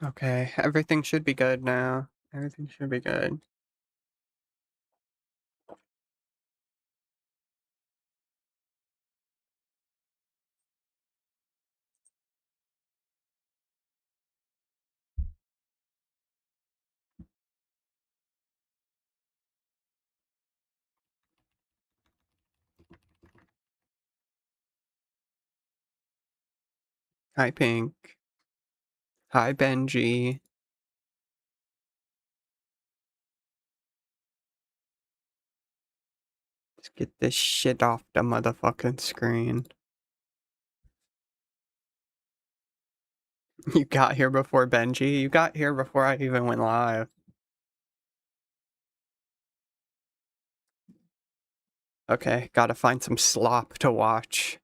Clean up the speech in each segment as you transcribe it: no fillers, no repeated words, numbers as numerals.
Okay, everything should be good now. Everything should be good. Hi, Pink. Hi, Benji. Let's get this shit off the motherfucking screen. You got here before Benji? You got here before I even went live. Okay, gotta find some slop to watch.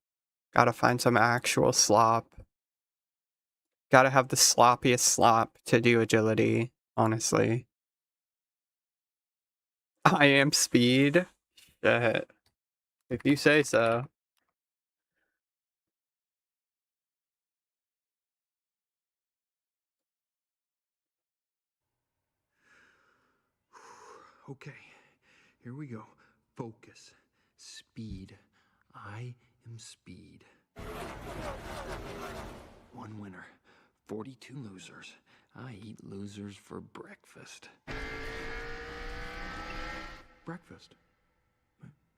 Gotta find some actual slop. Gotta have the sloppiest slop to do agility, honestly. I am speed? Shit. If you say so. Okay, here we go. Focus. Speed. I am speed. 1 winner, 42 losers. I eat losers for breakfast. Breakfast?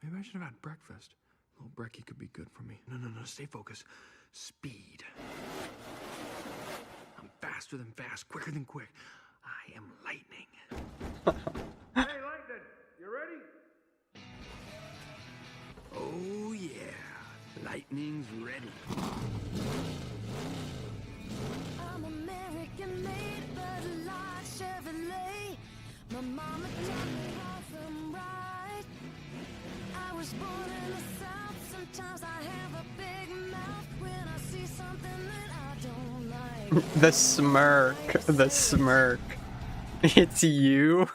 Maybe I should have had breakfast. Little brekkie could be good for me. No, stay focused. Speed. I'm faster than fast, quicker than quick. I am lightning. Hey, Langdon, you ready? Oh, yeah. Lightning's ready. I'm American made, but like Chevrolet. My mama taught me wrong from right. I was born in the South. Sometimes I have a big mouth when I see something that I don't like. The smirk. The smirk. It's you?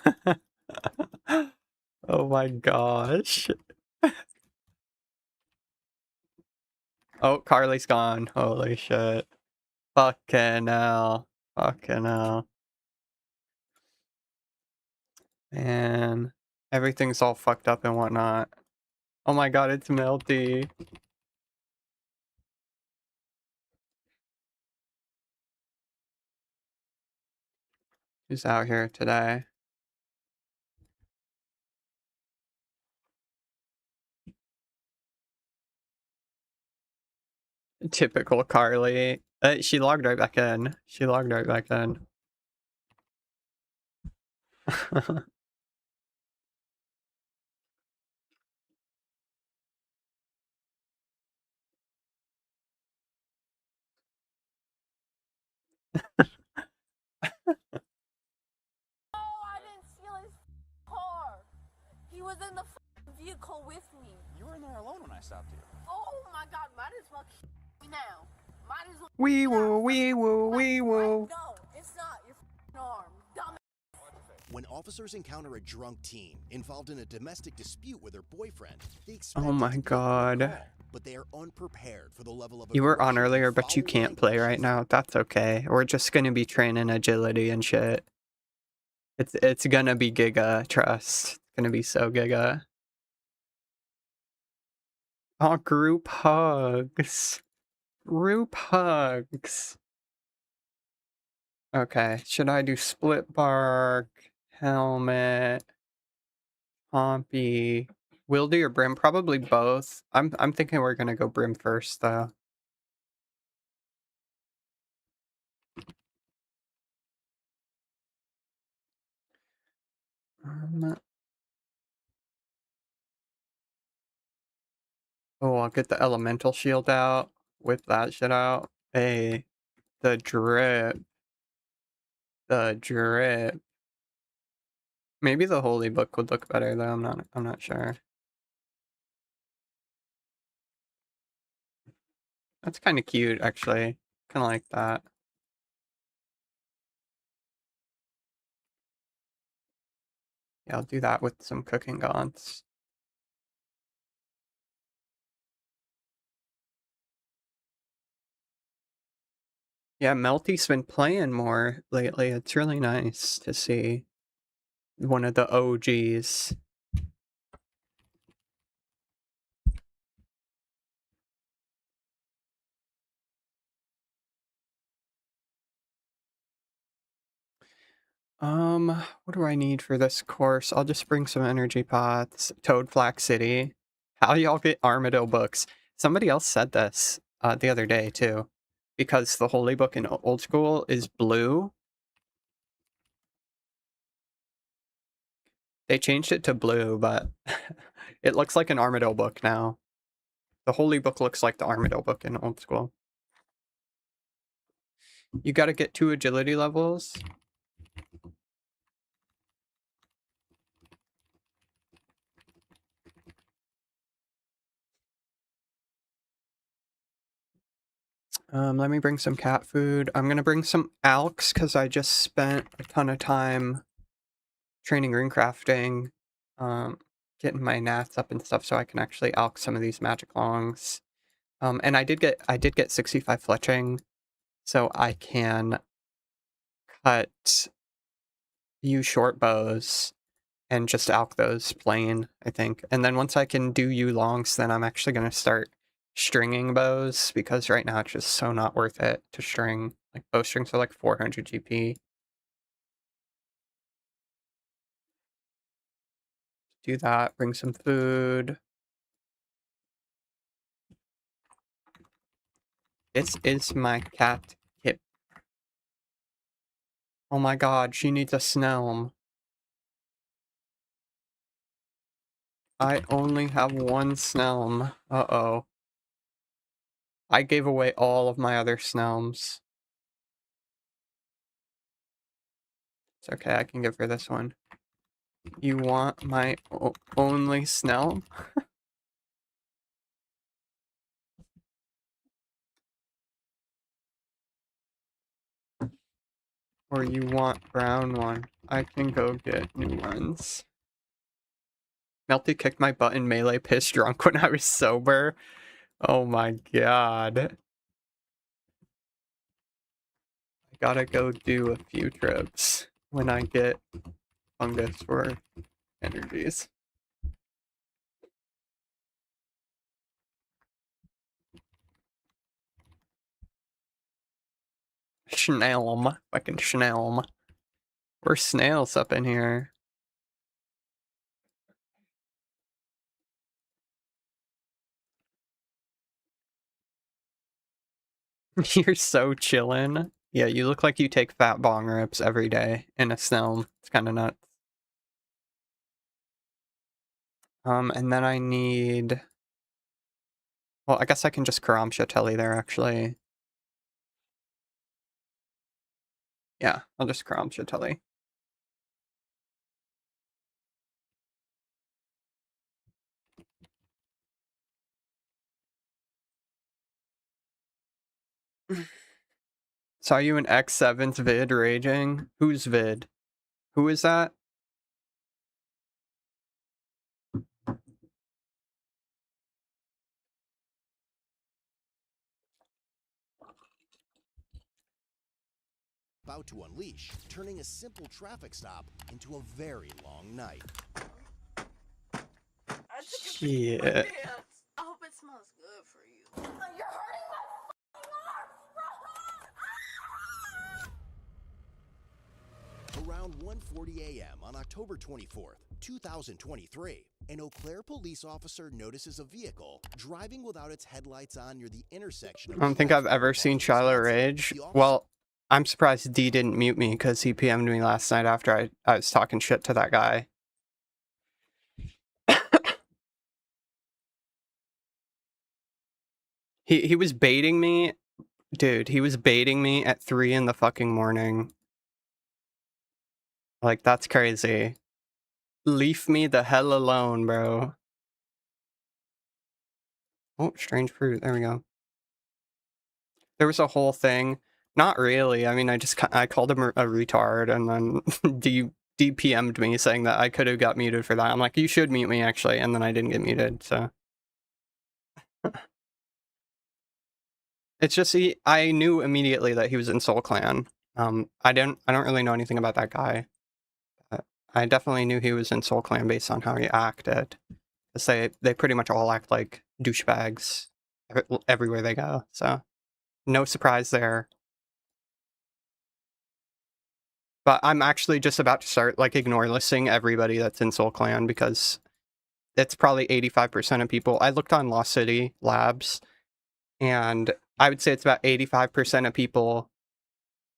Oh my gosh. Oh, Carly's gone. Holy shit. Fucking hell. Fucking hell. Man. Everything's all fucked up and whatnot. Oh my god, it's Melty. Who's out here today? Typical Carly. She logged right back in. She logged right back in. I didn't steal his car. He was in the vehicle with me. You were in there alone when I stopped you. Oh my god, might as well kill me now. Might as well. Wee woo, wee woo, wee woo. No, it's not your arm. Dumb. When officers encounter a drunk teen involved in a domestic dispute with her boyfriend, they expect Oh it my to be a god. call, but they are unprepared for the level of You were on aggression earlier, and but you foul can't play language right she's now. That's okay. We're just gonna be training agility and shit. It's gonna be giga, trust. It's gonna be so giga. Oh, group hugs. Group hugs. Okay, should I do split bark, helmet, Pompey, Wildy or Brim? Probably both. I'm thinking we're gonna go Brim first though. Oh, I'll get the elemental shield out with that shit out. Hey, the drip. The drip. Maybe the holy book would look better though. I'm not sure. That's kind of cute actually. Kind of like that. Yeah, I'll do that with some cooking gaunts. Yeah, Melty's been playing more lately. It's really nice to see one of the OGs. What do I need for this course? I'll just bring some energy pots. Toad Flax City. How y'all get Armadillo books? Somebody else said this the other day too. Because the Holy Book in Old School is blue. They changed it to blue, but it looks like an Armadillo book now. The Holy Book looks like the Armadillo book in Old School. You gotta get 2 agility levels. Let me bring some cat food. I'm gonna bring some alks because I just spent a ton of time training rune crafting, getting my nats up and stuff so I can actually alk some of these magic longs. And I did get 65 fletching, so I can cut U short bows and just alk those plain, I think. And then once I can do U longs, then I'm actually gonna start stringing bows because right now it's just so not worth it to string. Like bowstrings are like 400 GP. Do that, bring some food. This is my cat Kip. Oh my god, she needs a Snelm. I only have one Snelm. Uh-oh. I gave away all of my other Snelms. It's okay, I can give her this one. You want my only Snelm? Or you want brown one? I can go get new ones. Melty kicked my butt in Melee pissed drunk when I was sober. Oh my god. I gotta go do a few trips when I get fungus for energies. Schnelm. Fucking Schnelm. We're snails up in here. You're so chillin'. Yeah, you look like you take fat bong rips every day in a Snelm. It's kind of nuts. And then I need... Well, I guess I can just Karamsha Telly there, actually. Yeah, I'll just Karamsha Telly. Saw you in X7's vid raging. Whose vid? Who is that? About to unleash, turning a simple traffic stop into a very long night. I took a Shit. picture of my pants. I hope it smells good for you. You're hurting my fucking arm, bro! Around 1:40 a.m. on October 24th, 2023, an Eau Claire police officer notices a vehicle driving without its headlights on near the intersection. I don't think I've ever seen Shiloh rage. Well, I'm surprised D didn't mute me because he PM'd me last night after I was talking shit to that guy. He was baiting me. Dude, he was baiting me at 3 in the fucking morning. Like, that's crazy. Leave me the hell alone, bro. Oh, strange fruit. There we go. There was a whole thing. Not really. I mean, I called him a retard and then DPM'd me saying that I could have got muted for that. I'm like, you should mute me, actually. And then I didn't get muted, so. It's just I knew immediately that he was in Soul Clan. I don't really know anything about that guy. I definitely knew he was in Soul Clan based on how he acted. Because they pretty much all act like douchebags everywhere they go. So no surprise there. But I'm actually just about to start like ignore listing everybody that's in Soul Clan because it's probably 85% of people. I looked on Lost City Labs, and I would say it's about 85% of people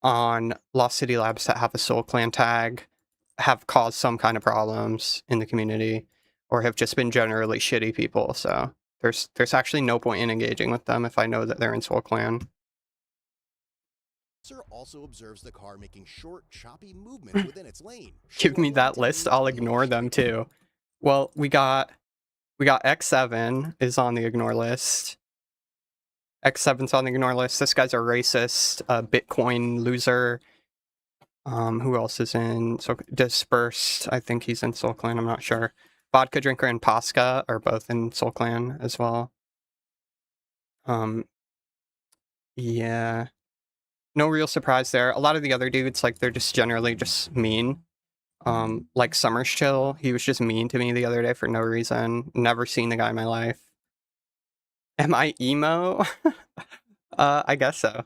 on Lost City Labs that have a Soul Clan tag have caused some kind of problems in the community or have just been generally shitty people. So there's actually no point in engaging with them if I know that they're in Soul Clan. Officer also observes the car making short, choppy movements within its lane. Give me shortly that list, I'll intending to ignore them too. Well, we got X7 is on the ignore list. X7's on the ignore list. This guy's a racist, a Bitcoin loser. Who else is in? So Dispersed, I think he's in Soul Clan, I'm not sure. Vodka Drinker and Pasca are both in Soul Clan as well. Yeah. No real surprise there. A lot of the other dudes, like, they're just generally just mean. Like Summer's Chill, he was just mean to me the other day for no reason. Never seen the guy in my life. Am I emo? I guess so.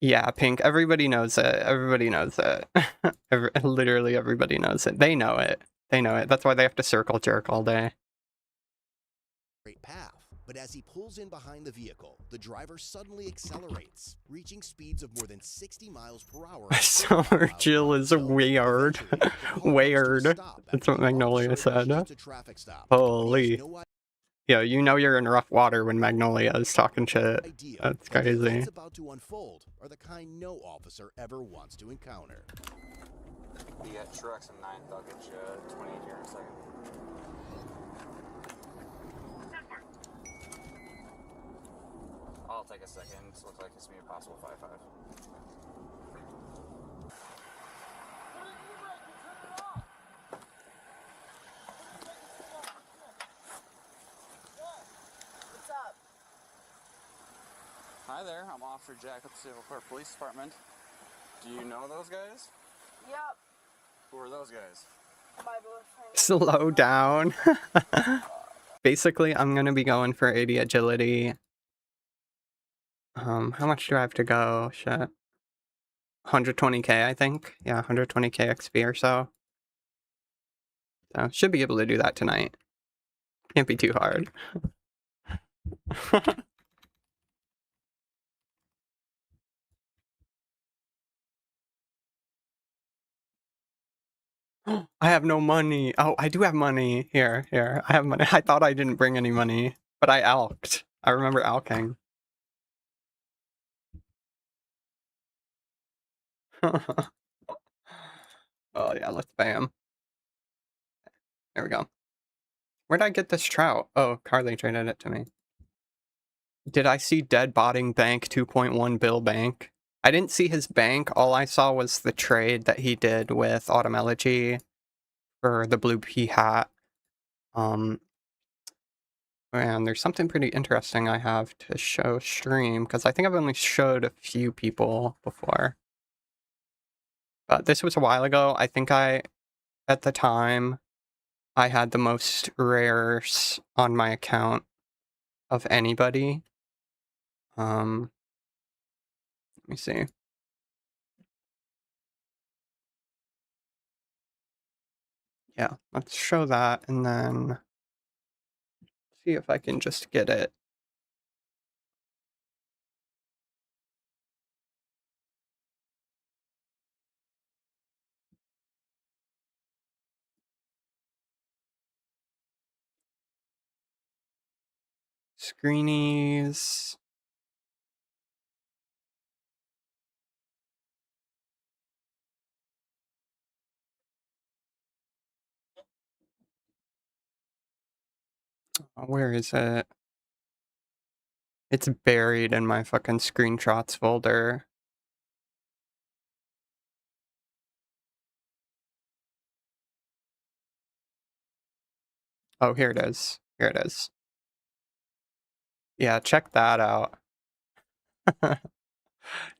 Yeah, Pink, everybody knows it. Everybody knows it. Literally everybody knows it. They know it. They know it. That's why they have to circle jerk all day. straight path. But as he pulls in behind the vehicle, the driver suddenly accelerates, reaching speeds of more than 60 miles per hour. Summer Jill is weird. Weird. That's what Magnolia said. Holy. Yeah, you know you're in rough water when Magnolia is talking shit. That's crazy. What's about to unfold are the kind no officer ever wants to encounter. Yeah, trucks and 9th. I'll get you 28 here in a second. I'll take a second. It looks like it's me a possible 5-5. What's up? Hi there, I'm Officer Jack with the Civil Court Police Department. Do you know those guys? Yep. Who are those guys? My boyfriend. Slow down. Basically, I'm gonna be going for 80 agility. How much do I have to go? Shit. 120k, I think. Yeah, 120k XP or so. So, should be able to do that tonight. Can't be too hard. I have no money. Oh, I do have money. Here. I have money. I thought I didn't bring any money, but I alked. I remember alking. Oh yeah, let's bam. There we go. Where'd I get this trout? Oh, Carly traded it to me. Did I see Dead Botting Bank 2.1 Bill Bank? I didn't see his bank. All I saw was the trade that he did with Automology for the blue pea hat. And there's something pretty interesting I have to show stream, because I think I've only showed a few people before. But this was a while ago. I think at the time, I had the most rares on my account of anybody. Let me see. Yeah, let's show that and then see if I can just get it. Screenies. Where is it? It's buried in my fucking screenshots folder. Oh, here it is. Here it is. Yeah, check that out.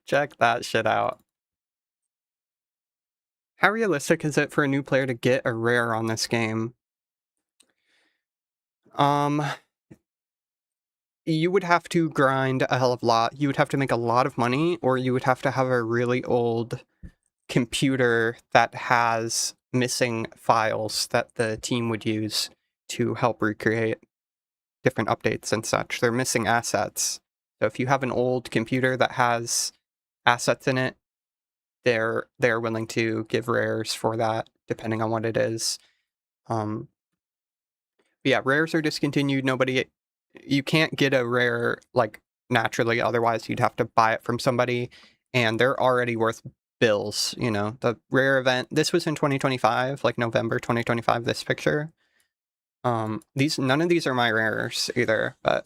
Check that shit out. How realistic is it for a new player to get a rare on this game? You would have to grind a hell of a lot. You would have to make a lot of money, or you would have to have a really old computer that has missing files that the team would use to help recreate different updates and such. They're missing assets. So if you have an old computer that has assets in it, they're willing to give rares for that, depending on what it is. But yeah, rares are discontinued. You can't get a rare like naturally, otherwise you'd have to buy it from somebody, and they're already worth bills. You know, the rare event. This was in 2025, like November 2025. This picture. None of these are my rares either, but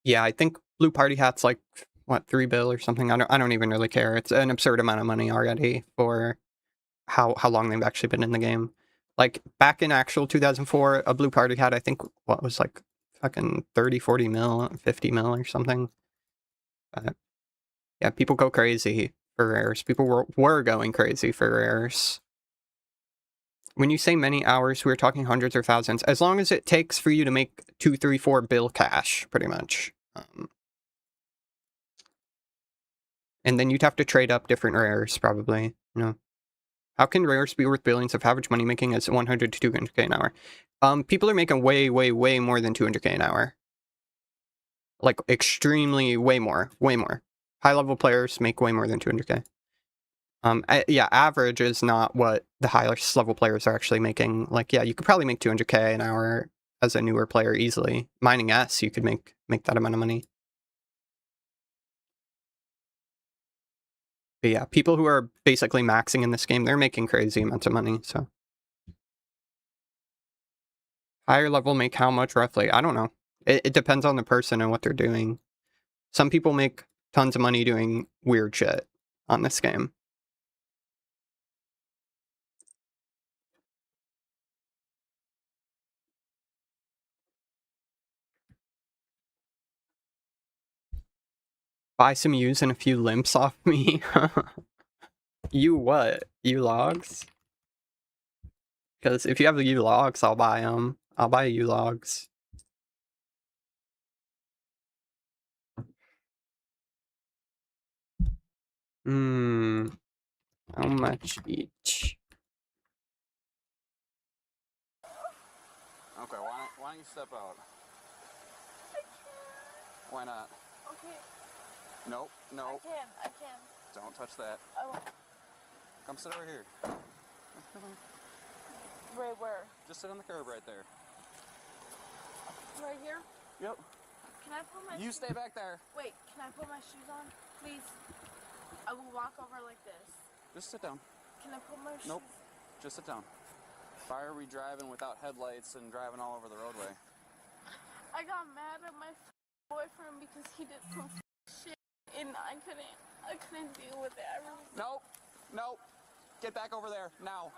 yeah, I think Blue Party Hat's like what, $3 bill or something. I don't even really care. It's an absurd amount of money already for how long they've actually been in the game. Like back in actual 2004, a Blue Party Hat, I think what was like fucking 30, 40 mil, 50 mil or something. But yeah, people go crazy for rares. People were going crazy for rares. When you say many hours, we're talking hundreds or thousands. As long as it takes for you to make 2, 3, 4 bill cash, pretty much. And then you'd have to trade up different rares, probably. You know, how can rares be worth billions if average money making is 100 to 200k an hour? People are making way, way, way more than 200k an hour. Like extremely way more. High level players make way more than 200k. Yeah, average is not what the highest level players are actually making. Like, yeah, you could probably make 200k an hour as a newer player easily. Mining S, you could make that amount of money. But yeah, people who are basically maxing in this game, they're making crazy amounts of money, so. Higher level make how much roughly? I don't know. It depends on the person and what they're doing. Some people make tons of money doing weird shit on this game. Buy some U's and a few limps off me. You what? U logs? Because if you have the U logs, I'll buy them. I'll buy U logs. How much each? Okay, why don't you step out? Why not? Okay, Nope, nope. I can. Don't touch that. I won't. Come sit over here. Right where? Just sit on the curb right there. Right here? Yep. Can I put my You stay back there. Wait, can I put my shoes on? Please. I will walk over like this. Just sit down. Can I put my shoes? Nope. Just sit down. Why are we driving without headlights and driving all over the roadway? I got mad at my boyfriend because he did some shit and I couldn't deal with it. Nope. Get back over there now.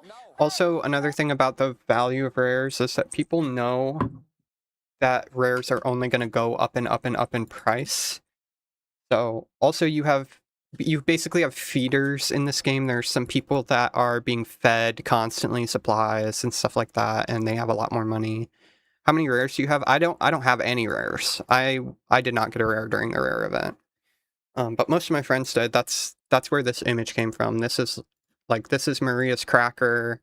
No. Also, another thing about the value of rares is that people know that rares are only going to go up and up and up in price. So, also you basically have feeders in this game. There's some people that are being fed constantly supplies and stuff like that, and they have a lot more money. How many rares do you have? I don't have any rares. I did not get a rare during the rare event. But most of my friends did. That's where this image came from. This is Maria's cracker,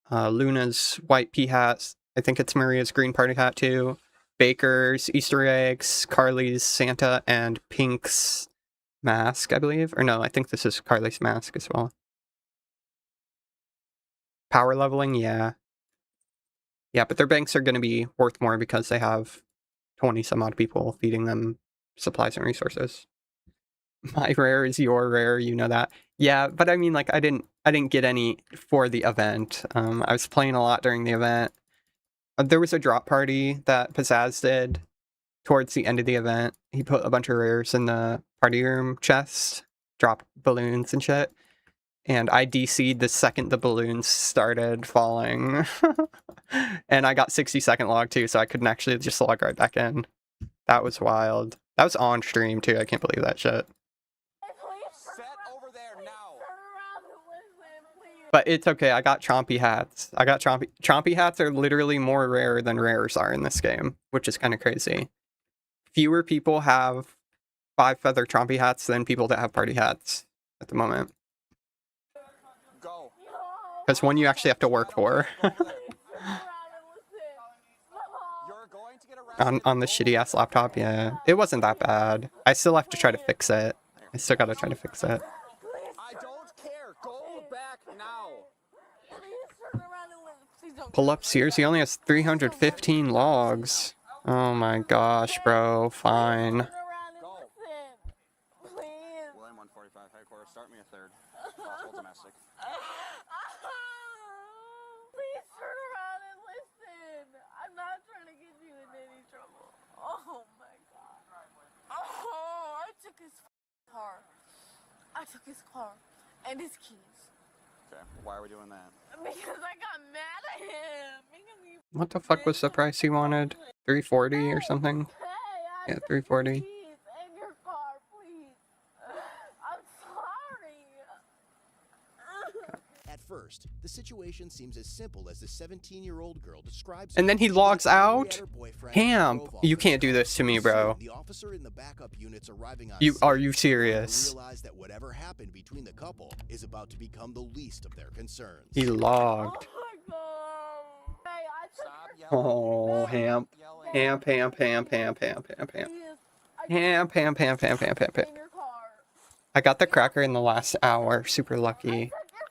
Luna's white pea hat. I think it's Maria's green party hat too. Baker's Easter eggs, Carly's Santa, and Pink's mask, I believe. Or no, I think this is Carly's mask as well. Power leveling, yeah. Yeah, but their banks are going to be worth more because they have 20 some odd people feeding them supplies and resources. My rare is your rare, you know that. Yeah, but I mean, like, I didn't get any for the event. I was playing a lot during the event. There was a drop party that Pizzazz did towards the end of the event. He put a bunch of rares in the party room chest, dropped balloons and shit. and I DC'd the second the balloons started falling. And I got 60-second log too, so I couldn't actually just log right back in. That was wild. That was on stream too, I can't believe that shit. Set over there now. Turn around and listen, please. But it's okay, I got chompy hats. I got chompy hats are literally more rare than rares are in this game, which is kind of crazy. Fewer people have 5 feather chompy hats than people that have party hats at the moment. Go. Because one you actually have to work for. You're going to get arrested. on the shitty ass laptop, yeah. It wasn't that bad. I still have to try to fix it. I still gotta try to fix it. I don't care. Go back now. Please turn around and listen. Please don't. Pull up Sears, he only has 315 logs. Oh my gosh, bro. Fine. Turn around and Go. listen. Please. William 145 headquarters. Start me a third. Possible domestic. Please turn around and listen. I'm not trying to get you in any trouble. Oh my god. Oh, I took his car. I took his car and his keys. Okay. Why are we doing that? Because I got mad at him. Because he What the fuck was the price he wanted? 340 or something? Hey, I Yeah, took 340. your keys and your car, please. I'm sorry. At first, the situation seems as simple as the 17-year-old girl describes. And then he logs out? Her boyfriend Hamp, drove off you with can't her. do this to me, bro. The officer in the backup units arriving on Are scene you serious? realize that whatever happened between the couple is about to become the least of their concerns. He logged. Oh my god. Hey, I took Stop your yelling. Oh, Hamp. Yelling. Hamp. keys. I Hamp. in your car. I got the cracker in the last hour. Super lucky. Took your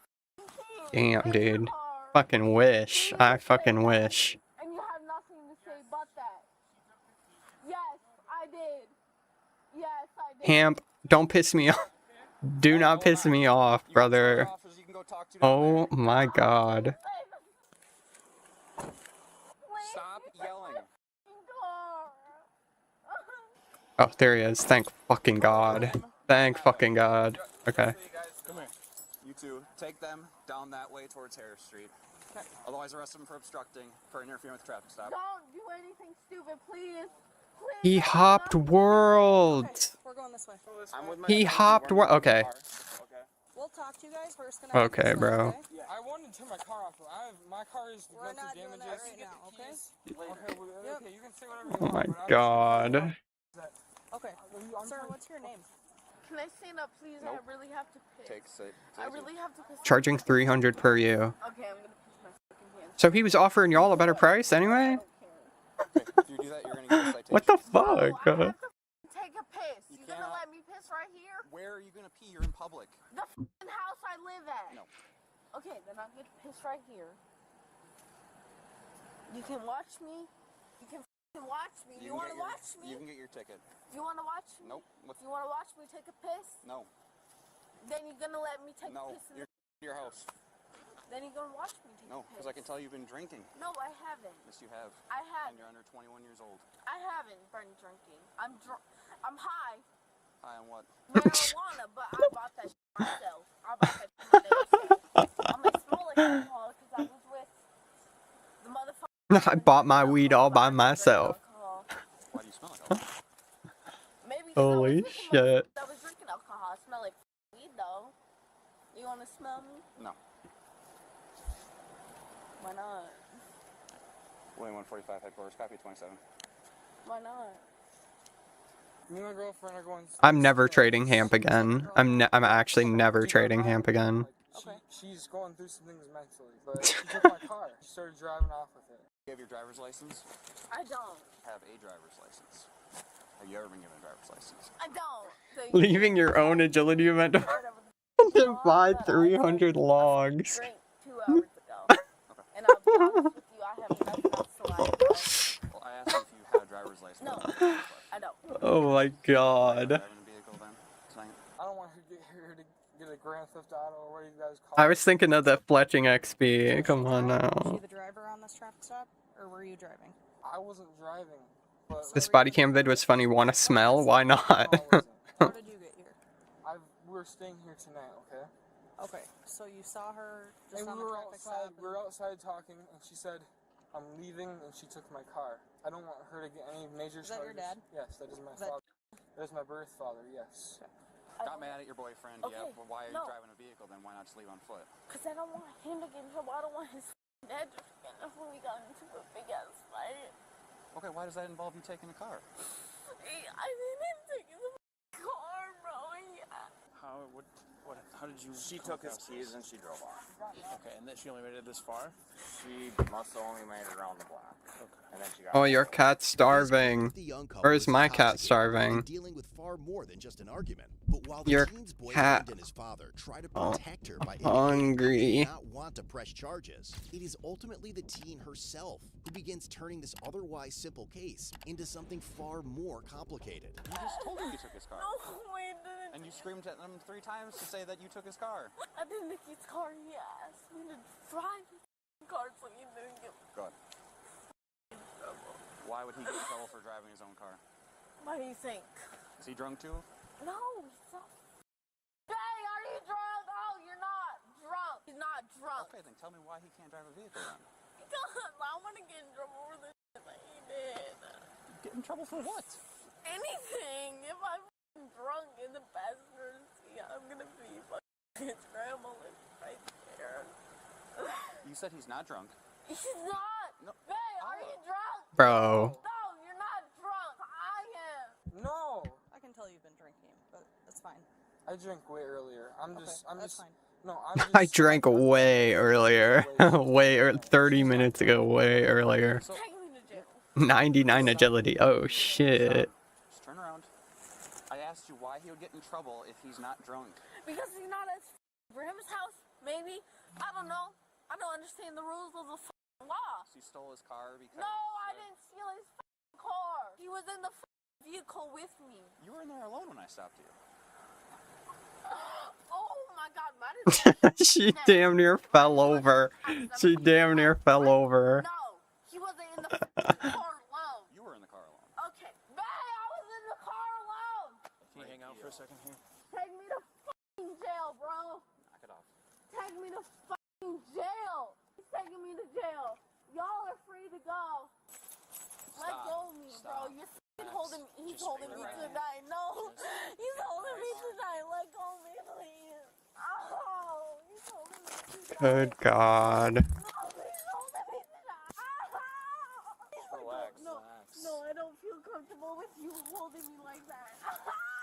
keys Damn, in dude. your car. Fucking wish. I fucking wish. And you have nothing to say but that. Yes, I did. Yes, I did. Hamp, don't piss me off. Do not piss me off, You got brother. two officers you can go talk to down Oh there. my god. Stop yelling. Oh, there he is. Thank fucking god. Thank fucking god. Okay. Come here. You two, take them down that way towards Harris Street. Otherwise, arrest them for obstructing, for interfering with traffic stop. Don't do anything stupid, please. Please. He hopped worlds. We're going this way. I'm with my He friends. hopped We're in the okay. car. Okay. We'll talk to you guys. We're just gonna. Okay, head this way, bro. okay? I wanted to turn my car off. My car is We're going not through doing damages. that right now, okay? Okay, well, Yep. okay, you can say whatever you Oh want. my but I'm god. Okay. I'm Sir, trying- what's your name? Can I stand up, please? Nope. I really have to piss. Take sit. I really have to piss. Charging 300 per you. Okay, I'm gonna piss my fucking pants. So he was offering y'all a better price anyway? I don't care. Okay, if you do that, you're gonna get a citation. What the No, fuck? I have to take a piss. You You gonna cannot- let me piss right here? Where are you gonna pee? You're in public. The f***ing house I live at. No. Okay, then I'm gonna piss right here. You can watch me. You can f***ing watch me. You can wanna get your- watch me? You can get your ticket. You wanna watch me? Nope. What's, You wanna watch me take a piss? no. Then you're gonna let me take No. a piss in You're your house. Then you're gonna watch me take No, a piss. because I can tell you've been drinking. No, I haven't. Yes, you have. I And haven't. you're under 21 years old. I haven't been drinking. I'm drunk. I'm high. Hi, on what? Marijuana, but I bought that shit myself. I bought that shit myself. I might smell like alcohol because I was with the motherfucker. I bought my weed all by myself. Why do you smell like alcohol? Maybe 'cause Holy I was with the shit. motherfucker that was drinking alcohol. I smell like weed though. You wanna smell me? No. Why not? William 145 headquarters, copy 27. Why not? Me and my girlfriend are going. I'm never trading Hamp again. I'm actually never trading Hamp again. Like, she's going through some things mentally, but she took my car. She started driving off with it. You have your driver's license? I don't. Have a driver's license. Have you ever been given a driver's license? I don't. So you Leaving your own agility event to to buy 300 logs. Drink 2 hours ago. And I'll be honest with you, I have nothing else to lie about. Well, I asked you if you had a driver's license. No. That's the question. I don't. Oh my god. Driving a vehicle then tonight? I don't want her to get a Grand Theft Auto or what do you guys call I it. was thinking of the fletching XP. Come on Was now. she the driver on this traffic stop, or were you driving? I wasn't driving. But This body cam vid was funny. Want to smell? Why No, I not? wasn't. How did you get here? We're staying here tonight, okay? Okay, so you saw her just And on we the were traffic outside. stop. We were outside talking, and she said, "I'm leaving," and she took my car. I don't want her to get any major Is that your charges. dad? Yes, that is my Is that- father. That is my birth father. Yes. Got mad at your boyfriend. Okay, Yeah. Well, why are you no. driving a vehicle? Then why not just leave on foot? Because I don't want him to get in trouble. I don't want his dad to get in trouble. We got into a big ass fight. Okay. Why does that involve you taking a car? I didn't take his car, bro. Yeah. How? What? How did you? She took his keys and she drove off. Okay, and then she only made it this far. She must have only made it around the block. Okay. And then she got. Oh, your cat's starving. The young couple Where's was my cat intoxicated starving? and dealing with far more than just an argument. But while the Your teen's boyfriend cat- and his father try to protect her by hungry. indicating they do not want to press charges, it is ultimately the teen herself who begins turning this otherwise simple case into something far more complicated. You just told him you took his car. No, I didn't. And you screamed at him 3 times to say that you took his car. I didn't take his car. He asked me to drive his car so he didn't get Good. in trouble. Why would he get in trouble for driving his own car? What do you think? Is he drunk too? No, he's not. Hey, are you drunk? Oh, you're not drunk. He's not drunk. Okay, then tell me why he can't drive a vehicle then. Because I want to get in trouble for the shit that he did. Get in trouble for what? Anything. If I'm drunk in the passenger seat, I'm gonna be fucking his grandma lives right there. You said he's not drunk. He's not. No. Hey, are you drunk? Bro. No, you're not drunk. I am. No. I can tell you've been drinking, but that's fine. I drank way earlier. I'm Okay, just. that's fine. No, I'm just. I drank way earlier. way 30 minutes ago, way earlier. So, Take me to jail. 99 agility. Oh shit. just turn around. I asked you why he would get in trouble if he's not drunk. Because he's not at Brim's house, maybe. I don't know. I don't understand the rules of the law. So you stole his car because... No, I didn't steal his car. He was in the vehicle with me. You were in there alone when I stopped you. Oh my god, might as She damn near fell over. She damn near fell over. No, he wasn't in the car alone. You were in the car alone. Okay, man, I was in the car alone. Can you hang out for a second here? Take me to fucking jail, bro. Knock it off. Take me to fucking jail. He's taking me to jail. Y'all are free to go. Let Stop. go of me, bro. Stop. You're fucking holding me. He's Just holding make me it right. tonight. No, he's holding me tonight. Let go of me, please. Oh, he's holding me tonight. Good God. No, he's holding me tonight. Oh. Relax, No, relax. no, I don't feel comfortable with you holding me like that.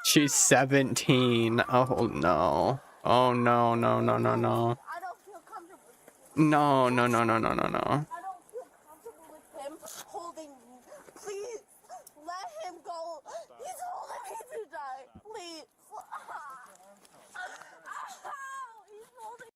She's 17. Oh no. Oh no, no, no, no, no. I don't feel comfortable. No, no, no, no, no, no, no. I don't feel comfortable with him holding me. Please, let him go. He's holding me tonight. Please. He's holding.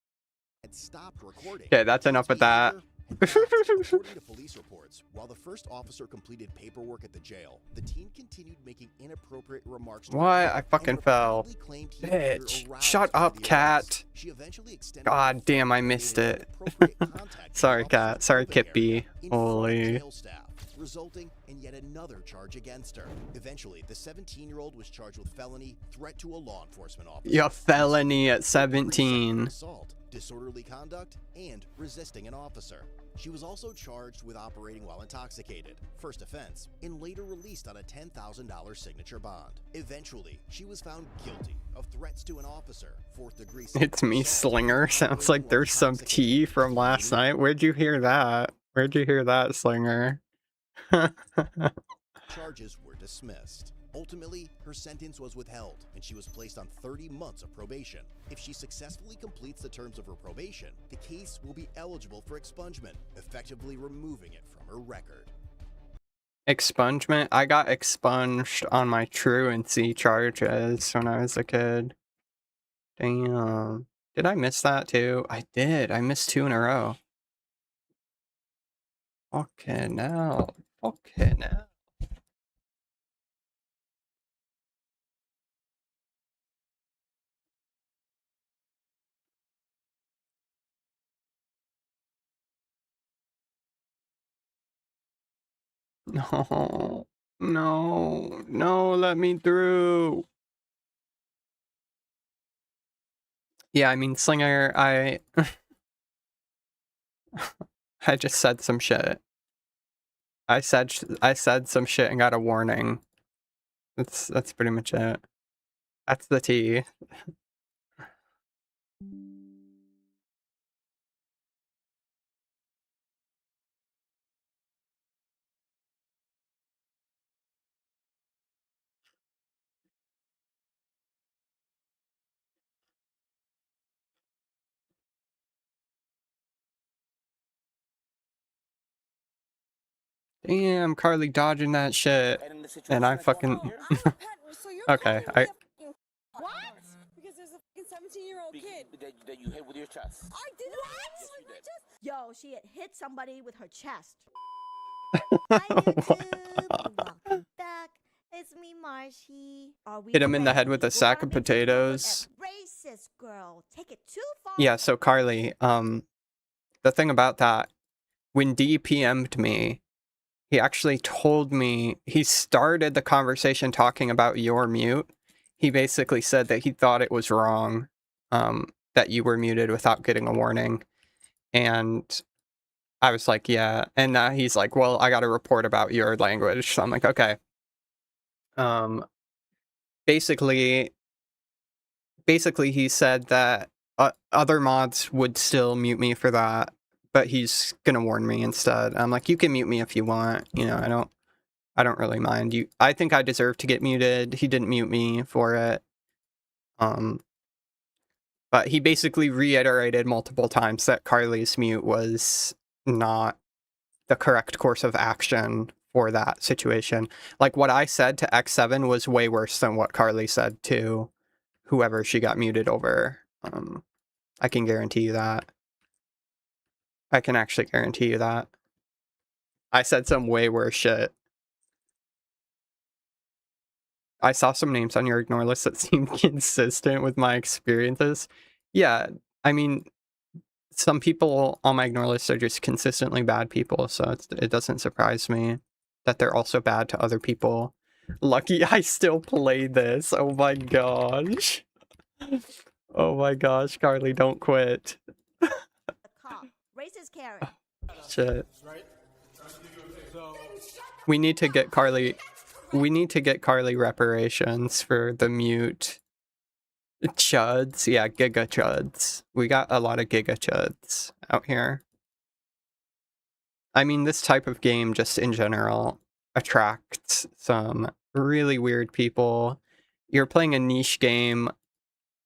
Had stopped recording. Okay, that's enough with that. In fact, according to police reports, while the first officer completed paperwork at the jail, the teen continued making inappropriate remarks. to What? her I and fucking fell. repeatedly claimed he appeared Bitch. aroused Shut by up, the cat. events. She eventually extended God her damn, I phone missed and it. inappropriate contact with Sorry, officers cat. Sorry, in the open Kippy. area in front of Holy. jail staff, resulting in yet another charge against her. Eventually, the 17-year-old was charged with felony, threat to a law enforcement officer, You're felony at second 17. assault, disorderly conduct, and resisting an officer. She was also charged with operating while intoxicated, first offense, and later released on a $10,000 signature bond. Eventually, she was found guilty of threats to an officer, fourth-degree It's me, assault, Slinger. Sounds like there's some tea from last night. Where'd you hear that? Where'd you hear that, Slinger? Charges were dismissed. Ultimately, her sentence was withheld, and she was placed on 30 months of probation. If she successfully completes the terms of her probation, the case will be eligible for expungement, effectively removing it from her record. Expungement? I got expunged on my truancy charges when I was a kid. Damn. Did I miss that too? I did. I missed 2 in a row. Fucking hell. Fucking hell. No. No. No, let me through. Yeah, I mean, Slinger, I just said some shit. I said some shit and got a warning. That's pretty much it. That's the tea. Damn, Carly dodging that shit. And I fucking... okay, I... What? Because there's a fucking 17-year-old kid. That you hit with your chest. I did not hit with my chest. Yo, she had hit somebody with her chest. Hi, YouTube. Welcome back. It's me, Marshy. Hit him in the head with a sack of potatoes. Racist girl. Take it too far. Yeah, so Carly, the thing about that, when D PM'd me, he actually told me, he started the conversation talking about your mute. He basically said that he thought it was wrong, that you were muted without getting a warning. And I was like, yeah. And he's like, well, I got a report about your language. So I'm like, okay. Basically he said that other mods would still mute me for that, but he's gonna warn me instead. I'm like, you can mute me if you want. You know, I don't really mind. I think I deserve to get muted. He didn't mute me for it. But he basically reiterated multiple times that Carly's mute was not the correct course of action for that situation. Like, what I said to X7 was way worse than what Carly said to whoever she got muted over. I can guarantee you that. I can actually guarantee you that. I said some way worse shit. I saw some names on your ignore list that seemed consistent with my experiences. Yeah, I mean, some people on my ignore list are just consistently bad people, so it doesn't surprise me that they're also bad to other people. Lucky I still play this. Oh my gosh. Oh my gosh, Carly, don't quit. Racist Karen. Shit. We need to get Carly... We need to get Carly reparations for the mute chuds. Yeah, giga chuds. We got a lot of giga chuds out here. I mean, this type of game just in general attracts some really weird people. You're playing a niche game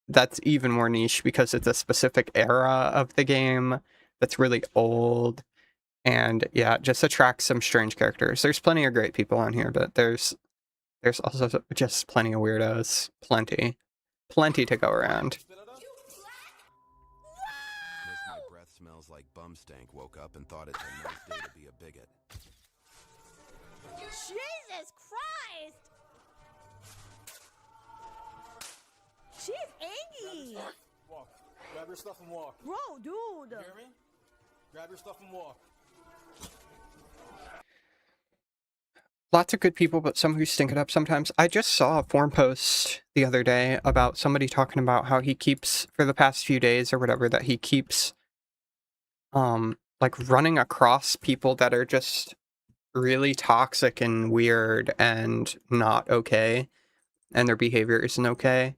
that's even more niche because it's a specific era of the game that's really old. And yeah, it just attracts some strange characters. There's plenty of great people on here, but there's also just plenty of weirdos. Plenty to go around. My breath smells like bum stank. Woke up and thought it's a nice day to be a bigot. Jesus Christ! She's angry. Walk. Grab your stuff and walk. Bro, dude. You hear me? Grab your stuff and walk. Lots of good people, but some who stink it up sometimes. I just saw a forum post the other day about somebody talking about how he keeps, for the past few days or whatever, that he keeps, like, running across people that are just really toxic and weird and not okay, and their behavior isn't okay.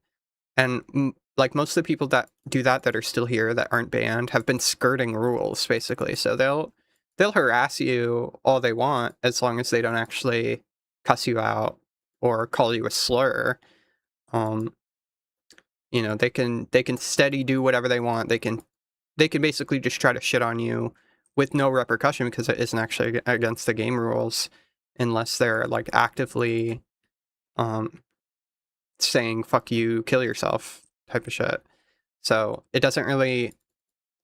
And, like, most of the people that do that are still here, that aren't banned, have been skirting rules, basically. So they'll harass you all they want as long as they don't actually cuss you out or call you a slur. You know, they can steady do whatever they want. They can basically just try to shit on you with no repercussion because it isn't actually against the game rules unless they're like actively saying fuck you, kill yourself type of shit. So it doesn't really,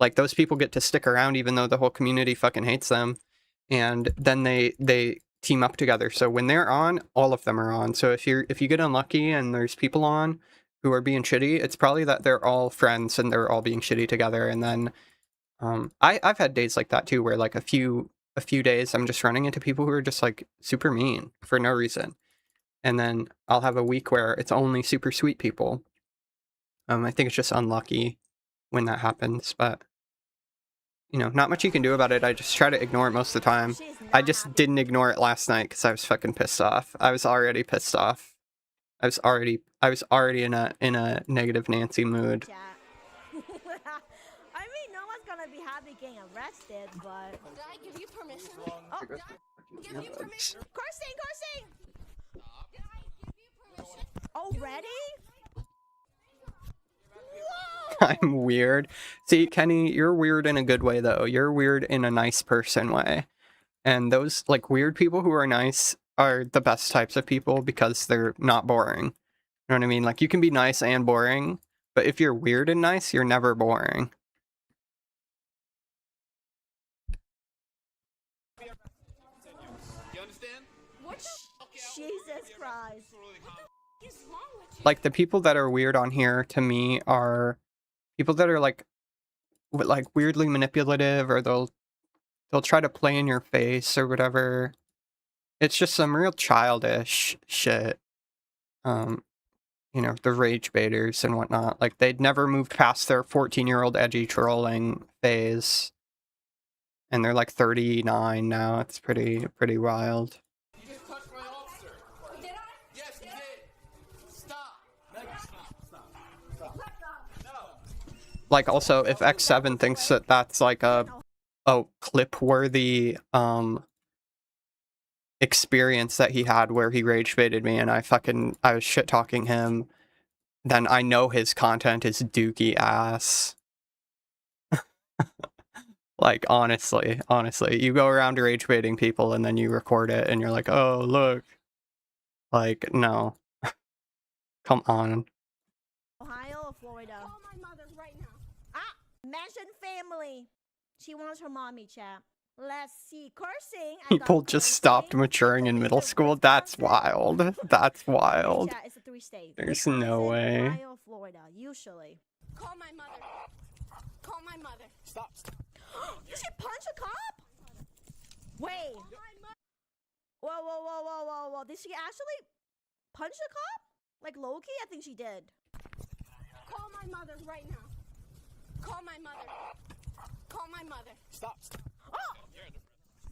like, those people get to stick around even though the whole community fucking hates them, and then they team up together. So when they're on, all of them are on. So if you get unlucky and there's people on who are being shitty, it's probably that they're all friends and they're all being shitty together. And then I've had days like that too, where like a few days I'm just running into people who are just like super mean for no reason, and then I'll have a week where it's only super sweet people. I think it's just unlucky when that happens, but you know, not much you can do about it. I just try to ignore it most of the time. I just didn't ignore it last night because I was fucking pissed off. I was already pissed off. I was already in a negative Nancy mood. I mean, no one's gonna be happy getting arrested, but. Did I give you permission? Oh, Did I give you permission? Cursing! Did I give you permission? Already? I'm weird. See, Kenny, you're weird in a good way, though. You're weird in a nice person way. And those, like, weird people who are nice are the best types of people because they're not boring. You know what I mean? Like, you can be nice and boring, but if you're weird and nice, you're never boring. You understand? What the Jesus Christ. is wrong with you? Like, the people that are weird on here, to me, are people that are, like weirdly manipulative, or they'll try to play in your face or whatever. It's just some real childish shit. You know, the rage baiters and whatnot. Like, they'd never moved past their 14-year-old edgy trolling phase. And they're like 39 now. It's pretty wild. You just touched my officer. Did I? Yes, you did. Stop. Megan, stop. No. Like, also, if X7 thinks that that's like a clip-worthy experience that he had where he rage baited me and I was shit-talking him, then I know his content is dookie ass. Like, honestly, you go around rage baiting people and then you record it and you're like, oh, look. Like, no. Come on. Ohio or Florida? Call my mother right now. Ah! Mention family. She wants her mommy, chat. Let's see. Cursing. I got People just stopped cursing. maturing in middle school? That's wild. That's wild. Chat, it's a 3-state. There's no way. Ohio or Florida, usually. Call my mother. Call my mother. Stop. Did she punch a cop? Wait. Whoa. Did she actually punch a cop? Like Loki? I think she did. Call my mother right now. Call my mother. Call my mother. Stop. Oh!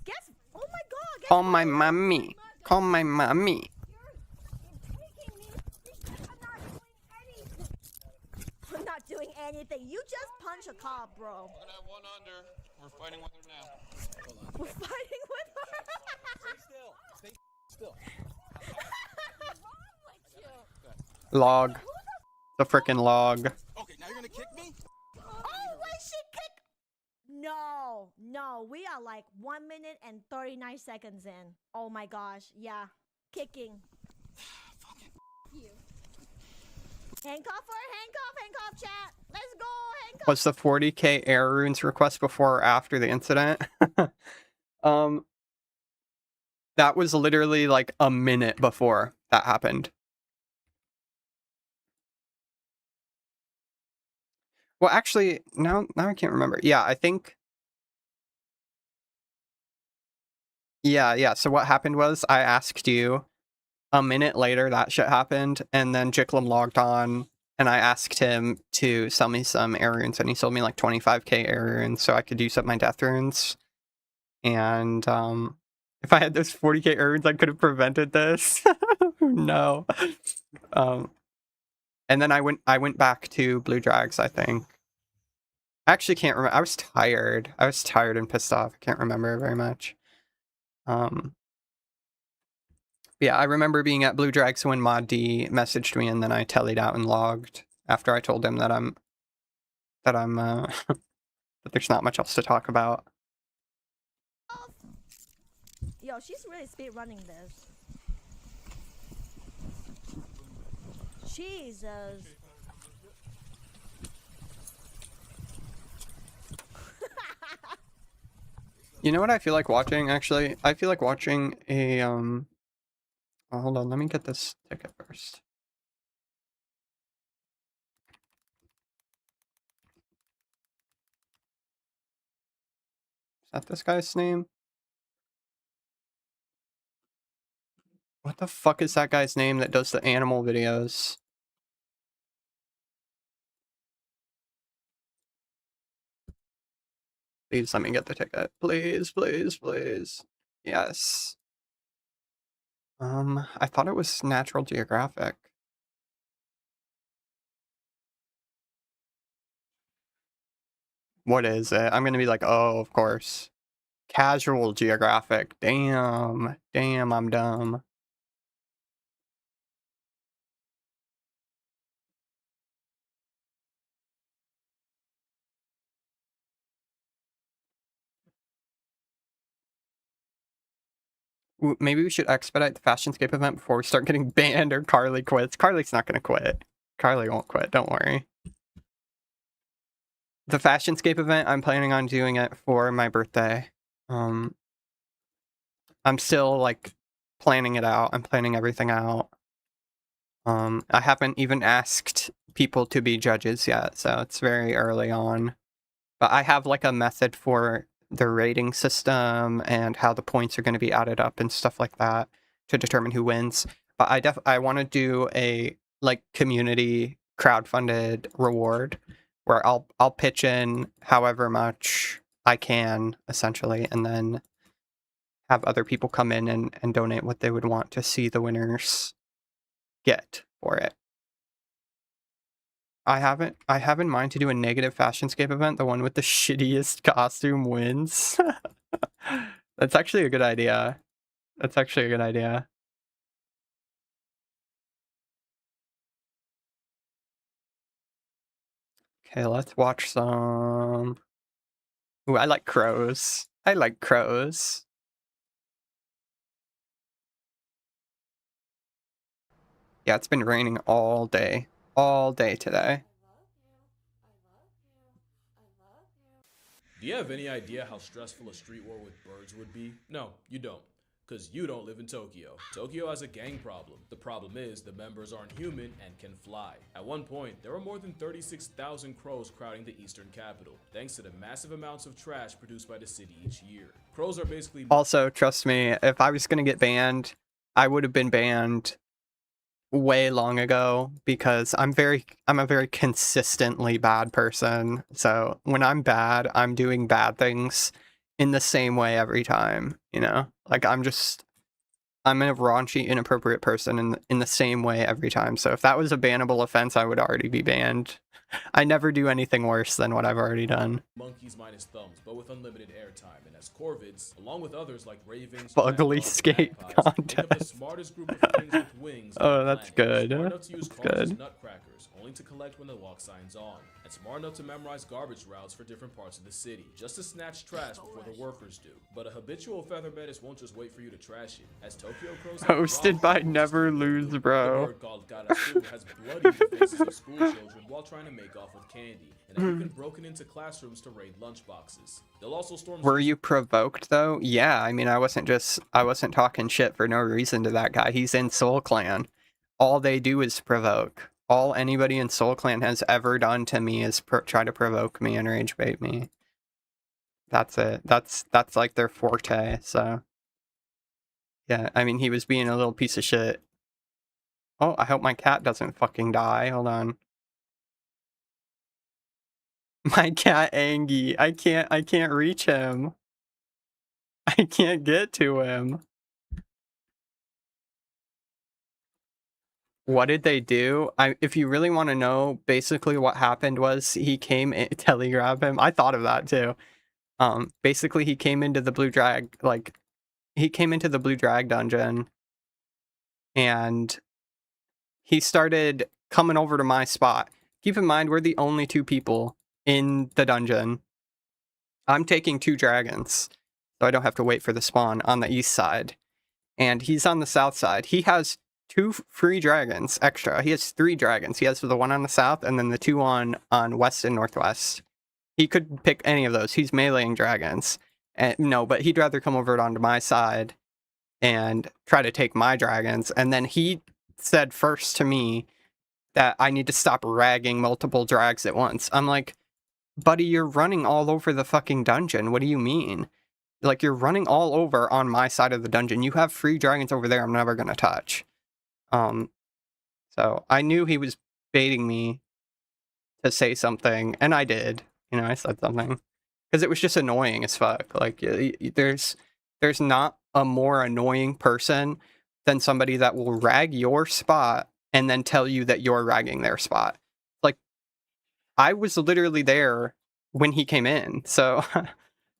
Guess. Oh my god. Guess Call my mommy. Call my mommy. You're taking me because I'm not doing anything. I'm not doing anything. You just punch a cop, bro. We're gonna have one under. We're fighting with her now. We're fighting with her. Stay still. Stay still. What's wrong with you? Log. The frickin' log. Okay, now you're gonna kick me? Oh, wait, she kicked. No. We are like 1 minute and 39 seconds in. Oh my gosh. Yeah. Kicking. You. Handcuff her. Handcuff, chat. Let's go. Handcuff. Was the 40k air runes request before or after the incident? That was literally like a minute before that happened. Well, actually, now I can't remember. Yeah, I think. Yeah. So what happened was I asked you a minute later that shit happened, and then Jicklum logged on, and I asked him to sell me some air runes, and he sold me like 25k air runes so I could use up my death runes. And if I had those 40k air runes, I could have prevented this. No. And then I went back to Blue Drags, I think. I actually can't remember. I was tired and pissed off. I can't remember very much. Yeah, I remember being at Blue Drags when Mod D messaged me, and then I tellied out and logged after I told him that that there's not much else to talk about. Yo, she's really speed running this. Jesus. You know what I feel like watching, actually? I feel like watching a, oh, hold on, let me get this ticket first. Is that this guy's name? What the fuck is that guy's name that does the animal videos? Please let me get the ticket. Please, please, please. Yes. I thought it was Natural Geographic. What is it? I'm gonna be like, oh, of course. Casual Geographic. Damn. Damn, I'm dumb. Maybe we should expedite the FashionScape event before we start getting banned or Carly quits. Carly's not gonna quit. Carly won't quit, don't worry. The FashionScape event, I'm planning on doing it for my birthday. I'm still, like, planning it out. I'm planning everything out. I haven't even asked people to be judges yet, so it's very early on. But I have, like, a method for the rating system and how the points are going to be added up and stuff like that to determine who wins. But I want to do a, like, community crowdfunded reward where I'll pitch in however much I can, essentially, and then have other people come in and donate what they would want to see the winners get for it. I have in mind to do a negative FashionScape event. The one with the shittiest costume wins. That's actually a good idea. That's actually a good idea. Okay, let's watch some... Ooh, I like crows. I like crows. Yeah, it's been raining all day. All day today. Do you have any idea how stressful a street war with birds would be? No, you don't. Because you don't live in Tokyo. Tokyo has a gang problem. The problem is the members aren't human and can fly. At one point, there were more than 36,000 crows crowding the eastern capital, thanks to the massive amounts of trash produced by the city each year. Crows are basically... Also, trust me, if I was gonna get banned, I would have been banned way long ago because I'm a very consistently bad person. So when I'm bad, I'm doing bad things in the same way every time, you know? Like I'm a raunchy, inappropriate person in the same way every time. So if that was a bannable offense, I would already be banned. I never do anything worse than what I've already done. Monkeys minus thumbs, but with unlimited airtime, and as corvids, along with others like ravens, Ugly scape contest. the smartest group of things with wings. Oh, that's good. Smart enough to use That's cars as good. nutcrackers, only to collect when the walk sign's on, and smart enough to memorize garbage routes for different parts of the city, just to snatch trash before the workers do. But a habitual feather menace won't just wait for you to trash it, as Tokyo crows have Hosted by Never Lose Bro. The bird called Garasu has bloodied the faces of school children while trying to make off with candy, and have even broken into classrooms to raid lunchboxes. They'll also storm... Were you provoked though? Yeah, I mean, I wasn't talking shit for no reason to that guy. He's in Soul Clan. All they do is provoke. All anybody in Soul Clan has ever done to me is try to provoke me and rage bait me. That's it. That's like their forte, so... Yeah, I mean, he was being a little piece of shit. Oh, I hope my cat doesn't fucking die. Hold on. My cat Angie. I can't reach him. I can't get to him. What did they do? If you really want to know, basically what happened was he came in, telegraph him. I thought of that too. Basically he came into the blue drag, he came into the blue drag dungeon and he started coming over to my spot. Keep in mind, we're the only two people in the dungeon. I'm taking 2 dragons, so I don't have to wait for the spawn on the east side. And he's on the south side. He has 2 free dragons extra. He has 3 dragons. He has the one on the south and then the 2 on west and northwest. He could pick any of those. He's meleeing dragons. No, but he'd rather come over onto my side and try to take my dragons. And then he said first to me that I need to stop ragging multiple drags at once. I'm like, buddy, you're running all over the fucking dungeon. What do you mean? Like, you're running all over on my side of the dungeon. You have free dragons over there I'm never going to touch. So I knew he was baiting me to say something, and I did. You know, I said something. because it was just annoying as fuck. Like there's not a more annoying person than somebody that will rag your spot and then tell you that you're ragging their spot. Like, I was literally there when he came in, so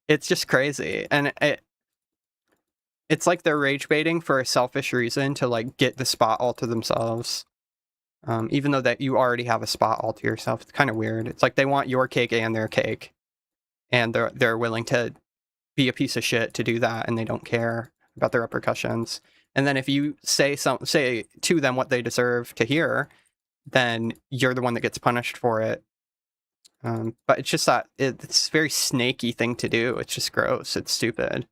it's just crazy. And it's like they're rage baiting for a selfish reason to like get the spot all to themselves. Even though that you already have a spot all to yourself. It's kind of weird. It's like they want your cake and their cake, and they're willing to be a piece of shit to do that, and they don't care about the repercussions. And then if you say to them what they deserve to hear, then you're the one that gets punished for it. But it's just that it's a very snaky thing to do. It's just gross. It's stupid.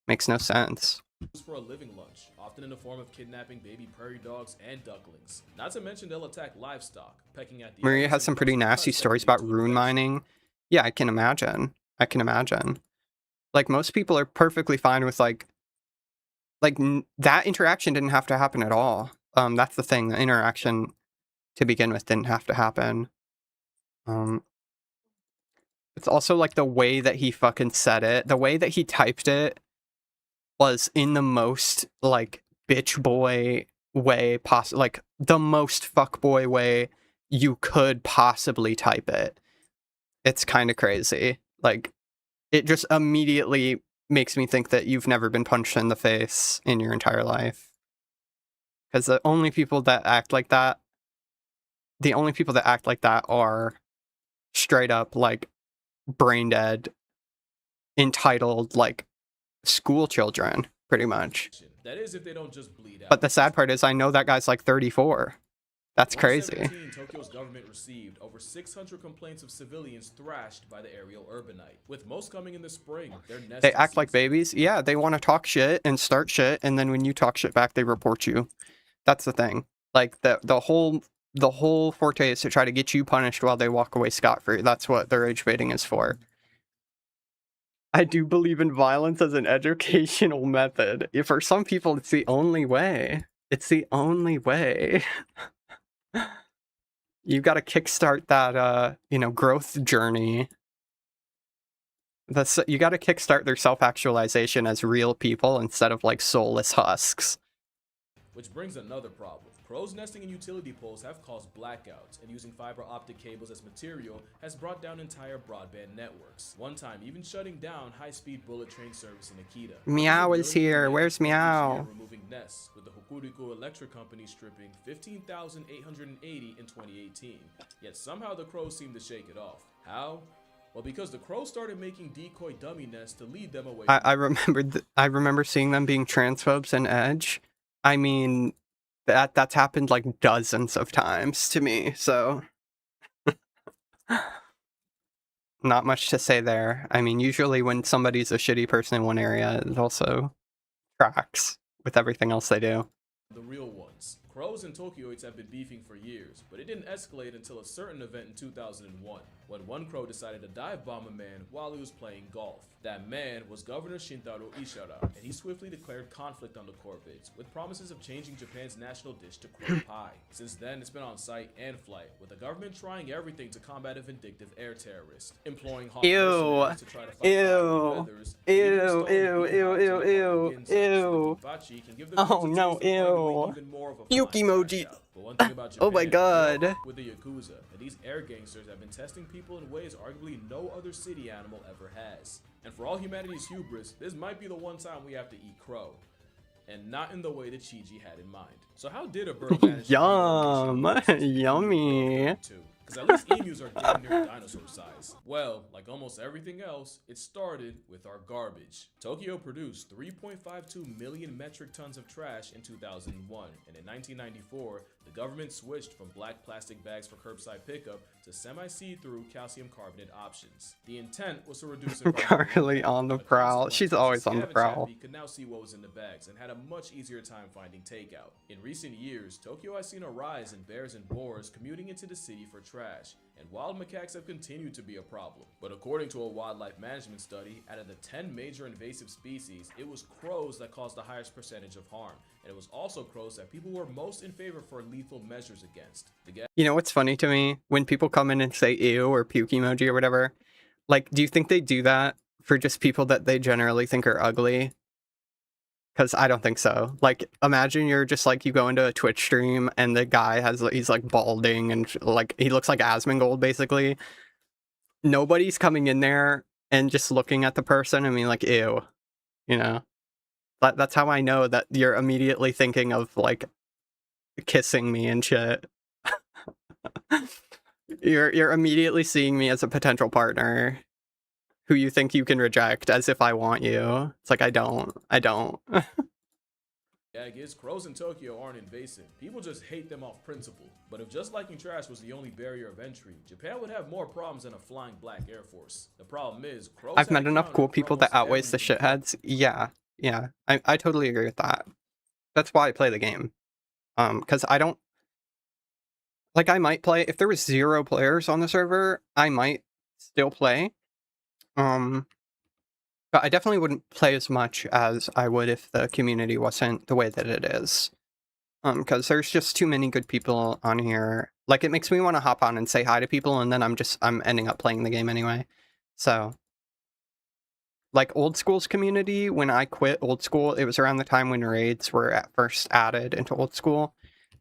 Makes no sense. For a living lunch, often in the form of kidnapping baby prairie dogs and ducklings. Not to mention they'll attack livestock, pecking at the... Maria has some pretty nasty stories about rune mining. Yeah, I can imagine. Like, most people are perfectly fine with, like that interaction didn't have to happen at all. That's the thing. The interaction to begin with didn't have to happen. It's also, like, the way that he fucking said it. The way that he typed it was in the most, like, bitch boy way like, the most fuckboy way you could possibly type it. It's kind of crazy. Like, it just immediately makes me think that you've never been punched in the face in your entire life. Because the only people that act like that are straight up, like, brain dead, entitled, like, school children, pretty much. That is if they don't just bleed out. But the sad part is I know that guy's like 34. That's crazy. Tokyo's government received over 600 complaints of civilians thrashed by the aerial urbanite, with most coming in the spring. They act like babies. Yeah, they want to talk shit and start shit, and then when you talk shit back, they report you. That's the thing. Like, the whole forte is to try to get you punished while they walk away scot-free. That's what their rage baiting is for. I do believe in violence as an educational method. For some people, it's the only way. It's the only way. You got to kickstart that, growth journey. You got to kickstart their self-actualization as real people instead of, like, soulless husks. Which brings another problem. Crows nesting in utility poles have caused blackouts, and using fiber optic cables as material has brought down entire broadband networks. One time even shutting down high-speed bullet train service in Akita. Meow is here. Where's Meow? Removing nests, with the Hokuriku Electric Company stripping 15,880 in 2018. Yet somehow the crows seem to shake it off. How? Well, because the crows started making decoy dummy nests to lead them away. I remember seeing them being transphobes in Edge. I mean, that's happened like dozens of times to me, so not much to say there. I mean, usually when somebody's a shitty person in one area, it also tracks with everything else they do. The real ones. Crows and Tokyoites have been beefing for years, but it didn't escalate until a certain event in 2001, when one crow decided to dive bomb a man while he was playing golf. That man was Governor Shintaro Ishara, and he swiftly declared conflict on the corvids, with promises of changing Japan's national dish to crow pie. Since then, it's been on site and flight, with the government trying everything to combat a vindictive air terrorist, employing hawk mercenaries to try to fight feathers. Oh no, ew. Puke emoji. Oh my god. With the Yakuza, and these air gangsters have been testing people in ways arguably no other city animal ever has. And for all humanity's hubris, this might be the one time we have to eat crow. And not in the way that Chiji had in mind. So how did a bird manage Yum. Yummy. Because at least emus are damn near dinosaur size. Well, like almost everything else, it started with our garbage. Tokyo produced 3.52 million metric tons of trash in 2001, and in 1994, the government switched from black plastic bags for curbside pickup to semi-see-through calcium carbonate options. The intent was to reduce Carly on the prowl. She's always on the prowl. Could now see what was in the bags and had a much easier time finding takeout. In recent years, Tokyo has seen a rise in bears and boars commuting into the city for trash, and wild macaques have continued to be a problem. But according to a wildlife management study, out of the 10 major invasive species, it was crows that caused the highest percentage of harm, and it was also crows that people were most in favor for lethal measures against. You know what's funny to me? When people come in and say ew or puke emoji or whatever, Like, do you think they do that for just people that they generally think are ugly? Because I don't think so. Like, imagine you're just like, you go into a Twitch stream and the guy he's like balding and like he looks like Asmongold basically. Nobody's coming in there and just looking at the person and being like, ew, you know? That's how I know that you're immediately thinking of like kissing me and shit. You're immediately seeing me as a potential partner who you think you can reject as if I want you. It's like, I don't. Gag is, crows in Tokyo aren't invasive. People just hate them off principle. But if just liking trash was the only barrier of entry, Japan would have more problems than a flying black Air Force. The problem is, crows I've have met enough cool countered people that almost outweighs the every shitheads. Yeah. I totally agree with that. That's why I play the game. Because I don't... Like, I might play... If there was 0 players on the server, I might still play. But I definitely wouldn't play as much as I would if the community wasn't the way that it is. Because there's just too many good people on here. Like, it makes me want to hop on and say hi to people, and then I'm ending up playing the game anyway. So, like, Old School's community, when I quit Old School, it was around the time when raids were at first added into Old School.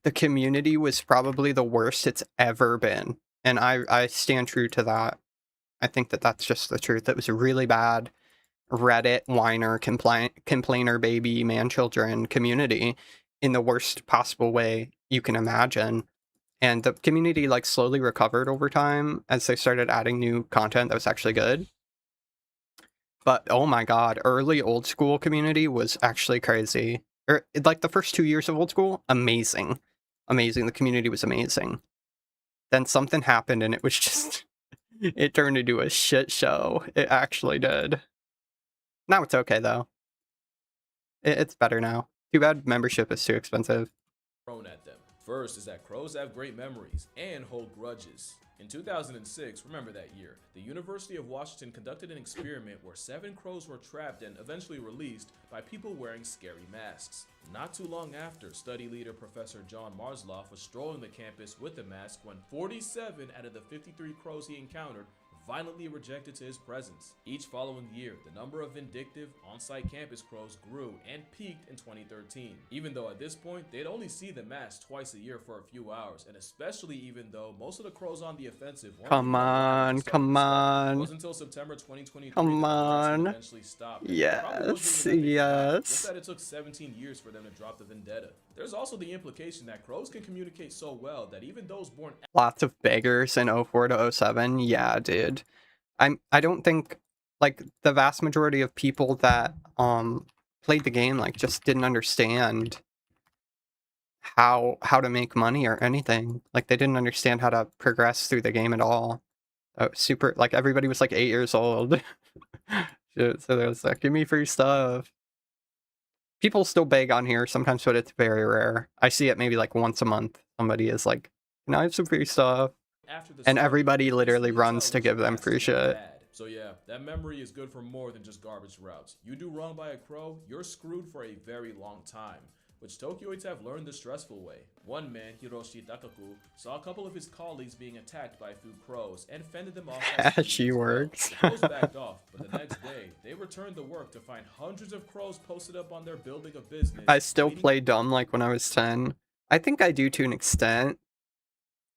The community was probably the worst it's ever been. And I stand true to that. I think that that's just the truth. It was really bad. Reddit whiner complainer baby man children community in the worst possible way you can imagine, and the community like slowly recovered over time as they started adding new content that was actually good. But oh my god, early Old School community was actually crazy. Like the first 2 years of Old School, amazing. The community was amazing. Then something happened and it was just it turned into a shit show. It actually did. Now it's okay, though. It's better now. Too bad membership is too expensive. Thrown at them. First is that crows have great memories and hold grudges. In 2006, remember that year, the University of Washington conducted an experiment where 7 crows were trapped and eventually released by people wearing scary masks. Not too long after, study leader Professor John Marsloff was strolling the campus with a mask when 47 out of the 53 crows he encountered violently rejected to his presence. Each following year, the number of vindictive, on-site campus crows grew and peaked in 2013. Even though at this point, they'd only see the mask twice a year for a few hours, and especially even though most of the crows on the offensive weren't Come on. It wasn't until September 2023 Come that the on. harassment eventually stopped. Yes, Just that it took 17 years for them to drop the vendetta. There's also the implication that crows can communicate so well that even those born Lots of beggars in 04 to 07. Yeah, dude. I don't think like the vast majority of people that played the game like just didn't understand how to make money or anything. Like they didn't understand how to progress through the game at all. Super like everybody was like 8 years old. So they was like, give me free stuff. People still beg on here sometimes, but it's very rare. I see it maybe like once a month. Somebody is like, can I have some free stuff? And everybody literally runs to give them free shit. So yeah, that memory is good for more than just garbage routes. You do wrong by a crow, you're screwed for a very long time, which Tokyoites have learned the stressful way. One man, Hiroshi Takaku, saw a couple of his colleagues being attacked by a few crows and fended them off. As she works. The crows backed off, but the next day, they returned to work to find hundreds of crows posted up on their building of business. I still play dumb like when I was 10. I think I do to an extent.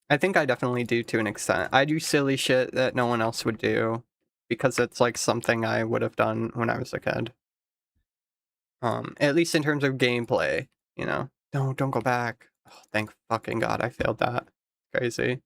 I think I definitely do to an extent. I do silly shit that no one else would do because it's like something I would have done when I was a kid. At least in terms of gameplay, you know. Don't go back. Oh, thank fucking God I failed that. Crazy.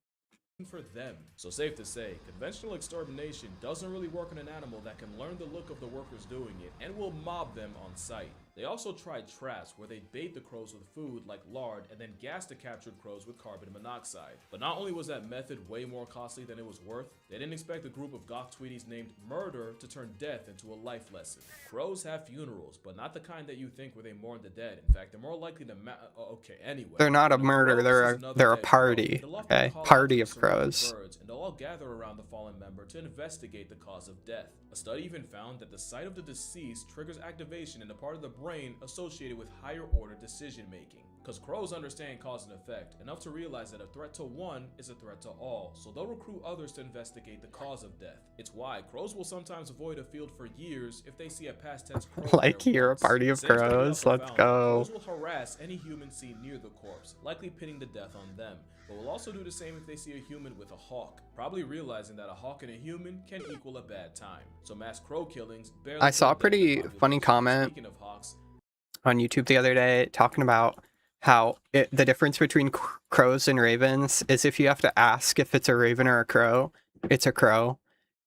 For them. So safe to say, conventional extermination doesn't really work on an animal that can learn the look of the workers doing it and will mob them on sight. They also tried traps where they bait the crows with food like lard and then gas the captured crows with carbon monoxide. But not only was that method way more costly than it was worth, they didn't expect a group of goth tweeties named Murder to turn death into a life lesson. Crows have funerals, but not the kind that you think where they mourn the dead. In fact, they're more likely to okay, anyway. They're not a murder, they're a party. Okay? Party of crows. And they'll all gather around the fallen member to investigate the cause of death. A study even found that the sight of the deceased triggers activation in a part of the brain associated with higher order decision making. Because crows understand cause and effect, enough to realize that a threat to one is a threat to all, so they'll recruit others to investigate the cause of death. It's why crows will sometimes avoid a field for years if they see a past tense crow Like there you're a once. party of Same study crows. also Let's found that go. crows will harass any human seen near the corpse, likely pinning the death on them, but will also do the same if they see a human with a hawk, probably realizing that a hawk and a human can equal a bad time. So mass crow killings barely I saw a kill the pretty population. funny comment Speaking of hawks, on YouTube the other day talking about how the difference between crows and ravens is if you have to ask if it's a raven or a crow, it's a crow.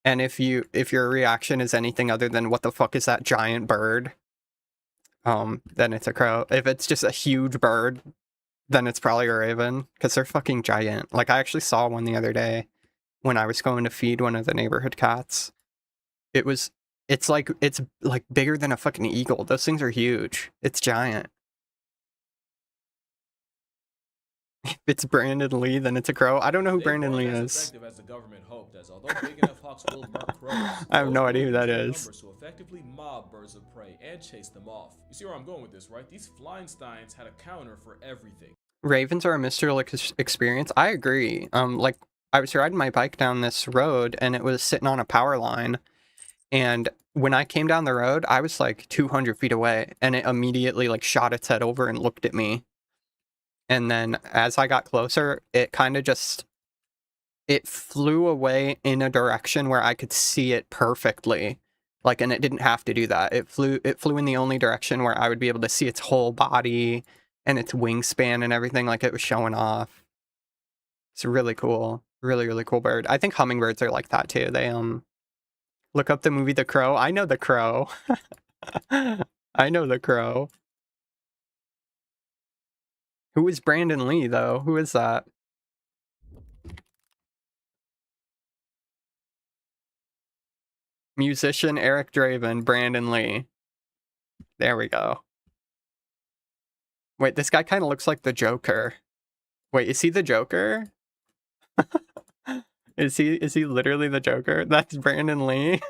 And if your reaction is anything other than what the fuck is that giant bird, then it's a crow. If it's just a huge bird, then it's probably a raven, because they're fucking giant. Like, I actually saw one the other day when I was going to feed one of the neighborhood cats. It's like bigger than a fucking eagle. Those things are huge. It's giant. If it's Brandon Lee, then it's a crow. I don't know who Brandon Lee is. effective as the government hoped, as although big enough hawks will mark crows, I have no crows idea will who that use their is. numbers to effectively mob birds of prey and chase them off. You see where I'm going with this, right? These Flyinsteins had a counter for everything. Ravens are a mystical experience. I agree. Like, I was riding my bike down this road and it was sitting on a power line, and when I came down the road, I was like 200 feet away, and it immediately like shot its head over and looked at me. And then as I got closer, it kind of just, it flew away in a direction where I could see it perfectly. Like, and it didn't have to do that. It flew in the only direction where I would be able to see its whole body and its wingspan and everything, like it was showing off. It's really cool. Really, really cool bird. I think hummingbirds are like that too. They look up the movie The Crow. I know The Crow. I know The Crow. Who is Brandon Lee, though? Who is that? Musician Eric Draven, Brandon Lee. There we go. Wait, this guy kind of looks like the Joker. Wait, is he the Joker? Is he literally the Joker? That's Brandon Lee.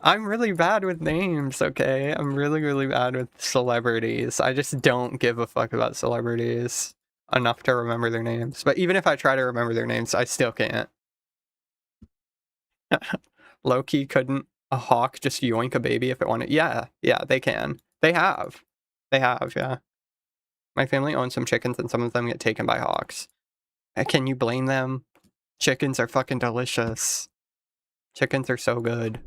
I'm really bad with names, okay? I'm really, really bad with celebrities. I just don't give a fuck about celebrities enough to remember their names. But even if I try to remember their names, I still can't. Loki, couldn't a hawk just yoink a baby if it wanted? Yeah, they can. They have, yeah. My family owns some chickens and some of them get taken by hawks. Can you blame them? Chickens are fucking delicious. Chickens are so good.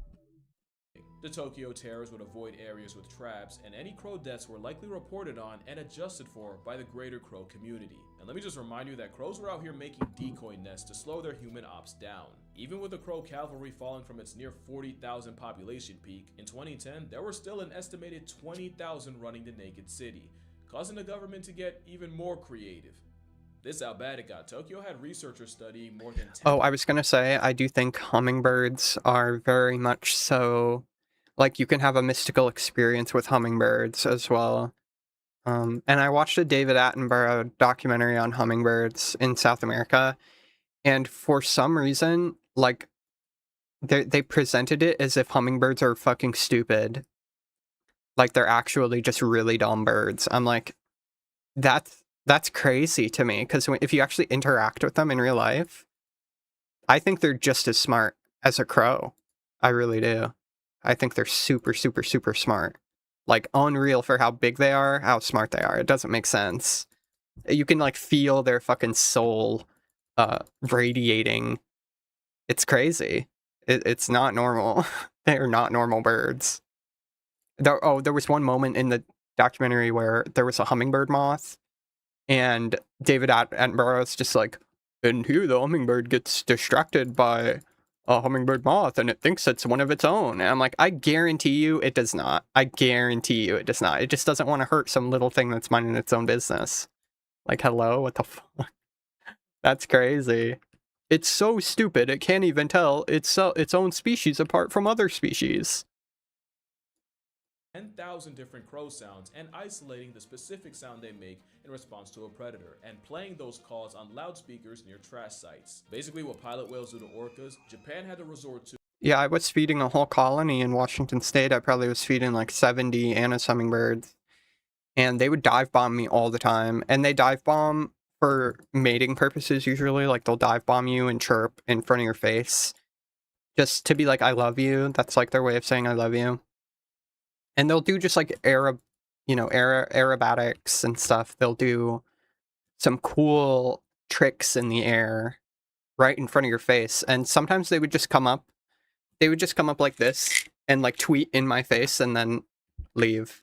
The Tokyo terrors would avoid areas with traps, and any crow deaths were likely reported on and adjusted for by the greater crow community. And let me just remind you that crows were out here making decoy nests to slow their human ops down. Even with the crow cavalry falling from its near 40,000 population peak, in 2010 there were still an estimated 20,000 running the naked city, causing the government to get even more creative. This is how bad it got. Tokyo had researchers studying more than 10. Oh, I was gonna say, I do think hummingbirds are very much so, like, you can have a mystical experience with hummingbirds as well. And I watched a David Attenborough documentary on hummingbirds in South America, and for some reason, like, they presented it as if hummingbirds are fucking stupid. Like, they're actually just really dumb birds. I'm like, that's crazy to me, because if you actually interact with them in real life, I think they're just as smart as a crow. I really do. I think they're super, super, super smart. Like, unreal for how big they are, how smart they are. It doesn't make sense. You can, like, feel their fucking soul radiating. It's crazy. It's not normal. They're not normal birds. There was one moment in the documentary where there was a hummingbird moth, and David Attenborough's just like, and here the hummingbird gets distracted by a hummingbird moth and it thinks it's one of its own. And I'm like, I guarantee you it does not. I guarantee you it does not. It just doesn't want to hurt some little thing that's minding its own business. Like, hello? What the fuck? That's crazy. It's so stupid it can't even tell its own species apart from other species. 10,000 different crow sounds and isolating the specific sound they make in response to a predator, and playing those calls on loudspeakers near trash sites. Basically what pilot whales do to orcas, Japan had to resort to. Yeah, I was feeding a whole colony in Washington State. I probably was feeding like 70 Anna's hummingbirds. and they would dive bomb me all the time. And they dive bomb for mating purposes usually. Like they'll dive bomb you and chirp in front of your face just to be like, I love you. That's like their way of saying I love you. And they'll do just like aerobatics and stuff. They'll do some cool tricks in the air right in front of your face. And sometimes they would just come up. They would just come up like this and like tweet in my face and then leave.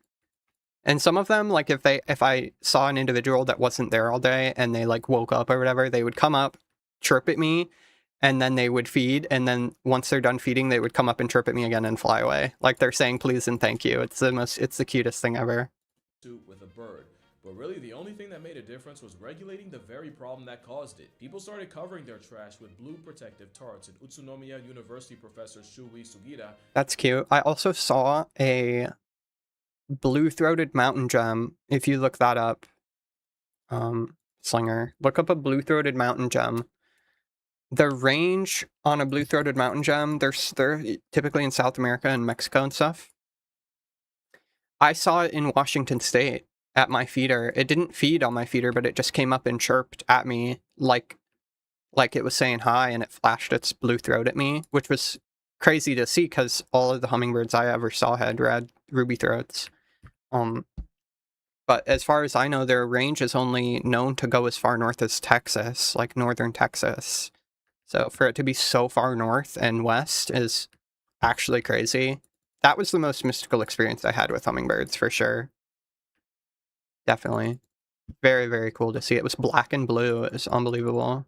And some of them, like if I saw an individual that wasn't there all day and they like woke up or whatever, they would come up, chirp at me, and then they would feed. And then once they're done feeding, they would come up and chirp at me again and fly away. Like they're saying please and thank you. It's the cutest thing ever. With a bird. But really, the only thing that made a difference was regulating the very problem that caused it. People started covering their trash with blue protective tarps, and Utsunomiya University professor Shuei Sugira. That's cute. I also saw a blue-throated mountain gem. If you look that up, Slinger, look up a blue-throated mountain gem. The range on a blue-throated mountain gem, they're typically in South America and Mexico and stuff. I saw it in Washington State at my feeder. It didn't feed on my feeder, but it just came up and chirped at me like it was saying hi, and it flashed its blue throat at me, which was crazy to see because all of the hummingbirds I ever saw had red ruby throats. But as far as I know, their range is only known to go as far north as Texas, like northern Texas. So for it to be so far north and west is actually crazy. That was the most mystical experience I had with hummingbirds, for sure. Definitely. Very, very cool to see. It was black and blue. It was unbelievable.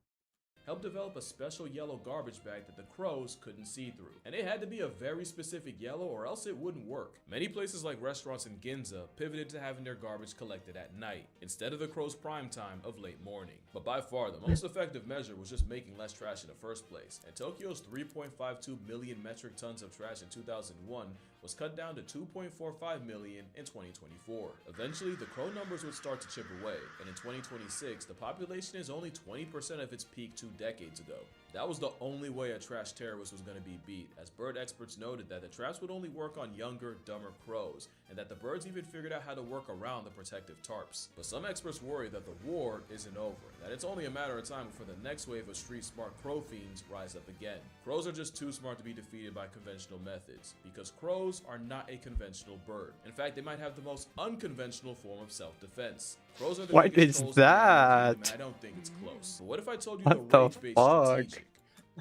Helped develop a special yellow garbage bag that the crows couldn't see through. And it had to be a very specific yellow or else it wouldn't work. Many places like restaurants in Ginza pivoted to having their garbage collected at night, instead of the crows' prime time of late morning. But by far, the most effective measure was just making less trash in the first place. And Tokyo's 3.52 million metric tons of trash in 2001 was cut down to 2.45 million in 2024. Eventually, the crow numbers would start to chip away, and in 2026, the population is only 20% of its peak 2 decades ago. That was the only way a trash terrorist was going to be beat, as bird experts noted that the traps would only work on younger, dumber crows, and that the birds even figured out how to work around the protective tarps. But some experts worry that the war isn't over, that it's only a matter of time before the next wave of street-smart crow fiends rise up again. Crows are just too smart to be defeated by conventional methods, because crows are not a conventional bird. In fact, they might have the most unconventional form of self-defense. Crows are the What biggest is trolls in the that? game, and I don't think it's close. But what if I told you What the the rage-based fuck? strategic?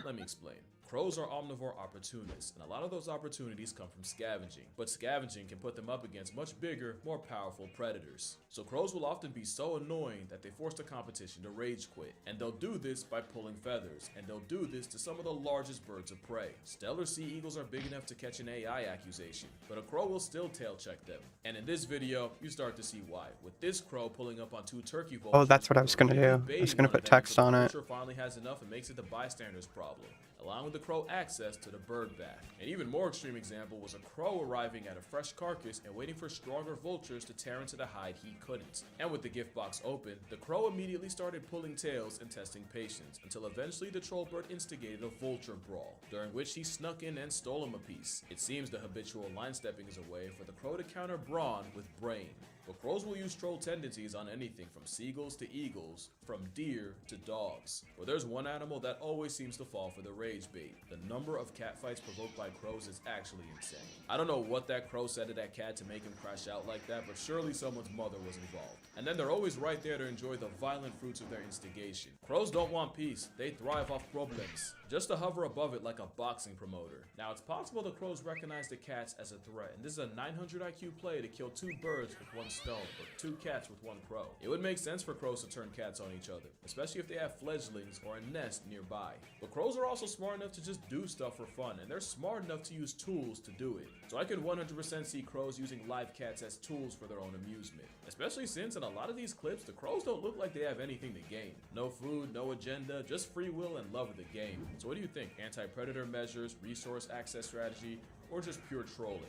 Let me explain. Crows are omnivore opportunists, and a lot of those opportunities come from scavenging, but scavenging can put them up against much bigger, more powerful predators. So crows will often be so annoying that they force the competition to rage quit, and they'll do this by pulling feathers, and they'll do this to some of the largest birds of prey. Stellar sea eagles are big enough to catch an AI accusation, but a crow will still tail check them. And in this video, you start to see why, with this crow pulling up on 2 turkey vultures. Oh, that's what I was gonna do. I was gonna put text on it. The vulture finally has enough and makes it the bystander's problem, allowing the crow access to the bird bath. An even more extreme example was a crow arriving at a fresh carcass and waiting for stronger vultures to tear into the hide he couldn't. And with the gift box open, the crow immediately started pulling tails and testing patience, until eventually the troll bird instigated a vulture brawl, during which he snuck in and stole him a piece. It seems the habitual line stepping is a way for the crow to counter brawn with brain. But crows will use troll tendencies on anything from seagulls to eagles, from deer to dogs. But there's one animal that always seems to fall for the rage bait. The number of catfights provoked by crows is actually insane. I don't know what that crow said to that cat to make him crash out like that, but surely someone's mother was involved. And then they're always right there to enjoy the violent fruits of their instigation. Crows don't want peace, they thrive off problems, just to hover above it like a boxing promoter. Now it's possible the crows recognize the cats as a threat, and this is a 900 IQ play to kill 2 birds with 1 stone, or 2 cats with 1 crow. It would make sense for crows to turn cats on each other, especially if they have fledglings or a nest nearby. But crows are also smart enough to just do stuff for fun, and they're smart enough to use tools to do it. So I can 100% see crows using live cats as tools for their own amusement. Especially since in a lot of these clips, the crows don't look like they have anything to gain. No food, no agenda, just free will and love of the game. So what do you think? Anti-predator measures, resource access strategy, or just pure trolling?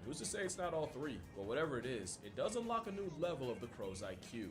Who's to say it's not all 3? But whatever it is, it does unlock a new level of the crow's IQ.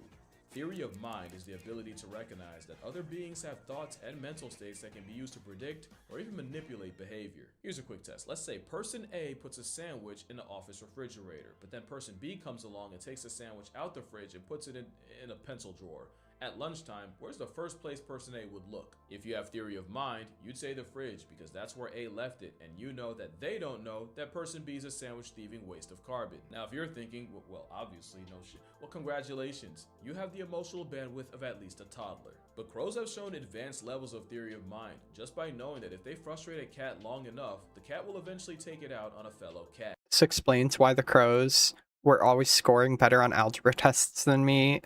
Theory of mind is the ability to recognize that other beings have thoughts and mental states that can be used to predict or even manipulate behavior. Here's a quick test. Let's say person A puts a sandwich in the office refrigerator, but then person B comes along and takes the sandwich out the fridge and puts it in a pencil drawer. At lunchtime, where's the first place person A would look? If you have theory of mind, you'd say the fridge because that's where A left it, and you know that they don't know that person B is a sandwich thieving waste of carbon. Now, if you're thinking, well, obviously no shit. Well, congratulations. You have the emotional bandwidth of at least a toddler. But crows have shown advanced levels of theory of mind just by knowing that if they frustrate a cat long enough, the cat will eventually take it out on a fellow cat. This explains why the crows were always scoring better on algebra tests than me.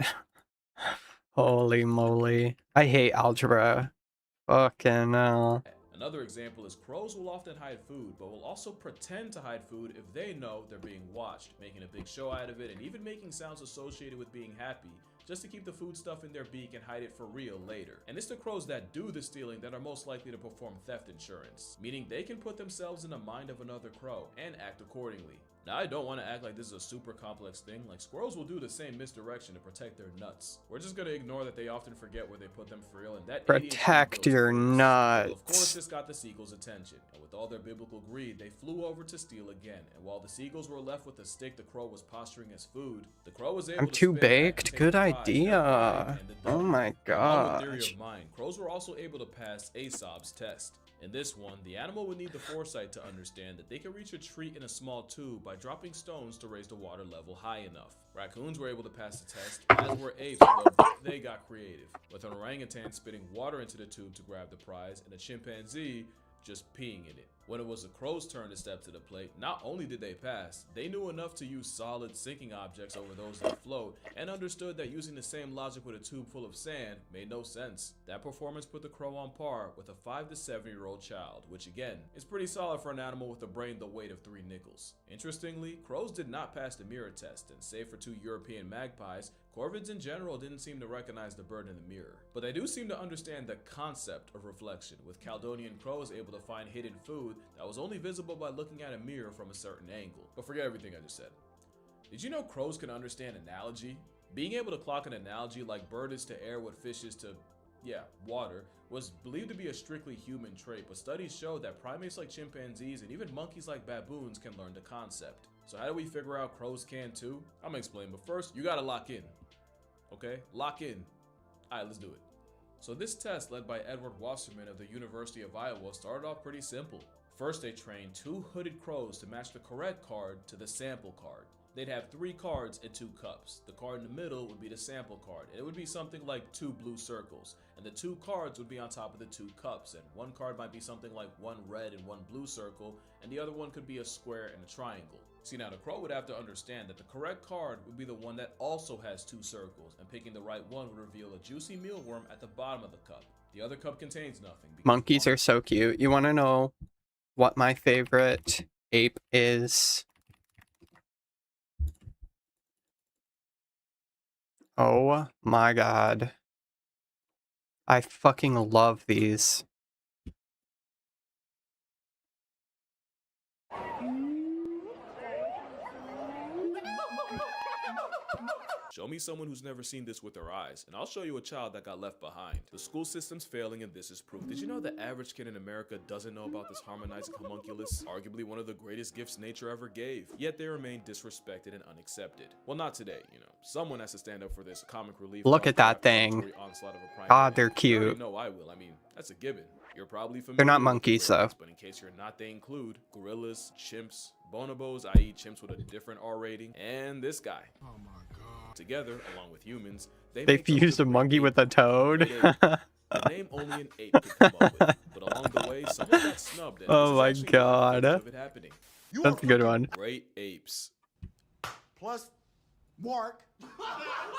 Holy moly. I hate algebra. Fucking hell. Another example is crows will often hide food, but will also pretend to hide food if they know they're being watched, making a big show out of it and even making sounds associated with being happy, just to keep the food stuff in their beak and hide it for real later. And it's the crows that do the stealing that are most likely to perform theft insurance, meaning they can put themselves in the mind of another crow and act accordingly. Now, I don't want to act like this is a super complex thing. Like, squirrels will do the same misdirection to protect their nuts. We're just gonna ignore that they often forget where they put them for real, and that protect your nuts. Well, of course, this got the seagulls' attention, and with all their biblical greed, they flew over to steal again. And while the seagulls were left with the stick the crow was posturing as food, the crow was able I'm to too spin back and baked. take Good the prize, idea. and the Oh dog. my Along with gosh. theory of mind, crows were also able to pass Aesop's test. In this one, the animal would need the foresight to understand that they could reach a treat in a small tube by dropping stones to raise the water level high enough. Raccoons were able to pass the test, as were apes, although they got creative, with an orangutan spitting water into the tube to grab the prize, and a chimpanzee just peeing in it. When it was the crow's turn to step to the plate, not only did they pass, they knew enough to use solid sinking objects over those that float, and understood that using the same logic with a tube full of sand made no sense. That performance put the crow on par with a 5 to 7-year-old child, which again, is pretty solid for an animal with a brain the weight of 3 nickels. Interestingly, crows did not pass the mirror test, and save for 2 European magpies, corvids in general didn't seem to recognize the bird in the mirror. But they do seem to understand the concept of reflection, with Caledonian crows able to find hidden food that was only visible by looking at a mirror from a certain angle. But forget everything I just said. Did you know crows can understand analogy? Being able to clock an analogy like bird is to air what fish is to, water, was believed to be a strictly human trait, but studies show that primates like chimpanzees and even monkeys like baboons can learn the concept. So how do we figure out crows can too? I'm gonna explain, but first, you gotta lock in. Okay? Lock in. Alright, let's do it. So this test, led by Edward Wasserman of the University of Iowa, started off pretty simple. First, they trained 2 hooded crows to match the correct card to the sample card. They'd have 3 cards and 2 cups. The card in the middle would be the sample card, and it would be something like 2 blue circles. And the 2 cards would be on top of the 2 cups, and one card might be something like 1 red and 1 blue circle, and the other one could be a square and a triangle. See, now the crow would have to understand that the correct card would be the one that also has 2 circles, and picking the right one would reveal a juicy mealworm at the bottom of the cup. The other cup contains nothing. Monkeys are so cute. You want to know what my favorite ape is? Oh my god. I fucking love these. Show me someone who's never seen this with their eyes, and I'll show you a child that got left behind. The school system's failing, and this is proof. Did you know the average kid in America doesn't know about this harmonizing homunculus? Arguably one of the greatest gifts nature ever gave. Yet they remain disrespected and unaccepted. Well, not today, you know. Someone has to stand up for this comic relief. Look at that thing. God, they're cute. No, I will. I mean, that's a given. You're probably familiar. They're not with monkeys, gorillas, though. but in case you're not, they include gorillas, chimps, bonobos, i.e. chimps with a different R rating, and this guy. Oh my god. Together, along with humans, they They've used a monkey with a toad. The name only an ape could come up with, but along the way, someone got snubbed. And Oh my god. of it happening. That's a good one. Great apes. Plus, Mark.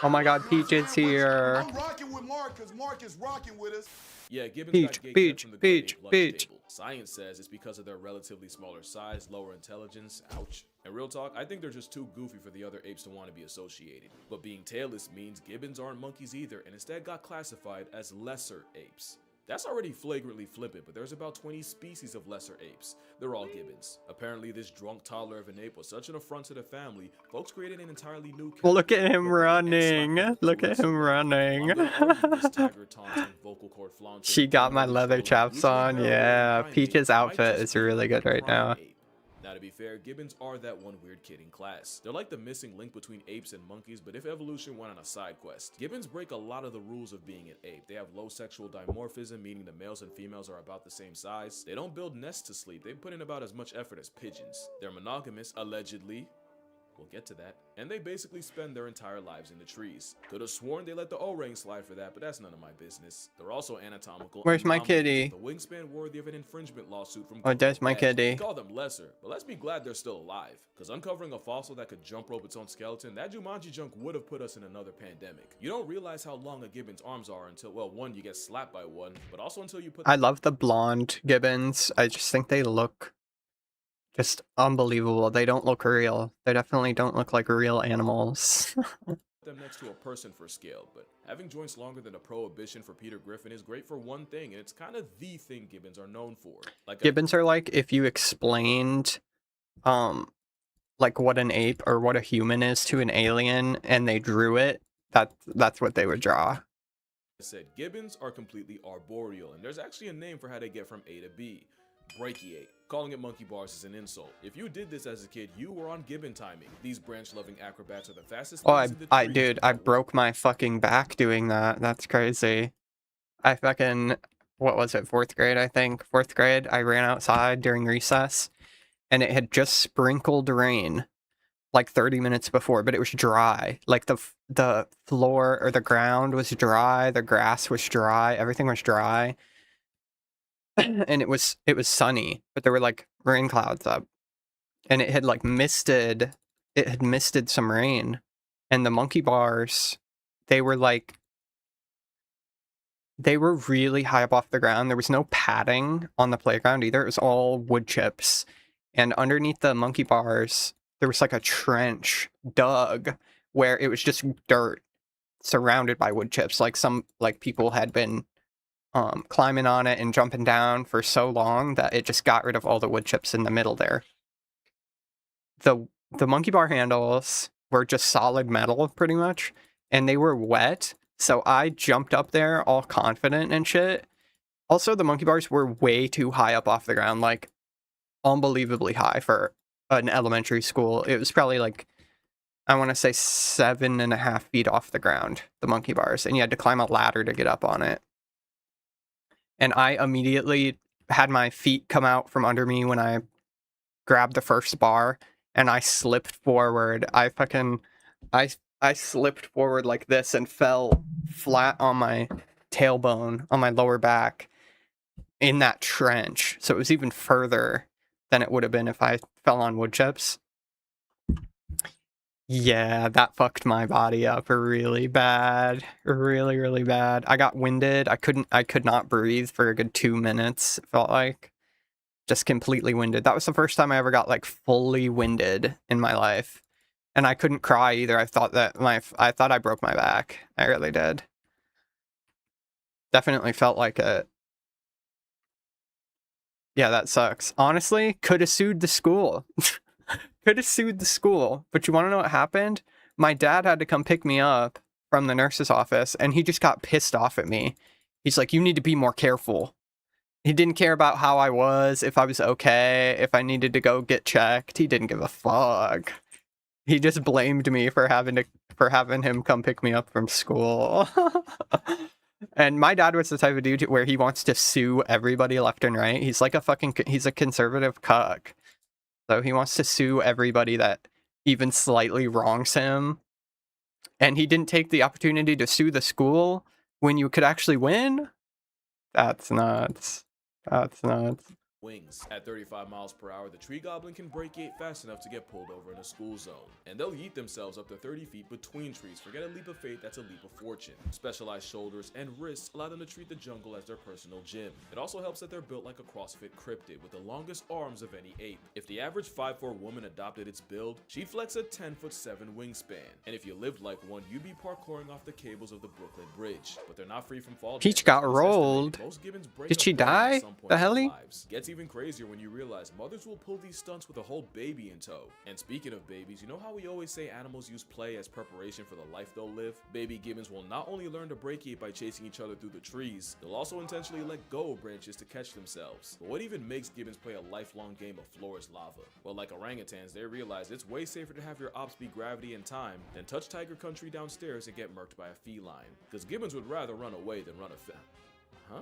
Oh my god, Peach is here. I'm rocking with Mark because Mark is rocking with us. Yeah, gibbons Peach, got gatekept Peach, from the Peach, great lunch Peach. table. Science says it's because of their relatively smaller size, lower intelligence. Ouch. And real talk, I think they're just too goofy for the other apes to want to be associated. But being tailless means gibbons aren't monkeys either, and instead got classified as lesser apes. That's already flagrantly flippant, but there's about 20 species of lesser apes. They're all gibbons. Apparently, this drunk toddler of an ape was such an affront to the family, folks created an entirely new Well, look at him running. Look at him running. She got my leather chaps on. Yeah, Peach's outfit is really good right now. Now, to be fair, gibbons are that one weird kid in class. They're like the missing link between apes and monkeys, but if evolution went on a side quest. Gibbons break a lot of the rules of being an ape. They have low sexual dimorphism, meaning the males and females are about the same size. They don't build nests to sleep. They put in about as much effort as pigeons. They're monogamous, allegedly. We'll get to that. And they basically spend their entire lives in the trees. Could have sworn they let the O-ring slide for that, but that's none of my business. They're also anatomical. Where's my kitty? The wingspan worthy of an infringement lawsuit from. Oh, there's my kitty. We call them lesser, but let's be glad they're still alive. Because uncovering a fossil that could jump rope its own skeleton, that Jumanji junk would have put us in another pandemic. You don't realize how long a gibbon's arms are until, well, one, you get slapped by one, but also until you put. I love the blonde gibbons. I just think they look just unbelievable. They don't look real. They definitely don't look like real animals. Them next to a person for scale, but having joints longer than a prohibition for Peter Griffin is great for one thing, and it's kind of the thing gibbons are known for. Like gibbons are like if you explained like what an ape or what a human is to an alien and they drew it, that's what they would draw. I said, gibbons are completely arboreal, and there's actually a name for how they get from A to B. Brachiate. Calling it monkey bars is an insult. If you did this as a kid, you were on gibbon timing. These branch-loving acrobats are the fastest. Oh, dude, I broke my fucking back doing that. That's crazy. I fucking, what was it, 4th grade, I think? 4th grade, I ran outside during recess, and it had just sprinkled rain, like 30 minutes before, but it was dry. Like the floor or the ground was dry, the grass was dry, everything was dry. And it was sunny, but there were like rain clouds up, and it had like misted some rain, and the monkey bars, they were really high up off the ground. There was no padding on the playground either. It was all wood chips, and underneath the monkey bars there was like a trench dug where it was just dirt surrounded by wood chips. Like people had been climbing on it and jumping down for so long that it just got rid of all the wood chips in the middle there. The monkey bar handles were just solid metal pretty much, and they were wet, so I jumped up there all confident and shit. Also, the monkey bars were way too high up off the ground, like unbelievably high for an elementary school. It was probably like, I want to say 7.5 feet off the ground, the monkey bars, and you had to climb a ladder to get up on it. And I immediately had my feet come out from under me when I grabbed the first bar, and I slipped forward. I slipped forward like this and fell flat on my tailbone, on my lower back, in that trench. So it was even further than it would have been if I fell on wood chips. Yeah, that fucked my body up really bad. Really, really bad. I got winded. I could not breathe for a good 2 minutes, it felt like. Just completely winded. That was the first time I ever got like fully winded in my life. And I couldn't cry either. I thought I broke my back. I really did. Definitely felt like it. Yeah, that sucks. Honestly, could have sued the school. Could have sued the school, but you want to know what happened? My dad had to come pick me up from the nurse's office, and he just got pissed off at me. He's like, you need to be more careful. He didn't care about how I was, if I was okay, if I needed to go get checked. He didn't give a fuck. He just blamed me for having him come pick me up from school. And my dad was the type of dude where he wants to sue everybody left and right. He's like he's a conservative cuck. So he wants to sue everybody that even slightly wrongs him. And he didn't take the opportunity to sue the school when you could actually win? That's nuts. That's nuts. wings. At 35 miles per hour, the tree goblin can break 8 fast enough to get pulled over in a school zone. And they'll yeet themselves up to 30 feet between trees. Forget a leap of faith, that's a leap of fortune. Specialized shoulders and wrists allow them to treat the jungle as their personal gym. It also helps that they're built like a CrossFit cryptid with the longest arms of any ape. If the average 5'4" woman adopted its build, she'd flex a 10'7" wingspan. And if you lived like one, you'd be parkouring off the cables of the Brooklyn Bridge. But they're not free from fall Peach damage. got It's rolled. estimated most gibbons break Did a she bone at die? some point The in their helly? lives. Gets even crazier when you realize mothers will pull these stunts with a whole baby in tow. And speaking of babies, you know how we always say animals use play as preparation for the life they'll live? Baby gibbons will not only learn to brachiate by chasing each other through the trees, they'll also intentionally let go of branches to catch themselves. But what even makes gibbons play a lifelong game of floor is lava? Well, like orangutans, they realize it's way safer to have your ops be gravity and time than touch tiger country downstairs and get murked by a feline. Because gibbons would rather run away than run a Huh?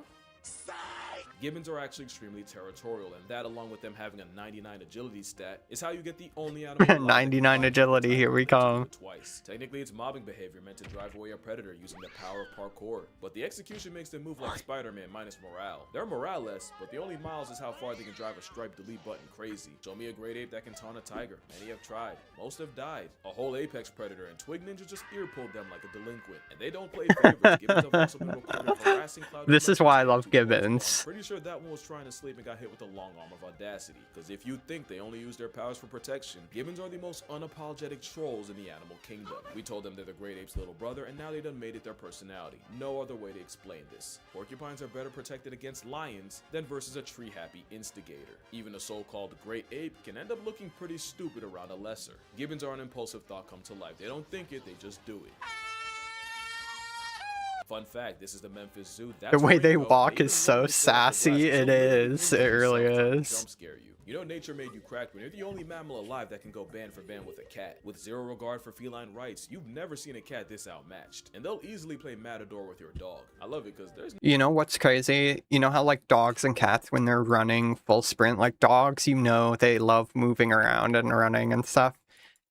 Gibbons are actually extremely territorial, and that, along with them having a 99 agility stat, is how you get the only animal alive that can 99 fly agility, multiple here we times and come. do it twice. Technically, it's mobbing behavior meant to drive away a predator using the power of parkour, but the execution makes them move like Spider-Man minus morale. They're morale-less, but the only miles is how far they can drive a striped delete button crazy. Show me a great ape that can taunt a tiger. Many have tried. Most have died. A whole apex predator and twig ninja just ear-pulled them like a delinquent, and they don't play favorites. Gibbons have also been reported harassing cloud This is why I love gibbons. Pretty sure that one was trying to sleep and got hit with a long arm of audacity. Because if you think they only use their powers for protection, gibbons are the most unapologetic trolls in the animal kingdom. We told them they're the great ape's little brother, and now they done made it their personality. No other way to explain this. Porcupines are better protected against lions than versus a tree-happy instigator. Even a so-called great ape can end up looking pretty stupid around a lesser. Gibbons are an impulsive thought come to life. They don't think it, they just do it. Fun fact, this is the Memphis Zoo. The way they walk is so sassy. It is. It really is. Jump scare you. You know nature made you crack when you're the only mammal alive that can go band for band with a cat. With zero regard for feline rights, you've never seen a cat this outmatched. And they'll easily play Matador with your dog. I love it because there's... You know what's crazy? You know how like dogs and cats, when they're running full sprint, like dogs, you know, they love moving around and running and stuff.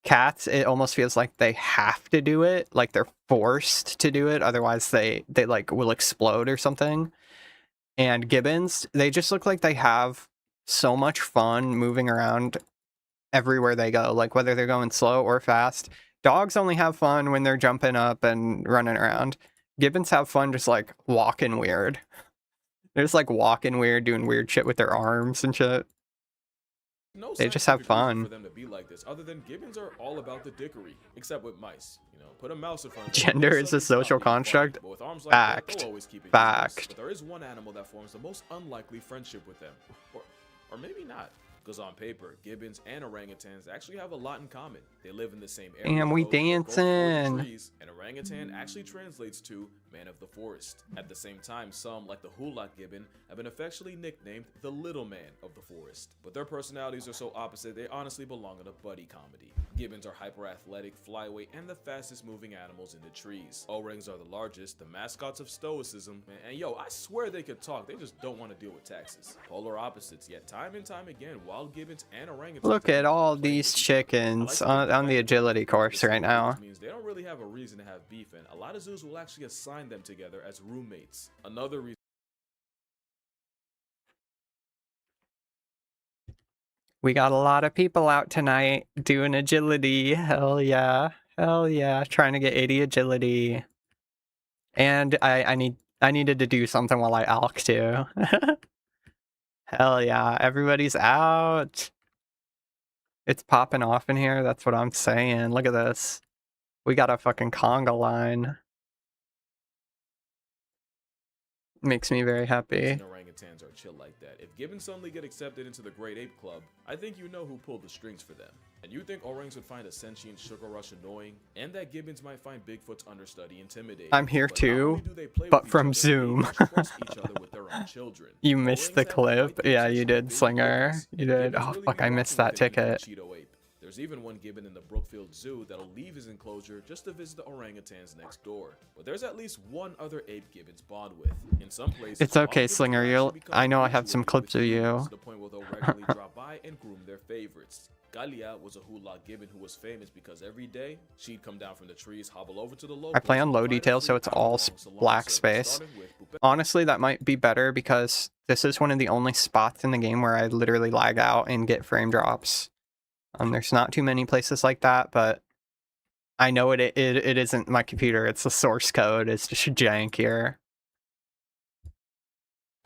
Cats, it almost feels like they have to do it, like they're forced to do it, otherwise they like will explode or something. And gibbons, they just look like they have so much fun moving around everywhere they go, like whether they're going slow or fast. Dogs only have fun when they're jumping up and running around. Gibbons have fun just like walking weird. They're just like walking weird, doing weird shit with their arms and shit. No They just have scientific reason fun. for them to be like this, other than gibbons are all about the dickery, except with mice. You know, put a mouse in front of them, Gender they'll is a suddenly social stop being construct. funny, but with arms like that, Fact. they'll always keep it Fact. useless. But there is one animal that forms the most unlikely friendship with them, or maybe not. Because on paper, gibbons and orangutans actually have a lot in common. They live in the same area. Damn, we code, they're both 40 dancing. trees, and orangutan actually translates to man of the forest. At the same time, some, like the Hulak gibbon, have been affectionately nicknamed the little man of the forest. But their personalities are so opposite, they honestly belong in a buddy comedy. Gibbons are hyper-athletic, flyweight, and the fastest moving animals in the trees. Orangs are the largest, the mascots of stoicism, and yo, I swear they could talk, they just don't want to deal with taxes. Polar opposites, yet time and time again, wild gibbons and orangutans... Look at all these chickens on the agility course right now. Means they don't really have a reason to have beef, and a lot of zoos will actually assign them together as roommates. Another reason... We got a lot of people out tonight doing agility. Hell yeah. Hell yeah. Trying to get 80 agility. And I needed to do something while I alk too. Hell yeah. Everybody's out. It's popping off in here. That's what I'm saying. Look at this. We got a fucking conga line. Makes me very happy. Orangutans are chill like that. If gibbons suddenly get accepted into the Great Ape Club, I think you know who pulled the strings for them. And you think orangs would find a sentient sugar rush annoying, and that gibbons might find Bigfoot's understudy intimidating. I'm here But not only too, do they play but with each from other, they Zoom. even trust each other with their own children. You missed the Orangs have a clip. white Yeah, face you and did, big Slinger. ears. You did. Gibbons Oh, really fuck, be I missed rocking that with an even ticket. Cheeto ape. There's even one gibbon in the Brookfield Zoo that'll leave his enclosure just to visit the orangutans next door. But there's at least one other ape gibbons bond with. In some places, It's wild okay, gibbons Slinger. will You'll. actually become I know I have some infatuated clips with of you. humans to the point where they'll regularly drop by identify and groom their favorites. Galia was a hula gibbon who was famous because every day she'd come down from the trees, hobble over to the local. I play on low detail, so it's all black space. Honestly, that might be better because this is one of the only spots in the game where I literally lag out and get frame drops. There's not too many places like that, but I know it isn't my computer. It's the source code. It's just jank here.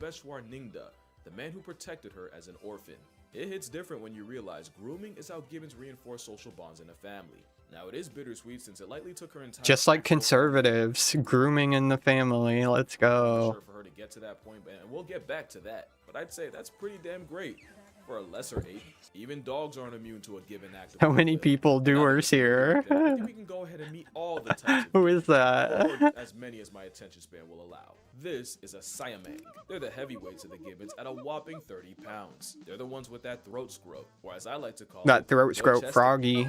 Peshwar Ningda, the man who protected her as an orphan. It hits different when you realize grooming is how gibbons reinforce social bonds in a family. Now it is bittersweet since it likely took her entire Just like conservatives, grooming in the family. Let's go. Sure for her to get to that point, and we'll get back to that. But I'd say that's pretty damn great for a lesser ape. Even dogs aren't immune to a gibbon act. How many people doers here? I think we can go ahead and meet all the types. Who is that? Or as many as my attention span will allow. This is a Siamang. They're the heavyweights of the gibbons at a whopping 30 pounds. They're the ones with that throat scrub, or as I like to call That it, throat scrope chested. froggy.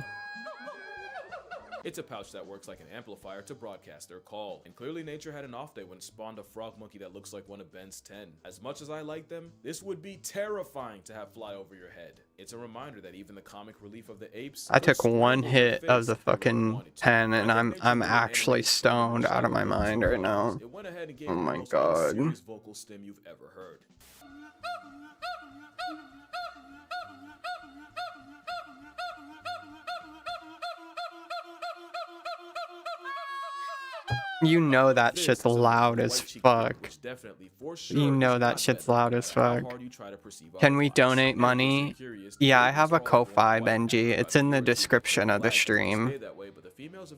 It's a pouch that works like an amplifier to broadcast their call. And clearly nature had an off day when it spawned a frog monkey that looks like one of Ben's 10. As much as I like them, this would be terrifying to have fly over your head. It's a reminder that even the comic relief of the apes. I took one hit of the fucking pen and I'm actually stoned out of my mind right now. Oh my god. Vocal stim you've ever heard. You know that shit's loud as fuck. You know that shit's loud as fuck. Can we donate money? Yeah, I have a Ko-Fi, Benji. It's in the description of the stream.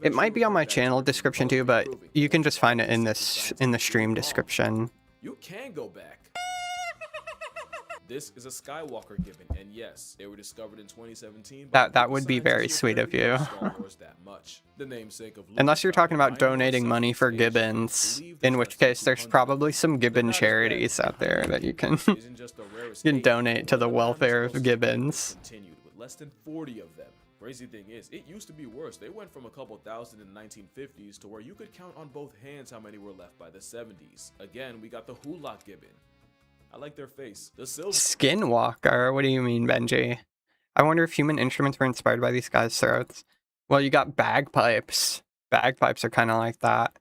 It might be on my channel description too, but you can just find it in the stream description. You can go back. This is a Skywalker gibbon, and yes, they were discovered in 2017. That would be very sweet of you. The namesake of Unless you're talking about donating money for gibbons, in which case there's probably some gibbon charities out there that you can donate to the welfare of gibbons. Continued with less than 40 of them. Crazy thing is, it used to be worse. They went from a couple thousand in the 1950s to where you could count on both hands how many were left by the 70s. Again, we got the Hulak gibbon. I like their face. The silver Skinwalker? What do you mean, Benji? I wonder if human instruments were inspired by these guys' throats. Well, you got bagpipes. Bagpipes are kind of like that.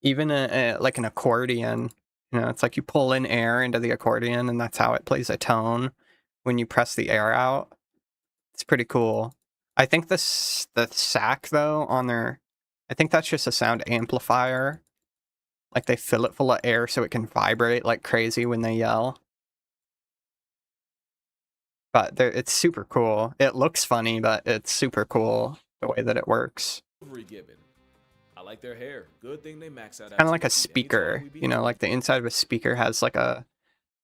Even like an accordion. You know, it's like you pull in air into the accordion, and that's how it plays a tone when you press the air out. It's pretty cool. I think the sack, though, on their... I think that's just a sound amplifier. Like, they fill it full of air so it can vibrate like crazy when they yell. But it's super cool. It looks funny, but it's super cool the way that it works. gibbon. I like their hair. Good thing they max out. Kind of like a speaker. You know, like the inside of a speaker has like a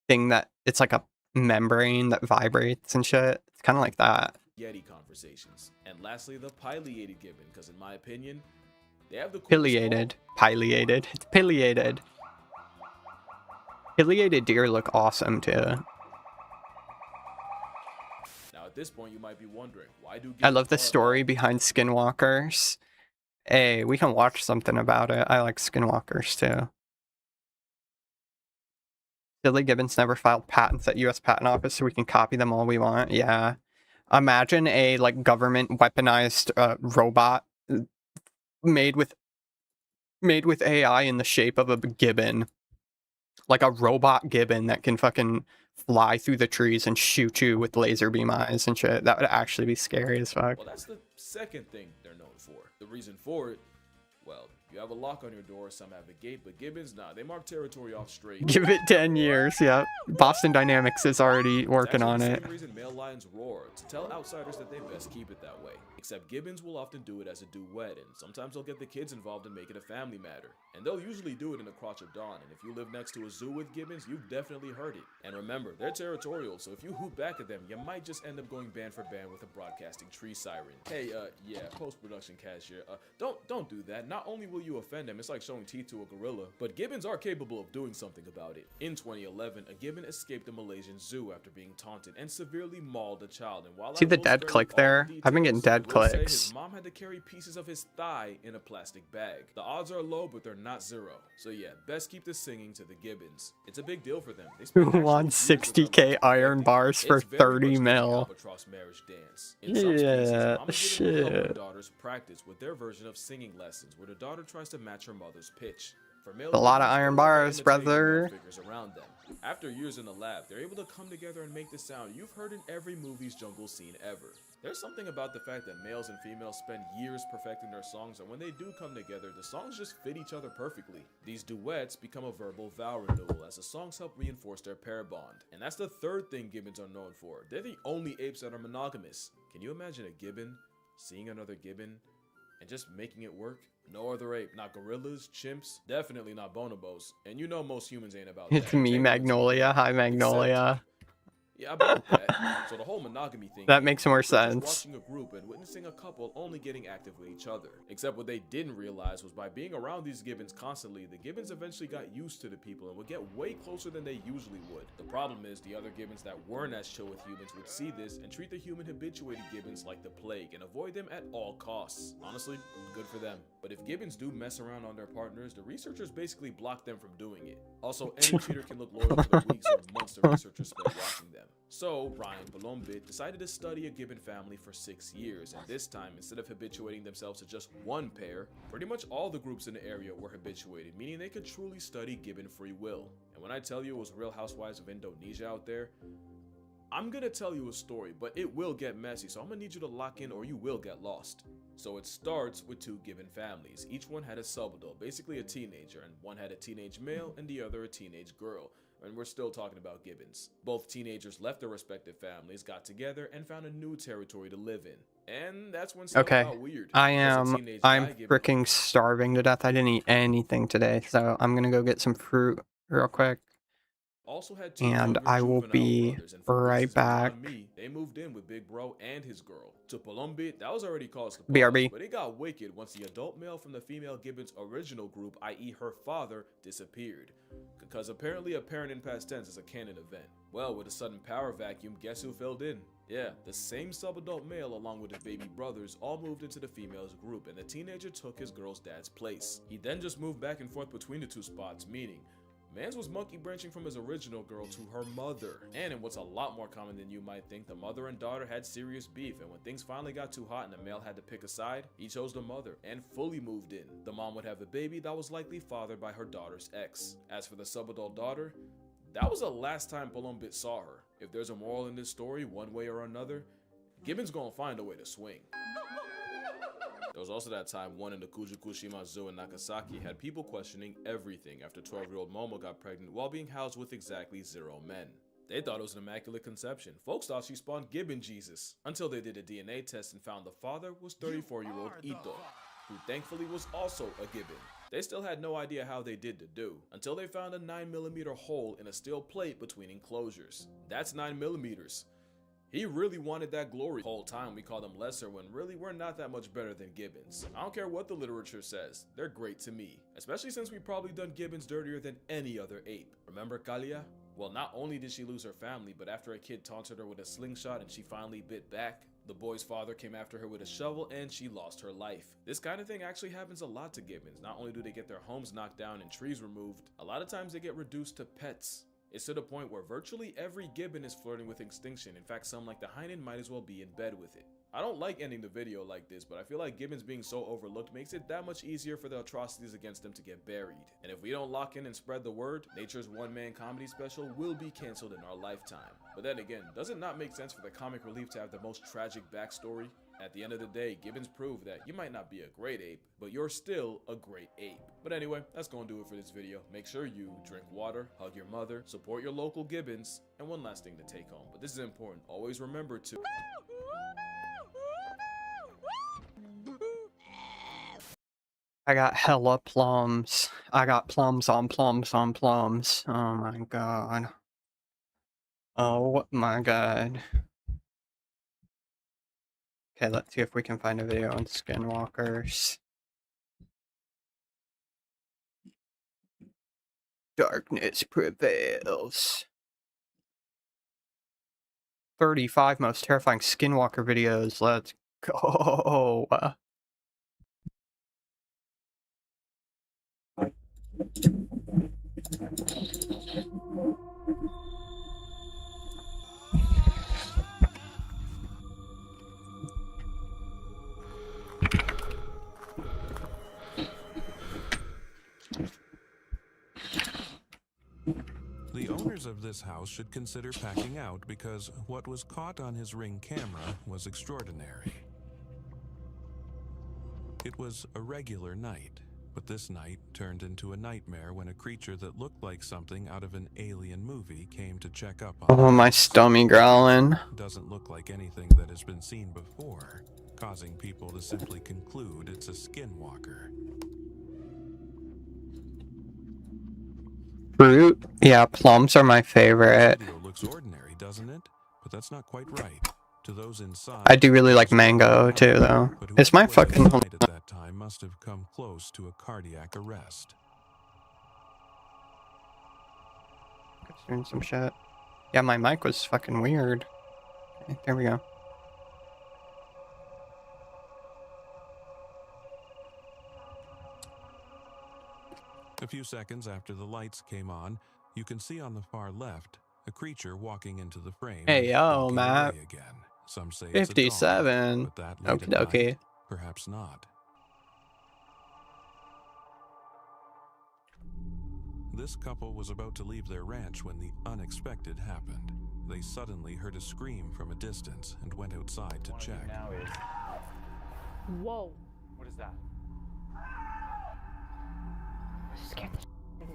thing that... It's like a membrane that vibrates and shit. It's kind of like that. Yeti conversations. And lastly, the pileated gibbon, because in my opinion, they have the pileated. Pileated. It's pileated. Pileated deer look awesome too. Now at this point you might be wondering, why do I love the story behind skinwalkers. Hey, we can watch something about it. I like skinwalkers too. Billy Gibbons never filed patents at US Patent Office, so we can copy them all we want. Yeah. Imagine a like government weaponized robot made with AI in the shape of a gibbon. Like a robot gibbon that can fucking fly through the trees and shoot you with laser beam eyes and shit. That would actually be scary as fuck. Well, that's the second thing they're known for. The reason for it, well, you have a lock on your door, some have a gate, but gibbons, nah, they mark territory off straight. Give it 10 years, yep. Boston Dynamics is already working on it. That's the same reason male lions roar, to tell outsiders that they best keep it that way. Except gibbons will often do it as a duet, and sometimes they'll get the kids involved and make it a family matter. And they'll usually do it in the crotch of dawn, and if you live next to a zoo with gibbons, you've definitely heard it. And remember, they're territorial, so if you hoot back at them, you might just end up going band for band with a broadcasting tree siren. Hey, yeah, post-production cashier, don't do that. Not only will people you offend them, it's like showing teeth to a gorilla. But gibbons are capable of doing something about it. In 2011, a gibbon escaped a Malaysian zoo after being taunted and severely mauled a child. And while See I the will dead spare you click all there? the I've been getting details, dead I will say clicks. his mom had to carry pieces of his thigh in a plastic bag. The odds are low, but they're not zero. So yeah, best keep the singing to the gibbons. It's a big deal for them. They spend Who actual wants years with their 60k loved iron ones. bars for It's very 30 much like the mil? albatross marriage dance. In some species, Yeah, mama gibbon will help her shit. daughters practice with their version of singing lessons, where the daughter tries to match her mother's pitch. For male A lot of gibbons, iron they look at bars, imitating the male brother. figures around them. After years in the lab, they're able to come together and make the sound you've heard in every movie's jungle scene ever. There's something about the fact that males and females spend years perfecting their songs, and when they do come together, the songs just fit each other perfectly. These duets become a verbal vow renewal as the songs help reinforce their pair bond. And that's the third thing gibbons are known for. They're the only apes that are monogamous. Can you imagine a gibbon seeing another gibbon and just making it work? No other ape, not gorillas, chimps, definitely not bonobos. And you know most humans ain't about It's that. me, Kangaroos Magnolia. Hi, Magnolia. yeah, I believe that. So the whole monogamy thing. That makes more Just sense. watching a group and witnessing a couple only getting active with each other. Except what they didn't realize was by being around these gibbons constantly, the gibbons eventually got used to the people and would get way closer than they usually would. The problem is the other gibbons that weren't as chill with humans would see this and treat the human habituated gibbons like the plague and avoid them at all costs. Honestly, good for them. But if gibbons do mess around on their partners, the researchers basically block them from doing it. Also, any cheater can look loyal for the weeks or months the researchers spend watching them. So, Ryan Palombit decided to study a gibbon family for 6 years, and this time, instead of habituating themselves to just one pair, pretty much all the groups in the area were habituated, meaning they could truly study gibbon free will. And when I tell you it was Real Housewives of Indonesia out there, I'm gonna tell you a story, but it will get messy, so I'm gonna need you to lock in or you will get lost. So it starts with two gibbon families. Each one had a sub-adult, basically a teenager, and one had a teenage male and the other a teenage girl. And we're still talking about gibbons. Both teenagers left their respective families, got together, and found a new territory to live in. And that's when stuff Okay, got weird. I'm guy gibbon freaking starving to death. I didn't eat anything today, so I'm gonna go get some fruit real quick. also had two And younger I will juvenile be brothers, and for right reasons beyond back. me, they moved in with Big Bro and his girl. To Palombit, that was already cause to pause, BRB. but it got wicked once the adult male from the female gibbon's original group, i.e. her father, disappeared. Because apparently a parent in past tense is a canon event. Well, with a sudden power vacuum, guess who filled in? Yeah, the same sub-adult male along with his baby brothers all moved into the female's group, and the teenager took his girl's dad's place. He then just moved back and forth between the two spots, meaning Mans was monkey branching from his original girl to her mother. And in what's a lot more common than you might think, the mother and daughter had serious beef, and when things finally got too hot and the male had to pick a side, he chose the mother and fully moved in. The mom would have a baby that was likely fathered by her daughter's ex. As for the sub-adult daughter, that was the last time Palombit saw her. If there's a moral in this story, one way or another, Gibbon's gonna find a way to swing. There was also that time one in the Kujukushima Zoo in Nagasaki had people questioning everything after 12-year-old Momo got pregnant while being housed with exactly 0 men. They thought it was an immaculate conception. Folks thought she spawned Gibbon Jesus, until they did a DNA test and found the father was 34-year-old Ito, who thankfully was also a Gibbon. They still had no idea how they did the do, until they found a 9mm hole in a steel plate between enclosures. That's 9mm. He really wanted that glory. The whole time we call them lesser when really we're not that much better than gibbons. I don't care what the literature says, they're great to me. Especially since we've probably done gibbons dirtier than any other ape. Remember Kalia? Well, not only did she lose her family, but after a kid taunted her with a slingshot and she finally bit back, the boy's father came after her with a shovel and she lost her life. This kind of thing actually happens a lot to gibbons. Not only do they get their homes knocked down and trees removed, a lot of times they get reduced to pets. It's to the point where virtually every gibbon is flirting with extinction. In fact, some like the hyena might as well be in bed with it. I don't like ending the video like this, but I feel like gibbons being so overlooked makes it that much easier for the atrocities against them to get buried. And if we don't lock in and spread the word, nature's one-man comedy special will be cancelled in our lifetime. But then again, does it not make sense for the comic relief to have the most tragic backstory? At the end of the day, gibbons prove that you might not be a great ape, but you're still a great ape. But anyway, that's gonna do it for this video. Make sure you drink water, hug your mother, support your local gibbons, and one last thing to take home. But this is important. Always remember to... I got hella plums. I got plums on plums on plums. Oh my god. Oh my god. Okay, let's see if we can find a video on skinwalkers. Darkness prevails. 35 most terrifying skinwalker videos. Let's go. The owners of this house should consider packing out because what was caught on his Ring camera was extraordinary. It was a regular night, but this night turned into a nightmare when a creature that looked like something out of an alien movie came to check up on Oh, my stomach growling. Doesn't look like anything that has been seen before, causing people to simply conclude it's a skinwalker. Fruit? Yeah, plums are my favorite. The video looks ordinary, doesn't it? But that's not quite right. To those inside, I do really like mango too, though. It's my fucking. at that time must have come close to a cardiac arrest. Doing some shit. Yeah, my mic was fucking weird. Okay, there we go. A few seconds after the lights came on, you can see on the far left a creature walking into the frame. Hey yo, Matt. Again. Some say 57. It's a dog, but that late at Okay. night, perhaps not. This couple was about to leave their ranch when the unexpected happened. They suddenly heard a scream from a distance and went outside to check. Whoa. What is that? Scared the shit out of me.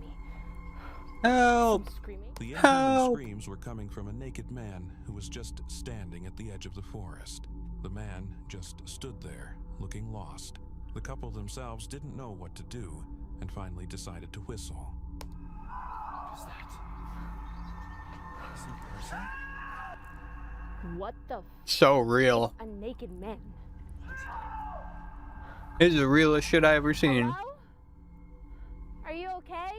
Help! Screaming? The inhuman screams were coming from a naked man who was just standing at the edge of the forest. The man just stood there, looking lost. The couple themselves didn't know what to do and finally decided to whistle. What is that? Some person? What the So real. A naked man. It's the realest shit I ever seen. Hello? Are you okay?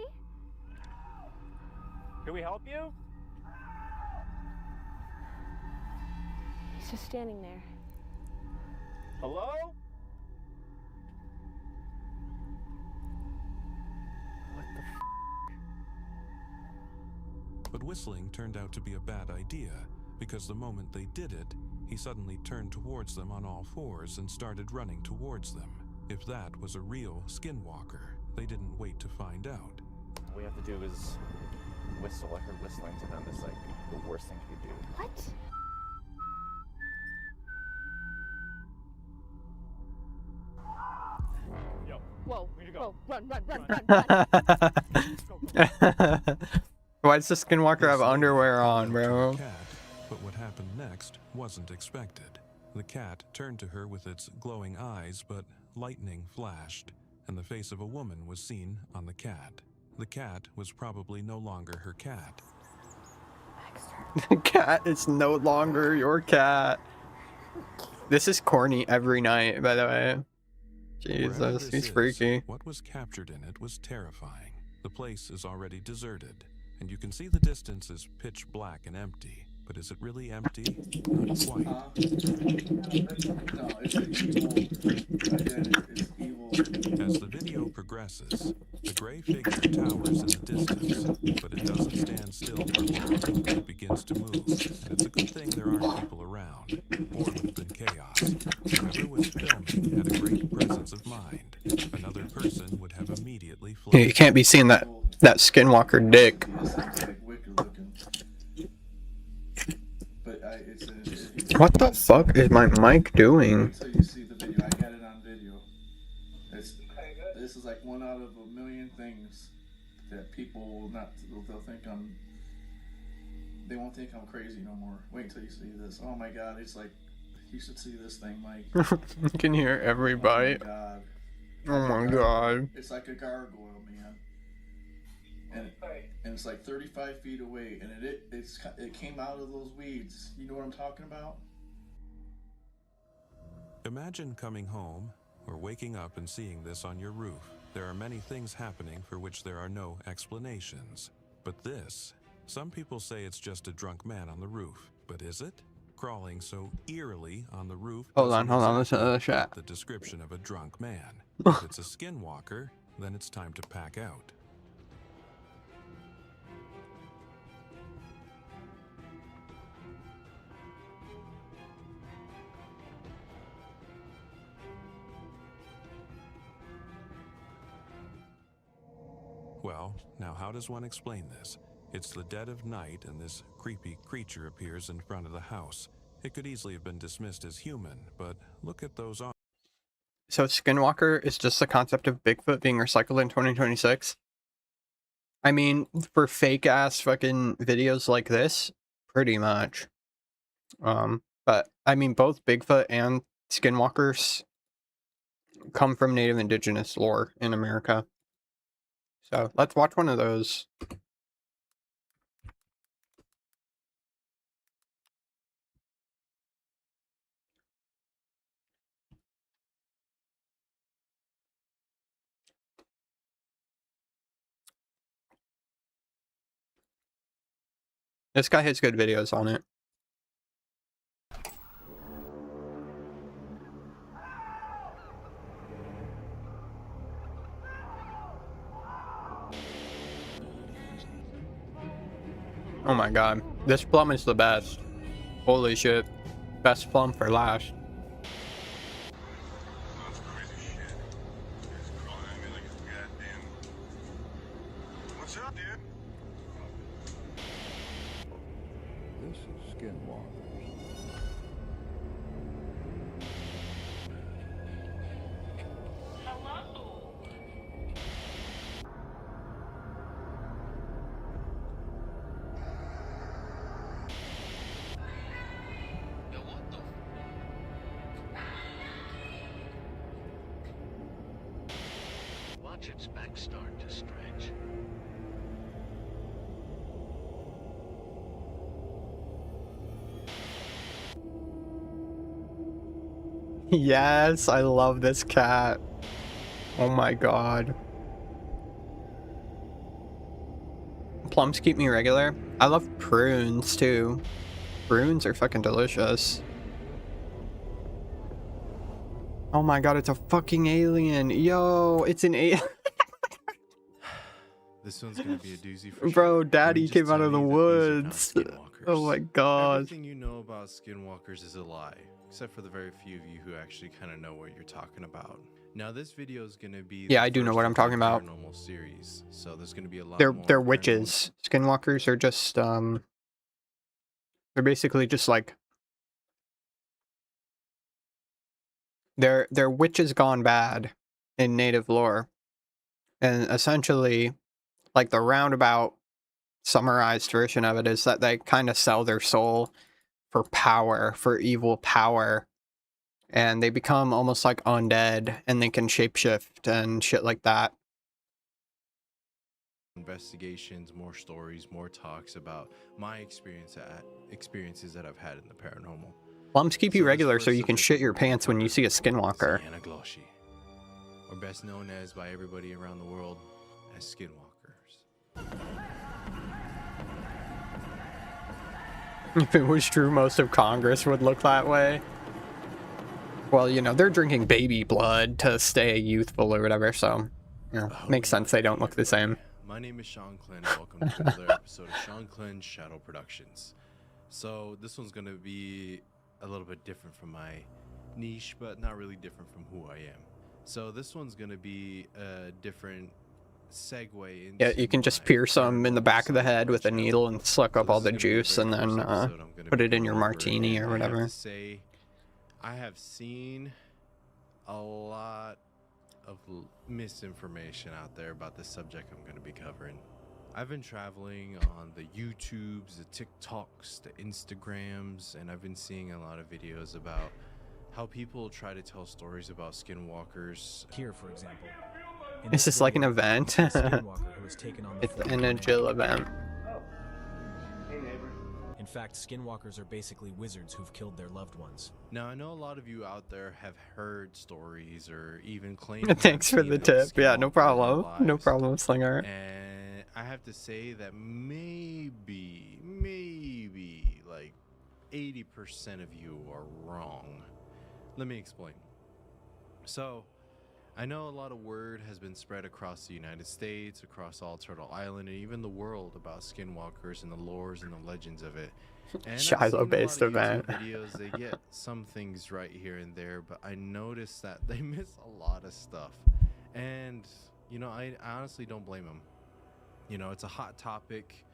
Can we help you? He's just standing there. Hello? What the f? But whistling turned out to be a bad idea, because the moment they did it, he suddenly turned towards them on all fours and started running towards them. If that was a real skinwalker, they didn't wait to find out. All we have to do is whistle. I heard whistling to them is like the worst thing you could do. What? Yo. Whoa. We need to go. Whoa. Run, run, run, run, run. Why does the skinwalker have underwear on, bro? But what happened next wasn't expected. The cat turned to her with its glowing eyes, but lightning flashed, and the face of a woman was seen on the cat. The cat was probably no longer her cat. The cat is no longer your cat. This is corny every night, by the way. Jesus, he's freaky. What was captured in it was terrifying. The place is already deserted, and you can see the distance is pitch black and empty. But is it really empty? Not quite. As the video progresses, the gray figure towers in the distance, but it doesn't stand still for long. It begins to move, and it's a good thing there aren't people around, or it would have been chaos. Whoever was filming had a great presence of mind. Another person would have immediately fled. Yeah, you can't be seeing that skinwalker dick. What the fuck is my mic doing? So you see the video. I got it on video. This is like one out of a million things that people will not. They'll think they won't think I'm crazy no more. Wait until you see this. Oh my god! It's like you should see this thing, Mike. You can hear everybody. Oh my god! Oh my god! It's like a gargoyle, man. And it's like 35 feet away, and it came out of those weeds. You know what I'm talking about? Imagine coming home or waking up and seeing this on your roof. there are many things happening for which there are no explanations. But this, some people say it's just a drunk man on the roof. But is it? Crawling so eerily on the roof Hold on, doesn't listen to the exactly chat. fit the description of a drunk man. If it's a skinwalker, then it's time to pack out. Well, now how does one explain this? It's the dead of night and this creepy creature appears in front of the house. It could easily have been dismissed as human, but look at those arms. So Skinwalker is just the concept of Bigfoot being recycled in 2026? I mean, for fake ass fucking videos like this, pretty much. But I mean, both Bigfoot and Skinwalkers come from native indigenous lore in America. So let's watch one of those. This guy has good videos on it. Oh my god. This plum is the best. Holy shit. Best plum for last. What's up, dude? This is Skinwalkers. Watch its back start to stretch. Yes, I love this cat. Oh my god. Plums keep me regular. I love prunes too. Prunes are fucking delicious. Oh my god, it's a fucking alien. Yo, it's an alien. This one's gonna be a doozy for Bro, sure. daddy came out of the woods. Oh my god. Everything you know about skinwalkers is a lie, except for the very few of you who actually kind of know what you're talking about. Now, this video is gonna be Yeah, I do know what I'm talking about. Paranormal series, so there's gonna be a lot. They're witches. Skinwalkers are just they're basically just like they're witches gone bad in native lore. And essentially, like the roundabout summarized version of it is that they kind of sell their soul for power, for evil power, and they become almost like undead, and they can shapeshift and shit like that. Investigations, more stories, more talks about my experiences that I've had in the paranormal. Plums keep you regular so you can shit your pants when you see a skinwalker. Anagloshi, or best known as by everybody around the world as skinwalkers. If it was true, most of Congress would look that way. Well, you know, they're drinking baby blood to stay youthful or whatever, so, you know, makes sense they don't look the same. My name is Sean Clyn, and welcome to another episode of Sean Clyn's Shadow Productions. So, this one's gonna be a little bit different from my niche, but not really different from who I am. So, this one's gonna be a different segue into. Yeah, you can just pierce them in the back of the head with a needle and suck up all the juice and then put it in your martini or whatever. I have to say, I have seen a lot of misinformation out there about the subject I'm going to be covering. I've been traveling on the YouTubes, the TikToks, the Instagrams, and I've been seeing a lot of videos about how people try to tell stories about skinwalkers. Here, for example. Is this like an event? It's an Agile event. In In fact, skinwalkers are basically wizards who've killed their loved ones. Now, I know a lot of you out there have heard stories or even claimed to have Thanks for seen the a tip. Yeah, no skinwalker in their problem. No lives. problem, Slinger. And I have to say that maybe like 80% of you are wrong. Let me explain. So, I know a lot of word has been spread across the United States, across all Turtle Island, and even the world about skinwalkers and the lores and the legends of it. And I've seen a lot of Shiloh-based YouTube event. videos. They get some things right here and there, but I noticed that they miss a lot of stuff. And, you know, I honestly don't blame them. You know, it's a hot topic.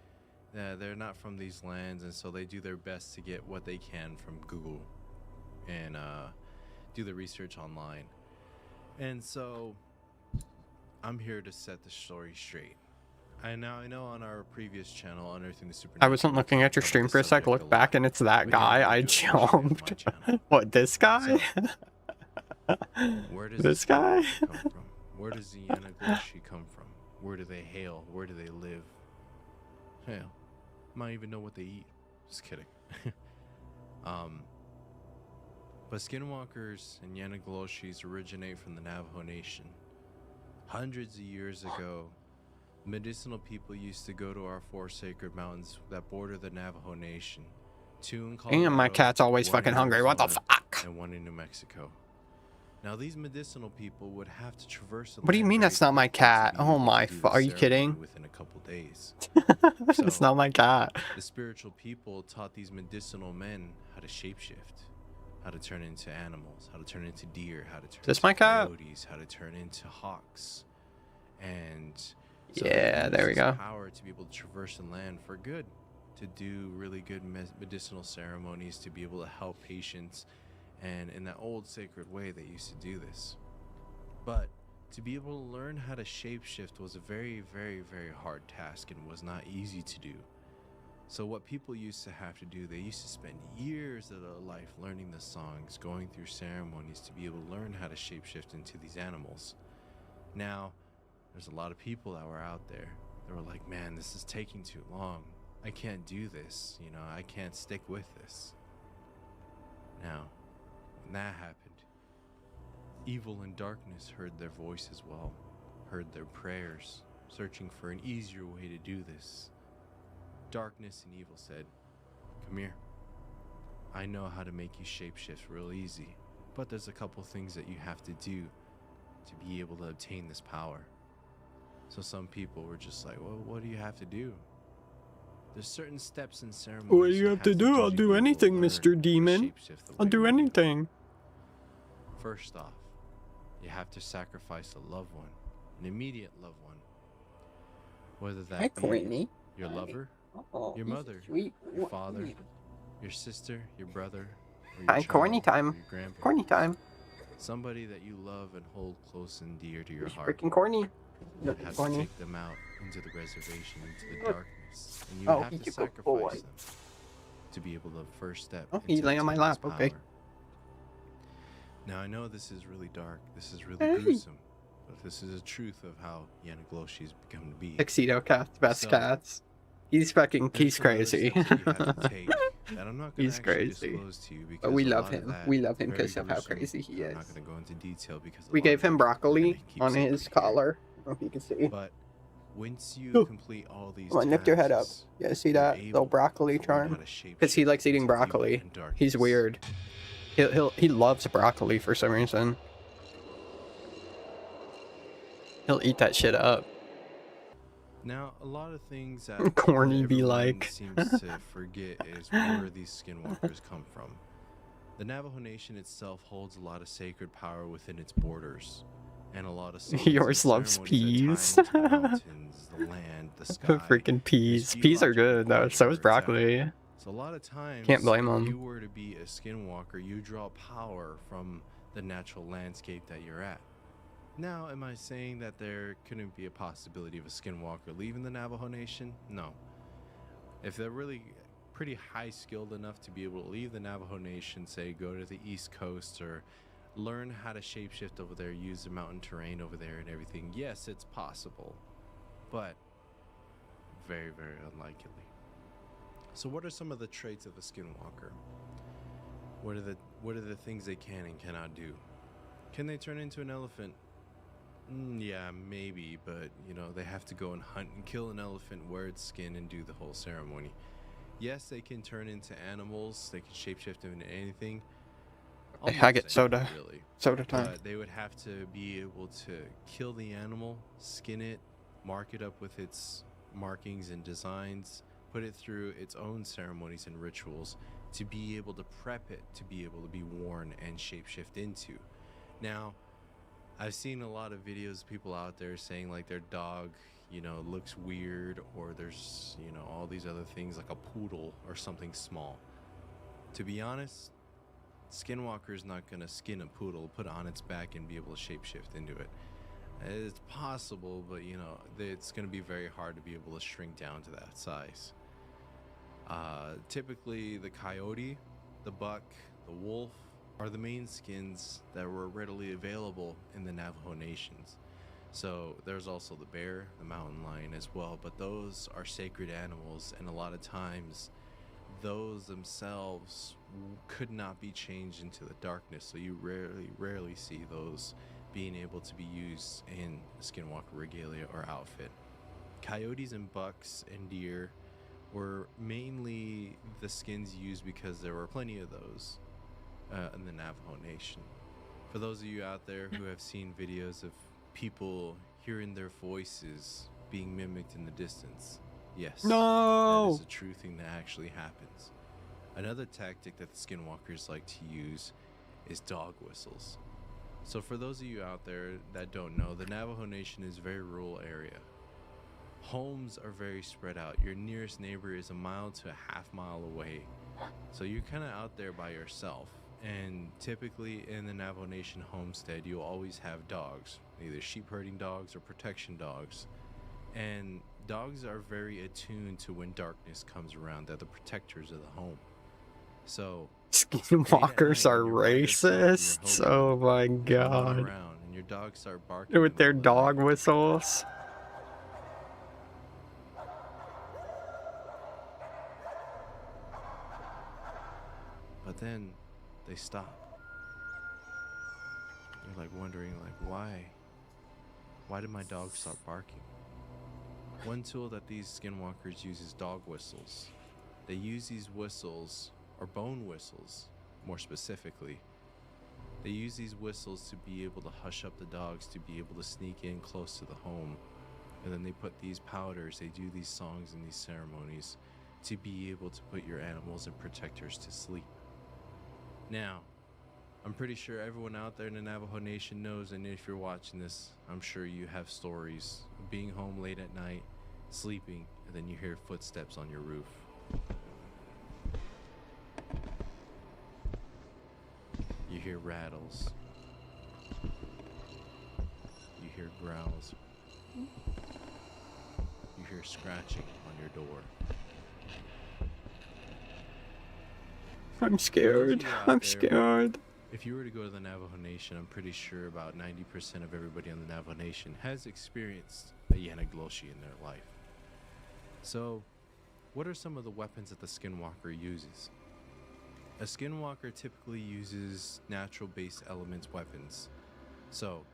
They're not from these lands, and so they do their best to get what they can from Google and do the research online. And so I'm here to set the story straight. I know on our previous channel, Unearthing the Supernatural, I wasn't looking at your stream for a sec. Look back and it's that guy. I jumped. What, this guy? Where does This guy? come from? Where does the Yanagloshi come from? Where do they hail? Where do they live? Hell, might even know what they eat. Just kidding. But skinwalkers and Yanagloshis originate from the Navajo Nation. Hundreds of years ago, medicinal people used to go to our 4 sacred mountains that border the Navajo Nation. 2 in Colorado, And my cat's always 1 fucking in hungry. What the Arizona, fuck? and 1 in New Mexico. Now these medicinal people would have to traverse the What do you land mean very that's not my quickly to cat? be Oh able to my do the are you ceremony kidding? within a couple days. It's not my cat. The spiritual people taught these medicinal men how to shapeshift, how to turn into animals, how to turn into deer, how to turn Is this into my cat? coyotes, how to turn into hawks. And so they Yeah, used there we this go. power to be able to traverse the land for good, to do really good medicinal ceremonies, to be able to help patients. And in that old sacred way, they used to do this. But to be able to learn how to shapeshift was a very, very, very hard task and was not easy to do. So what people used to have to do, they used to spend years of their life learning the songs, going through ceremonies to be able to learn how to shapeshift into these animals. Now, there's a lot of people that were out there that were like, man, this is taking too long. I can't do this. You know, I can't stick with this. Now, when that happened, evil and darkness heard their voice as well, heard their prayers, searching for an easier way to do this. Darkness and evil said, come here. I know how to make you shapeshift real easy, but there's a couple things that you have to do to be able to obtain this power. So some people were just like, well, what do you have to do? There's certain steps and ceremonies. What do you have to do? I'll do anything, Mr. Demon. I'll do anything. First off, you have to sacrifice a loved one, an immediate loved one. Whether that Hi, be Courtney. your lover, Oh, your he's mother, sweet. your father, your sister, your brother, or your Hi, child, corny or time. your grandparents. Corny time. Somebody that you love and hold close and dear to your He's heart. freaking corny. You Look, have to corny. take them out into the reservation, into the Look. darkness, and you Oh, have he's to a good boy. sacrifice them to be able to first step. Oh, he's into laying on my obtaining lap. this Okay. power. Now I know this is really dark. This is really Hey. gruesome, but this is the truth of how Yanagloshis become to be. Tuxedo cats, best So, cats. He's fucking, he's there's some other crazy. steps that you have to take that I'm not gonna He's actually crazy. disclose to you But we because a love lot of him. that We love him very because of how gruesome. crazy he I'm is. not going to go into detail because We a lot gave of him it broccoli kinda keeps on it his secret. collar. I don't know if you can see. But once you Oh. complete all these Come on, lift your head up. tasks, Yeah, see you're that able little broccoli to learn charm? how to Because he shapeshift likes eating into evil broccoli. and darkness. He's weird. He loves broccoli for some reason. He'll eat that shit up. Now, a lot of things that Corny be everyone like. seems to forget is where these skinwalkers come from. The Navajo Nation itself holds a lot of sacred power within its borders, and a lot of songs and Yours loves ceremonies peas. that tie into the mountains, the land, the sky. Freaking peas. There's Peas are geological good though. codes So where is it's at. broccoli. So a lot of times, Can't blame if 'em. you were to be a skinwalker, you draw power from the natural landscape that you're at. Now, am I saying that there couldn't be a possibility of a skinwalker leaving the Navajo Nation? No. If they're really pretty high skilled enough to be able to leave the Navajo Nation, say go to the East Coast or learn how to shapeshift over there, use the mountain terrain over there and everything, yes, it's possible. But very, very unlikely. So what are some of the traits of the skinwalker? What are the things they can and cannot do? Can they turn into an elephant? Yeah, maybe, but you know, they have to go and hunt and kill an elephant, wear its skin, and do the whole ceremony. Yes, they can turn into animals. They can shapeshift into anything. I get soda. Really. Soda time. But they would have to be able to kill the animal, skin it, mark it up with its markings and designs, put it through its own ceremonies and rituals to be able to prep it to be able to be worn and shapeshift into. Now, I've seen a lot of videos of people out there saying like their dog, you know, looks weird, or there's, you know, all these other things like a poodle or something small. To be honest, Skinwalker is not going to skin a poodle, put it on its back, and be able to shapeshift into it. It's possible, but you know, it's going to be very hard to be able to shrink down to that size. Typically, the coyote, the buck, the wolf are the main skins that were readily available in the Navajo nations. So there's also the bear, the mountain lion as well, but those are sacred animals, and a lot of times those themselves could not be changed into the darkness, so you rarely see those being able to be used in skinwalker regalia or outfit. Coyotes and bucks and deer were mainly the skins used because there were plenty of those in the Navajo Nation. For those of you out there who have seen videos of people hearing their voices being mimicked in the distance, yes, no, that is a true thing that actually happens. Another tactic that the skinwalkers like to use is dog whistles. So for those of you out there that don't know, the Navajo Nation is a very rural area. Homes are very spread out. Your nearest neighbor is a mile to a half mile away. So you're kind of out there by yourself. And typically in the Navajo Nation homestead, you'll always have dogs, either sheep herding dogs or protection dogs. And dogs are very attuned to when darkness comes around. They're the protectors of the home. So skinwalkers are racist. Oh my god. Around and your dogs start barking with their dog whistles. But then they stop. You're like wondering, like, why did my dog stop barking? One tool that these skinwalkers use is dog whistles. They use these whistles, or bone whistles more specifically. They use these whistles to be able to hush up the dogs, to be able to sneak in close to the home. And then they put these powders, they do these songs and these ceremonies to be able to put your animals and protectors to sleep. Now, I'm pretty sure everyone out there in the Navajo Nation knows, and if you're watching this, I'm sure you have stories of being home late at night, sleeping, and then you hear footsteps on your roof. You hear rattles. You hear growls. You hear scratching on your door. I'm scared. I'm scared. If you were to go to the Navajo Nation, I'm pretty sure about 90% of everybody on the Navajo Nation has experienced a Yanagloshi in their life. So, what are some of the weapons that the Skinwalker uses? A Skinwalker typically uses natural-based elements weapons. So,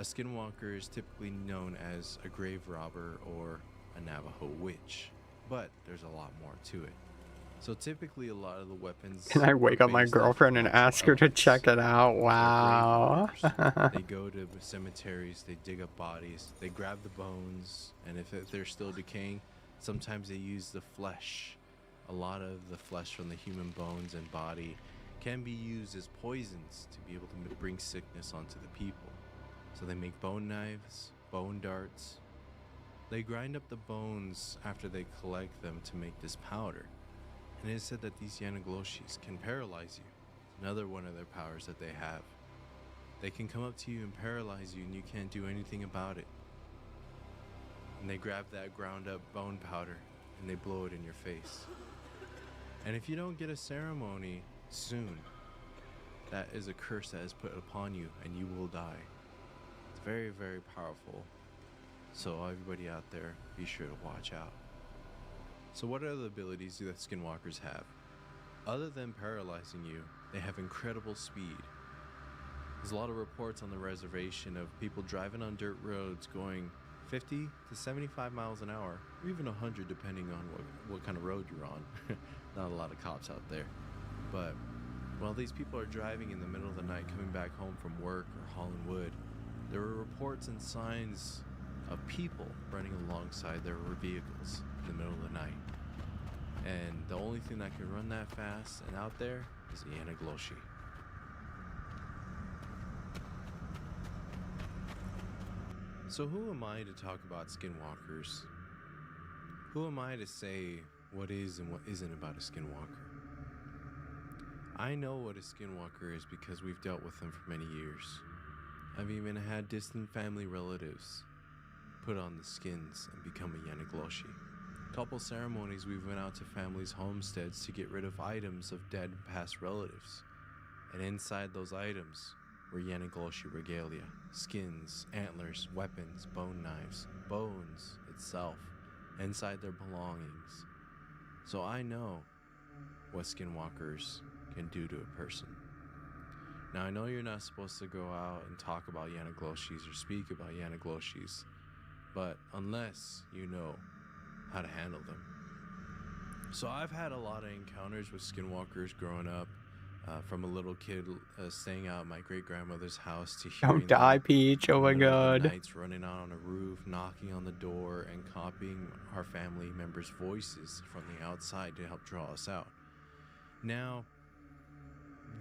a Skinwalker is typically known as a grave robber or a Navajo witch, but there's a lot more to it. So typically a lot of the weapons... Can I wake up my girlfriend and ask her to check it out? Wow. They go to cemeteries, they dig up bodies, they grab the bones, and if they're still decaying, sometimes they use the flesh. A lot of the flesh from the human bones and body can be used as poisons to be able to bring sickness onto the people. So they make bone knives, bone darts. They grind up the bones after they collect them to make this powder. And it is said that these Yanagloshis can paralyze you. Another one of their powers that they have. They can come up to you and paralyze you and you can't do anything about it. And they grab that ground up bone powder and they blow it in your face. And if you don't get a ceremony soon, that is a curse that is put upon you and you will die. It's very, very powerful. So everybody out there, be sure to watch out. So what other abilities do the skinwalkers have? Other than paralyzing you, they have incredible speed. There's a lot of reports on the reservation of people driving on dirt roads going 50 to 75 miles an hour, or even 100 depending on what kind of road you're on. Not a lot of cops out there. But while these people are driving in the middle of the night coming back home from work or hauling wood, there are reports and signs of people running alongside their vehicles in the middle of the night. And the only thing that can run that fast and out there is the Anagloshi. So who am I to talk about skinwalkers? Who am I to say what is and what isn't about a skinwalker? I know what a skinwalker is because we've dealt with them for many years. I've even had distant family relatives put on the skins and become a Yanagloshi. Couple ceremonies we've went out to families' homesteads to get rid of items of dead past relatives. And inside those items were Yanagloshi regalia, skins, antlers, weapons, bone knives, bones itself, inside their belongings. So I know what skinwalkers can do to a person. Now I know you're not supposed to go out and talk about Yanagloshis or speak about Yanagloshis, but unless you know how to handle them. So I've had a lot of encounters with skinwalkers growing up, from a little kid staying out at my great-grandmother's house to hearing Don't die, them Peach. Oh my in the middle of the god. nights running out on a roof, knocking on the door, and copying our family members' voices from the outside to help draw us out. Now,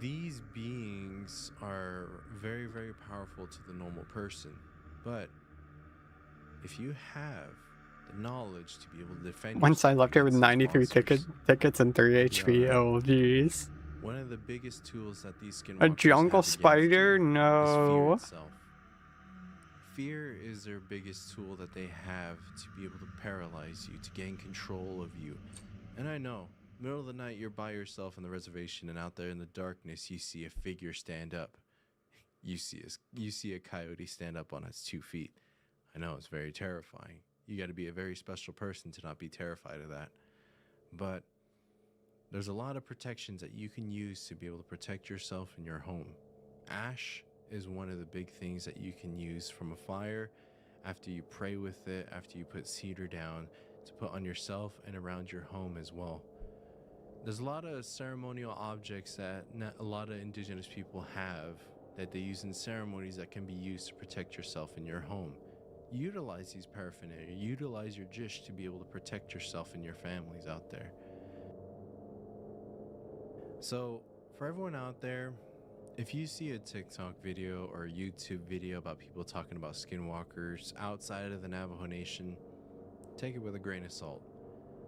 these beings are very, very powerful to the normal person, but if you have the knowledge to be able to defend Once I yourself left here with against these 93 monsters, tickets and 3 you'll be HP. alright. Oh jeez. One of the biggest tools that these A skinwalkers jungle have against spider? you is fear No. itself. Fear is their biggest tool that they have to be able to paralyze you, to gain control of you. And I know, middle of the night you're by yourself on the reservation, and out there in the darkness you see a figure stand up. You see a coyote stand up on its 2 feet. I know, it's very terrifying. You got to be a very special person to not be terrified of that. But there's a lot of protections that you can use to be able to protect yourself in your home. Ash is one of the big things that you can use from a fire after you pray with it, after you put cedar down, to put on yourself and around your home as well. There's a lot of ceremonial objects that a lot of indigenous people have that they use in ceremonies that can be used to protect yourself in your home. Utilize these paraphernalia, utilize your jish to be able to protect yourself and your families out there. So, for everyone out there, if you see a TikTok video or a YouTube video about people talking about skinwalkers outside of the Navajo Nation, take it with a grain of salt.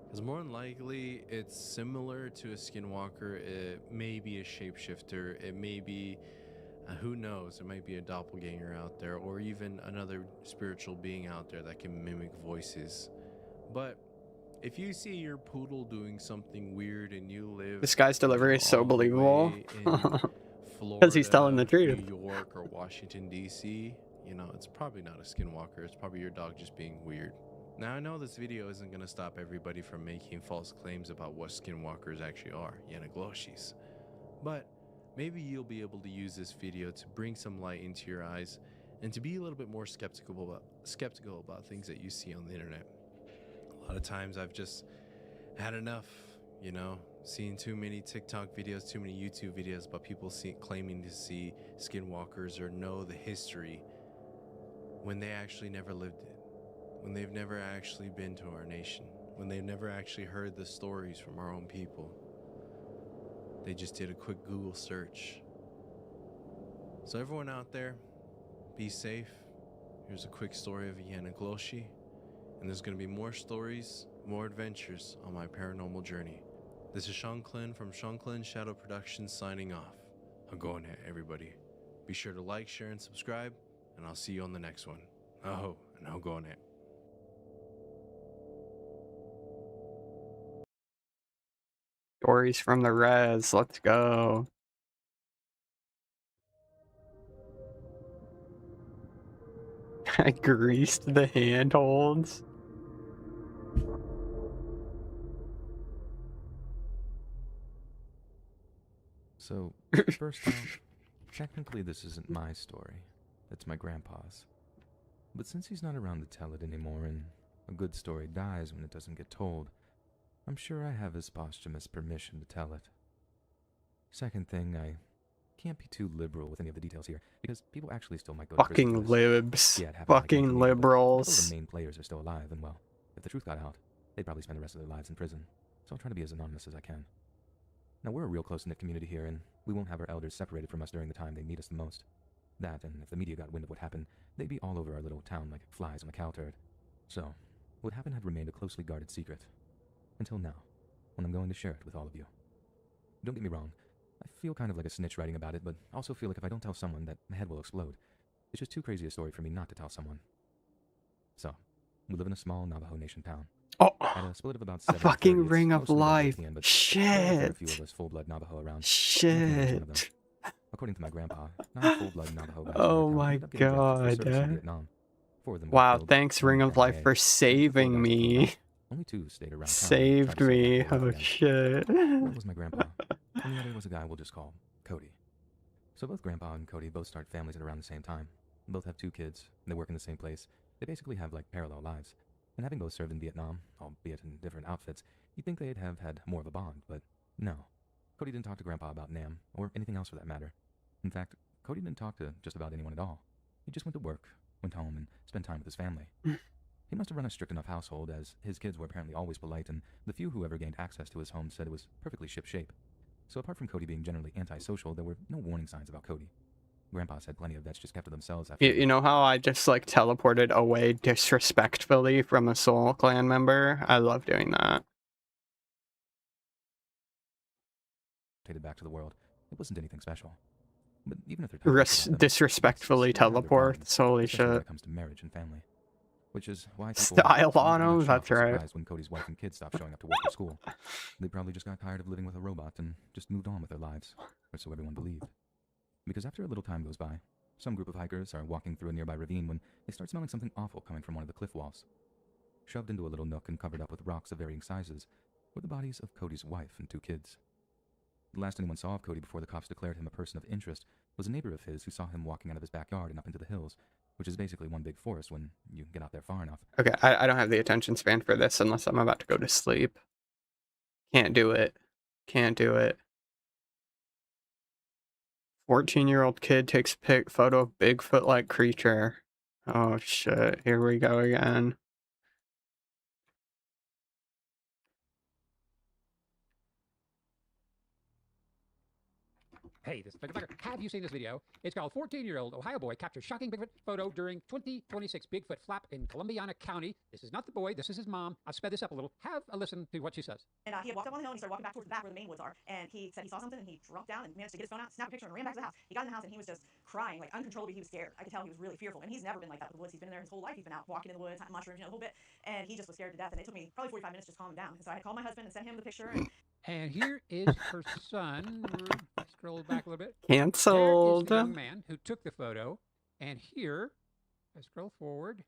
Because more than likely, it's similar to a skinwalker. It may be a shapeshifter. It may be, who knows, it might be a doppelganger out there, or even another spiritual being out there that can mimic voices. But if you see your poodle doing something weird and you live, This guy's delivery is so all the believable. way in Because he's telling the Florida, truth. New York, or Washington, D.C., you know, it's probably not a skinwalker. It's probably your dog just being weird. Now, I know this video isn't going to stop everybody from making false claims about what skinwalkers actually are, Yanagloshis. But maybe you'll be able to use this video to bring some light into your eyes and to be a little bit more skeptical about things that you see on the internet. A lot of times I've just had enough, you know, seeing too many TikTok videos, too many YouTube videos about people claiming to see skinwalkers or know the history when they actually never lived it, when they've never actually been to our nation, when they've never actually heard the stories from our own people. They just did a quick Google search. So everyone out there, be safe. Here's a quick story of a Yanagloshi, and there's going to be more stories, more adventures on my paranormal journey. This is Sean Klin from Sean Klin Shadow Productions signing off. I'm going at everybody. Be sure to like, share, and subscribe, and I'll see you on the next one. Oh, and I'm going at. Stories from the res. Let's go. I greased the handholds. So, first off, technically this isn't my story. It's my grandpa's. But since he's not around to tell it anymore, and a good story dies when it doesn't get told, I'm sure I have his posthumous permission to tell it. Second thing, I can't be too liberal with any of the details here, because people actually still might go to prison for Fucking this. libs. Yeah, it happened like Fucking anything, but a couple of liberals. the main players are still alive, and well, if the truth got out, they'd probably spend the rest of their lives in prison. So I'll try to be as anonymous as I can. Now, we're a real close-knit community here, and we won't have our elders separated from us during the time they need us the most. That, and if the media got wind of what happened, they'd be all over our little town like flies on a cow turd. So, what happened had remained a closely guarded secret. Until now, when I'm going to share it with all of you. Don't get me wrong, I feel kind of like a snitch writing about it, but also feel like if I don't tell someone, that my head will explode. It's just too crazy a story for me not to tell someone. So, we live in a small Navajo Nation town. Oh, at a split of about a 7 fucking ring of mostly life. Latvian, but there are a Shit. few of us full-blood Navajo around. Shit. According to my grandpa, 9 full-blood Navajo guys Oh from our town my ended up getting drafted for service in god. Vietnam. 4 of them got Wow, killed, thanks one Ring of ran Life away, for and 4 saving guys that came me. out. Only 2 stayed around town and tried Saved to save me. that Oh again. shit. One was my grandpa, and the other was a guy we'll just call Cody. So both Grandpa and Cody both start families at around the same time. Both have 2 kids, and they work in the same place. They basically have like parallel lives. And having both served in Vietnam, albeit in different outfits, you'd think they'd have had more of a bond, but no. Cody didn't talk to Grandpa about Nam, or anything else for that matter. In fact, Cody didn't talk to just about anyone at all. He just went to work, went home, and spent time with his family. He must have run a strict enough household, as his kids were apparently always polite, and the few who ever gained access to his home said it was perfectly ship-shape. So apart from Cody being generally antisocial, there were no warning signs about Cody. Grandpa's had plenty of vets just kept to themselves after... You know how I just like teleported away disrespectfully from a Soul Clan member? I love doing that. Back to the world. It wasn't anything special. But even if they're Disrespectfully teleport. Holy especially when shit. it comes to marriage and family. Which is why people Style on usually him, not that's shocked or right. surprised when Cody's wife and kids stopped showing up to work or school. They probably just got tired of living with a robot and just moved on with their lives, or so everyone believed. Because after a little time goes by, some group of hikers are walking through a nearby ravine when they start smelling something awful coming from one of the cliff walls. Shoved into a little nook and covered up with rocks of varying sizes were the bodies of Cody's wife and 2 kids. The last anyone saw of Cody before the cops declared him a person of interest was a neighbor of his who saw him walking out of his backyard and up into the hills, which is basically one big forest when you get out there far enough. Okay, I don't have the attention span for this unless I'm about to go to sleep. Can't do it. Can't do it. 14-year-old kid takes photo of Bigfoot-like creature. Oh shit, here we go again. Hey, this is Bigfoot. Have you seen this video? It's called 14-year-old Ohio boy captures shocking Bigfoot photo during 2026 Bigfoot flap in Columbiana County. This is not the boy, this is his mom. I'll sped this up a little. Have a listen to what she says. And he had walked up on the hill and he started walking back towards the back where the main woods are. And he said he saw something and he dropped down and managed to get his phone out, snap a picture, and ran back to the house. He got in the house and he was just crying, like uncontrollably. He was scared. I could tell he was really fearful. And he's never been like that with the woods. He's been in there his whole life. He's been out walking in the woods, hunting mushrooms, the whole bit. And he just was scared to death. And it took me probably 45 minutes just to calm him down. And so I had called my husband and sent him the picture. And here is her son. Scroll back a little bit. Cancelled. There is the young man who took the photo. And here, I scroll forward,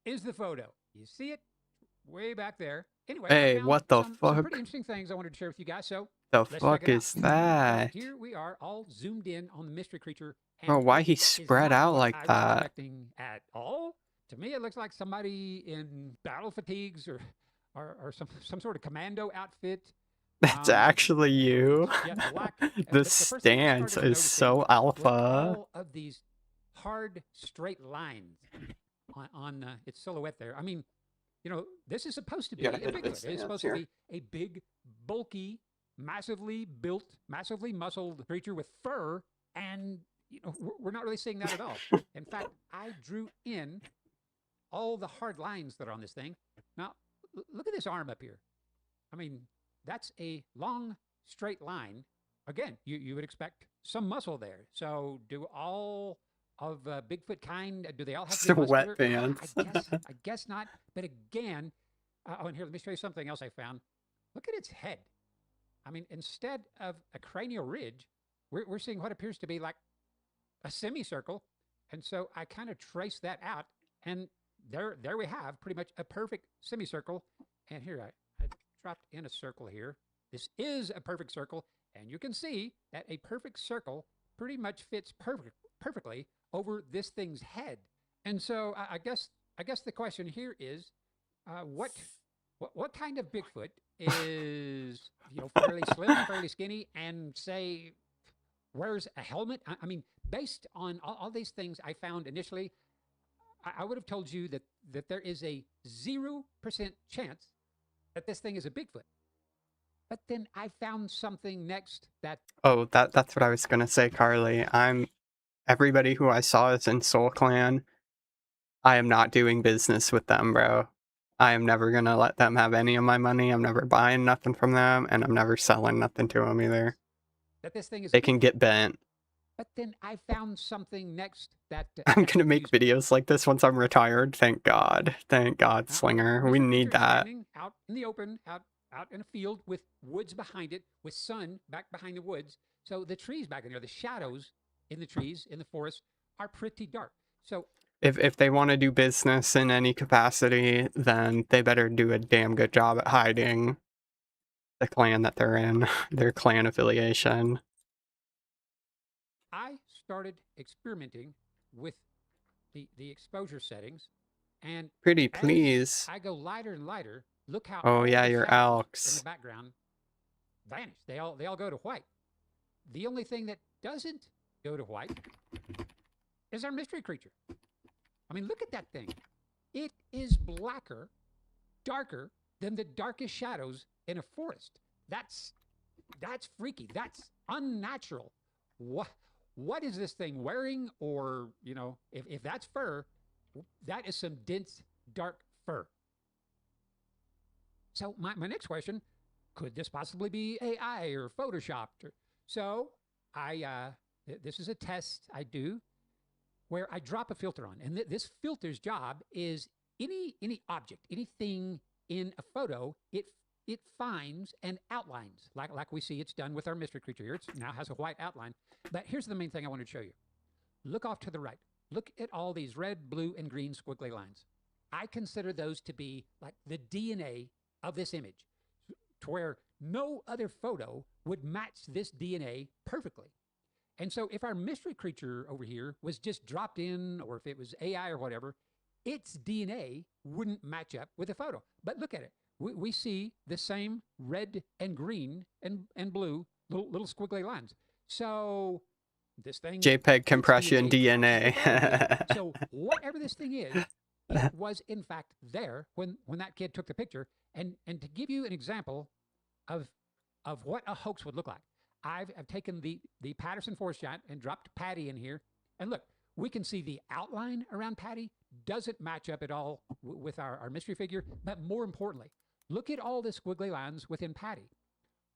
is the photo. You see it way back there. Anyway, hey, what the some fuck? pretty interesting things I wanted to share with you guys. So The fuck is that? Here we are, all zoomed in on the mystery creature. Bro, why he spread out like I was that? expecting at all. To me, it looks like somebody in battle fatigues or some sort of commando outfit. That's actually you. Yeah, black. The stance is so alpha. All of these hard, straight lines on its silhouette there. I mean, you know, this is supposed to be a Bigfoot. It's supposed to be a big, bulky, massively built, massively muscled creature with fur, and you know, we're not really seeing that at all. In fact, I drew in all the hard lines that are on this thing. Now, look at this arm up here. I mean, that's a long, straight line. Again, you would expect some muscle there. So do all of Bigfoot kind, do they all have to be muscular? Wetpants. I guess not. But again, oh, and here, let me show you something else I found. Look at its head. I mean, instead of a cranial ridge, we're seeing what appears to be like a semicircle. And so I kind of traced that out. And there we have pretty much a perfect semicircle. And here, I dropped in a circle here. This is a perfect circle. And you can see that a perfect circle pretty much fits perfectly over this thing's head. And so I guess the question here is, what kind of Bigfoot is, you know, fairly slim, fairly skinny, and say wears a helmet? I mean, based on all these things I found initially, I would have told you that there is a 0% chance that this thing is a Bigfoot. But then I found something next that... Oh, that's what I was gonna say, Carly. Everybody who I saw is in Soul Clan. I am not doing business with them, bro. I am never gonna let them have any of my money. I'm never buying nothing from them, and I'm never selling nothing to them either. That this thing is... They can get bent. But then I found something next that... I'm gonna make videos like this once I'm retired. Thank God. Thank God, Slinger. We need that. Out in the open, out in a field with woods behind it, with sun back behind the woods. So the trees back in there, the shadows in the trees, in the forest, are pretty dark. So if they want to do business in any capacity, then they better do a damn good job at hiding the clan that they're in, their clan affiliation. I started experimenting with the exposure settings, and pretty please. I go lighter and lighter. Look how oh yeah, your elks in the background vanish. They all go to white. The only thing that doesn't go to white is our mystery creature. I mean, look at that thing. It is blacker, darker than the darkest shadows in a forest. That's freaky. That's unnatural. What is this thing wearing? Or, you know, if that's fur, that is some dense, dark fur. So my next question, could this possibly be AI or Photoshopped? So this is a test I do where I drop a filter on. And this filter's job is any object, anything in a photo, it finds and outlines, like we see it's done with our mystery creature here. It now has a white outline. But here's the main thing I want to show you. Look off to the right. Look at all these red, blue, and green squiggly lines. I consider those to be like the DNA of this image, to where no other photo would match this DNA perfectly. And so if our mystery creature over here was just dropped in, or if it was AI or whatever, its DNA wouldn't match up with the photo. But look at it. We see the same red and green and blue little squiggly lines. So this thing... JPEG compression DNA. So whatever this thing is, it was in fact there when that kid took the picture. And to give you an example of what a hoax would look like, I've taken the Patterson force shot and dropped Patty in here. And look, we can see the outline around Patty doesn't match up at all with our mystery figure. But more importantly, look at all the squiggly lines within Patty.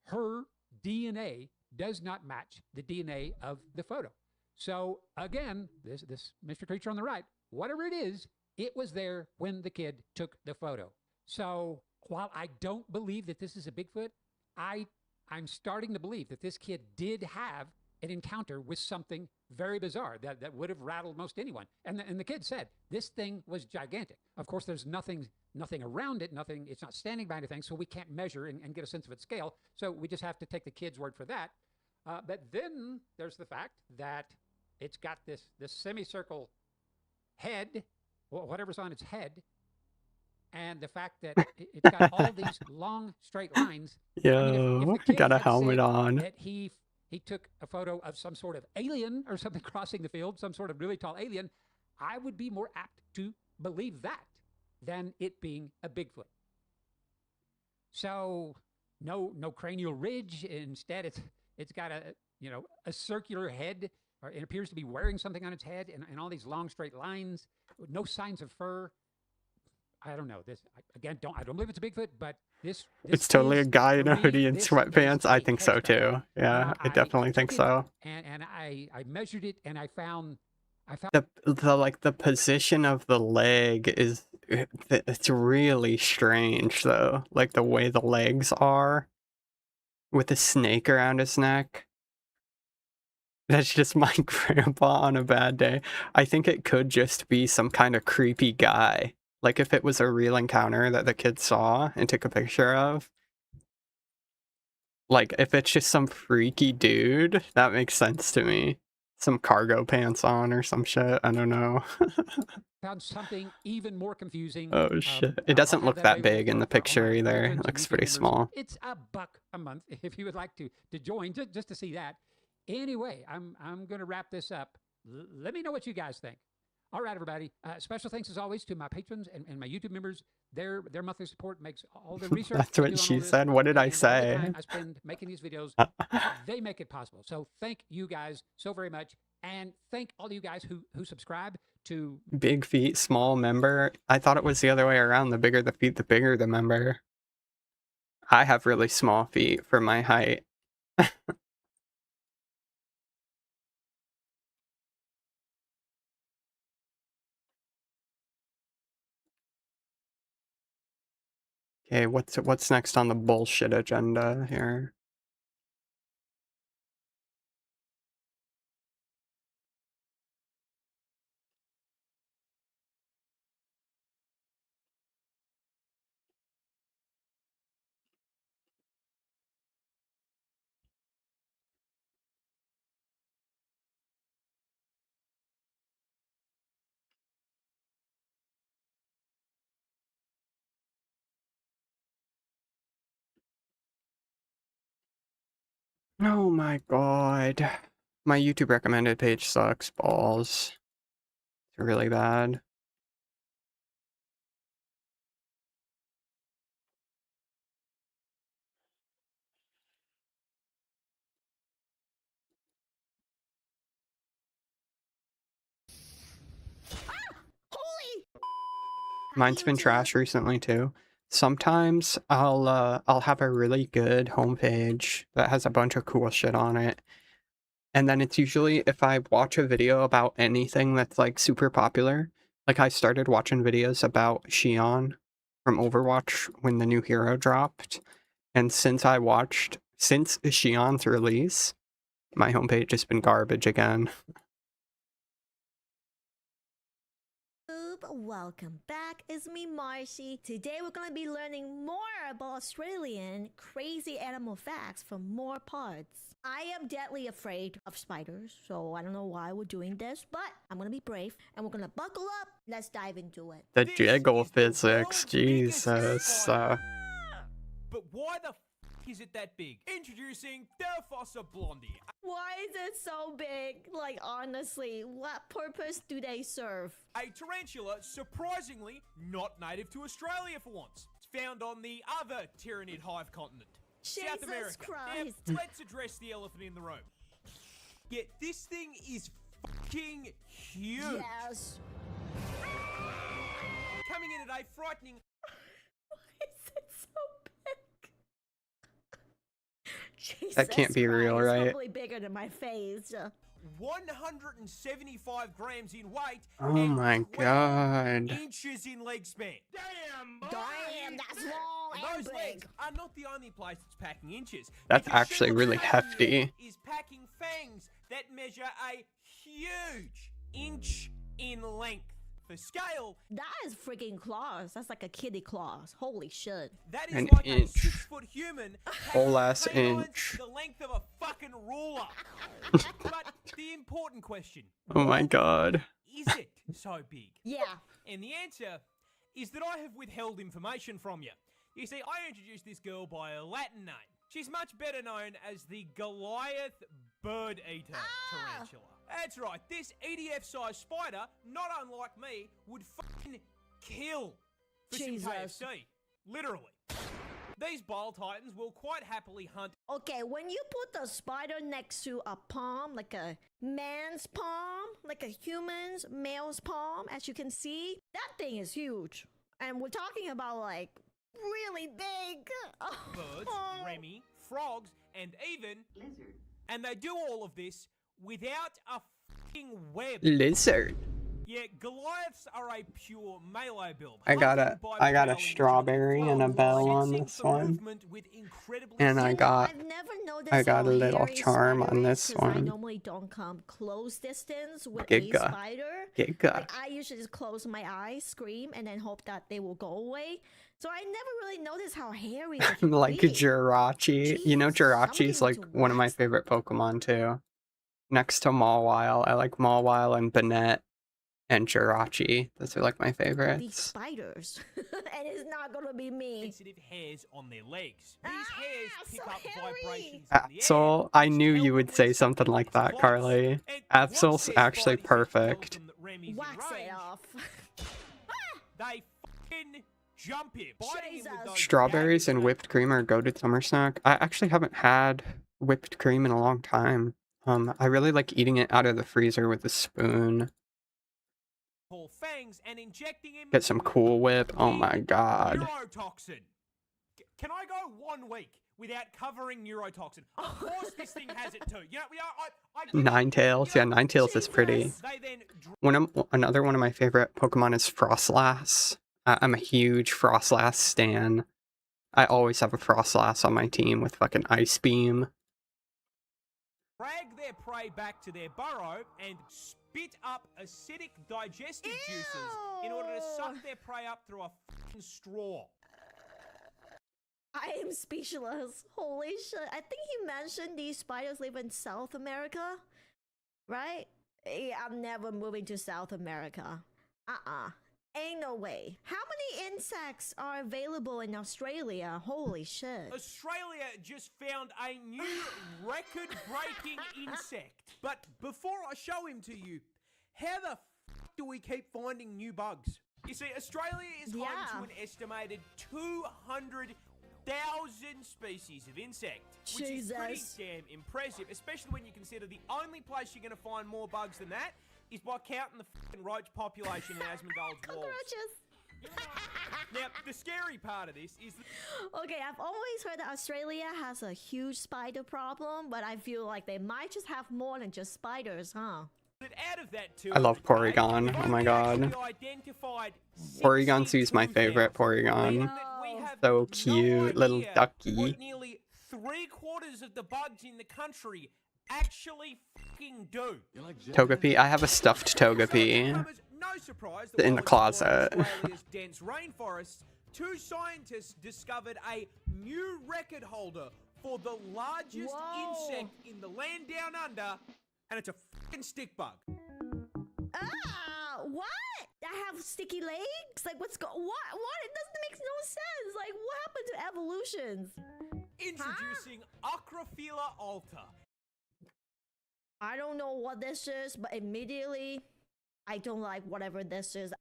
Her DNA does not match the DNA of the photo. So again, this mystery creature on the right, whatever it is, it was there when the kid took the photo. So while I don't believe that this is a Bigfoot, I'm starting to believe that this kid did have an encounter with something very bizarre that would have rattled most anyone. And the kid said this thing was gigantic. Of course, there's nothing around it, it's not standing by anything, so we can't measure and get a sense of its scale. So we just have to take the kid's word for that. But then there's the fact that it's got this semicircle head, whatever's on its head, and the fact that it's got all these long straight lines. Yo, I mean, if the kid got a had helmet said on. that he took a photo of some sort of alien or something crossing the field, some sort of really tall alien, I would be more apt to believe that than it being a Bigfoot. So no cranial ridge. Instead, it's got a circular head, or it appears to be wearing something on its head, and all these long straight lines. No signs of fur. I don't know. I don't believe it's a Bigfoot, but this it's totally a guy in a hoodie and this sweatpants. is I a think so head too. Yeah, I definitely think so. And I measured it, and I found the position of the leg is it's really strange though. Like the way the legs are with the snake around his neck. That's just my grandpa on a bad day. I think it could just be some kind of creepy guy. Like if it was a real encounter that the kid saw and took a picture of. Like, if it's just some freaky dude, that makes sense to me. Some cargo pants on or some shit, I don't know. Found something even more confusing. Oh shit. It doesn't I'll have look that available big in the for all picture my either. patrons It and looks YouTube pretty members. small. It's $1 a month if you would like to join just to see that. Anyway, I'm going to wrap this up. Let me know what you guys think. All right, everybody. Special thanks as always to my patrons and my YouTube members. Their monthly support makes all the research. That's I what do on she all this said. What did I and all the say? time I spend making these videos, they make it possible. So thank you guys so very much, and thank all of you guys who subscribe to Big feet, small member. I thought it was the other way around. The bigger the feet, the bigger the member. I have really small feet for my height. Okay, what's next on the bullshit agenda here? Oh my god. My YouTube recommended page sucks balls. It's really bad. Mine's been trash recently too. Sometimes I'll have a really good homepage that has a bunch of cool shit on it. And then it's usually if I watch a video about anything that's like super popular. Like I started watching videos about Xion from Overwatch when the new hero dropped. And since Xion's release, my homepage has been garbage again. Welcome back, it's me Marshy. Today we're gonna be learning more about Australian crazy animal facts from more parts. I am deadly afraid of spiders, so I don't know why we're doing this, but I'm gonna be brave and we're gonna buckle up. Let's dive into it. The jiggle physics, Jesus. But why the f is it that big? Introducing 2004scape Blondie. Why is it so big? Like, honestly, what purpose do they serve? A tarantula surprisingly not native to Australia for once. It's found on the other Tyrannid hive continent, South America. Christ. Now, let's address the elephant in the room. Yeah, this thing is fucking huge. Yes. Coming in at a frightening... Why is it so big? Jesus That can't be real, Christ, right? Probably bigger than my face. 175 grams in weight. Oh and my 12 god. inches in leg span. Damn, boy. Damn, that's long and Those big. legs are not the only place it's packing inches. That's because actually really hefty. is packing fangs that measure a huge inch in length. For scale, That is freaking claws. That's like a kitty claws. Holy shit. that is An like a inch. 6-foot human. Whole ass canines inch. The length of a fucking ruler. But the important question, Oh my god. is it so big? Yeah. And the answer is that I have withheld information from you. You see, I introduced this girl by a Latin name. She's much better known as the Goliath bird eater tarantula. That's right, this EDF-sized spider, not unlike me, would fucking kill for Jesus. some KFC. Literally. These bile titans will quite happily hunt. Okay, when you put the spider next to a palm, like a man's palm, like a human's, male's palm, as you can see, that thing is huge. And we're talking about like really big. Birds, Remy, frogs, and even lizard. And they do all of this without a fucking web. Lizard. Yeah, Goliaths are a pure melee build. I got a strawberry and a bell on this one, and I got a little charm on this I one. normally don't come close distance with Giga. a spider. Giga. Like, I usually just close my eyes, scream, and then hope that they will go away. So I never really noticed how hairy they can Like be. Jirachi. You know, Jirachi's like one of my favorite Pokemon too. Next to Mawile, I like Mawile and Banette and Jirachi. Those are like my These favorites. spiders. And it's not gonna be me. Sensitive hairs on their legs. These hairs pick up vibrations. Absol, I knew you would say something like that, Carly. Absol's actually perfect. Wax it off. They fucking jump him. Biting him with those Strawberries and whipped cream are a goated summer snack. I actually haven't had whipped cream in a long time. I really like eating it out of the freezer with a spoon. Fangs and injecting him Get some Cool Whip. Oh my god. neurotoxin. Can I go 1 week without covering neurotoxin? Of course this thing has it too. You know, Ninetales. Yeah, Ninetales is pretty. Another one of my favorite Pokemon is Frostlass. I'm a huge Frostlass stan. I always have a Frostlass on my team with fucking Ice Beam. drag their prey back to their burrow and spit up acidic digestive juices in order to suck their prey up through a fucking straw. I am speechless. Holy shit. I think you mentioned these spiders live in South America, right? Yeah, I'm never moving to South America. Ain't no way. How many insects are available in Australia? Holy shit. Australia just found a new record-breaking insect. But before I show him to you, how the f do we keep finding new bugs? You see, Australia is home to an estimated 200,000 species of insect, which is pretty damn impressive, especially when you consider the only place you're going to find more bugs than that is by counting the fucking roach population in Asmongold's walls. Now, the scary part of this is okay, I've always heard that Australia has a huge spider problem, but I feel like they might just have more than just spiders, huh? out of that I love Porygon. Oh my god. Porygon's my favorite Porygon. So cute, little ducky. Nearly 3/4 of the bugs in the country actually fucking do. Togepi. I have a stuffed Togepi No surprise in the closet. Australia's dense rainforests, 2 scientists discovered a new record holder for the largest insect in the land down under, and it's a fucking stick bug. What? I have sticky legs? Like, what? It doesn't make no sense. Like, what happened to evolutions? Introducing Acrophila alta. I don't know what this is, but immediately, I don't like whatever this is.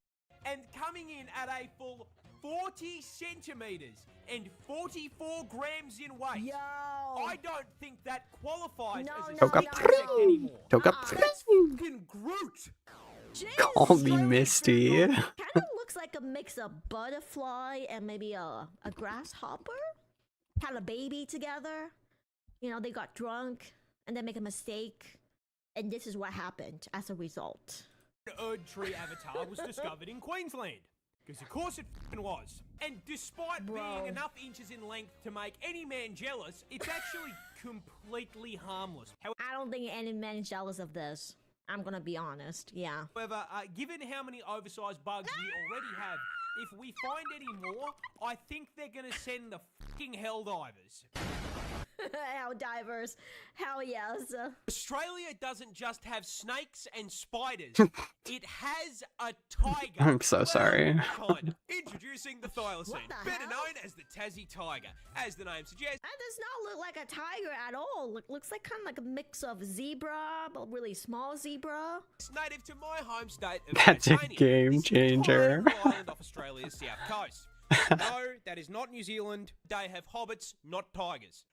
And coming in at a full 40 centimeters and 44 grams in weight. Yo! I don't think that qualifies as a Togepi. insect anymore. Togepi. That's fucking Groot. Call me Misty. Kind of looks like a mix of butterfly and maybe a grasshopper. Had a baby together. You know, they got drunk and they make a mistake. And this is what happened as a result. The Erd Tree avatar was discovered in Queensland. Because of course it f***ing was. And despite being enough inches in length to make any man jealous, it's actually completely harmless. I don't think any man is jealous of this. I'm gonna be honest, yeah. However, given how many oversized bugs we already have, if we find any more, I think they're gonna send the fucking Helldivers. Helldivers. Hell yes. Australia doesn't just have snakes and spiders. It has a tiger. I'm so sorry. Kind. Introducing the thylacine, better known as the Tassie tiger. As the name suggests, that does not look like a tiger at all. Looks like kind of like a mix of zebra, but really small zebra. It's native to my home state of That's a Tasmania. game changer. Island off Australia's south coast. No, that is not New Zealand. They have hobbits, not tigers.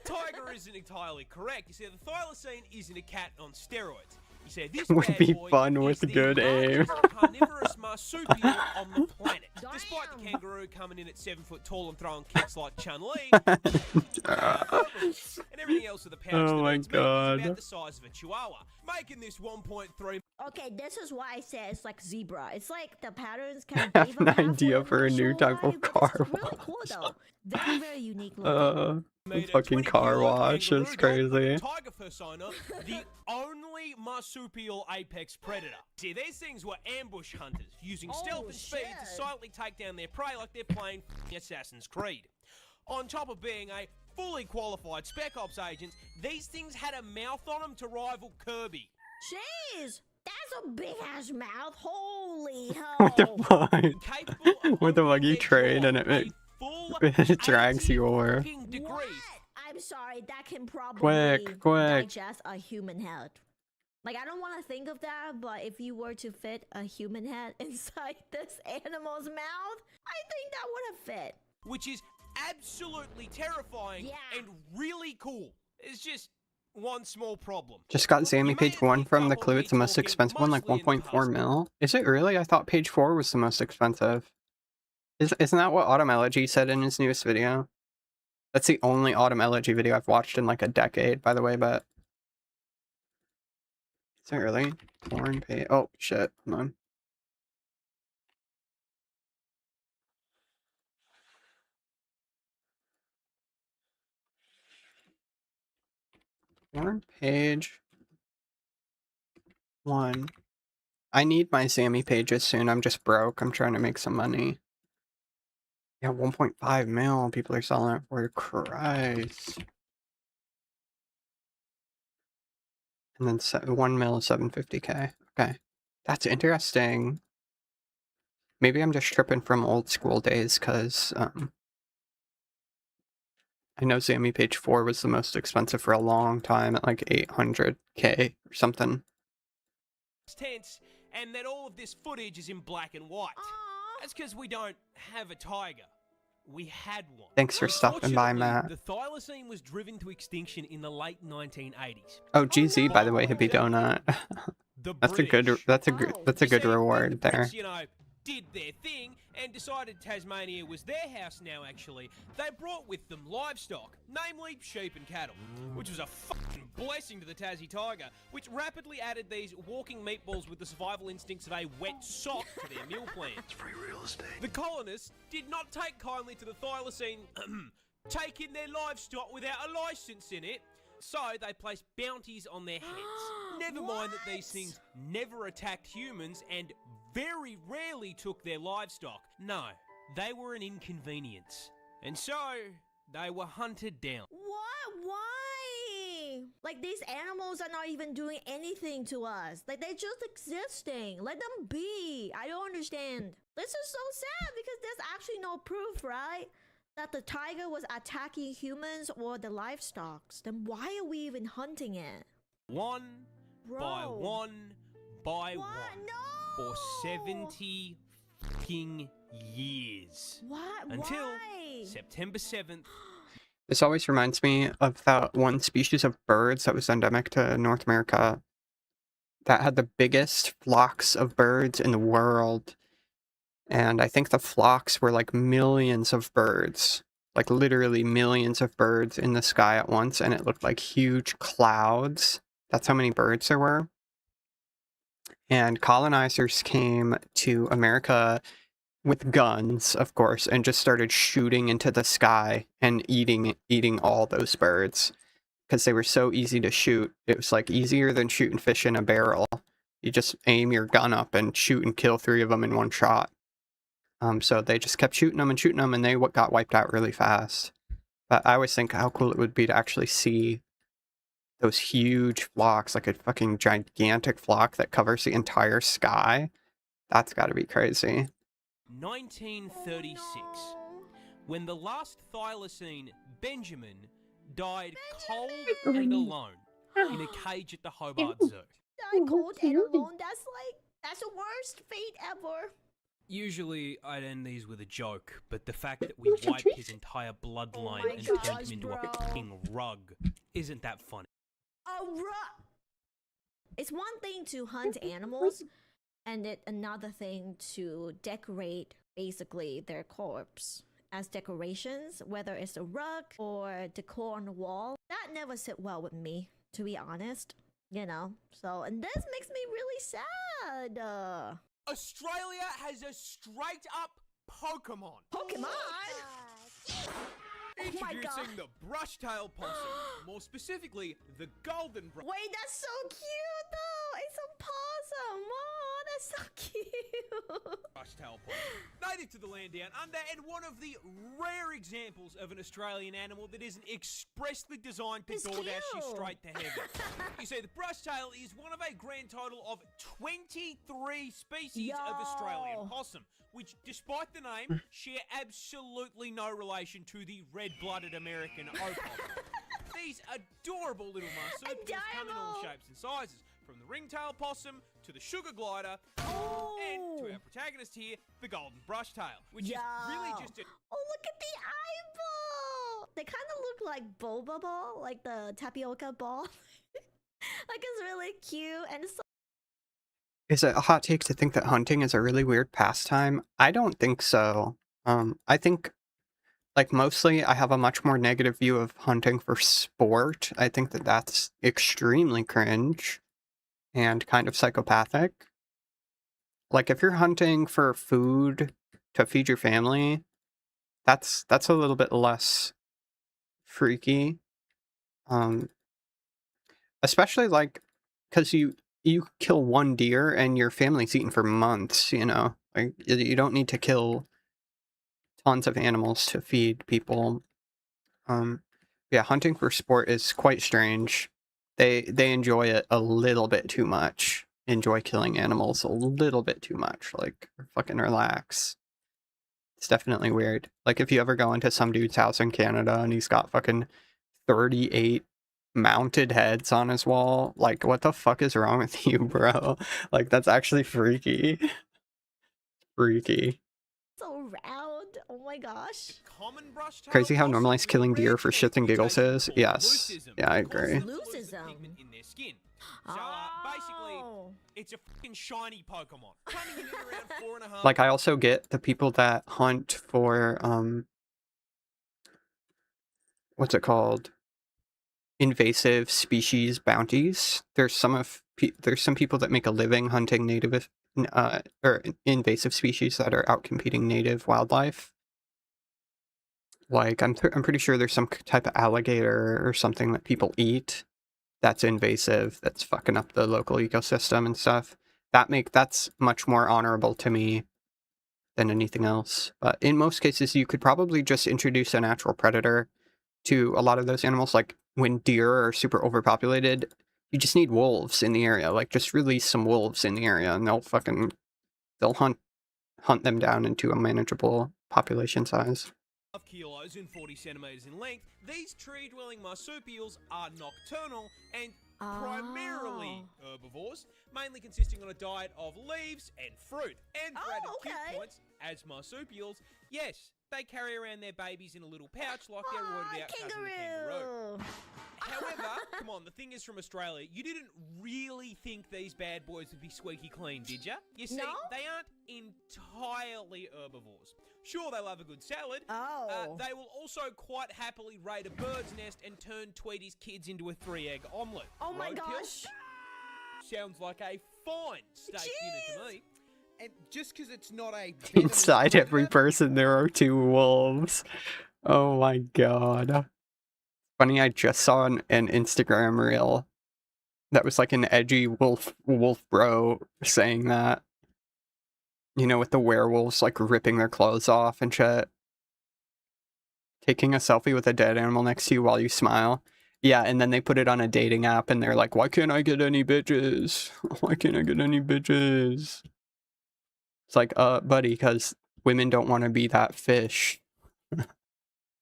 Tiger isn't entirely correct. You see, the thylacine isn't a cat on steroids. You see, this Would be fun with good aim. carnivorous marsupial on the planet. Despite the kangaroo coming in at 7 foot tall and throwing kicks like Chun-Li, and everything else with a pouch Oh my that eats meat is god. about the size of a chihuahua, making this 1.3. Okay, this is why I said it's like zebra. It's like the patterns kind of I have gave an them half idea what for a new natural type life, of but car this is really cool though. Very, very unique looking. a fucking car wash. It's crazy. Tiger persona, the only marsupial apex predator. See, these things were ambush hunters, using stealth and speed to silently take down their prey like they're playing Assassin's Creed. On top of being a fully qualified Spec Ops agent, these things had a mouth on them to rival Kirby. Jeez! That's a big ass mouth. Holy hell. What the fuck? With the buggy train and it drags you over. What? I'm sorry, that can probably Quick. digest a human head. Like, I don't want to think of that, but if you were to fit a human head inside this animal's mouth, I think that would have fit. Which is absolutely terrifying and really cool. It's just one small problem. Just got Sammy page 1 from the clue. It's the most expensive one, like 1.4 mil. Is it really? I thought page 4 was the most expensive. Isn't that what Autumn Elegy said in his newest video? That's the only Autumn Elegy video I've watched in like a decade, by the way, but... Is it really? Porn page... Oh, shit. Hold on. Porn page 1. I need my Sammy pages soon. I'm just broke. I'm trying to make some money. Yeah, 1.5 mil. People are selling it for. Christ. And then 1 mil is 750k. Okay. That's interesting. Maybe I'm just tripping from old school days, because I know Sammy page 4 was the most expensive for a long time at like 800k or something. Tense, and that all of this footage is in black and white. That's because we don't have a tiger. We had one. Thanks for stopping by, Matt. The thylacine was driven to extinction in the late 1980s. Oh, GZ, by the way, Hippie Donut. That's a good reward there. You know, did their thing and decided Tasmania was their house now, actually. They brought with them livestock, namely sheep and cattle, which was a fucking blessing to the Tassie tiger, which rapidly added these walking meatballs with the survival instincts of a wet sock to their meal plan. It's free real estate. The colonists did not take kindly to the thylacine taking their livestock without a license in it, so they placed bounties on their heads. Never mind that these things never attacked humans and very rarely took their livestock. No, they were an inconvenience. And so, they were hunted down. What? Why? Like, these animals are not even doing anything to us. Like, they're just existing. Let them be. I don't understand. This is so sad because there's actually no proof, right? That the tiger was attacking humans or the livestock. Then why are we even hunting it? One by one by one. No! For 70 fucking years. What? Until Why? September 7th. This always reminds me of that one species of birds that was endemic to North America that had the biggest flocks of birds in the world. And I think the flocks were like millions of birds, like literally millions of birds in the sky at once, and it looked like huge clouds. That's how many birds there were. And colonizers came to America with guns, of course, and just started shooting into the sky and eating all those birds because they were so easy to shoot. It was like easier than shooting fish in a barrel. You just aim your gun up and shoot and kill 3 of them in one shot. So they just kept shooting them, and they got wiped out really fast. But I always think how cool it would be to actually see those huge flocks, like a fucking gigantic flock that covers the entire sky. That's gotta be crazy. 1936, when the last thylacine, Benjamin, died cold and alone in a cage at the Hobart Zoo. Die cold and alone? That's the worst fate ever. Usually, I'd end these with a joke, but the fact that we wiped his entire bloodline and turned him into a fucking rug, isn't that funny? A rug! It's one thing to hunt animals, and it's another thing to decorate, basically, their corpse as decorations, whether it's a rug or decor on the wall. That never sit well with me, to be honest. You know, so, and this makes me really sad. Australia has a straight up Pokemon. Pokemon? Introducing the brush-tail possum. More specifically, the golden Wait, that's so cute though. It's a possum. Oh, that's so cute. brush-tail possum. Native to the land down under and one of the rare examples of an Australian animal that isn't expressly designed to DoorDash you straight to heaven. You see, the brush-tail is one of a grand total of 23 species of Australian possum, which, despite the name, share absolutely no relation to the red-blooded American opossum. These adorable little marsupials come in all shapes and sizes, from the ringtail possum to the sugar glider, and to our protagonist here, the golden brushtail, which is really just a... Oh, look at the eyeball! They kind of look like boba ball, like the tapioca ball. Like, it's really cute and so... Is it a hot take to think that hunting is a really weird pastime? I don't think so. I think, like, mostly I have a much more negative view of hunting for sport. I think that that's extremely cringe and kind of psychopathic. Like, if you're hunting for food to feed your family, that's a little bit less freaky. Especially, like, because you kill one deer and your family's eaten for months, you know? Like, you don't need to kill tons of animals to feed people. Yeah, hunting for sport is quite strange. They enjoy it a little bit too much. Enjoy killing animals a little bit too much. Like, fucking relax. It's definitely weird. Like, if you ever go into some dude's house in Canada and he's got fucking 38 mounted heads on his wall, like, what the fuck is wrong with you, bro? Like, that's actually freaky. Freaky. So round. Oh my gosh. Common brushtail Crazy how possum normalized killing deer for shits and giggles is. Yes. leucism. Yeah, I agree. Leucism. In their skin. So, basically, it's a fucking shiny Pokemon. Coming in at around 4.5. Like, I also get the people that hunt for, what's it called? Invasive species bounties. There's some people that make a living hunting native, or invasive species that are out competing native wildlife. Like, I'm pretty sure there's some type of alligator or something that people eat that's invasive, that's fucking up the local ecosystem and stuff. That's much more honorable to me than anything else. But in most cases, you could probably just introduce a natural predator to a lot of those animals. Like, when deer are super overpopulated, you just need wolves in the area. Like, just release some wolves in the area and they'll hunt them down into a manageable population size. Kilos and 40 centimeters in length, these tree-dwelling marsupials are nocturnal and primarily herbivores, mainly consisting on a diet of leaves and fruit. And for added cute points, as marsupials, yes, they carry around their babies in a little pouch like their roided out cousin the kangaroo. However, come on, the thing is, from Australia, you didn't really think these bad boys would be squeaky clean, did ya? You see, they aren't entirely herbivores. Sure, they love a good salad. They will also quite happily raid a bird's nest and turn Tweety's kids into a 3-egg omelette. Oh my Roadkill? gosh. Sounds like a fine steak dinner to me. And just because it's not a... Inside every person, there are 2 wolves. Oh my god. Funny, I just saw an Instagram reel that was like an edgy wolf bro saying that. You know, with the werewolves, like, ripping their clothes off and shit. Taking a selfie with a dead animal next to you while you smile. Yeah, and then they put it on a dating app, and they're like, why can't I get any bitches? Why can't I get any bitches? It's like, buddy, because women don't want to be that fish.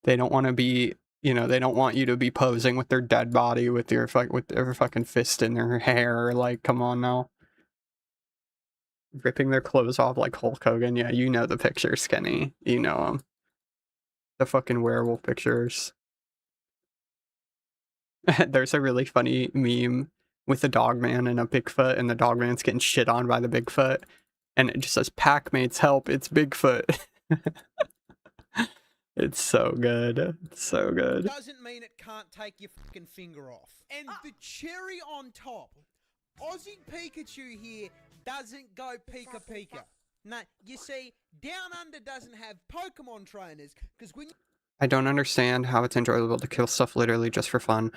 They don't want to be, you know, they don't want you to be posing with their dead body with their fucking fist in their hair. Like, come on now. Ripping their clothes off like Hulk Hogan. Yeah, you know the pictures, Kenny. You know them. The fucking werewolf pictures. There's a really funny meme with a dog man and a Bigfoot, and the dog man's getting shit on by the Bigfoot. And it just says, Packmates help, it's Bigfoot. It's so good. It's so good. Doesn't mean it can't take your fucking finger off. And the cherry on top, Aussie Pikachu here doesn't go Pika Pika. No, you see, Down Under doesn't have Pokemon trainers, because when I don't understand how it's enjoyable to kill stuff literally just for fun.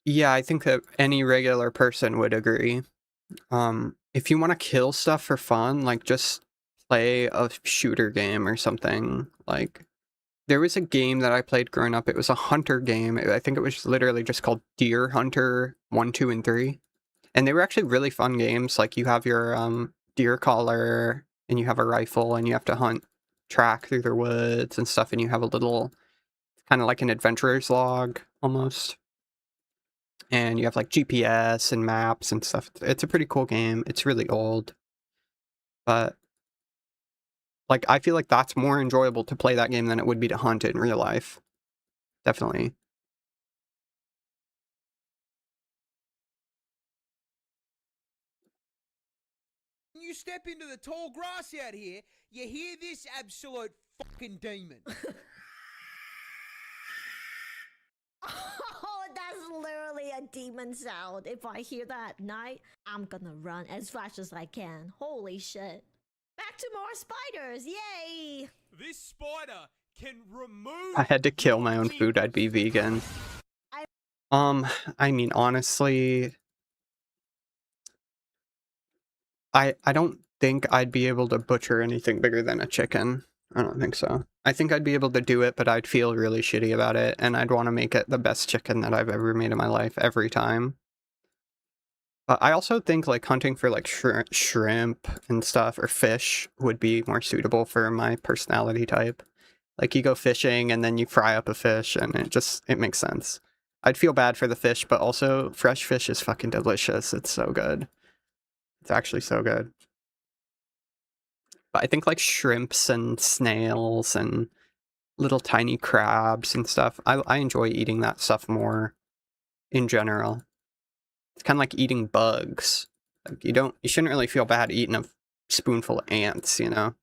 Yeah, I think that any regular person would agree. If you want to kill stuff for fun, like just play a shooter game or something. Like, there was a game that I played growing up. It was a hunter game. I think it was literally just called Deer Hunter 1, 2, and 3. And they were actually really fun games. Like, you have your deer collar, and you have a rifle, and you have to track through the woods and stuff, and you have a little, kind of like an adventurer's log, almost. And you have, like, GPS and maps and stuff. It's a pretty cool game. It's really old. But like, I feel like that's more enjoyable to play that game than it would be to hunt in real life. Definitely. you step into the tall grass out here, you hear this absolute fucking demon. Oh, that's literally a demon sound. If I hear that at night, I'm gonna run as fast as I can. Holy shit. Back to more spiders, yay! This spider can remove... I had to kill my own food, I'd be vegan. I mean, honestly, I don't think I'd be able to butcher anything bigger than a chicken. I don't think so. I think I'd be able to do it, but I'd feel really shitty about it, and I'd want to make it the best chicken that I've ever made in my life every time. But I also think, like, hunting for, like, shrimp and stuff, or fish, would be more suitable for my personality type. Like, you go fishing, and then you fry up a fish, and it makes sense. I'd feel bad for the fish, but also, fresh fish is fucking delicious. It's so good. It's actually so good. But I think, like, shrimps and snails and little tiny crabs and stuff, I enjoy eating that stuff more in general. It's kind of like eating bugs. Like, you shouldn't really feel bad eating a spoonful of ants, you know?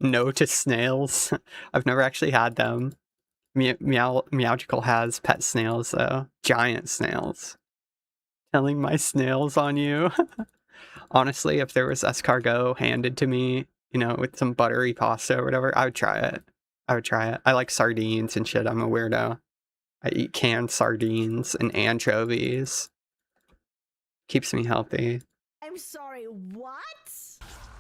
No to snails. I've never actually had them. Meowgical has pet snails, though. Giant snails. Telling my snails on you. Honestly, if there was escargot handed to me, you know, with some buttery pasta or whatever, I would try it. I would try it. I like sardines and shit. I'm a weirdo. I eat canned sardines and anchovies. Keeps me healthy. I'm sorry, what?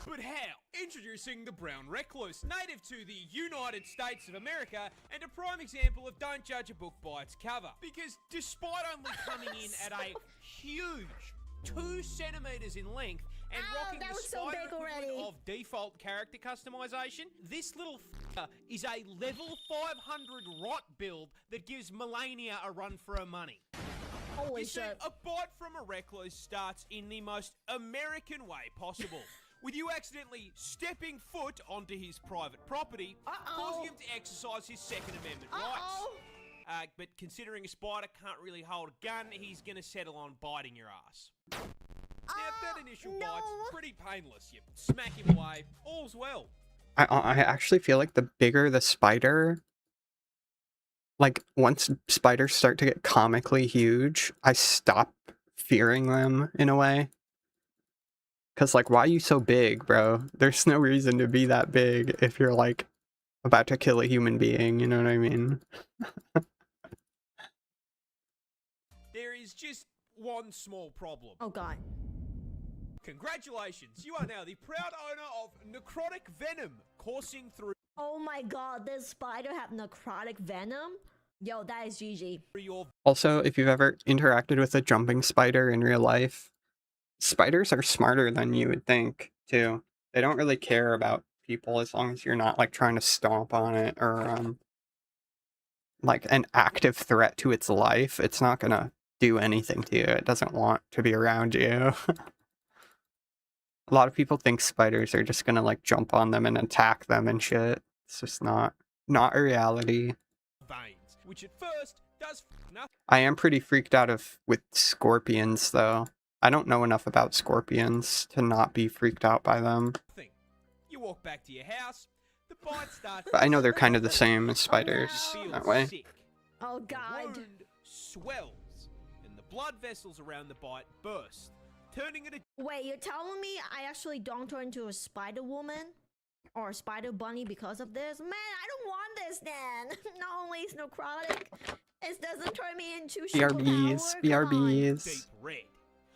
But how? Introducing the brown recluse, native to the United States of America, and a prime example of don't judge a book by its cover. Because despite only coming in at a huge 2 centimeters in length and rocking the spider equivalent of default character customization, this little f***er is a level 500 rot build that gives Melania a run for her money. Holy shit. A bite from a recluse starts in the most American way possible. With you accidentally stepping foot onto his private property, causing him to exercise his Second Amendment rights. But considering a spider can't really hold a gun, he's gonna settle on biting your ass. Now, that initial bite's pretty painless. You smack him away, all's well. I actually feel like the bigger the spider, like, once spiders start to get comically huge, I stop fearing them in a way. Because, like, why are you so big, bro? There's no reason to be that big if you're, like, about to kill a human being, you know what I mean? There is just one small problem. Oh, God. Congratulations, you are now the proud owner of necrotic venom coursing through... Oh my god, this spider have necrotic venom? Yo, that is GG. Also, if you've ever interacted with a jumping spider in real life, spiders are smarter than you would think, too. They don't really care about people as long as you're not, like, trying to stomp on it or, like, an active threat to its life. It's not gonna do anything to you. It doesn't want to be around you. A lot of people think spiders are just gonna, like, jump on them and attack them and shit. It's just not a reality. Veins, which at first does nothing. I am pretty freaked out with scorpions, though. I don't know enough about scorpions to not be freaked out by them. You walk back to your house, the bite starts But I know to they're kind of the swell, same as spiders feels that way. sick. Oh The god. wound swells, and the blood vessels around the bite burst, turning it a Wait, you're telling me I actually don't turn into a spider woman? Or a spider bunny because of this? Man, I don't want this then! Not only is necrotic, it doesn't turn me into BRBs, superpower. deep BRBs. red.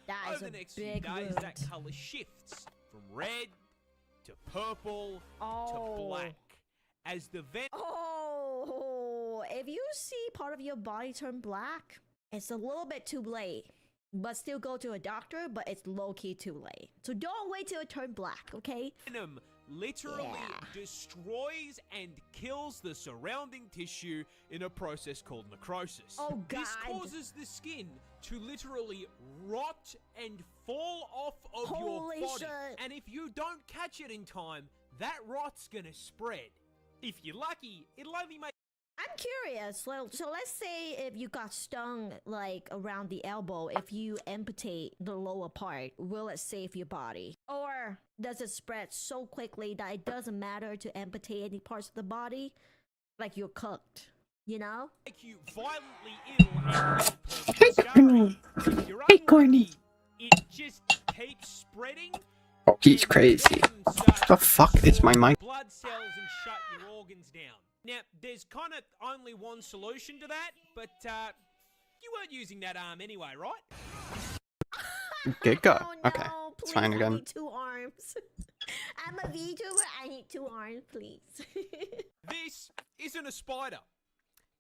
That is Over a the next few big days, wound. that color shifts from red to purple Oh. to black as the vent. Oh, if you see part of your body turn black, it's a little bit too late. But still go to a doctor, but it's low-key too late. So don't wait till it turns black, okay? Venom literally destroys and kills the surrounding tissue in a process called necrosis. Oh, This God. causes the skin to literally rot and fall off of Holy your body. shit. And if you don't catch it in time, that rot's gonna spread. If you're lucky, it'll only make I'm curious. So let's say if you got stung like around the elbow, if you amputate the lower part, will it save your body? Or does it spread so quickly that it doesn't matter to amputate any parts of the body? Like you're cooked, you know? make you violently ill and permanent scarring. If you're unlucky, it just keeps spreading. Oh, he's crazy. The fuck is my mic? Blood cells and shut your organs down. Now, there's kind of only one solution to that, but you weren't using that arm anyway, right? Giga. Oh, Okay, no, it's please, fine I again. need 2 arms. I'm a VTuber, I need 2 arms, please. This isn't a spider.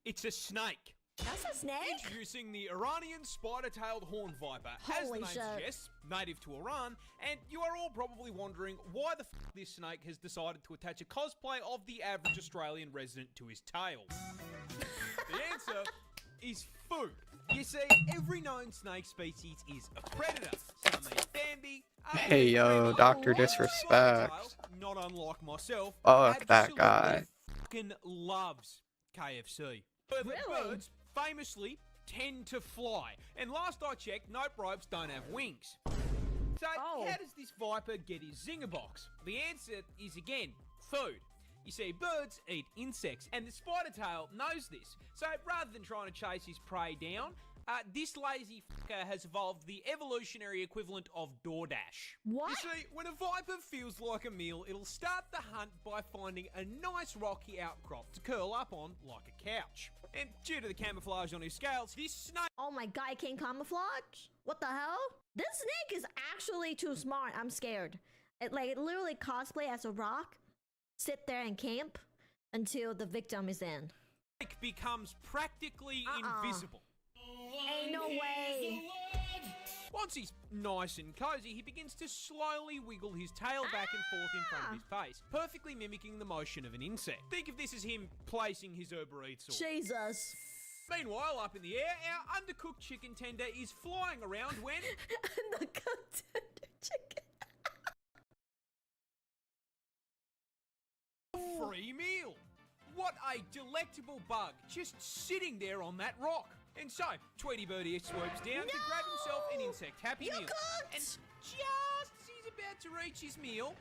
It's a snake. That's a snake? Introducing the Iranian spider-tailed horned viper. As the Holy name shit. suggests, native to Iran, and you are all probably wondering why the f this snake has decided to attach a cosplay of the average Australian resident to his tail. The answer is food. You see, every known snake species is a predator. Some eat Bambi, others Hey, eat yo, Freddy, Dr. and Disrespect. Spidertail, not unlike myself, Fuck that absolutely guy. fucking loves KFC. But Really? birds famously tend to fly, and last I checked, nope, ropes don't have wings. So how does this viper get his zinger box? The answer is again food. You see, birds eat insects, and the spider tail knows this. So rather than trying to chase his prey down, this lazy fucker has evolved the evolutionary equivalent of DoorDash. What? You see, when a viper feels like a meal, it'll start the hunt by finding a nice rocky outcrop to curl up on like a couch. And due to the camouflage on his scales, this snake... Oh my god, I can't camouflage? What the hell? This snake is actually too smart. I'm scared. It literally cosplay as a rock, sit there and camp until the victim is in. becomes practically invisible. Ain't no way. Once he's nice and cozy, he begins to slowly wiggle his tail back and forth in front of his face, perfectly mimicking the motion of an insect. Think of this as him placing his Uber Eats order. Jesus. Meanwhile, up in the air, our undercooked chicken tender is flying around when... Undercooked tender chicken. Free meal! What a delectable bug, just sitting there on that rock. And so, Tweety Birdie swoops down to grab himself an insect Happy Meal. And just as he's about to reach his meal...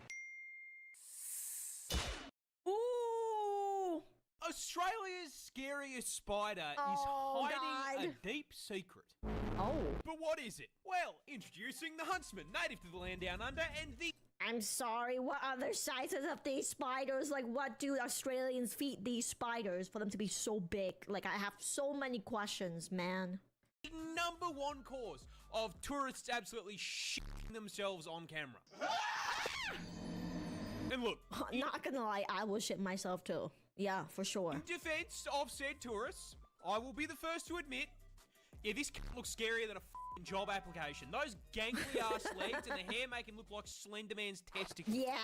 Ooh! Australia's scariest spider is Oh, hiding God. a deep secret. Oh. But what is it? Well, introducing the Huntsman, native to the land down under, and the... I'm sorry, what other sizes of these spiders? Like, what do Australians feed these spiders for them to be so big? Like, I have so many questions, man. #1 cause of tourists absolutely shitting themselves on camera. And look, Not gonna lie, I will shit myself too. Yeah, for sure. in defense of said tourists, I will be the first to admit, yeah, this looks scarier than a f***ing job application. Those gangly ass legs and the hair make him look like Slender Man's testicles. Yeah.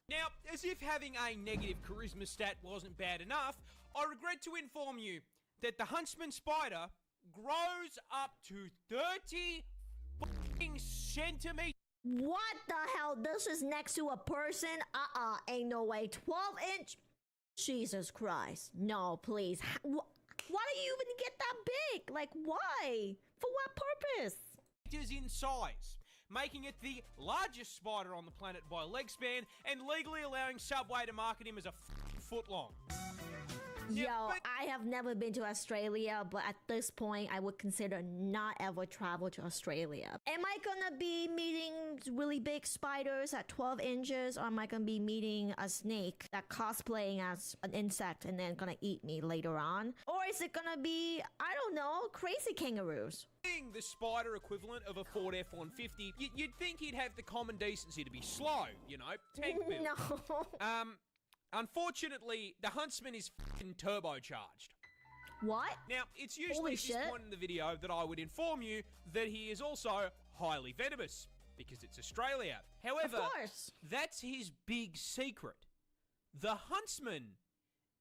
Now, as if having a negative charisma stat wasn't bad enough, I regret to inform you that the Huntsman spider grows up to 30 f***ing centimeters. What the hell? This is next to a person? Ain't no way. 12-inch? Jesus Christ. No, please. Why do you even get that big? Like, why? For what purpose? In size. making it the largest spider on the planet by leg span, and legally allowing Subway to market him as a foot long. Yo, I have never been to Australia, but at this point, I would consider not ever travel to Australia. Am I gonna be meeting really big spiders at 12 inches, or am I gonna be meeting a snake that cosplaying as an insect and then gonna eat me later on? Or is it gonna be, I don't know, crazy kangaroos? Being the spider equivalent of a Ford F-150, you'd think he'd have the common decency to be slow, you know, tank build. No. Unfortunately, the Huntsman is fucking turbocharged. What? Now, it's usually at this point in the video that I would inform you that he is also highly venomous, because it's Australia. However, of course, that's his big secret. The Huntsman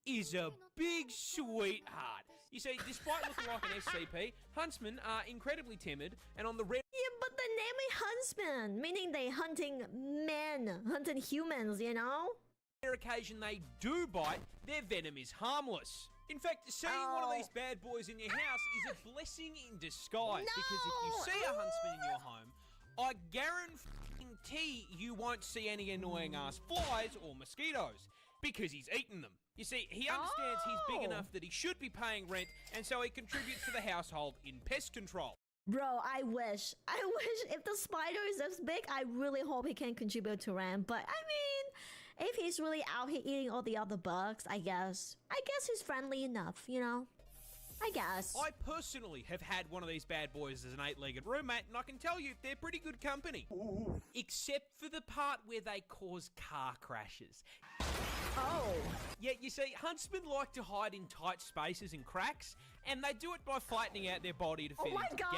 is a big sweetheart. You see, despite looking like an SCP, Huntsmen are incredibly timid, and on the rare... Yeah, but the name is Huntsman, meaning they hunting men, hunting humans, you know? occasion they do bite, their venom is harmless. In fact, seeing one of these bad boys in your house is a blessing in disguise, because if you see a huntsman in your home, I guarantee you won't see any annoying ass flies or mosquitoes, because he's eaten them. You see, he understands he's big enough that he should be paying rent, and so he contributes to the household in pest control. Bro, I wish if the spider is this big, I really hope he can contribute to rent. But I mean, if he's really out here eating all the other bugs, I guess he's friendly enough, you know? I guess. I personally have had one of these bad boys as an 8-legged roommate, and I can tell you, they're pretty good company. Ooh. Except for the part where they cause car crashes. Oh. Yeah, you see, huntsmen like to hide in tight spaces and cracks, and they do it by flattening out their body to fit into the gap.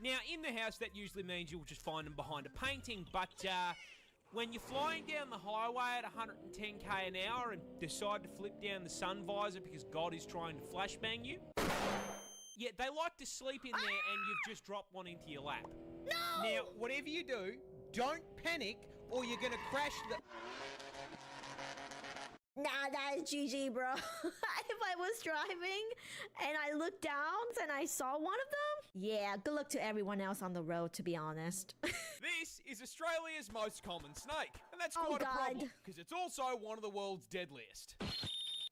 Now, in the house, that usually means you'll just find them behind a painting, but when you're flying down the highway at 110k an hour and decide to flip down the sun visor because God is trying to flashbang you, yeah, they like to sleep in there and you've just dropped one into your lap. No! Now, whatever you do, don't panic or you're going to crash the... Nah, that is GG, bro. If I was driving and I looked down and I saw one of them, yeah, good luck to everyone else on the road, to be honest. This is Australia's most common snake, and that's quite a problem, because it's also one of the world's deadliest.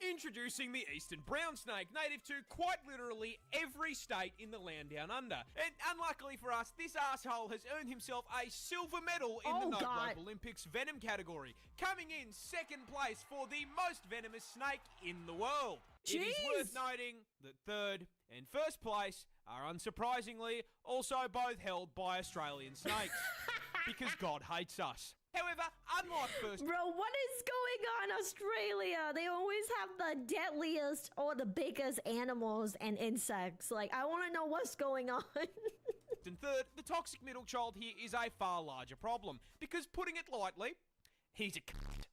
Introducing the eastern brown snake, native to quite literally every state in the land down under. And unluckily for us, this asshole has earned himself a silver medal in the No-Rope Olympics venom category, coming in second place for the most venomous snake in the world. It is worth noting that third and first place are unsurprisingly also both held by Australian snakes, because God hates us. However, unlike first... Bro, what is going on, Australia? They always have the deadliest or the biggest animals and insects. Like, I want to know what's going on. And third, the toxic middle child here is a far larger problem, because putting it lightly, he's a cunt.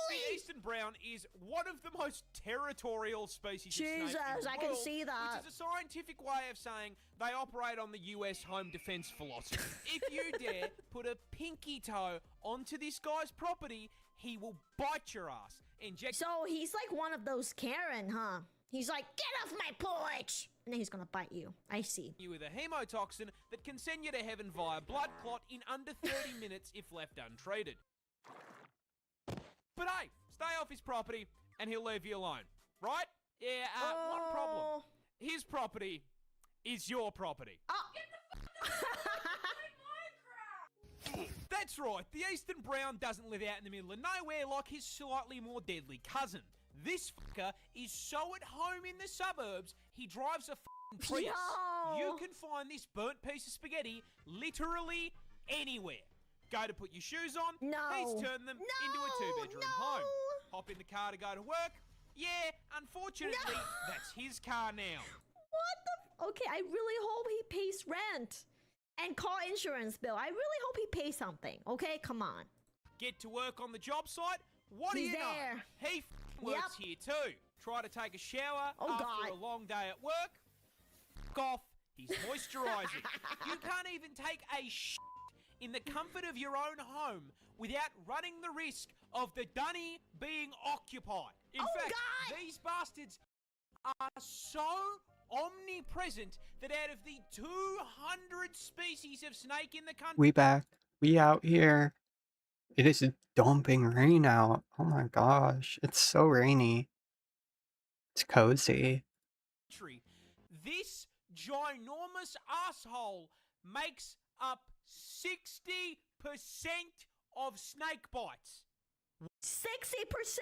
The eastern brown is one of the most territorial species of snake in the world, I can see that. Which is a scientific way of saying they operate on the US home defense philosophy. If you dare put a pinky toe onto this guy's property, he will bite your ass. So he's like one of those Karen, huh? He's like, get off my porch! And then he's gonna bite you. I see. You with a hemotoxin that can send you to heaven via blood clot in under 30 minutes if left untreated. But hey, stay off his property and he'll leave you alone, right? Yeah, one problem. His property is your property. That's right, the eastern brown doesn't live out in the middle of nowhere like his slightly more deadly cousin. This fucker is so at home in the suburbs, he drives a f***ing Prius. You can find this burnt piece of spaghetti literally anywhere. Go to put your shoes on, he's turned them into a 2-bedroom home. Hop in the car to go to work. Yeah, unfortunately, that's his car now. What the okay, I really hope he pays rent and car insurance bill. I really hope he pays something, okay? Come on. Get to work on the job site? What do you know? He works here too. Try to take a shower after a long day at work. F*** off, he's moisturising. You can't even take a in the comfort of your own home without running the risk of the dunny being occupied. In fact, these bastards are so omnipresent that out of the 200 species of snake in the country, We back. We out here. It is dumping rain out. Oh my gosh. It's so rainy. It's cozy. this ginormous asshole makes up 60% of snake bites. 60%?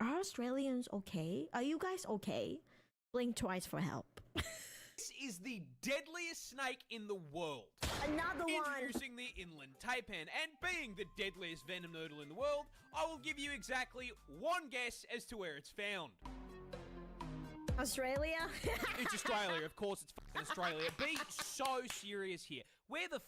Are Australians okay? Are you guys okay? Blink twice for help. This is the deadliest snake in the world. Another one. Introducing the inland taipan, and being the deadliest venom noodle in the world, I will give you exactly one guess as to where it's found. Australia? It's Australia, of course it's fucking Australia. Be so serious here. Where the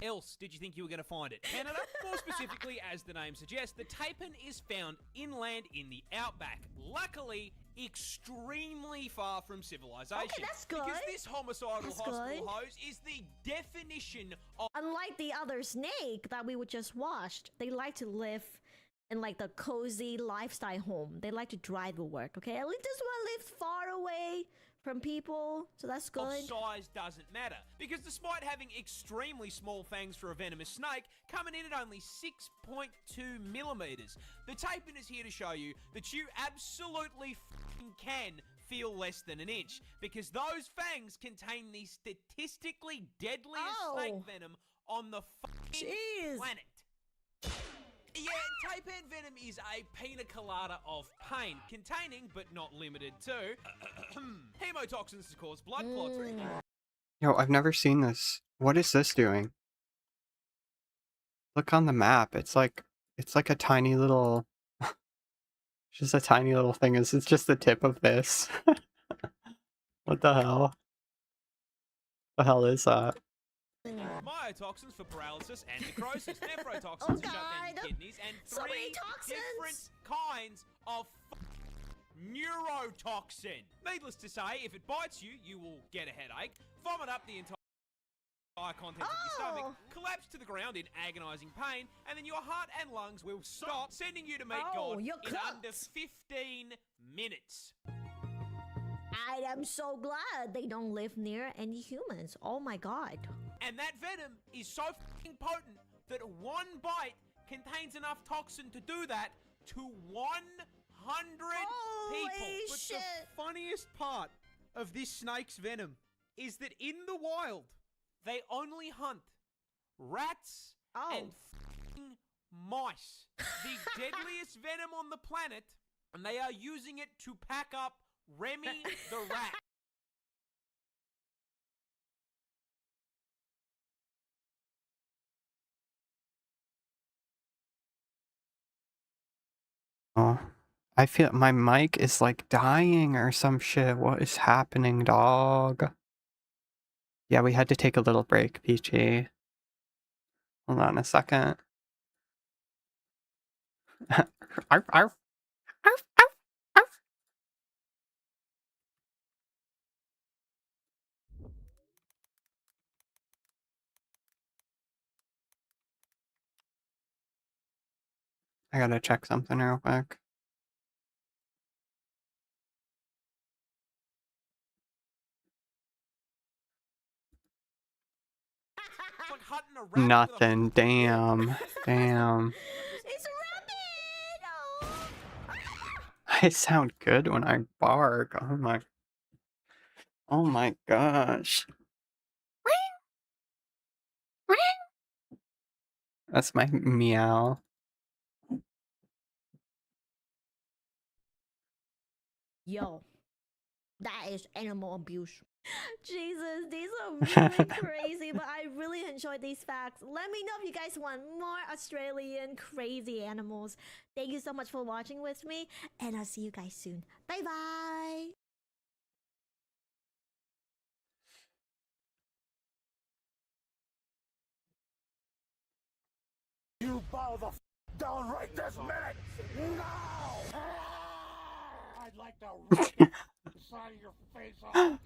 else did you think you were going to find it? Canada? More specifically, as the name suggests, the taipan is found inland in the outback. Luckily, extremely far from civilization. Okay, that's good. Because this homicidal That's hospital good. hose is the definition of... Unlike the other snake that we would just watched, they like to live in like the cozy lifestyle home. They like to drive to work, okay? At least this one lives far away from people, so that's good. Of size doesn't matter, because despite having extremely small fangs for a venomous snake, coming in at only 6.2 millimeters, the taipan is here to show you that you absolutely can feel less than an inch, because those fangs contain the statistically deadliest snake venom on the planet. Yeah, taipan venom is a pina colada of pain, containing, but not limited to, hemotoxins to cause blood clots. Yo, I've never seen this. What is this doing? Look on the map. It's like a tiny little... just a tiny little thing. It's just the tip of this. What the hell? The hell is that? Myotoxins for paralysis and necrosis, nephrotoxins to shut down your kidneys, and So many three different kinds of neurotoxin. Needless to say, if it bites you, you will get a headache, vomit up the entire contents of your stomach, collapse to the ground in agonizing pain, and then your heart and lungs will stop, sending you to meet God you're in under 15 minutes. I am so glad they don't live near any humans. Oh my god. And that venom is so fucking potent that one bite contains enough toxin to do that to 100 people. But shit. the funniest part of this snake's venom is that in the wild, they only hunt rats and fucking mice. The deadliest venom on the planet, and they are using it to pack up Remy the rat. Oh, I feel my mic is like dying or some shit. What is happening, dog? Yeah, we had to take a little break, Peachy. Hold on a second. Arf, arf. Arf, arf, arf. I gotta check something real quick. It's like hunting a rabbit Nothing. Damn. Damn. It's a rabbit! I sound good when I bark. Oh my. Oh my gosh. That's my meow. Yo, that is animal abuse. Jesus, these are really crazy, but I really enjoyed these facts. Let me know if you guys want more Australian crazy animals. Thank you so much for watching with me, and I'll see you guys soon. Bye bye. You bow the down right this minute! Now! I'd like to rip the side of your face off.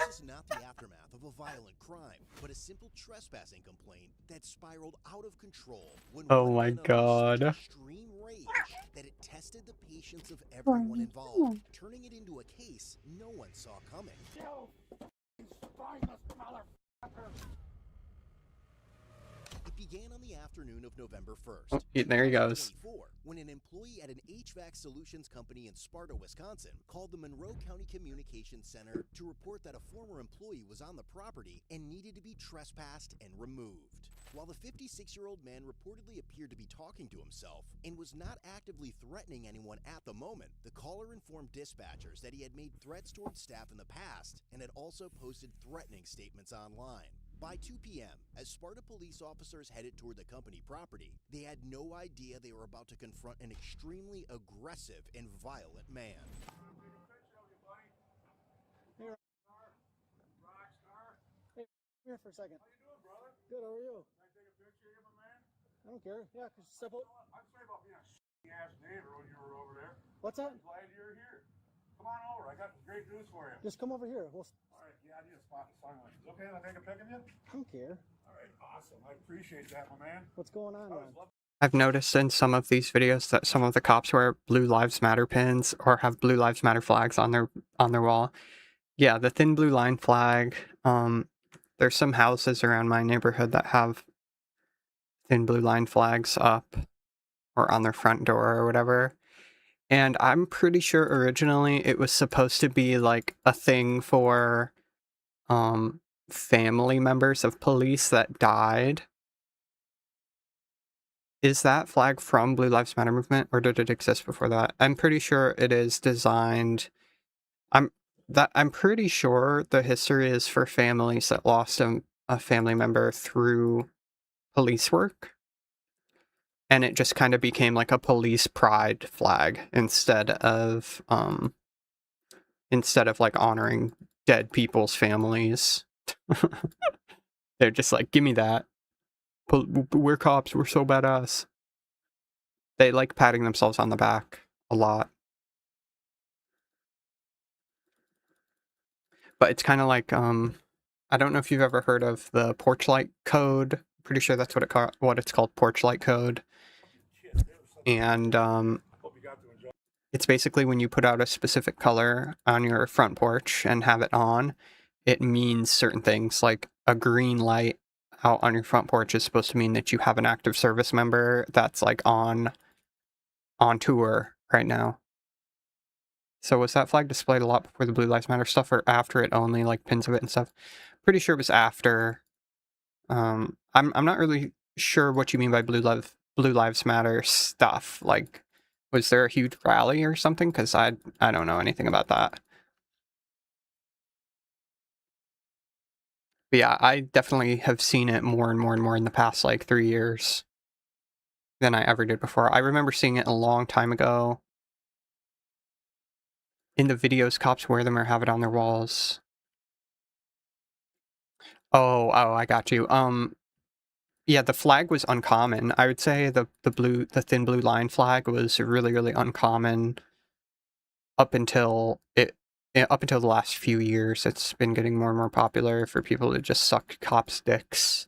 was not the aftermath of a violent crime, but a simple trespassing complaint that spiraled out of control when Oh one my man unleashed such god. extreme rage that it tested the patience of everyone involved, turning it into a case no one saw coming. It began on the afternoon of November 1st. Oh, there he goes. 2024, when an employee at an HVAC solutions company in Sparta, Wisconsin, called the Monroe County Communications Center to report that a former employee was on the property and needed to be trespassed and removed. While the 56-year-old man reportedly appeared to be talking to himself and was not actively threatening anyone at the moment, the caller informed dispatchers that he had made threats towards staff in the past and had also posted threatening statements online. By 2 p.m., as Sparta police officers headed toward the company property, they had no idea they were about to confront an extremely aggressive and violent man. Hey, here for a second. How you doing, brother? Good, how are you? Can I take a picture of you, my man? I don't care. Yeah, cause step up. I'm sorry about being a ass neighbor when you were over there. What's that? I'm glad you're here. Come on over. I got great news for you. Just come over here. All right, yeah, I need a spot in the sunlight. Is it okay if I take a pic of you? I don't care. All right, awesome. I appreciate that, my man. What's going on, man? I've noticed in some of these videos that some of the cops wear Blue Lives Matter pins or have Blue Lives Matter flags on their wall. Yeah, the thin blue line flag. There's some houses around my neighborhood that have thin blue line flags up or on their front door or whatever. And I'm pretty sure originally it was supposed to be like a thing for family members of police that died. Is that flag from Blue Lives Matter movement, or did it exist before that? I'm pretty sure it is designed. I'm pretty sure the history is for families that lost a family member through police work. And it just kind of became like a police pride flag instead of like honoring dead people's families. They're just like, give me that. We're cops, we're so badass. They like patting themselves on the back a lot. But it's kind of like, I don't know if you've ever heard of the porch light code. Pretty sure that's what it's called, porch light code. And it's basically when you put out a specific color on your front porch and have it on, it means certain things. Like a green light out on your front porch is supposed to mean that you have an active service member that's like on tour right now. So was that flag displayed a lot before the Blue Lives Matter stuff, or after it only, like pins of it and stuff? Pretty sure it was after. I'm not really sure what you mean by Blue Lives Matter stuff. Like, was there a huge rally or something? Because I don't know anything about that. But yeah, I definitely have seen it more and more and more in the past like 3 years than I ever did before. I remember seeing it a long time ago. In the videos, cops wear them or have it on their walls. Oh, I got you. Yeah, the flag was uncommon. I would say the thin blue line flag was really, really uncommon up until the last few years. It's been getting more and more popular for people to just suck cops' dicks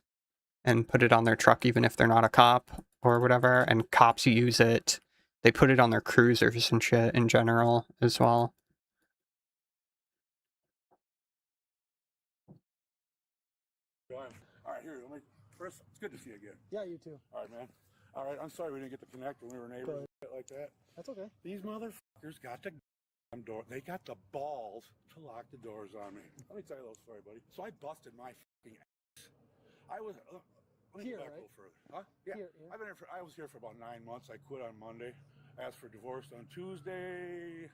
and put it on their truck, even if they're not a cop or whatever. And cops use it. They put it on their cruisers and shit in general as well. All right, here, first, it's good to see you again. Yeah, you too. All right, man. All right, I'm sorry we didn't get to connect when we were neighbors and shit like that. That's okay. These motherfuckers got the door. They got the balls to lock the doors on me. Let me tell you a little story, buddy. So I busted my fucking ass. I was. Let me Here, go back right? a little further. Huh? Yeah. Here. I was here for about 9 months. I quit on Monday. Asked for divorce on Tuesday.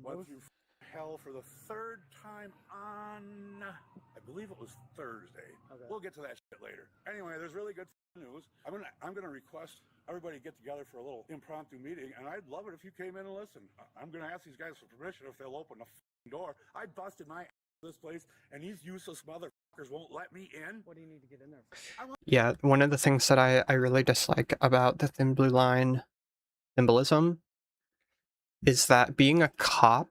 Went through hell for the third time on, I believe it was Thursday. Okay. We'll get to that shit later. Anyway, there's really good news. I'm gonna request everybody get together for a little impromptu meeting, and I'd love it if you came in and listened. I'm gonna ask these guys for permission if they'll open the door. I busted my ass this place, and these useless motherfuckers won't let me in. What do you need to get in there? Yeah, one of the things that I really dislike about the thin blue line symbolism is that being a cop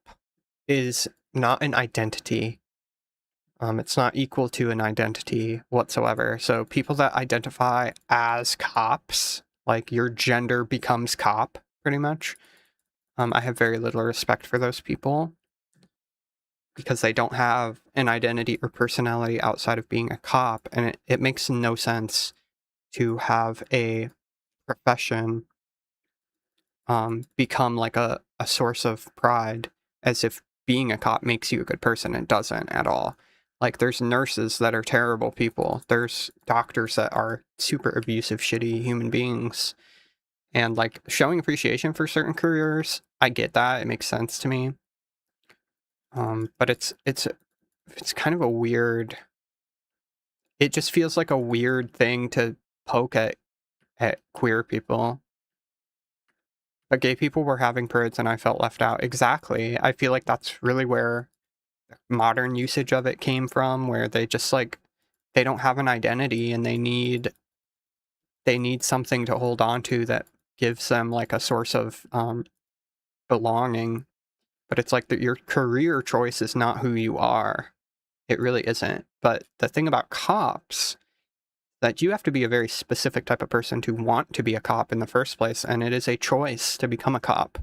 is not an identity. It's not equal to an identity whatsoever. So people that identify as cops, like your gender becomes cop, pretty much. I have very little respect for those people because they don't have an identity or personality outside of being a cop, and it makes no sense to have a profession become like a source of pride, as if being a cop makes you a good person. It doesn't at all. Like, there's nurses that are terrible people. There's doctors that are super abusive, shitty human beings. And, like, showing appreciation for certain careers, I get that. It makes sense to me. But it's kind of a weird... It just feels like a weird thing to poke at queer people. But gay people were having parades and I felt left out. Exactly. I feel like that's really where modern usage of it came from, where they just like, they don't have an identity and they need something to hold on to that gives them like a source of belonging. But it's like that your career choice is not who you are. It really isn't. But the thing about cops, that you have to be a very specific type of person to want to be a cop in the first place, and it is a choice to become a cop.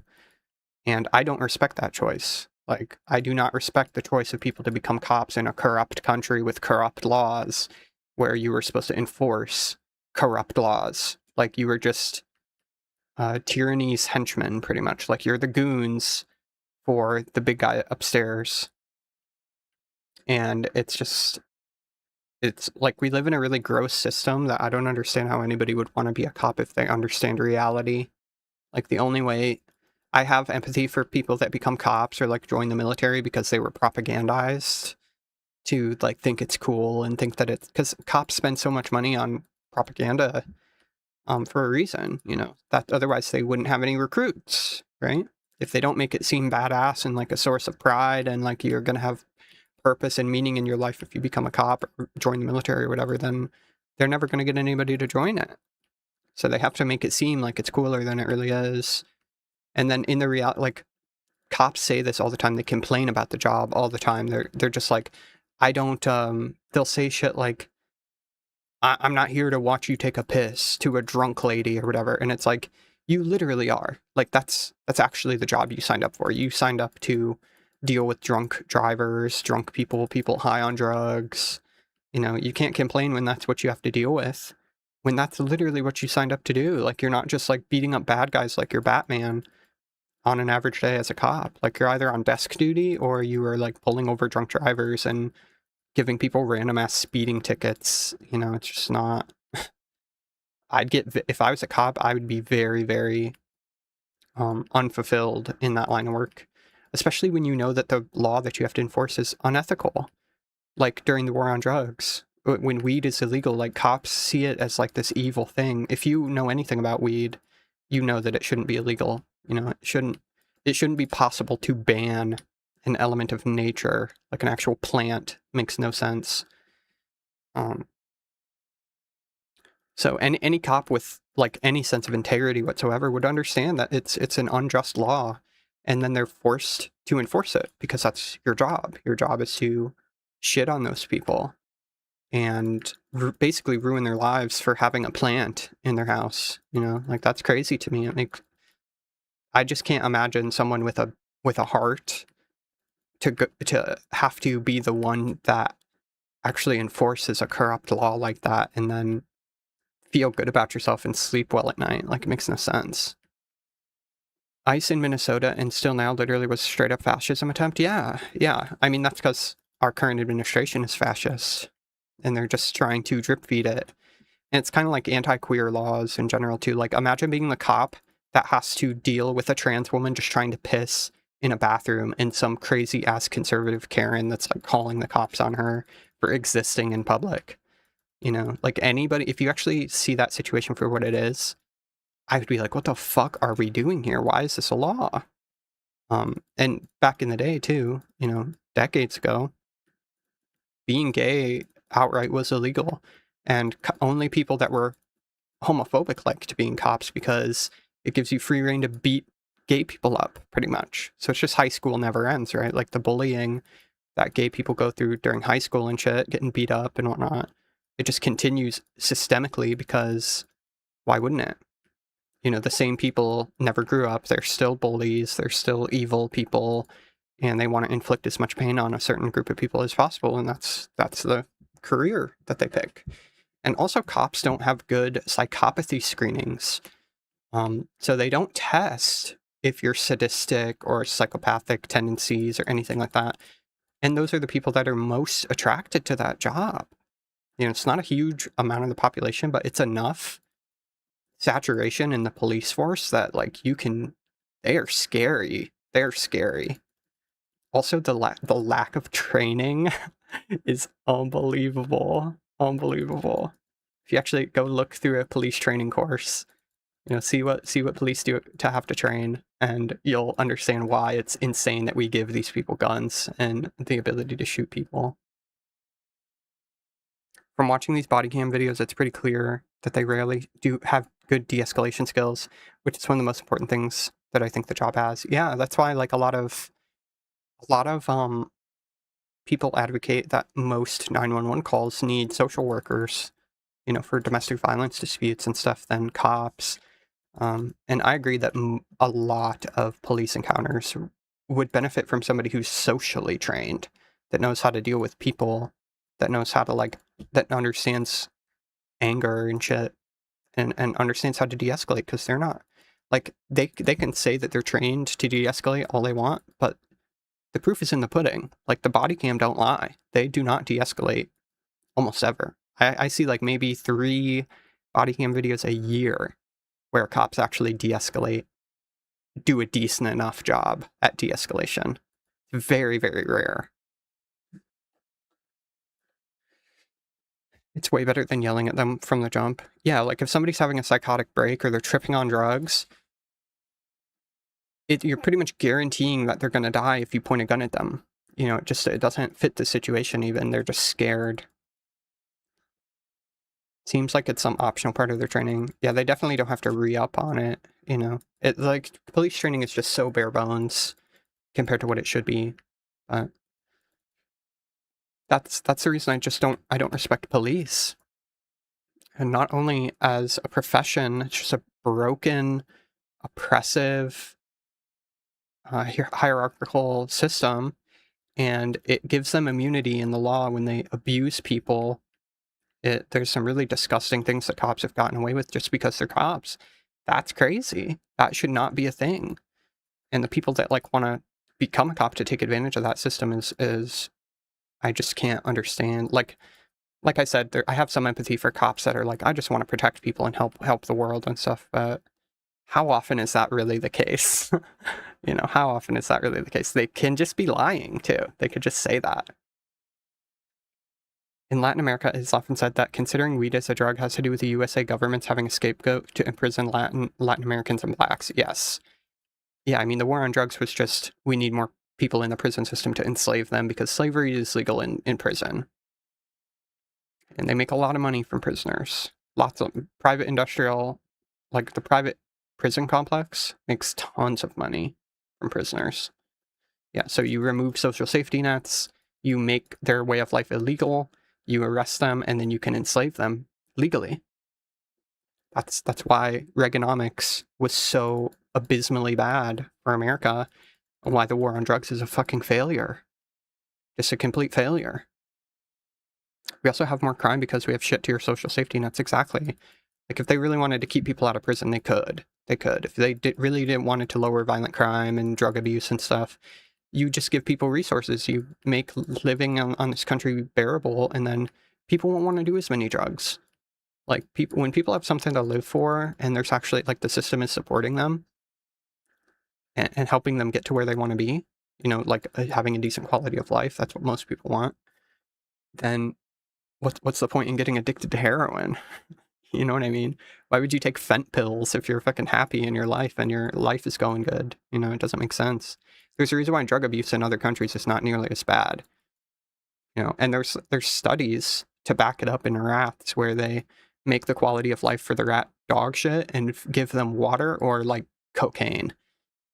And I don't respect that choice. Like, I do not respect the choice of people to become cops in a corrupt country with corrupt laws, where you were supposed to enforce corrupt laws. Like, you were just tyranny's henchmen, pretty much. Like, you're the goons for the big guy upstairs. And it's like, we live in a really gross system that I don't understand how anybody would want to be a cop if they understand reality. Like, the only way... I have empathy for people that become cops or like join the military because they were propagandized to like think it's cool and think that it's... Because cops spend so much money on propaganda for a reason, you know, that otherwise they wouldn't have any recruits, right? If they don't make it seem badass and like a source of pride and like you're going to have purpose and meaning in your life if you become a cop or join the military or whatever, then they're never going to get anybody to join it. So they have to make it seem like it's cooler than it really is. And then in the reality, like, cops say this all the time. They complain about the job all the time. They're just like, I don't, they'll say shit like, I'm not here to watch you take a piss to a drunk lady or whatever. And it's like, you literally are. Like, that's actually the job you signed up for. You signed up to deal with drunk drivers, drunk people, people high on drugs. You know, you can't complain when that's what you have to deal with. When that's literally what you signed up to do. Like, you're not just like beating up bad guys like you're Batman on an average day as a cop. Like, you're either on desk duty or you are like pulling over drunk drivers and giving people random ass speeding tickets. You know, it's just not... if I was a cop, I would be very, very unfulfilled in that line of work, especially when you know that the law that you have to enforce is unethical. Like during the war on drugs, when weed is illegal, like, cops see it as like this evil thing. If you know anything about weed, you know that it shouldn't be illegal. You know, it shouldn't be possible to ban an element of nature, like an actual plant. Makes no sense. So any cop with like any sense of integrity whatsoever would understand that it's an unjust law, and then they're forced to enforce it because that's your job. Your job is to shit on those people and basically ruin their lives for having a plant in their house. You know, like, that's crazy to me. I just can't imagine someone with a heart to have to be the one that actually enforces a corrupt law like that and then feel good about yourself and sleep well at night. Like, it makes no sense. ICE in Minnesota and still now literally was straight up fascism attempt. Yeah. I mean, that's because our current administration is fascist and they're just trying to drip feed it. And it's kind of like anti-queer laws in general too. Like, imagine being the cop that has to deal with a trans woman just trying to piss in a bathroom and some crazy ass conservative Karen that's like calling the cops on her for existing in public. You know, like, anybody, if you actually see that situation for what it is, I would be like, what the fuck are we doing here? Why is this a law? And back in the day too, you know, decades ago, being gay outright was illegal. And only people that were homophobic liked being cops because it gives you free reign to beat gay people up, pretty much. So it's just high school never ends, right? Like, the bullying that gay people go through during high school and shit, getting beat up and whatnot. It just continues systemically because why wouldn't it? You know, the same people never grew up. They're still bullies. They're still evil people, and they want to inflict as much pain on a certain group of people as possible. And that's the career that they pick. And also, cops don't have good psychopathy screenings. So they don't test if you're sadistic or psychopathic tendencies or anything like that. And those are the people that are most attracted to that job. You know, it's not a huge amount of the population, but it's enough saturation in the police force that, like, they are scary. They are scary. Also, the lack of training is unbelievable. Unbelievable. If you actually go look through a police training course, you know, see what police do to have to train, and you'll understand why it's insane that we give these people guns and the ability to shoot people. From watching these body cam videos, it's pretty clear that they rarely do have good de-escalation skills, which is one of the most important things that I think the job has. Yeah, that's why, like, a lot of people advocate that most 911 calls need social workers, you know, for domestic violence disputes and stuff, than cops. And I agree that a lot of police encounters would benefit from somebody who's socially trained, that knows how to deal with people, that knows how to, like, that understands anger and shit, and understands how to de-escalate, because they're not, like, they can say that they're trained to de-escalate all they want, but the proof is in the pudding. Like, the body cam don't lie. They do not de-escalate almost ever. I see, like, maybe 3 body cam videos a year where cops actually de-escalate, do a decent enough job at de-escalation. Very, very rare. It's way better than yelling at them from the jump. Yeah, like, if somebody's having a psychotic break or they're tripping on drugs, you're pretty much guaranteeing that they're going to die if you point a gun at them. You know, it doesn't fit the situation even. They're just scared. Seems like it's some optional part of their training. Yeah, they definitely don't have to re-up on it, you know. It, like, police training is just so bare bones compared to what it should be. But that's the reason I don't respect police. And not only as a profession, it's just a broken, oppressive, hierarchical system, and it gives them immunity in the law when they abuse people. There's some really disgusting things that cops have gotten away with just because they're cops. That's crazy. That should not be a thing. And the people that, like, want to become a cop to take advantage of that system is I just can't understand. Like I said, I have some empathy for cops that are like, I just want to protect people and help the world and stuff, but how often is that really the case? You know, how often is that really the case? They can just be lying too. They could just say that. In Latin America, it's often said that considering weed as a drug has to do with the USA government's having a scapegoat to imprison Latin Americans and blacks. Yes. Yeah, I mean, the war on drugs was just, we need more people in the prison system to enslave them because slavery is legal in prison. And they make a lot of money from prisoners. Lots of private industrial, like the private prison complex makes tons of money from prisoners. Yeah, so you remove social safety nets, you make their way of life illegal, you arrest them, and then you can enslave them legally. That's why Reaganomics was so abysmally bad for America, and why the war on drugs is a fucking failure. Just a complete failure. We also have more crime because we have shit-tier social safety nets, exactly. Like, if they really wanted to keep people out of prison, they could. They could. If they really didn't want it to lower violent crime and drug abuse and stuff, you just give people resources. You make living on this country bearable, and then people won't want to do as many drugs. Like, when people have something to live for, and there's actually, like, the system is supporting them and helping them get to where they want to be, you know, like, having a decent quality of life, that's what most people want, then what's the point in getting addicted to heroin? You know what I mean? Why would you take fent pills if you're fucking happy in your life and your life is going good? You know, it doesn't make sense. There's a reason why drug abuse in other countries is not nearly as bad. You know, and there's studies to back it up in rats where they make the quality of life for the rat dog shit and give them water or, like, cocaine.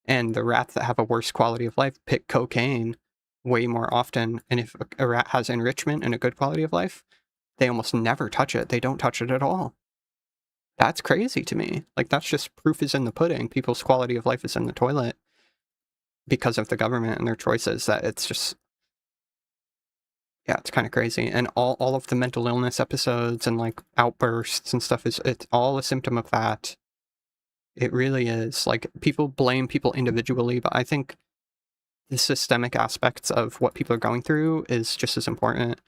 And the rats that have a worse quality of life pick cocaine way more often. And if a rat has enrichment and a good quality of life, they almost never touch it. They don't touch it at all. That's crazy to me. Like, that's just proof is in the pudding. People's quality of life is in the toilet because of the government and their choices. That it's just, yeah, it's kind of crazy. And all of the mental illness episodes and like outbursts and stuff it's all a symptom of that. It really is. Like, people blame people individually, but I think the systemic aspects of what people are going through is just as important.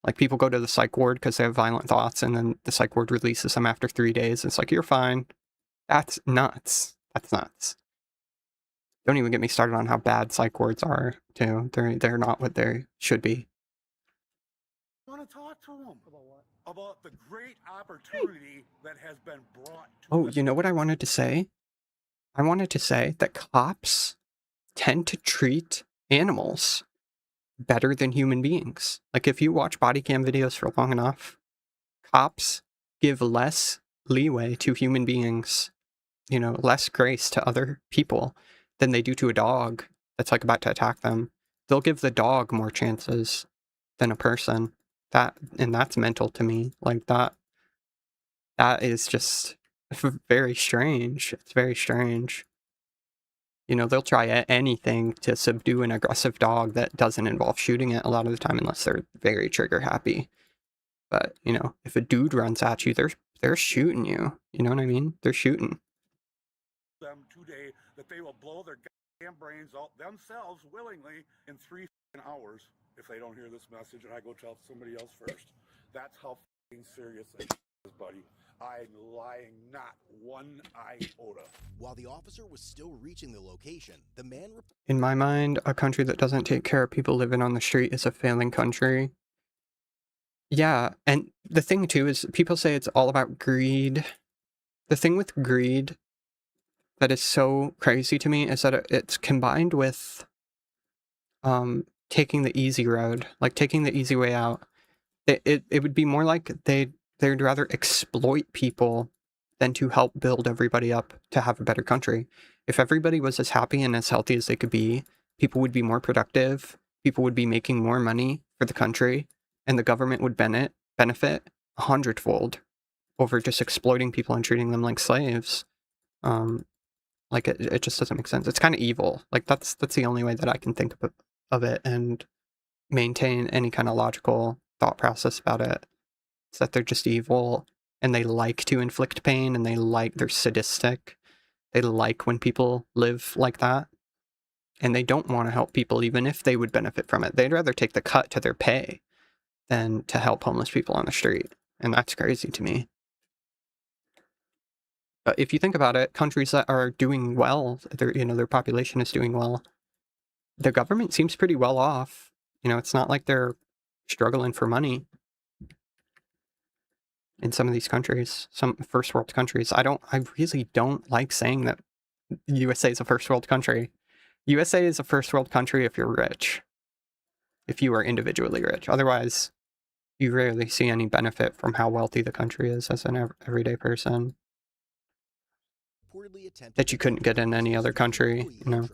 Like, people go to the psych ward because they have violent thoughts, and then the psych ward releases them after 3 days. It's like, you're fine. That's nuts. That's nuts. Don't even get me started on how bad psych wards are, too. They're not what they should be. I want to talk to them about what? About the great opportunity that has been brought to Oh, us. you know what I wanted to say? I wanted to say that cops tend to treat animals better than human beings. Like, if you watch body cam videos for long enough, cops give less leeway to human beings, you know, less grace to other people than they do to a dog that's like about to attack them. They'll give the dog more chances than a person. That's mental to me. Like, that is just very strange. It's very strange. You know, they'll try anything to subdue an aggressive dog that doesn't involve shooting it a lot of the time, unless they're very trigger happy. But, you know, if a dude runs at you, they're shooting you. You know what I mean? They're shooting. Them today that they will blow their goddamn brains out themselves willingly in 3 hours if they don't hear this message, and I go tell somebody else first. That's how serious this is, buddy. I'm lying not one iota. While the officer was still reaching the location, the man In my mind, a country that doesn't take care of people living on the street is a failing country. Yeah, and the thing too is people say it's all about greed. The thing with greed that is so crazy to me is that it's combined with taking the easy road, like taking the easy way out. It would be more like they'd rather exploit people than to help build everybody up to have a better country. If everybody was as happy and as healthy as they could be, people would be more productive, people would be making more money for the country, and the government would benefit 100-fold over just exploiting people and treating them like slaves. Like, it just doesn't make sense. It's kind of evil. Like, that's the only way that I can think of it and maintain any kind of logical thought process about it. It's that they're just evil, and they like to inflict pain, and they're sadistic. They like when people live like that, and they don't want to help people even if they would benefit from it. They'd rather take the cut to their pay than to help homeless people on the street, and that's crazy to me. But if you think about it, countries that are doing well, their population is doing well, the government seems pretty well off. You know, it's not like they're struggling for money. In some of these countries, some first world countries, I really don't like saying that USA is a first world country. USA is a first world country if you're rich. If you are individually rich. Otherwise, you rarely see any benefit from how wealthy the country is as an everyday person. That you couldn't get in any other country, you know.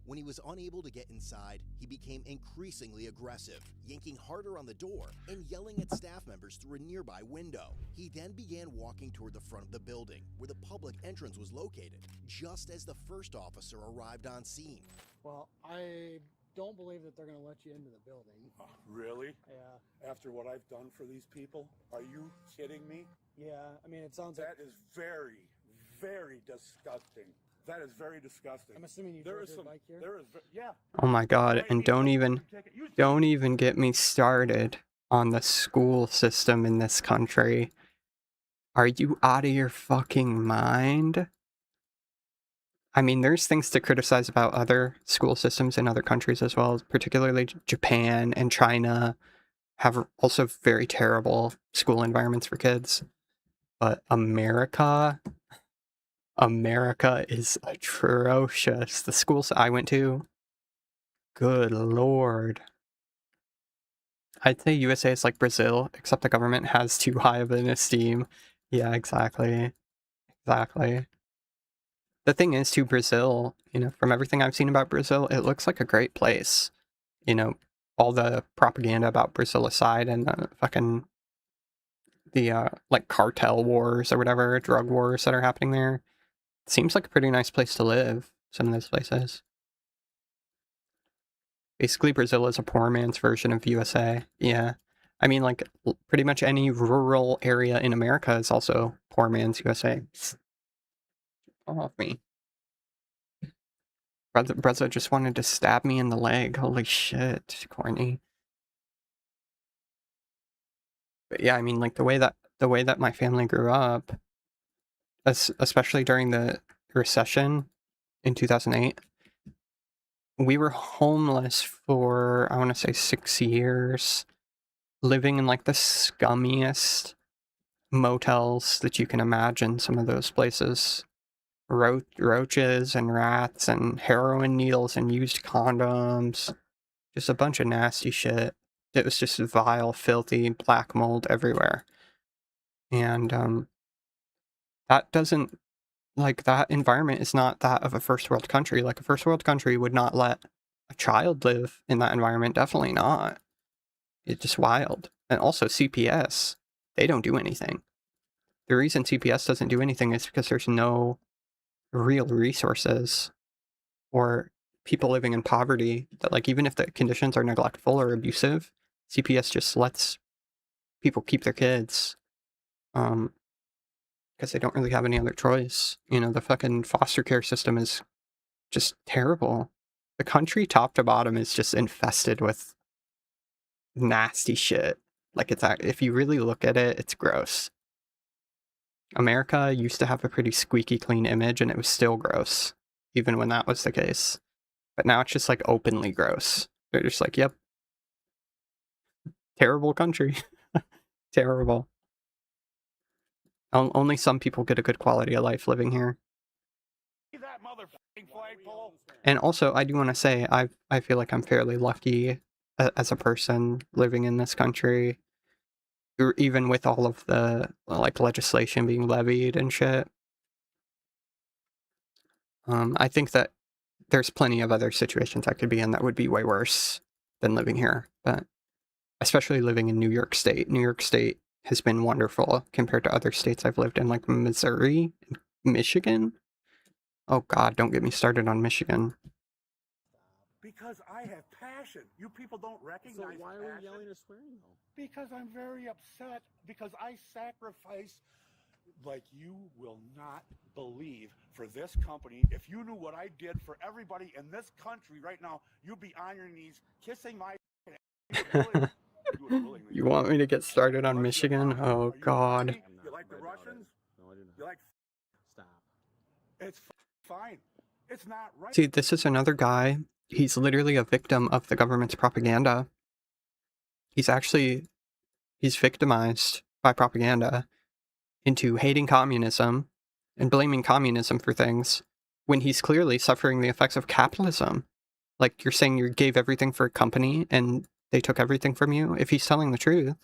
When he was unable to get inside, he became increasingly aggressive, yanking harder on the door and yelling at staff members through a nearby window. He then began walking toward the front of the building, where the public entrance was located, just as the first officer arrived on scene. Well, I don't believe that they're going to let you into the building. Really? Yeah. After what I've done for these people? Are you kidding me? Yeah, I mean, it sounds that is very, very disgusting. That is very disgusting. I'm assuming you drove your bike here? Yeah. Oh my god, and don't even get me started on the school system in this country. Are you out of your fucking mind? I mean, there's things to criticize about other school systems in other countries as well, particularly Japan and China have also very terrible school environments for kids. But America is atrocious. The schools I went to, good lord. I'd say USA is like Brazil, except the government has too high of an esteem. Yeah, exactly. Exactly. The thing is, too, Brazil, you know, from everything I've seen about Brazil, it looks like a great place. you know, all the propaganda about Brazil aside and the like cartel wars or whatever, drug wars that are happening there, it seems like a pretty nice place to live, some of those places. Basically, Brazil is a poor man's version of USA. Yeah. I mean, like, pretty much any rural area in America is also poor man's USA. Off me. Brother just wanted to stab me in the leg. Holy shit, corny. But yeah, I mean, like, the way that my family grew up, especially during the recession in 2008, we were homeless for, I want to say, 6 years, living in, like, the scummiest motels that you can imagine. Some of those places. Roaches and rats and heroin needles and used condoms. Just a bunch of nasty shit. It was just vile, filthy, black mold everywhere. And that doesn't, like, that environment is not that of a first world country. Like, a first world country would not let a child live in that environment. Definitely not. It's just wild. And also CPS, they don't do anything. The reason CPS doesn't do anything is because there's no real resources or people living in poverty that, like, even if the conditions are neglectful or abusive, CPS just lets people keep their kids because they don't really have any other choice. You know, the fucking foster care system is just terrible. The country top to bottom is just infested with nasty shit. Like, if you really look at it, it's gross. America used to have a pretty squeaky clean image, and it was still gross, even when that was the case. But now it's just, like, openly gross. They're just like, yep. Terrible country. Terrible. Only some people get a good quality of life living here. And also, I do want to say, I feel like I'm fairly lucky as a person living in this country, even with all of the, like, legislation being levied and shit. I think that there's plenty of other situations I could be in that would be way worse than living here, but especially living in New York State. New York State has been wonderful compared to other states I've lived in, like Missouri, Michigan. Oh God, don't get me started on Michigan. Because I have passion. You people don't recognize passion. So why are we yelling or swearing though? Because I'm very upset. Because I sacrifice like you will not believe for this company. If you knew what I did for everybody in this country right now, you'd be on your knees kissing my You want me to get started on Michigan? Oh God. You like the Russians? No, I do not. You like stop. It's fine. It's not right. See, this is another guy. He's literally a victim of the government's propaganda. He's victimized by propaganda into hating communism and blaming communism for things when he's clearly suffering the effects of capitalism. Like, you're saying you gave everything for a company and they took everything from you. If he's telling the truth,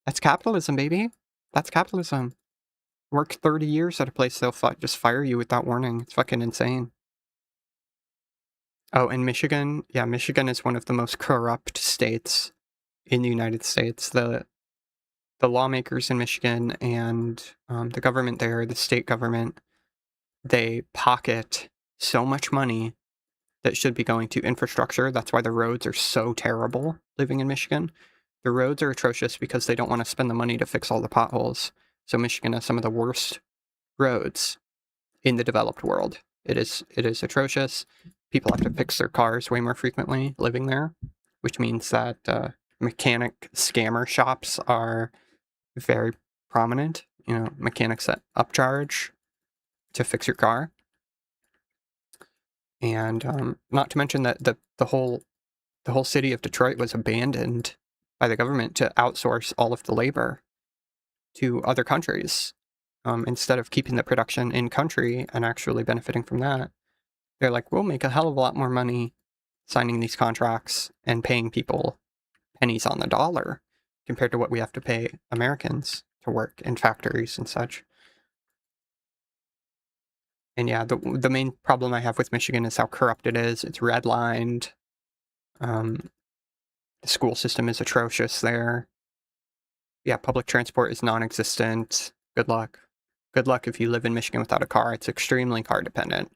that's capitalism, baby. That's capitalism. Work 30 years at a place, they'll just fire you without warning. It's fucking insane. Oh, and Michigan. Yeah, Michigan is one of the most corrupt states in the United States. The lawmakers in Michigan and the government there, the state government, they pocket so much money that should be going to infrastructure. That's why the roads are so terrible living in Michigan. The roads are atrocious because they don't want to spend the money to fix all the potholes. So Michigan has some of the worst roads in the developed world. It is atrocious. People have to fix their cars way more frequently living there, which means that mechanic scammer shops are very prominent. You know, mechanics that upcharge to fix your car. And not to mention that the whole city of Detroit was abandoned by the government to outsource all of the labor to other countries. Instead of keeping the production in country and actually benefiting from that, they're like, we'll make a hell of a lot more money signing these contracts and paying people pennies on the dollar compared to what we have to pay Americans to work in factories and such. And yeah, the main problem I have with Michigan is how corrupt it is. It's redlined. The school system is atrocious there. Yeah, public transport is non-existent. Good luck. Good luck if you live in Michigan without a car. It's extremely car dependent.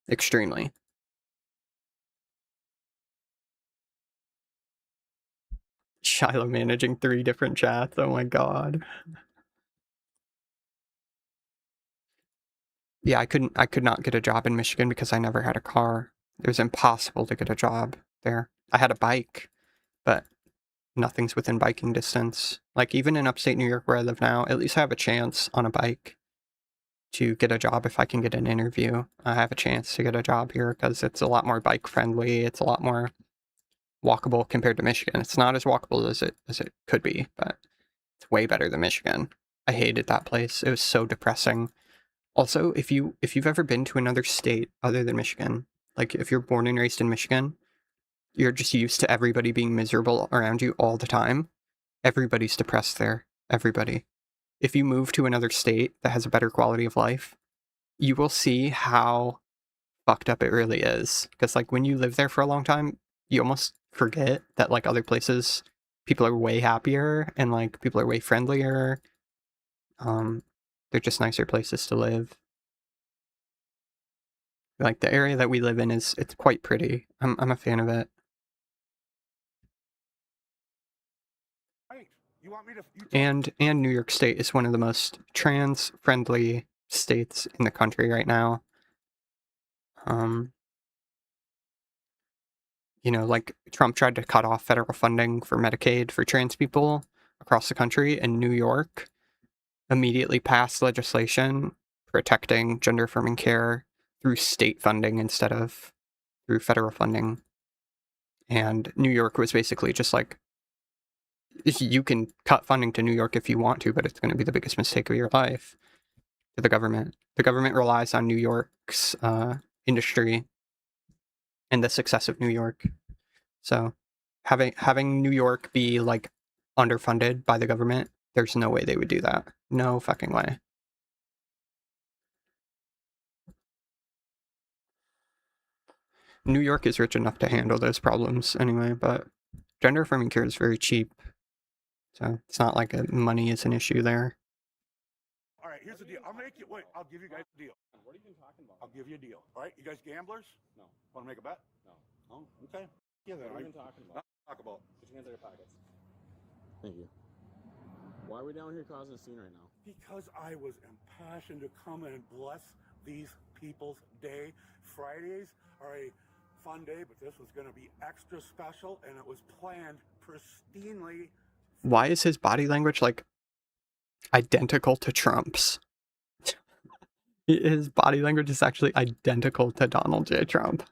Extremely. Shiloh managing 3 different chats. Oh my god. Yeah, I could not get a job in Michigan because I never had a car. It was impossible to get a job there. I had a bike, but nothing's within biking distance. Like, even in upstate New York where I live now, at least I have a chance on a bike to get a job if I can get an interview. I have a chance to get a job here because it's a lot more bike friendly. It's a lot more walkable compared to Michigan. It's not as walkable as it could be, but it's way better than Michigan. I hated that place. It was so depressing. Also, if you've ever been to another state other than Michigan, like if you're born and raised in Michigan, you're just used to everybody being miserable around you all the time. Everybody's depressed there. Everybody. If you move to another state that has a better quality of life, you will see how fucked up it really is. Because like when you live there for a long time, you almost forget that like other places, people are way happier and like people are way friendlier. They're just nicer places to live. Like the area that we live in it's quite pretty. I'm a fan of it. And New York State is one of the most trans-friendly states in the country right now. You know, like Trump tried to cut off federal funding for Medicaid for trans people across the country, and New York immediately passed legislation protecting gender-affirming care through state funding instead of through federal funding. And New York was basically just like, you can cut funding to New York if you want to, but it's going to be the biggest mistake of your life to the government. The government relies on New York's industry and the success of New York. So having New York be like underfunded by the government, there's no way they would do that. No fucking way. New York is rich enough to handle those problems anyway, but gender affirming care is very cheap. So it's not like money is an issue there. All right, here's the deal. I'll give you guys a deal. What are you talking about? I'll give you a deal. All right, you guys gamblers? No. Want to make a bet? No. Oh, okay. Yeah, then. What are you talking about? Talk about. Put your hands in your pockets. Thank you. Why are we down here causing a scene right now? Because I was impassioned to come and bless these people's day. Fridays are a fun day, but this was going to be extra special, and it was planned pristinely. Why is his body language like identical to Trump's? His body language is actually identical to Donald J. Trump.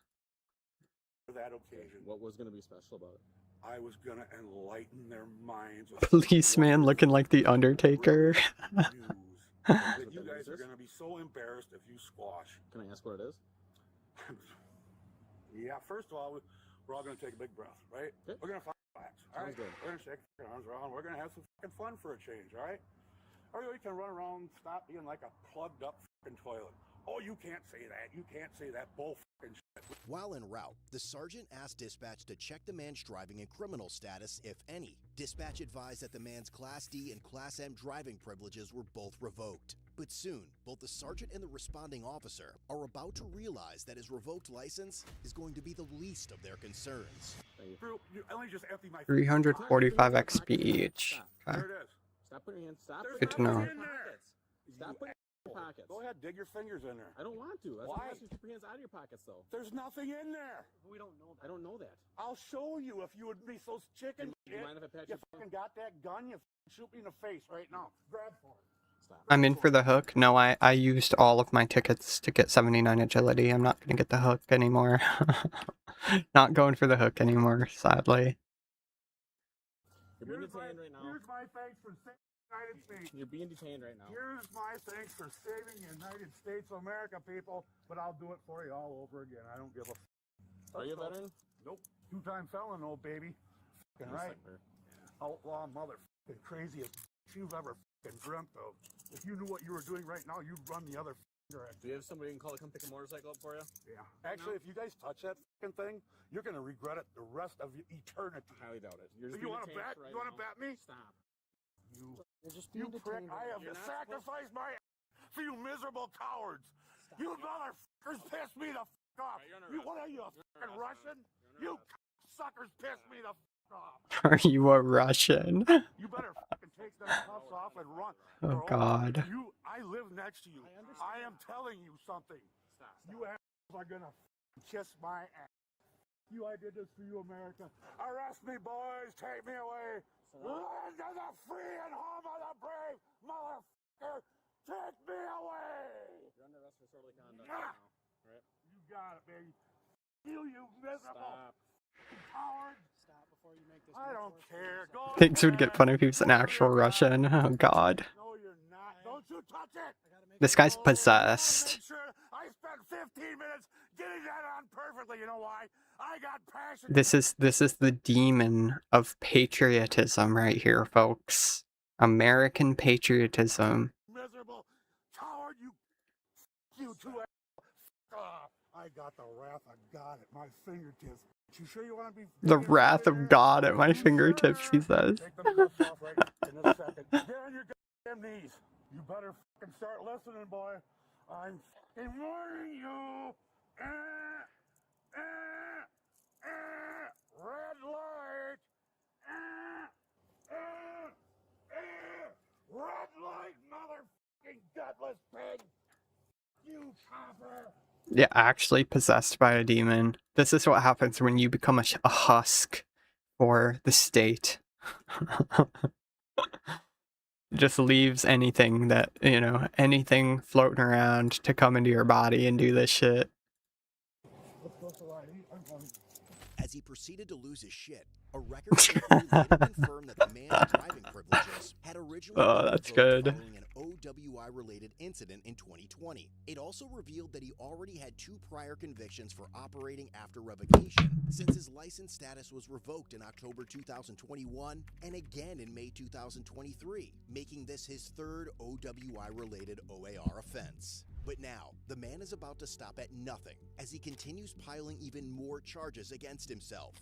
For that occasion, What was going to be special about it? I was going to enlighten their minds. Policeman looking like the Undertaker. That you guys are going to be so embarrassed if you squash. Can I ask what it is? Yeah, first of all, we're all going to take a big breath, right? Okay. We're going to relax, all right? Good. We're going to shake our arms around. We're going to have some fucking fun for a change, all right? Everybody can run around, stop being like a plugged up fucking toilet. Oh, you can't say that. You can't say that bull fucking shit. While en route, the sergeant asked dispatch to check the man's driving and criminal status, if any. Dispatch advised that the man's Class D and Class M driving privileges were both revoked. But soon, both the sergeant and the responding officer are about to realize that his revoked license is going to be the least of their concerns. Drew, you only just empty my 345 XP each. Okay. There it is. Stop putting your hands. Stop. Good to know. Stop putting your pockets. Go ahead, dig your fingers in there. I don't want to. That's Why? why you keep your hands out of your pockets, though. There's nothing in there. We don't know that. I don't know that. I'll show you if you would be so chicken Do you shit. mind if I pat You your fucking got that gun, you fucking shoot me in the face right now. Grab for it. Stop. I'm in for the hook. No, I used all of my tickets to get 79 agility. I'm not going to get the hook anymore. Not going for the hook anymore, sadly. You're being detained right now. Here's my thanks for saving the United States. You're being detained right now. Here's my thanks for saving the United States of America, people. But I'll do it for you all over again. I don't give a f. Are you a veteran? Nope. 2-time felon, old baby. Fucking right. Outlaw motherfucking craziest you've ever fucking dreamt of. If you knew what you were doing right now, you'd run the other Do you have somebody you can call to come pick a motorcycle up for you? Yeah. Actually, if you guys touch that fucking thing, you're gonna regret it the rest of your eternity. I highly doubt it. You're just You being want to a tank bet? right You want to now. bet me? Stop. You're just You being prick! detained. I have You're to not sacrifice my for you miserable cowards. You motherfuckers piss me the fuck off. Right, you're under You arrest. what are you, a You're fucking under arrest, Russian? man. You suckers piss me the fuck off. Are you a Russian? You better fucking take them cuffs off and run. Oh Bro, God. I live next to you. I am telling you something. Stop. You assholes are gonna kiss my ass. I did this for you, America. Arrest me, boys. Take me away. Land of the free and home of the brave, motherfucker. Take me away. You're under arrest for disorderly conduct right now. Right? You got it, baby. You miserable coward. Stop before you make this. I don't care. Go Things would get ahead. funny if he was an actual Russian. Oh God. No, you're not. Don't you touch it. This guy's Make possessed. sure I spent 15 minutes getting that on perfectly. You know why? I got passion. This is the demon of patriotism right here, folks. American patriotism. Miserable coward, you two. I got the wrath of God at my fingertips. You sure you want to be The wrath of God at my fingertips, he says. Take them cuffs off right in a second. Get on your goddamn knees. You better fucking start listening, boy. I'm fucking warning you. Red light. Red light, motherfucking gutless pig. You chopper. Yeah, actually possessed by a demon. This is what happens when you become a husk for the state. Just leaves anything that, you know, anything floating around to come into your body and do this shit. As he proceeded to lose his shit, a record company later confirmed that the man's driving privileges had originally been that's revoked good. following an OWI-related incident in 2020. It also revealed that he already had 2 prior convictions for operating after revocation, since his license status was revoked in October 2021 and again in May 2023, making this his 3rd OWI-related OAR offense. But now, the man is about to stop at nothing as he continues piling even more charges against himself.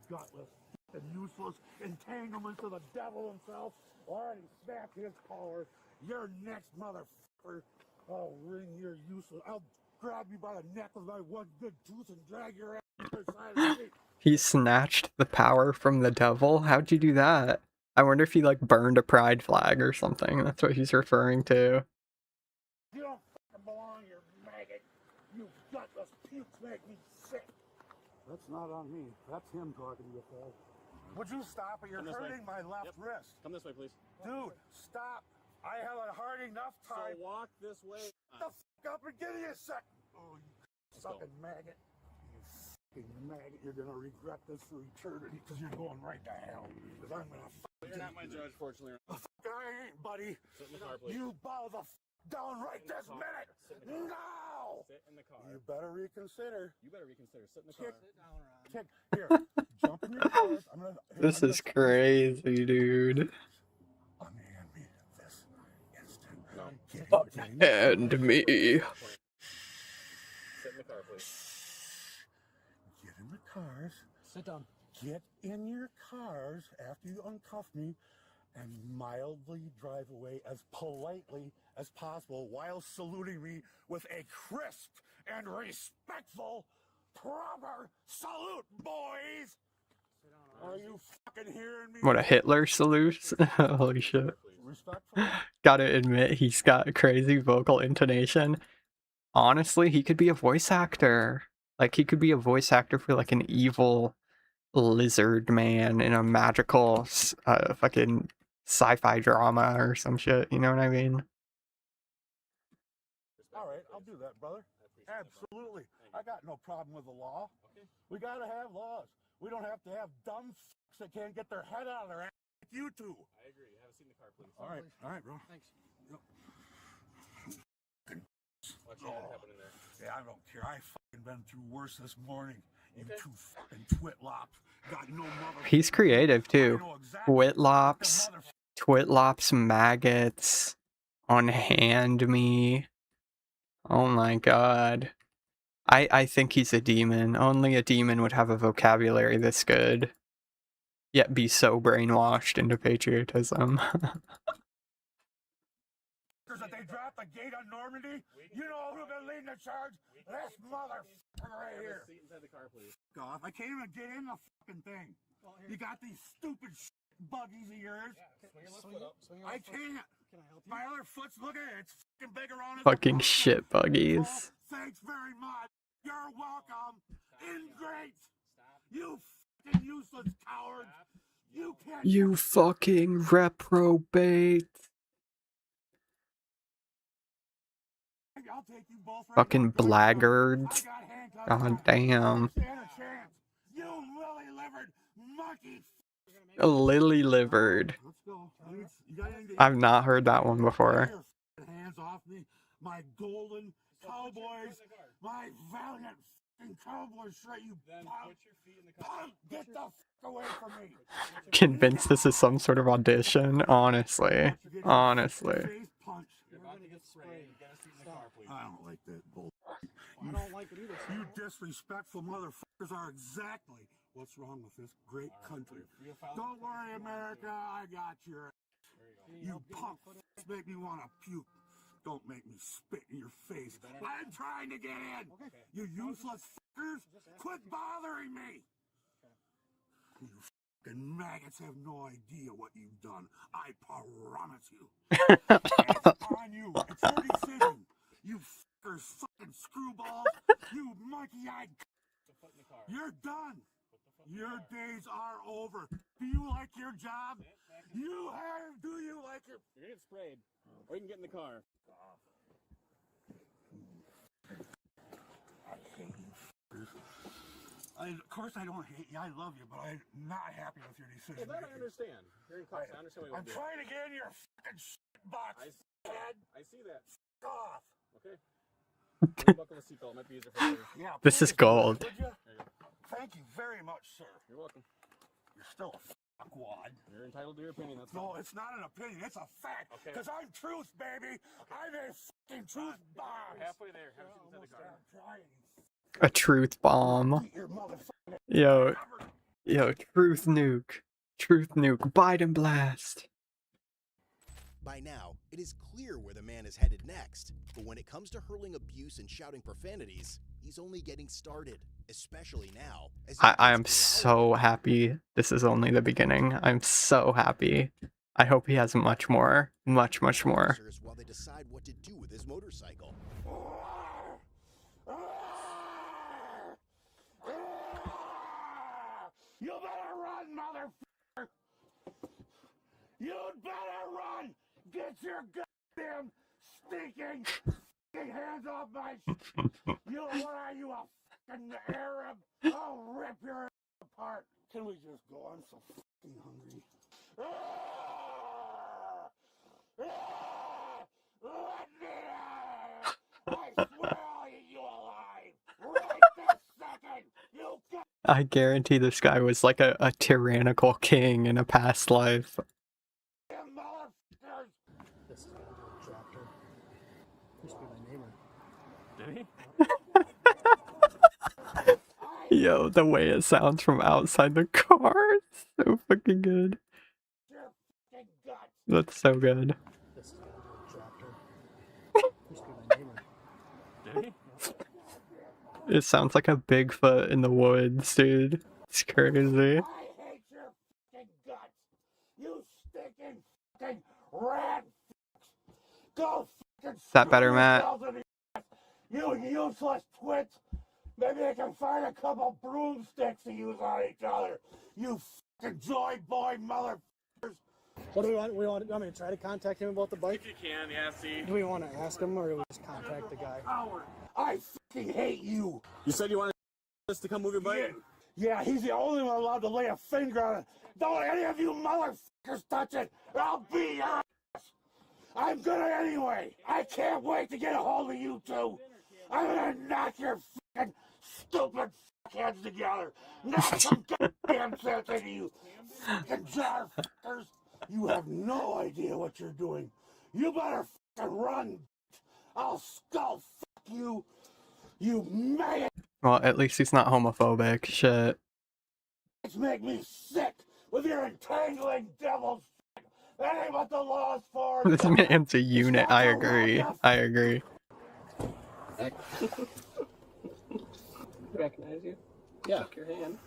Gutless and useless entanglements of the devil himself. Already snapped his collar. You're next, motherfucker. I'll wring your useless. I'll grab you by the neck with my one good tooth and drag your ass to the side of the street. He snatched the power from the devil? How'd you do that? I wonder if he, like, burned a pride flag or something. That's what he's referring to. You don't fucking belong here, maggot. You gutless pukes make me sick. That's not on me. That's him talking to you, Phil. Would you stop it? You're hurting my left wrist. Come this way, please. Dude, stop. I have a hard enough time. So walk this way. The fuck up and give me a sec. Oh, you sucking maggot. You fucking maggot. You're gonna regret this for eternity because you're going right to hell. Because I'm gonna You're not my judge, fortunately. I ain't, buddy. Sit in the car, please. You bow the down right this minute. No. Sit in the car. You better reconsider. You better reconsider. Sit in the car. Kick. Here. Jump in your cars. This is crazy, dude. Unhand me this instant. No. And me. Sit in the car, please. Get in the cars. Sit down. Get in your cars after you uncuff me and mildly drive away as politely as possible while saluting me with a crisp and respectful, proper salute, boys! Are you fucking hearing me? What, a Hitler salute? Holy shit. Respectful? Gotta admit, he's got crazy vocal intonation. Honestly, he could be a voice actor. Like, he could be a voice actor for, like, an evil lizard man in a magical fucking sci-fi drama or some shit, you know what I mean? All right, I'll do that, brother. Absolutely. I got no problem with the law. We gotta have laws. We don't have to have dumb fucks that can't get their head out of their ass like you two. I agree. Have a seat in the car, please. All right, bro. Thanks. Watch your head happen in there. Yeah, I don't care. I fucking been through worse this morning. You two fucking twitlops. Got no mother. He's creative too. Twitlops, maggots, unhand me. Oh my god. I think he's a demon. Only a demon would have a vocabulary this good, yet be so brainwashed into patriotism. That they dropped the gate on Normandy. You know who's been leading the charge? This motherfucker right here. Off. I can't even get in the fucking thing. You got these stupid buggies of yours. I can't. My other foot's, look at it. It's fucking big around it. Fucking shit buggies. Thanks very much. You're welcome. Ingrate. You fucking useless coward. You can't. You fucking reprobate. I'll take you both right Fucking now. blackguards. God damn. You lily-livered monkey. Lily-livered. Let's go. I've not heard that one before. Hands off me, my golden cowboys, my valiant fucking cowboys, straight you punk. Get the fuck away from me. Convinced this is some sort of audition, honestly. Honestly. I don't like that bull. I don't like it either. You disrespectful motherfuckers are exactly what's wrong with this great country. Don't worry, America, I got your ass. You punk make me want to puke. Don't make me spit in your face. I'm trying to get in. You useless fuckers, quit bothering me. You fucking maggots have no idea what you've done. I promise you. It's on you. It's your decision. You fuckers, fucking screwballs. You monkey-eyed. You're done. Your days are over. Do you like your job? Do you like your... You're gonna get sprayed. Or you can get in the car. I hate you fuckers. Of course I don't hate you. I love you, but I'm not happy with your decision. Well, that I understand. You're in class. I understand what you want I'm to do. trying to get in your fucking shit box. I see that. F off. Okay. Let me buckle the seatbelt. It might be easier for you. Yeah, This is gold. Would you? Thank you very much, sir. You're welcome. You're still a fuckwad. You're entitled to your opinion. That's No, it's not an opinion. It's a fact. Okay. Because I'm truth, baby. I'm a fucking truth bomb. Halfway there. Have a seat inside the car. A truth bomb. Yo, truth nuke. Truth nuke. Biden blast. By now, it is clear where the man is headed next, but when it comes to hurling abuse and shouting profanities, he's only getting started, especially now. As I am so happy this is only the beginning. I'm so happy. I hope he has much more. Much more. While they decide what to do with his motorcycle. You better run, motherfucker! You'd better run! Get your goddamn stinking hands off my what are you, a fucking Arab? I'll rip your ass apart. Can we just go? I'm so fucking hungry. Let me out! I swear I'll eat you alive! Right this second! You get I guarantee this guy was like a tyrannical king in a past life. This is a tractor. Used to be my neighbor. Did he? Yo, the way it sounds from outside the car is so fucking good. That's so good. This is a tractor. Used to be my neighbor. Did he? It sounds like a Bigfoot in the woods, dude. It's crazy. I hate your fucking guts! You stinking fucking rat fucks! Go fucking Is that better, screw Matt? yourselves in the ass, you useless twits! Maybe they can find a couple broomsticks to use on each other! You fucking joy boy motherfuckers! What do we want? We want me to try to contact him about the bike? If you can, yeah, see. Do we want to ask him or do we just contact the guy? Howard, I fucking hate you! You said you wanted us to come move your bike? Yeah, he's the only one allowed to lay a finger on it. Don't any of you motherfuckers touch it, or I'll beat your ass. I'm gonna anyway. I can't wait to get a hold of you two. I'm gonna knock your fucking stupid fuckheads together. Knock some goddamn sense into you, fucking jar fuckers. You have no idea what you're doing. You better fucking run. I'll skull fuck you, you man. Well, at least he's not homophobic. Shit. Make me sick with your entangling devils. That ain't what the law's for. This man's a unit. I agree. I agree. Recognize you? Yeah. Shake your hand.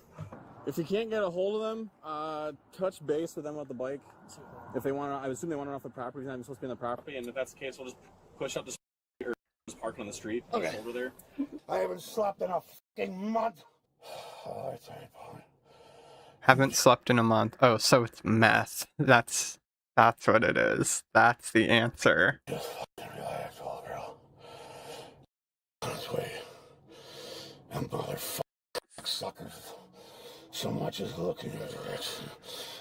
If you can't get a hold of them, touch base with them with the bike. If they want to, I assume they want to run off the property. They're not supposed to be on the property, and if that's the case, we'll just push up the street or just park on the street. Okay. Over there. I haven't slept in a fucking month. Oh, I tell you, Paul. Haven't slept in a month. Oh, so it's meth. That's what it is. That's the answer. Just fucking relax, old girl. This way. Them motherfucking suckers so much as looking at it.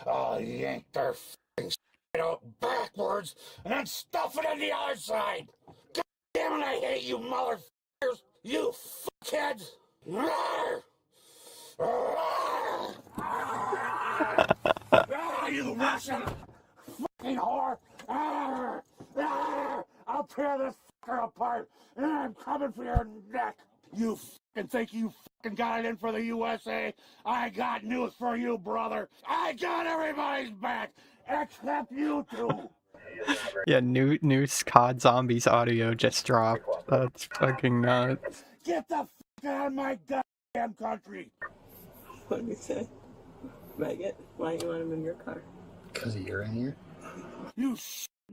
I'll yank their fucking shit out backwards and then stuff it in the other side. God damn it, I hate you motherfuckers. You fuckheads. You Russian fucking whore! I'll tear this fucker apart, and I'm coming for your neck. You fucking think you fucking got it in for the USA? I got news for you, brother. I got everybody's back, except you two. Yeah, new COD Zombies audio just dropped. That's fucking nuts. Get the fuck out of my goddamn country. What did he say? Maggot, why do you want him in your car? Because you're in here? You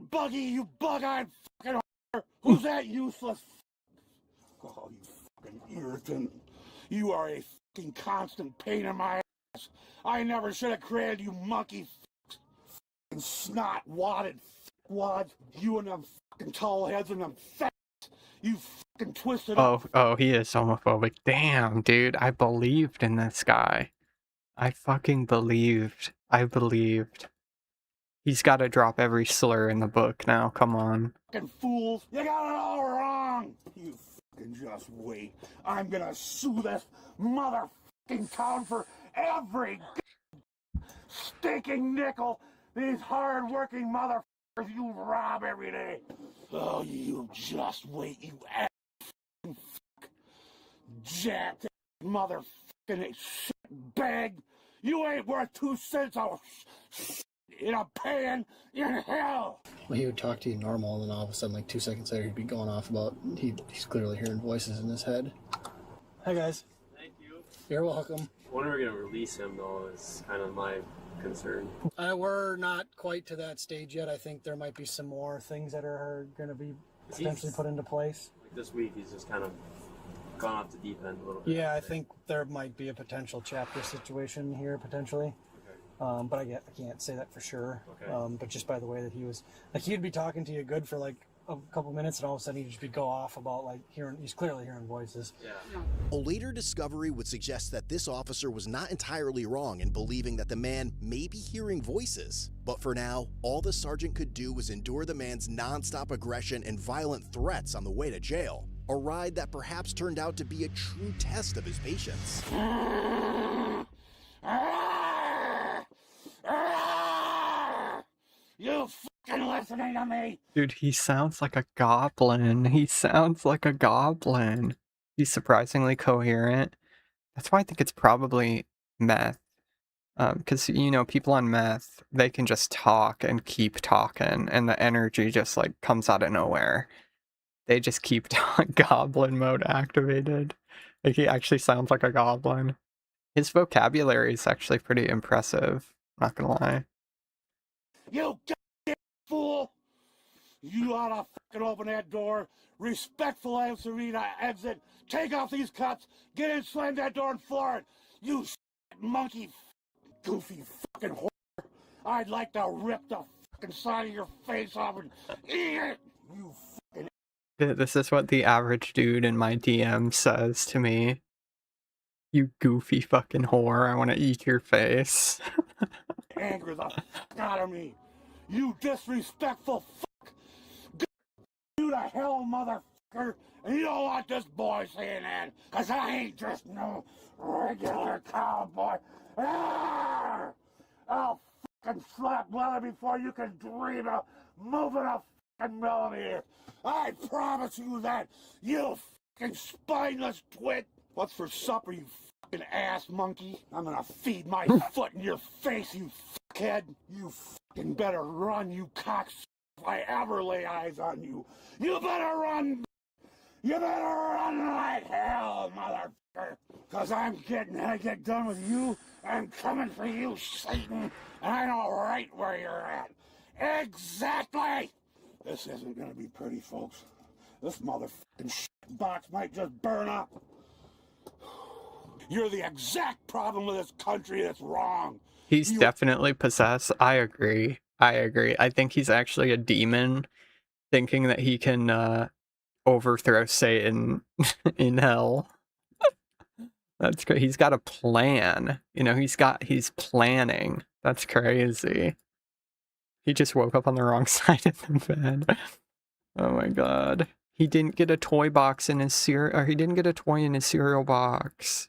buggy, you bug-eyed fucking whore. Who's that useless? Oh, you fucking irritant. You are a fucking constant pain in my ass. I never should have created you monkey fucking snot-wadded wads. You and them fucking tall heads and them fat. You fucking twisted up. Oh, he is homophobic. Damn, dude, I believed in this guy. I fucking believed. I believed. He's got to drop every slur in the book now. Come on. Fucking fools. You got it all wrong. You fucking just wait. I'm gonna sue this motherfucking town for every stinking nickel these hard-working motherfuckers you rob every day. Oh, you just wait, you ass fuck. Jacked motherfucking shit bag. You ain't worth 2 cents of in a pan in hell. Well, he would talk to you normal, and then all of a sudden, like 2 seconds later, he'd be going off about he's clearly hearing voices in his head. Hi, guys. Thank you. You're welcome. When we're gonna release him, though, is kind of my concern. We're not quite to that stage yet. I think there might be some more things that are going to be potentially put into place. Like this week, he's just kind of gone off the deep end a little bit. Yeah, I think there might be a potential chapter situation here, potentially. Okay. But I can't say that for sure. Okay. But just by the way that he was, like, he'd be talking to you good for like a couple minutes, and all of a sudden he'd just be go off about like he's clearly hearing voices. Yeah. A later discovery would suggest that this officer was not entirely wrong in believing that the man may be hearing voices. But for now, all the sergeant could do was endure the man's nonstop aggression and violent threats on the way to jail. A ride that perhaps turned out to be a true test of his patience. You fucking listening to me? Dude, he sounds like a goblin. He sounds like a goblin. He's surprisingly coherent. That's why I think it's probably meth. Because, you know, people on meth, they can just talk and keep talking, and the energy just, like, comes out of nowhere. They just keep goblin mode activated. Like, he actually sounds like a goblin. His vocabulary is actually pretty impressive, not gonna lie. You goddamn fool! You ought to fucking open that door, respectful Serena exit, take off these cuts, get in, slam that door and floor it. You monkey, goofy fucking whore. I'd like to rip the fucking side of your face off and eat it. You fucking. This is what the average dude in my DM says to me. You goofy fucking whore, I want to eat your face. Anger the fuck out of me. You disrespectful fuck. Go you to hell, motherfucker. And you don't want this boy saying that, cause I ain't just no regular cowboy. Ah! I'll fucking slap Weather before you can dream of moving a fucking millimeter. I promise you that, you fucking spineless twit. What's for supper, you fucking ass monkey? I'm gonna feed my foot in your face, you fuckhead. You fucking better run, you cocks. If I ever lay eyes on you, you better run. You better run like hell, motherfucker. Cause I get done with you, I'm coming for you, Satan. And I know right where you're at. Exactly! This isn't gonna be pretty, folks. This motherfucking shit box might just burn up. You're the exact problem with this country that's wrong. He's definitely possessed. I agree. I think he's actually a demon thinking that he can overthrow Satan in hell. That's great. He's got a plan. You know, he's planning. That's crazy. He just woke up on the wrong side of the bed. Oh my god. He didn't get a toy box in his he didn't get a toy in his cereal box.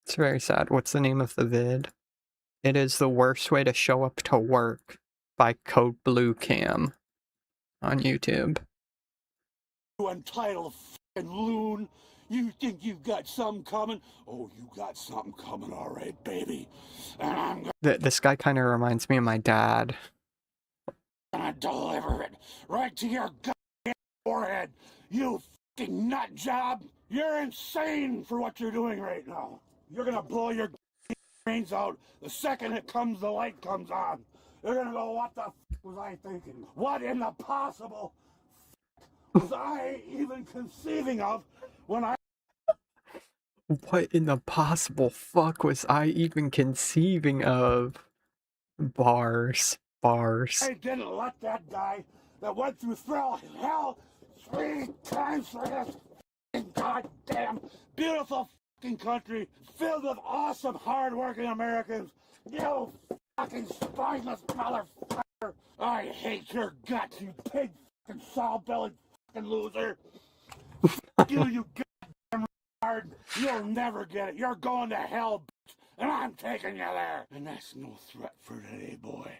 It's very sad. What's the name of the vid? It is The Worst Way to Show Up to Work by Code Blue Cam on YouTube. You entitled fucking loon. You think you've got something coming? Oh, you got something coming, all right, baby. And I'm This guy kind of reminds me of my dad. gonna deliver it right to your goddamn forehead. You fucking nut job. You're insane for what you're doing right now. You're gonna blow your brains out the second the light comes on. You're gonna go, what the f was I thinking? What in the possible was I even conceiving of when I... What in the possible fuck was I even conceiving of? Bars. I didn't let that guy that went through hell 3 times for this goddamn beautiful fucking country filled with awesome, hard-working Americans. You fucking spineless motherfucker. I hate your guts, you pig fucking saw-bellied fucking loser. you goddamn retard. You'll never get it. You're going to hell, bitch, and I'm taking you there. And that's no threat for today, boy.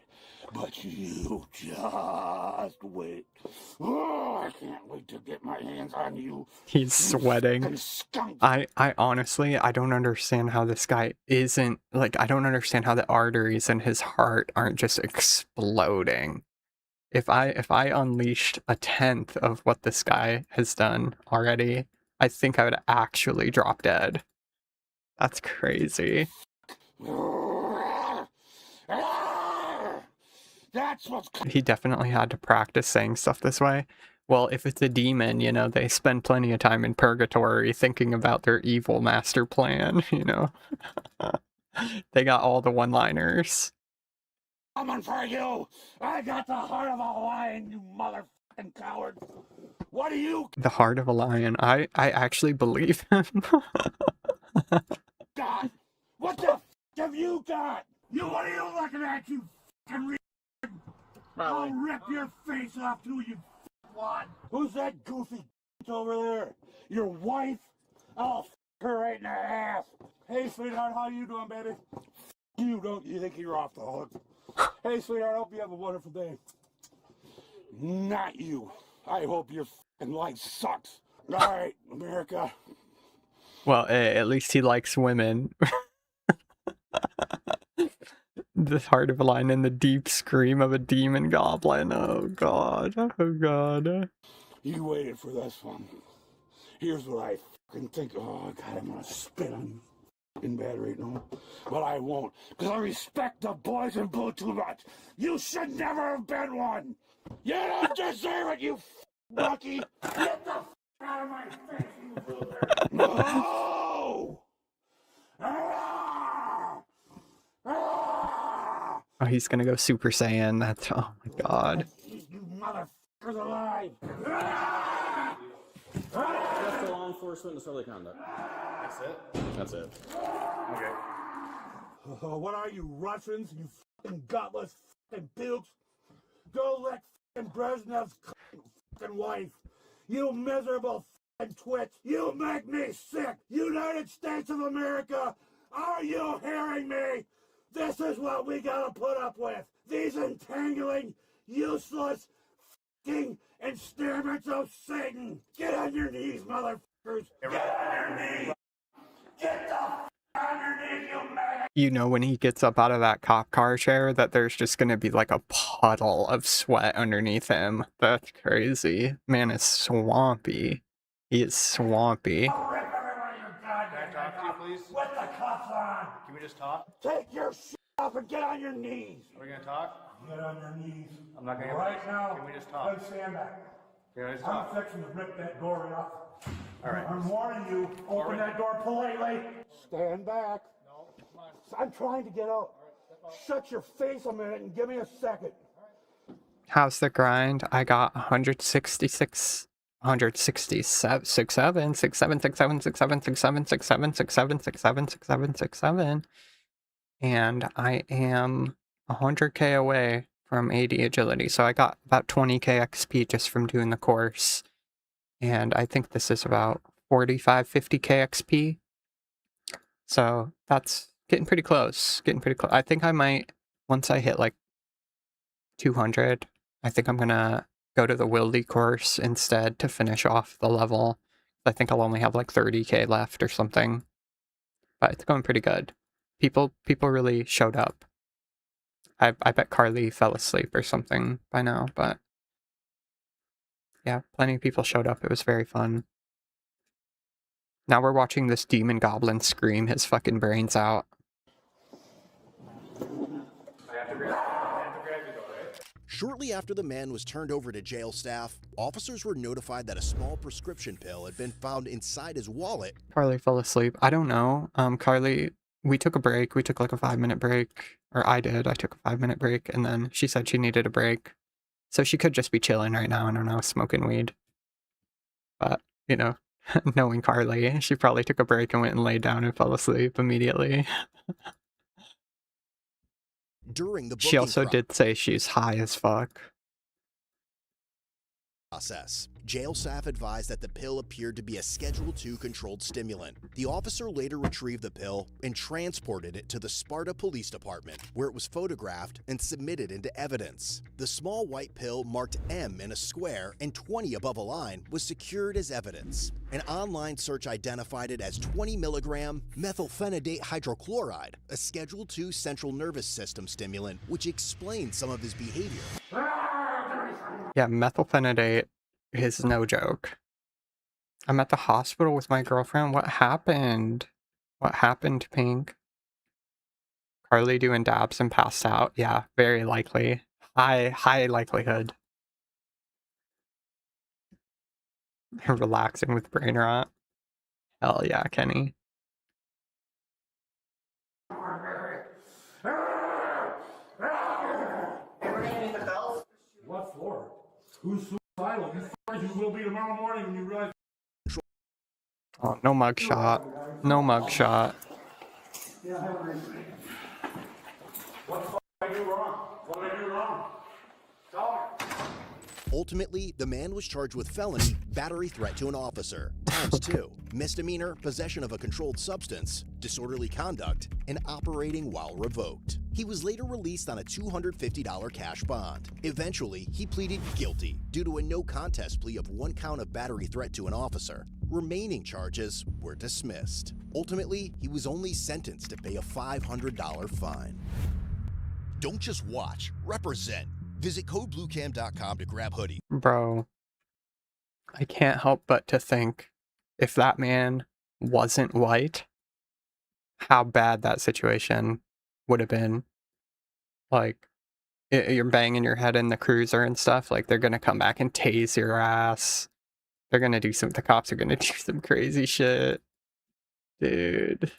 But you just wait. Oh, I can't wait to get my hands on you. He's sweating. I honestly, I don't understand how this guy isn't, like, I don't understand how the arteries in his heart aren't just exploding. If I unleashed 1/10 of what this guy has done already, I think I would actually drop dead. That's crazy. That's what's... He definitely had to practice saying stuff this way. Well, if it's a demon, you know, they spend plenty of time in purgatory thinking about their evil master plan, you know. They got all the one-liners. Coming for you! I got the heart of a lion, you motherfucking coward! What are you... The heart of a lion. I actually believe him. God! What the f have you got? What are you looking at, you fucking I'll rip your face off too, you wad. Who's that goofy over there? Your wife? I'll f her right in the ass. Hey, sweetheart, how you doing, baby? You think you're off the hook? Hey, sweetheart, I hope you have a wonderful day. Not you. I hope your f***ing life sucks. All right, America. Well, at least he likes women. The heart of a lion and the deep scream of a demon goblin. Oh god. Oh god. You waited for this one. Here's what I fucking think. Oh god, I'm gonna spit on you fucking bad right now. But I won't, because I respect the boys in blue too much. You should never have been one. You don't deserve it, you monkey. Get the f out of my face, you loser. No! Oh, he's gonna go Super Saiyan. That's, oh my god. You motherfuckers alive! Just the law enforcement and disorderly conduct. That's it? That's it. Okay. What are you, Russians? You fucking gutless fucking pukes? Go lick fucking Brezhnev's fucking wife. You miserable fucking twitch. You make me sick. United States of America, are you hearing me? This is what we gotta put up with. These entangling, useless king instruments of Satan. Get on your knees, motherfuckers. Get on your knees. Get the f on your knees, you man. You know when he gets up out of that cop car chair that there's just gonna be like a puddle of sweat underneath him. That's crazy. Man is swampy. He is swampy. I'll rip every one of your goddamn Can I talk to you, please? With the cuffs on. Can we just talk? Take your shit off and get on your knees. Are we gonna talk? Get on your knees. I'm not gonna. Right now. Can we just talk? Then stand back. Can we just I'm talk? fixing to rip that door right off. All right. I'm warning you. Open that door politely. Stand back. No, come on. I'm trying to get out. Shut your face a minute and give me a second. How's the grind? I got 166, 167, 67, 67, 67, 67, 67, 67, 67, 67, 67, 67. And I am 100k away from 80 agility. So I got about 20k XP just from doing the course. And I think this is about 45, 50k XP. So that's getting pretty close. Getting pretty close. I think I might, once I hit like 200, I think I'm gonna go to the Wildy course instead to finish off the level. I think I'll only have like 30k left or something. But it's going pretty good. People really showed up. I bet Carly fell asleep or something by now, but yeah, plenty of people showed up. It was very fun. Now we're watching this demon goblin scream his fucking brains out. Shortly after the man was turned over to jail staff, officers were notified that a small prescription pill had been found inside his wallet. Carly fell asleep. I don't know. Carly, we took a break. We took like a 5-minute break. Or I did. I took a 5-minute break, and then she said she needed a break. So she could just be chilling right now, I don't know, smoking weed. But, you know, knowing Carly, she probably took a break and went and laid down and fell asleep immediately. During the She also did say she's high as fuck. Process. Jail staff advised that the pill appeared to be a Schedule II controlled stimulant. The officer later retrieved the pill and transported it to the Sparta Police Department, where it was photographed and submitted into evidence. The small white pill marked M in a square and 20 above a line was secured as evidence. An online search identified it as 20 milligram methylphenidate hydrochloride, a Schedule II central nervous system stimulant, which explains some of his behavior. Yeah, methylphenidate is no joke. I'm at the hospital with my girlfriend. What happened? What happened, Pink? Carly doing dabs and passed out. Yeah, very likely. High likelihood. Relaxing with brain rot. Hell yeah, Kenny. What for? Who's suicidal? You f***ers, you will be tomorrow morning when you realize. Oh, no mugshot. No mugshot. What the f*** did I do wrong? What did I do wrong? Tell me. Ultimately, the man was charged with felony, battery threat to an officer, ×2, misdemeanor, possession of a controlled substance, disorderly conduct, and operating while revoked. He was later released on a $250 cash bond. Eventually, he pleaded guilty due to a no-contest plea of 1 count of battery threat to an officer. Remaining charges were dismissed. Ultimately, he was only sentenced to pay a $500 fine. Don't just watch, represent. Visit codebluecam.com to grab hoodie. Bro, I can't help but to think, if that man wasn't white, how bad that situation would have been. Like, you're banging your head in the cruiser and stuff, like, they're gonna come back and tase your ass. They're gonna do the cops are gonna do some crazy shit. Dude.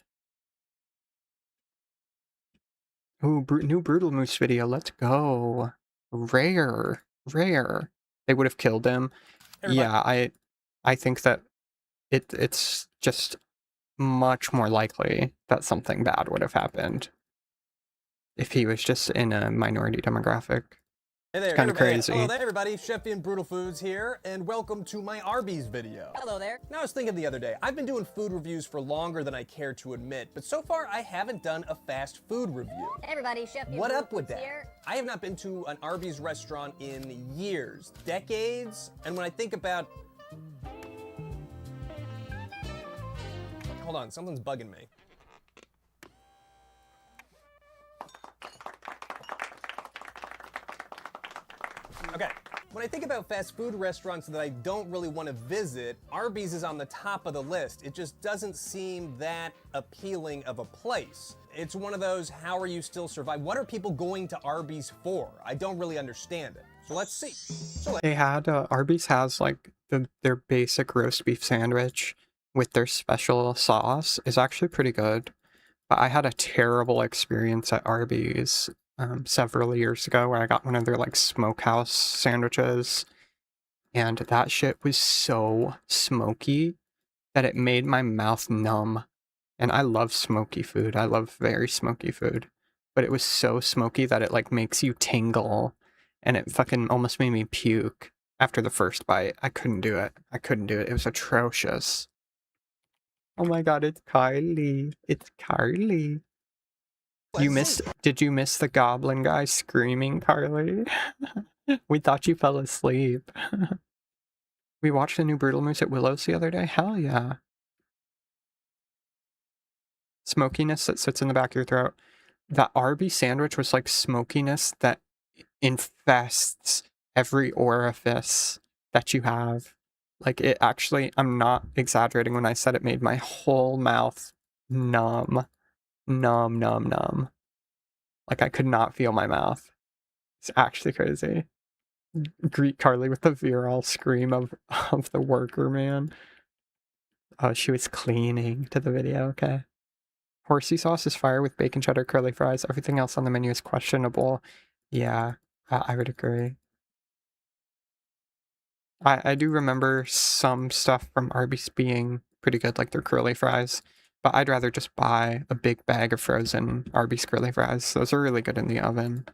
Ooh, new Brutal Moose video, let's go. Rare. They would have killed him. Yeah, I think that it's just much more likely that something bad would have happened if he was just in a minority demographic. Hey there, It's kind of crazy. Hello there, everybody. Chef Ian Brutal Foods here, and welcome to my Arby's video. Hello there. Now, I was thinking the other day, I've been doing food reviews for longer than I care to admit, but so far I haven't done a fast food review. Hey everybody, Chef Ian What Brutal up with Foods that? here. I have not been to an Arby's restaurant in years, decades, and when I think about... Hold on, something's bugging me. Okay, when I think about fast food restaurants that I don't really want to visit, Arby's is on the top of the list. It just doesn't seem that appealing of a place. It's one of those, how are you still survive? What are people going to Arby's for? I don't really understand it. So let's see. They had, Arby's has like their basic roast beef sandwich with their special sauce is actually pretty good. But I had a terrible experience at Arby's several years ago where I got one of their like smokehouse sandwiches, and that shit was so smoky that it made my mouth numb. And I love smoky food. I love very smoky food. But it was so smoky that it like makes you tingle, and it fucking almost made me puke after the first bite. I couldn't do it. I couldn't do it. It was atrocious. Oh my god, it's Carly. It's Carly. Did you miss the goblin guy screaming, Carly? We thought you fell asleep. We watched the new Brutal Moose at Willow's the other day. Hell yeah. Smokiness that sits in the back of your throat. That Arby's sandwich was like smokiness that infests every orifice that you have. Like it actually, I'm not exaggerating when I said it made my whole mouth numb. Numb, numb, numb. Like I could not feel my mouth. It's actually crazy. Greet Carly with the virile scream of the worker man. Oh, she was cleaning to the video, okay. Horsey sauce is fire with bacon cheddar curly fries. Everything else on the menu is questionable. Yeah, I would agree. I do remember some stuff from Arby's being pretty good, like their curly fries. But I'd rather just buy a big bag of frozen Arby's curly fries. Those are really good in the oven.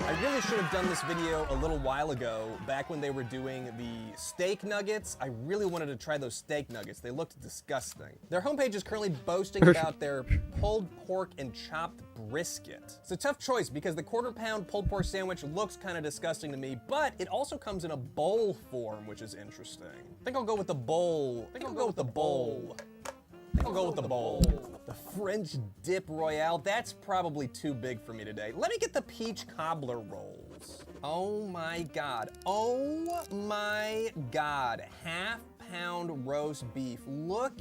I really should have done this video a little while ago, back when they were doing the steak nuggets. I really wanted to try those steak nuggets. They looked disgusting. Their homepage is currently boasting about their pulled pork and chopped brisket. It's a tough choice because the quarter-pound pulled pork sandwich looks kind of disgusting to me, but it also comes in a bowl form, which is interesting. I think I'll go with the bowl. I'll go with the bowl. The French dip royale, that's probably too big for me today. Let me get the peach cobbler rolls. Oh my god. Oh my god. Half-pound roast beef. Look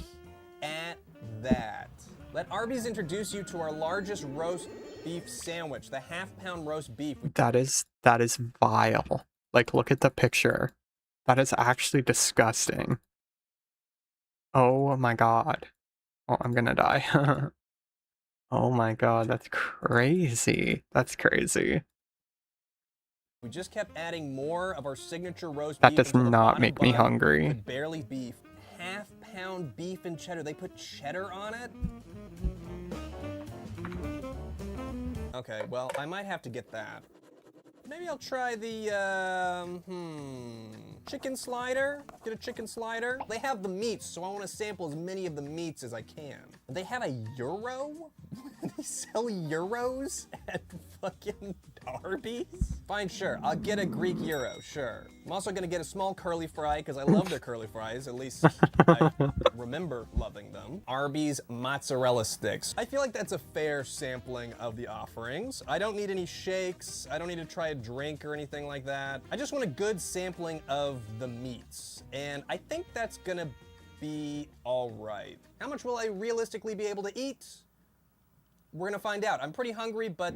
at that. Let Arby's introduce you to our largest roast beef sandwich, the half-pound roast beef. That is vile. Like, look at the picture. That is actually disgusting. Oh my god. Oh, I'm gonna die. Oh my god, that's crazy. That's crazy. We just kept adding more of our signature roast That beef. does not make me hungry. Barely beef. Half-pound beef and cheddar. They put cheddar on it? Okay, well, I might have to get that. Maybe I'll try the, chicken slider. Get a chicken slider. They have the meats, so I want to sample as many of the meats as I can. They have a gyro? They sell gyros at fucking Arby's? Fine, sure. I'll get a Greek gyro, sure. I'm also gonna get a small curly fry because I love their curly fries. At least I remember loving them. Arby's mozzarella sticks. I feel like that's a fair sampling of the offerings. I don't need any shakes. I don't need to try a drink or anything like that. I just want a good sampling of the meats. And I think that's gonna be all right. How much will I realistically be able to eat? We're gonna find out. I'm pretty hungry, but,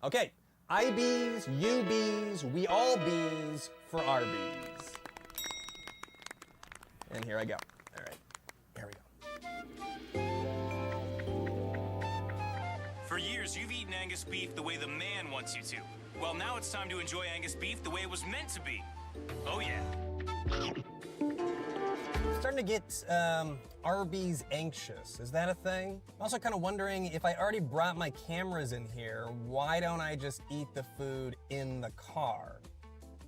okay. IBs, UBs, we all bees for Arby's. And here I go. All right, here we go. For years, you've eaten Angus beef the way the man wants you to. Well, now it's time to enjoy Angus beef the way it was meant to be. Oh yeah. starting to get Arby's anxious. Is that a thing? I'm also kind of wondering if I already brought my cameras in here, why don't I just eat the food in the car?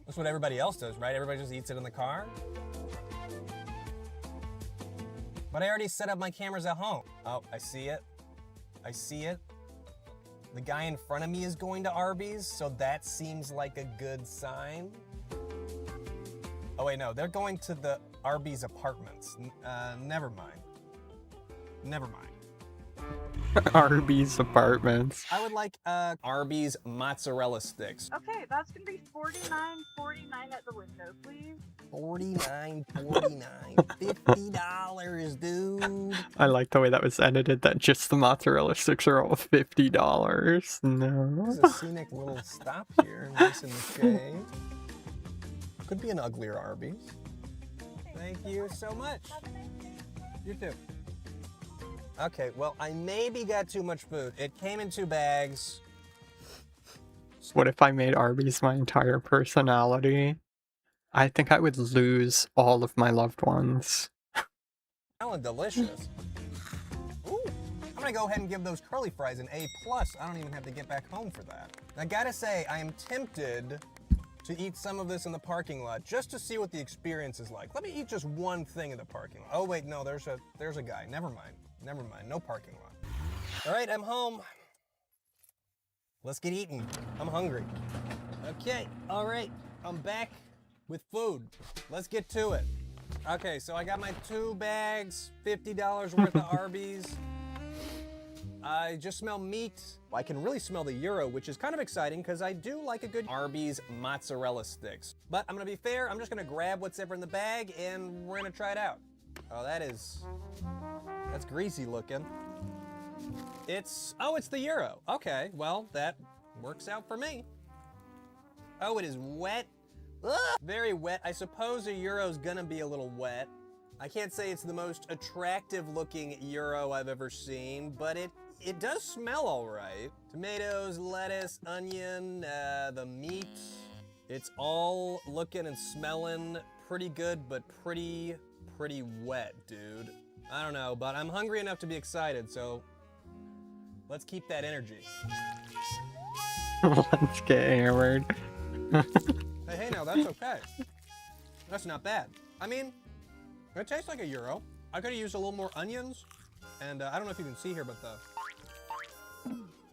That's what everybody else does, right? Everybody just eats it in the car? But I already set up my cameras at home. Oh, I see it. I see it. The guy in front of me is going to Arby's, so that seems like a good sign. Oh wait, no, they're going to the Arby's apartments. Never mind. Never mind. Arby's apartments. I would like Arby's mozzarella sticks. Okay, that's gonna be $49.49 at the window, please. $49.49. $50, dude. I like the way that was edited, that just the mozzarella sticks are all $50. No. There's a scenic little stop here, nice in the shade. Could be an uglier Arby's. Thank you so much. You too. Okay, well, I maybe got too much food. It came in 2 bags. What if I made Arby's my entire personality? I think I would lose all of my loved ones. Smelling delicious. Ooh, I'm gonna go ahead and give those curly fries an A+. I don't even have to get back home for that. I gotta say, I am tempted to eat some of this in the parking lot just to see what the experience is like. Let me eat just one thing in the parking lot. Oh wait, no, there's a guy. Never mind. Never mind. No parking lot. All right, I'm home. Let's get eating. I'm hungry. Okay, all right. I'm back with food. Let's get to it. Okay, so I got my 2 bags, $50 worth of Arby's. I just smell meat. I can really smell the gyro, which is kind of exciting because I do like a good Arby's mozzarella sticks. But I'm gonna be fair, I'm just gonna grab what's ever in the bag and we're gonna try it out. Oh, that's greasy looking. It's the gyro. Okay, well, that works out for me. Oh, it is wet. Ugh, very wet. I suppose a gyro's gonna be a little wet. I can't say it's the most attractive looking gyro I've ever seen, but it does smell all right. Tomatoes, lettuce, onion, the meat. It's all looking and smelling pretty good, but pretty wet, dude. I don't know, but I'm hungry enough to be excited, so let's keep that energy. Let's get hammered. Hey, now that's okay. That's not bad. I mean, it tastes like a gyro. I could have used a little more onions, and I don't know if you can see here, but the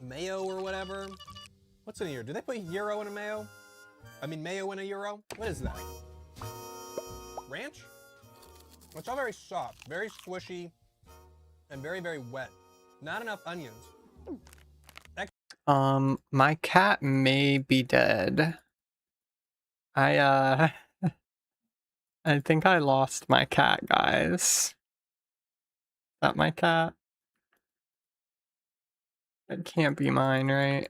mayo or whatever. What's in here? Do they put gyro in a mayo? I mean, mayo in a gyro? What is that? Ranch? It's all very soft, very squishy, and very wet. Not enough onions. My cat may be dead. I think I lost my cat, guys. Is that my cat? It can't be mine, right?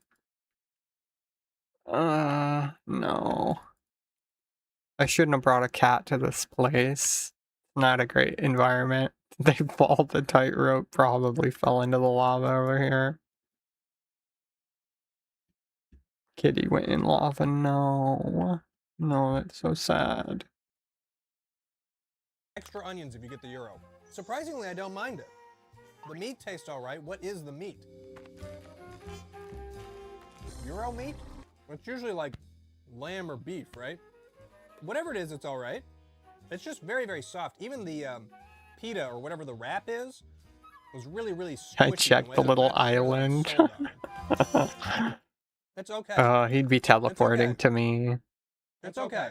No. I shouldn't have brought a cat to this place. Not a great environment. They fall the tightrope, probably fell into the lava over here. Kitty went in lava, no. No, that's so sad. Extra onions if you get the gyro. Surprisingly, I don't mind it. The meat tastes all right. What is the meat? Gyro meat? It's usually like lamb or beef, right? Whatever it is, it's all right. It's just very soft. Even the pita or whatever the wrap is was really squishy. I checked the little island. It's okay. Oh, he'd be teleporting to me. It's okay.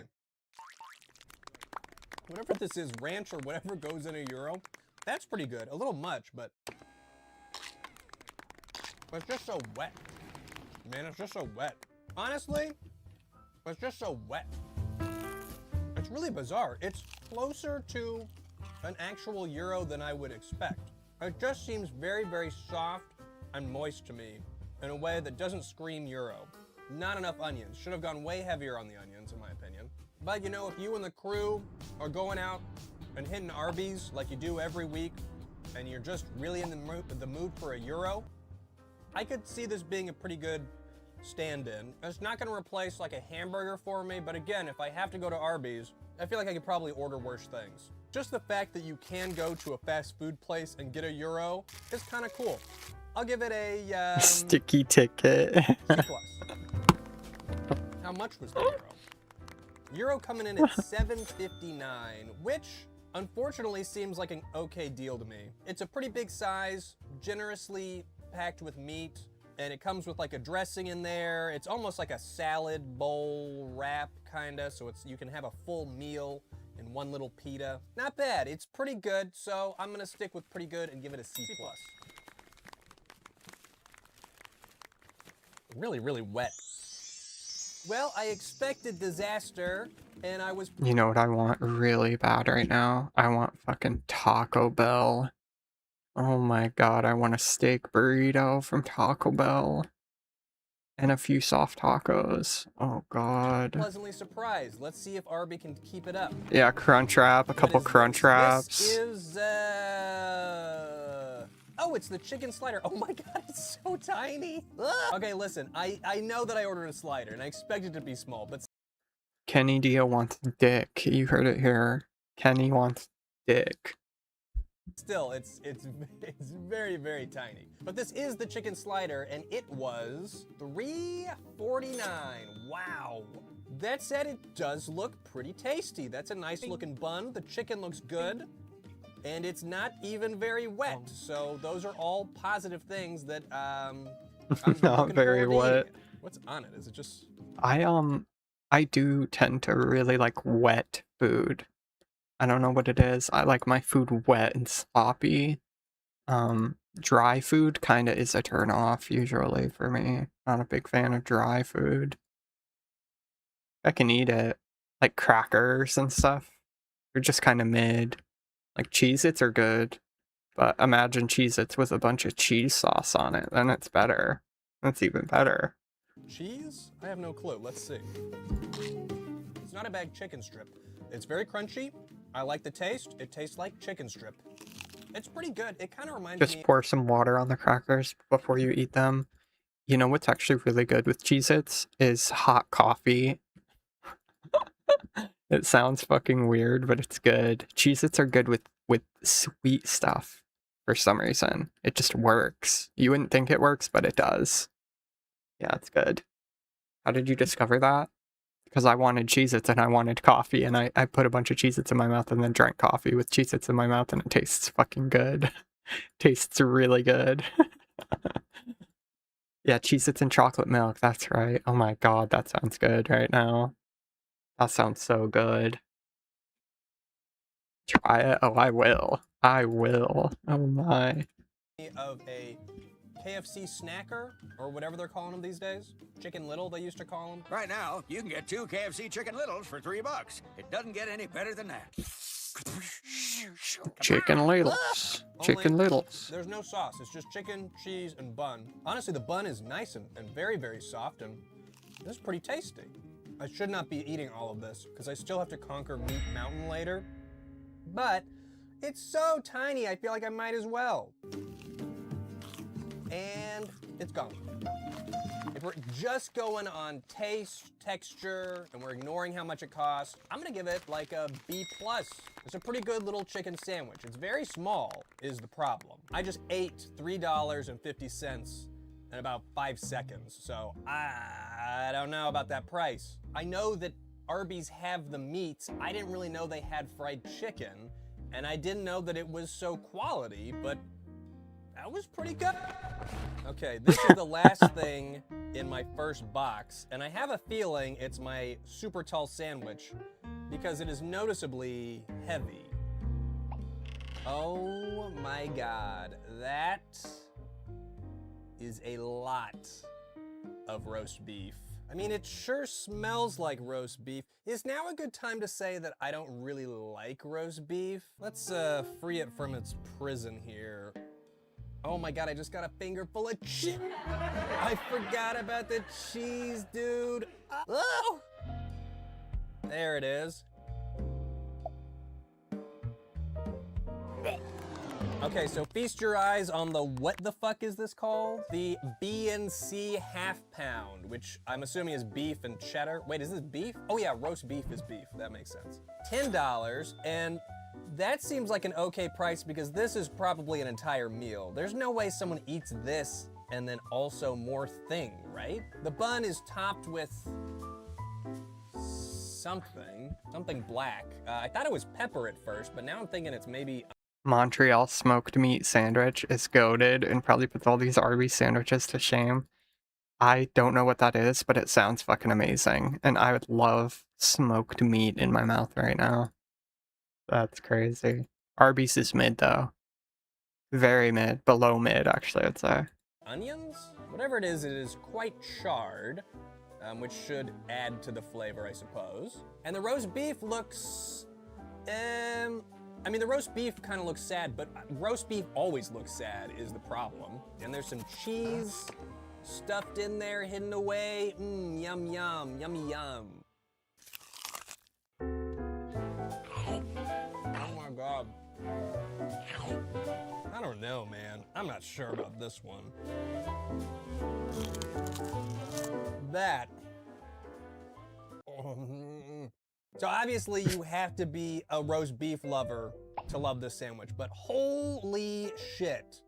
Whatever this is, ranch or whatever goes in a gyro, that's pretty good. A little much, but it's just so wet. Man, it's just so wet. Honestly, it's just so wet. It's really bizarre. It's closer to an actual gyro than I would expect. It just seems very soft and moist to me in a way that doesn't scream gyro. Not enough onions. Should have gone way heavier on the onions, in my opinion. But you know, if you and the crew are going out and hitting Arby's like you do every week, and you're just really in the mood for a gyro, I could see this being a pretty good stand-in. It's not gonna replace like a hamburger for me, but again, if I have to go to Arby's, I feel like I could probably order worse things. Just the fact that you can go to a fast food place and get a euro is kind of cool. I'll give it a sticky ticket. C+. How much was the euro? Euro coming in at $7.59, which unfortunately seems like an okay deal to me. It's a pretty big size, generously packed with meat, and it comes with like a dressing in there. It's almost like a salad bowl wrap kinda, so you can have a full meal in one little pita. Not bad, it's pretty good, so I'm gonna stick with pretty good and give it a C+. Really, really wet. Well, I expected disaster, and I was... You know what I want really bad right now? I want fucking Taco Bell. Oh my god, I want a steak burrito from Taco Bell. And a few soft tacos. Oh god. pleasantly surprised. Let's see if Arby can keep it up. Yeah, Crunch Wrap, a couple Crunch Wraps. This is, oh, it's the chicken slider. Oh my god, it's so tiny. Ugh. Okay, listen, I know that I ordered a slider, and I expected it to be small, but... Kenny Dio wants dick. You heard it here. Kenny wants dick. Still, it's very, very tiny. But this is the chicken slider, and it was $3.49. Wow. That said, it does look pretty tasty. That's a nice looking bun. The chicken looks good, and it's not even very wet. So those are all positive things that I'm Not very wet. What's on it? Is it just... I do tend to really like wet food. I don't know what it is. I like my food wet and sloppy. Dry food kind of is a turn off usually for me. Not a big fan of dry food. I can eat it. Like crackers and stuff. They're just kind of mid. Like Cheez-Its are good. But imagine Cheez-Its with a bunch of cheese sauce on it. Then it's better. That's even better. Cheese? I have no clue. Let's see. It's not a bad chicken strip. It's very crunchy. I like the taste. It tastes like chicken strip. It's pretty good. It kind of reminds me... Just pour some water on the crackers before you eat them. You know what's actually really good with Cheez-Its is hot coffee. It sounds fucking weird, but it's good. Cheez-Its are good with sweet stuff for some reason. It just works. You wouldn't think it works, but it does. Yeah, it's good. How did you discover that? Because I wanted Cheez-Its and I wanted coffee, and I put a bunch of Cheez-Its in my mouth and then drank coffee with Cheez-Its in my mouth, and it tastes fucking good. Tastes really good. Yeah, Cheez-Its and chocolate milk, that's right. Oh my god, that sounds good right now. That sounds so good. Try it? Oh, I will. I will. Oh my. Of a KFC snacker, or whatever they're calling them these days. Chicken Little, they used to call them. Right now, you can get 2 KFC Chicken Littles for $3. It doesn't get any better than that. Chicken Littles. Chicken Littles. There's no sauce. It's just chicken, cheese, and bun. Honestly, the bun is nice and very, very soft, and this is pretty tasty. I should not be eating all of this, because I still have to conquer Meat Mountain later. But it's so tiny, I feel like I might as well. And it's gone. If we're just going on taste, texture, and we're ignoring how much it costs, I'm gonna give it like a B+. It's a pretty good little chicken sandwich. It's very small, is the problem. I just ate $3.50 in about 5 seconds, so I don't know about that price. I know that Arby's have the meats. I didn't really know they had fried chicken, and I didn't know that it was so quality, but that was pretty good. Okay, this is the last thing in my first box, and I have a feeling it's my super tall sandwich because it is noticeably heavy. Oh my god, that is a lot of roast beef. I mean, it sure smells like roast beef. Is now a good time to say that I don't really like roast beef? Let's free it from its prison here. Oh my god, I just got a finger full of cheese. I forgot about the cheese, dude. Oh! There it is. Okay, so feast your eyes on the, what the fuck is this called? The B&C half pound, which I'm assuming is beef and cheddar. Wait, is this beef? Oh yeah, roast beef is beef. That makes sense. $10, and That seems like an okay price because this is probably an entire meal. There's no way someone eats this and then also more thing, right? The bun is topped with something black. I thought it was pepper at first, but now I'm thinking it's maybe... Montreal smoked meat sandwich is goated and probably puts all these Arby's sandwiches to shame. I don't know what that is, but it sounds fucking amazing. And I would love smoked meat in my mouth right now. That's crazy. Arby's is mid though. Very mid. Below mid, actually, I'd say. onions? Whatever it is quite charred, which should add to the flavor, I suppose. And the roast beef looks... I mean, the roast beef kind of looks sad, but roast beef always looks sad is the problem. And there's some cheese stuffed in there, hidden away. Mmm, yum, yum, yummy, yum. Oh my God. I don't know, man. I'm not sure about this one. That. So obviously you have to be a roast beef lover to love this sandwich, but holy shit.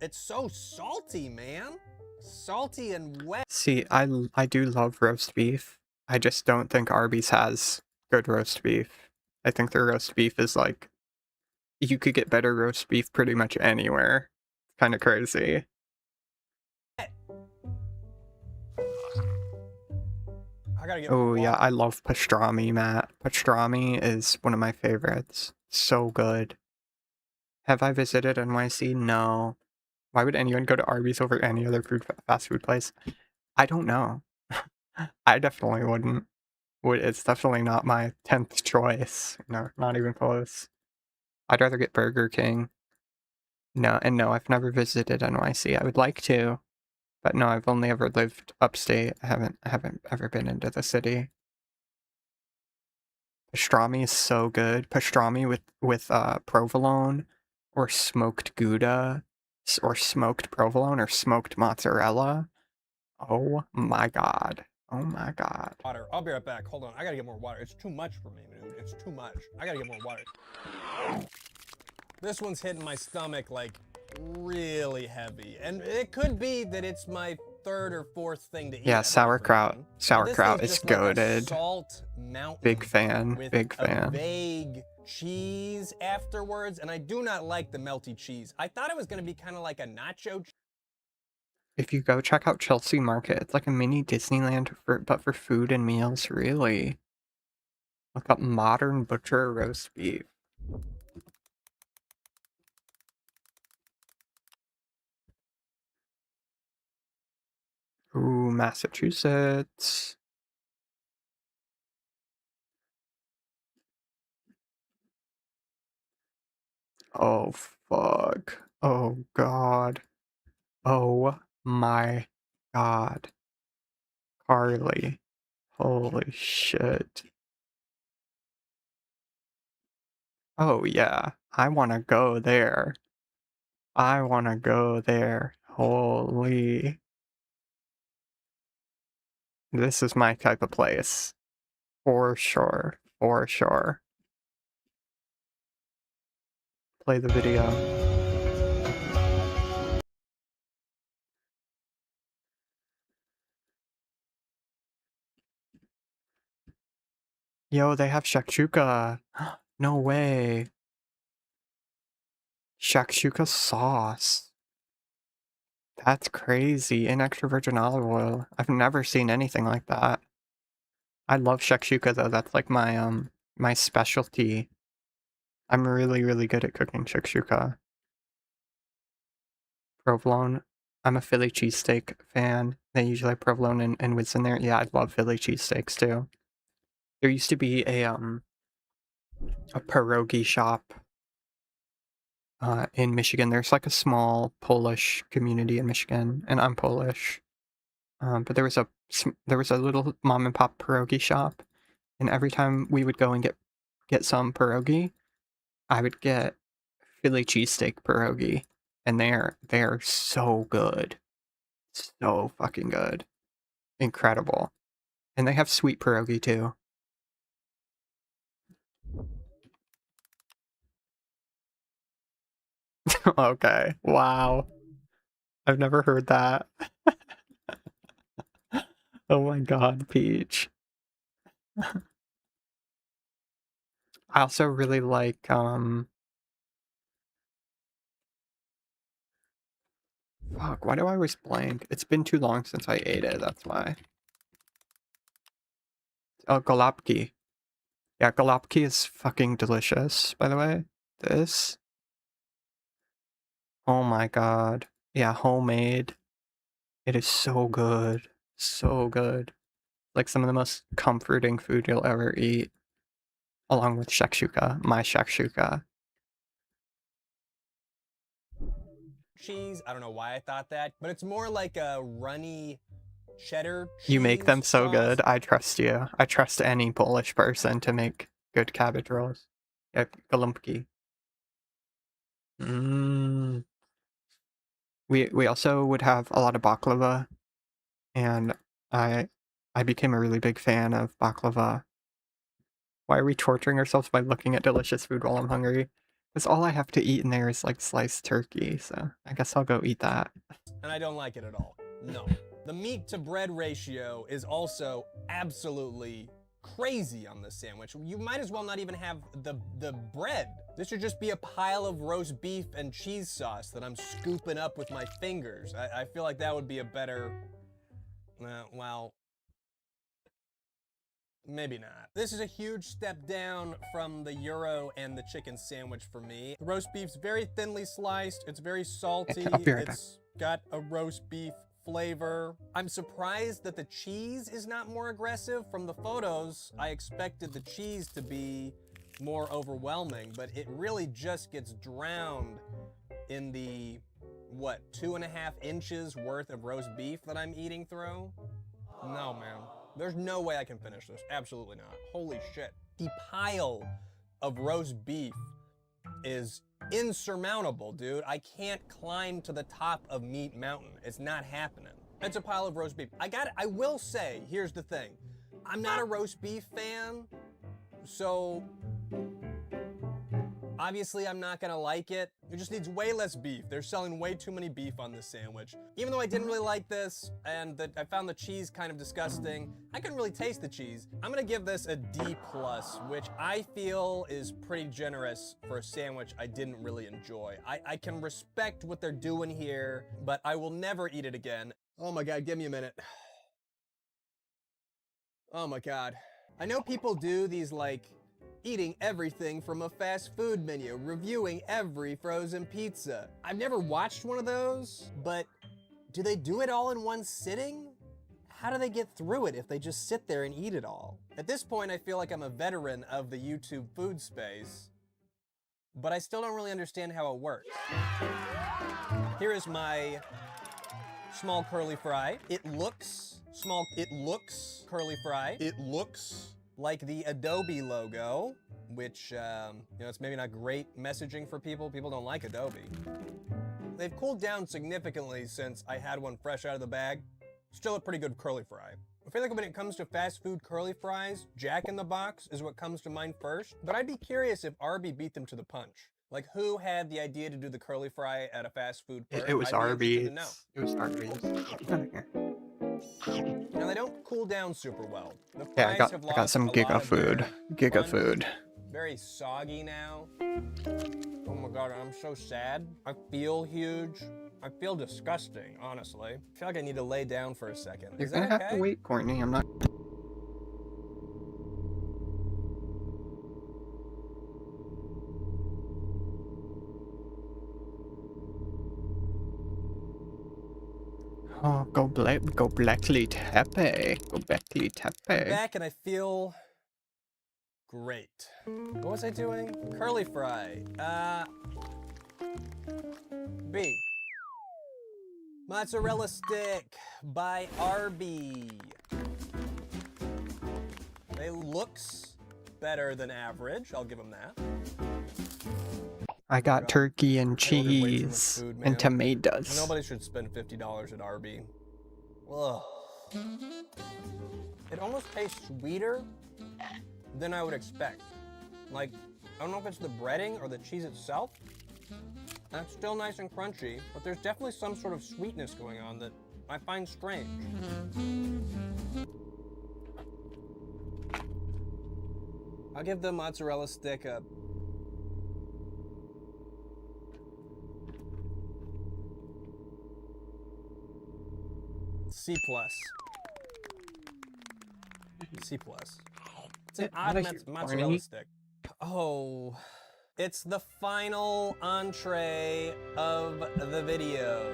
It's so salty, man. Salty and wet. See, I do love roast beef. I just don't think Arby's has good roast beef. I think their roast beef is like, you could get better roast beef pretty much anywhere. Kind of crazy. Oh yeah, I love pastrami, Matt. Pastrami is one of my favorites. So good. Have I visited NYC? No. Why would anyone go to Arby's over any other fast food place? I don't know. I definitely wouldn't. It's definitely not my 10th choice. No, not even close. I'd rather get Burger King. No, and no, I've never visited NYC. I would like to, but no, I've only ever lived upstate. I haven't ever been into the city. Pastrami is so good. Pastrami with provolone or smoked Gouda or smoked provolone or smoked mozzarella. Oh my God. Oh my God. Water. I'll be right back. Hold on. I gotta get more water. It's too much for me, dude. It's too much. I gotta get more water. This one's hitting my stomach like really heavy. And it could be that it's my third or fourth thing to eat. Yeah, sauerkraut. Sauerkraut is goated. Salt mountain. Big fan. With Big a fan. vague cheese afterwards, and I do not like the melty cheese. I thought it was gonna be kind of like a nacho. If you go check out Chelsea Market, it's like a mini Disneyland, but for food and meals, really. Look up modern butcher roast beef. Ooh, Massachusetts. Oh, fuck. Oh, God. Oh, my God. Carly. Holy shit. Oh, yeah. I want to go there. I want to go there. Holy. This is my type of place. For sure. For sure. Play the video. Yo, they have shakshuka. No way. Shakshuka sauce. That's crazy. And extra virgin olive oil. I've never seen anything like that. I love shakshuka though. That's like my specialty. I'm really, really good at cooking shakshuka. Provolone. I'm a Philly cheesesteak fan. They usually have provolone and what's in there. Yeah, I love Philly cheesesteaks too. There used to be a pierogi shop in Michigan. There's like a small Polish community in Michigan, and I'm Polish. But there was a little mom and pop pierogi shop, and every time we would go and get some pierogi, I would get Philly cheesesteak pierogi, and they're so good, so fucking good, incredible, and they have sweet pierogi too. Okay. Wow. I've never heard that. Oh my god, Peach. I also really like, fuck, why do I always blank? It's been too long since I ate it, that's why. Oh, Golapki. Yeah, Golapki is fucking delicious, by the way. This. Oh my god. Yeah, homemade. It is so good. So good. Like some of the most comforting food you'll ever eat. Along with shakshuka, my shakshuka. Cheese. I don't know why I thought that, but it's more like a runny cheddar cheese. You make them so sauce. good. I trust you. I trust any Polish person to make good cabbage rolls. Yeah, Golumpki. Mm. We also would have a lot of baklava, and I became a really big fan of baklava. Why are we torturing ourselves by looking at delicious food while I'm hungry? Because all I have to eat in there is like sliced turkey, so I guess I'll go eat that. And I don't like it at all. No. The meat to bread ratio is also absolutely crazy on this sandwich. You might as well not even have the bread. This should just be a pile of roast beef and cheese sauce that I'm scooping up with my fingers. I feel like that would be a better, well, maybe not. This is a huge step down from the gyro and the chicken sandwich for me. The roast beef's very thinly sliced. It's very salty. I'll be right back. It's got a roast beef flavor. I'm surprised that the cheese is not more aggressive. From the photos, I expected the cheese to be more overwhelming, but it really just gets drowned in the, what, 2.5 inches worth of roast beef that I'm eating through? No, man. There's no way I can finish this. Absolutely not. Holy shit. The pile of roast beef is insurmountable, dude. I can't climb to the top of Meat Mountain. It's not happening. It's a pile of roast beef. I will say, here's the thing. I'm not a roast beef fan, so obviously I'm not gonna like it. It just needs way less beef. They're selling way too many beef on this sandwich. Even though I didn't really like this, and I found the cheese kind of disgusting, I couldn't really taste the cheese. I'm gonna give this a D+, which I feel is pretty generous for a sandwich I didn't really enjoy. I can respect what they're doing here, but I will never eat it again. Oh my God, give me a minute. Oh my God. I know people do these like eating everything from a fast food menu, reviewing every frozen pizza. I've never watched one of those, but do they do it all in one sitting? How do they get through it if they just sit there and eat it all? At this point, I feel like I'm a veteran of the YouTube food space, but I still don't really understand how it works. Here is my small curly fry. It looks curly fry. It looks like the Adobe logo, which, it's maybe not great messaging for people. People don't like Adobe. They've cooled down significantly since I had one fresh out of the bag. Still a pretty good curly fry. I feel like when it comes to fast food curly fries, Jack in the Box is what comes to mind first, but I'd be curious if Arby beat them to the punch. Like, who had the idea to do the curly fry at a fast food first? It was Arby's. It was Arby's. Now, they don't cool down super well. The Yeah, fries I got some Giga food. Giga food. Very soggy now. Oh my God, I'm so sad. I feel huge. I feel disgusting, honestly. I feel like I need to lay down for a second. You're Is gonna that have okay? to wait, Courtney. I'm not. Oh, go blackly tappy. Go blackly tappy. Back and I feel great. What was I doing? Curly fry. B. Mozzarella stick by Arby. They looks better than average. I'll give them that. I got turkey and cheese and tomatoes. Nobody should spend $50 at Arby. Ugh. It almost tastes sweeter than I would expect. Like, I don't know if it's the breading or the cheese itself, That's still nice and crunchy, but there's definitely some sort of sweetness going on that I find strange. I'll give the mozzarella stick a... C+. C+. It's an odd mozzarella stick. Oh, it's the final entree of the video.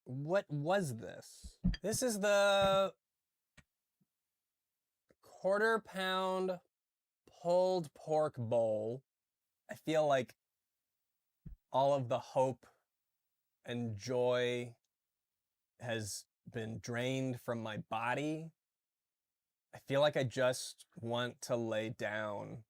What was this? This is the quarter-pound pulled pork bowl. I feel like all of the hope and joy has been drained from my body. I feel like I just want to lay down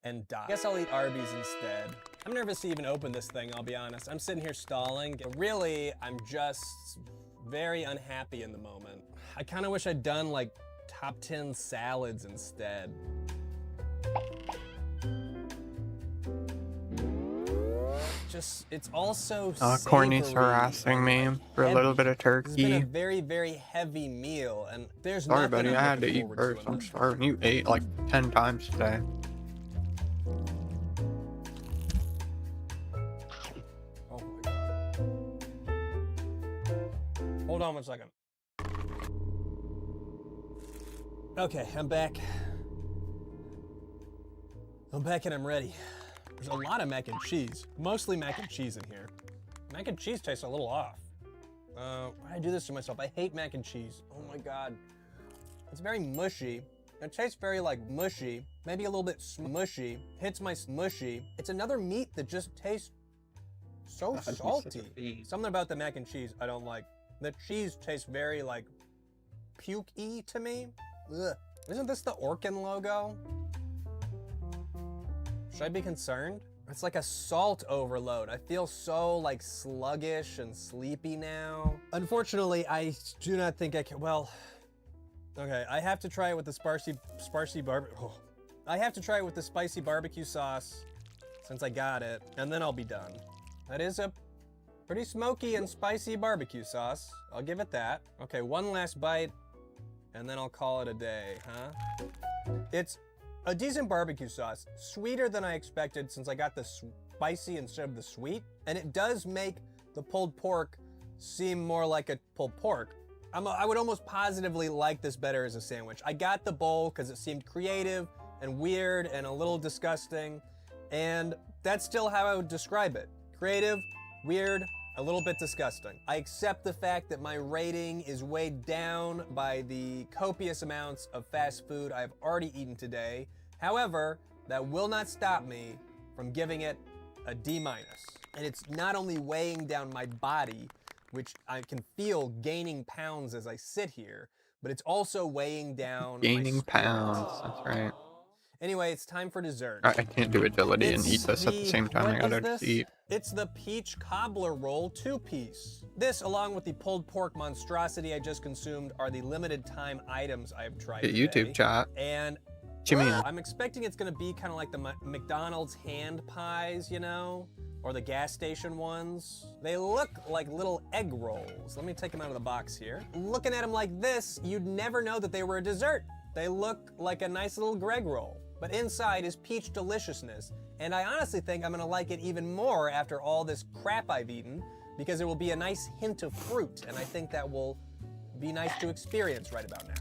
and die. I guess I'll eat Arby's instead. I'm nervous to even open this thing, I'll be honest. I'm sitting here stalling. Really, I'm just very unhappy in the moment. I kind of wish I'd done like top 10 salads instead. Just, it's also Corny's harassing me for a little bit of turkey. It's been a very, very heavy meal, and there's Sorry, nothing buddy, I'm I had to looking eat forward first. in I'm this. starving. You ate like 10 times today. Oh my god. Hold on one second. Okay, I'm back. I'm back and I'm ready. There's a lot of mac and cheese. Mostly mac and cheese in here. Mac and cheese tastes a little off. Why did I do this to myself? I hate mac and cheese. Oh my god. It's very mushy. It tastes very like mushy. Maybe a little bit mushy. Hits my mushy. It's another meat that just tastes so salty. Something about the mac and cheese I don't like. The cheese tastes very like puke-y to me. Ugh. Isn't this the Orkin logo? Should I be concerned? It's like a salt overload. I feel so like sluggish and sleepy now. Unfortunately, I do not think I can, well, okay, I have to try it with the I have to try it with the spicy barbecue sauce since I got it, and then I'll be done. That is a pretty smoky and spicy barbecue sauce. I'll give it that. Okay, one last bite, and then I'll call it a day, huh? It's a decent barbecue sauce, sweeter than I expected since I got the spicy instead of the sweet, and it does make the pulled pork seem more like a pulled pork. I would almost positively like this better as a sandwich. I got the bowl because it seemed creative and weird and a little disgusting, and that's still how I would describe it. Creative, weird, a little bit disgusting. I accept the fact that my rating is weighed down by the copious amounts of fast food I've already eaten today. However, that will not stop me from giving it a D-. And it's not only weighing down my body, which I can feel gaining pounds as I sit here, but it's also weighing down Gaining pounds, that's right. Anyway, it's time for dessert. I can't do agility and eat this at the same time. I gotta just eat. It's the peach cobbler roll 2-piece. This, along with the pulled pork monstrosity I just consumed, are the limited time items I've tried today. YouTube chat. And what you mean? I'm expecting it's gonna be kind of like the McDonald's hand pies, you know? Or the gas station ones. They look like little egg rolls. Let me take them out of the box here. Looking at them like this, you'd never know that they were a dessert. They look like a nice little Greg roll. But inside is peach deliciousness. And I honestly think I'm gonna like it even more after all this crap I've eaten, because there will be a nice hint of fruit, and I think that will be nice to experience right about now.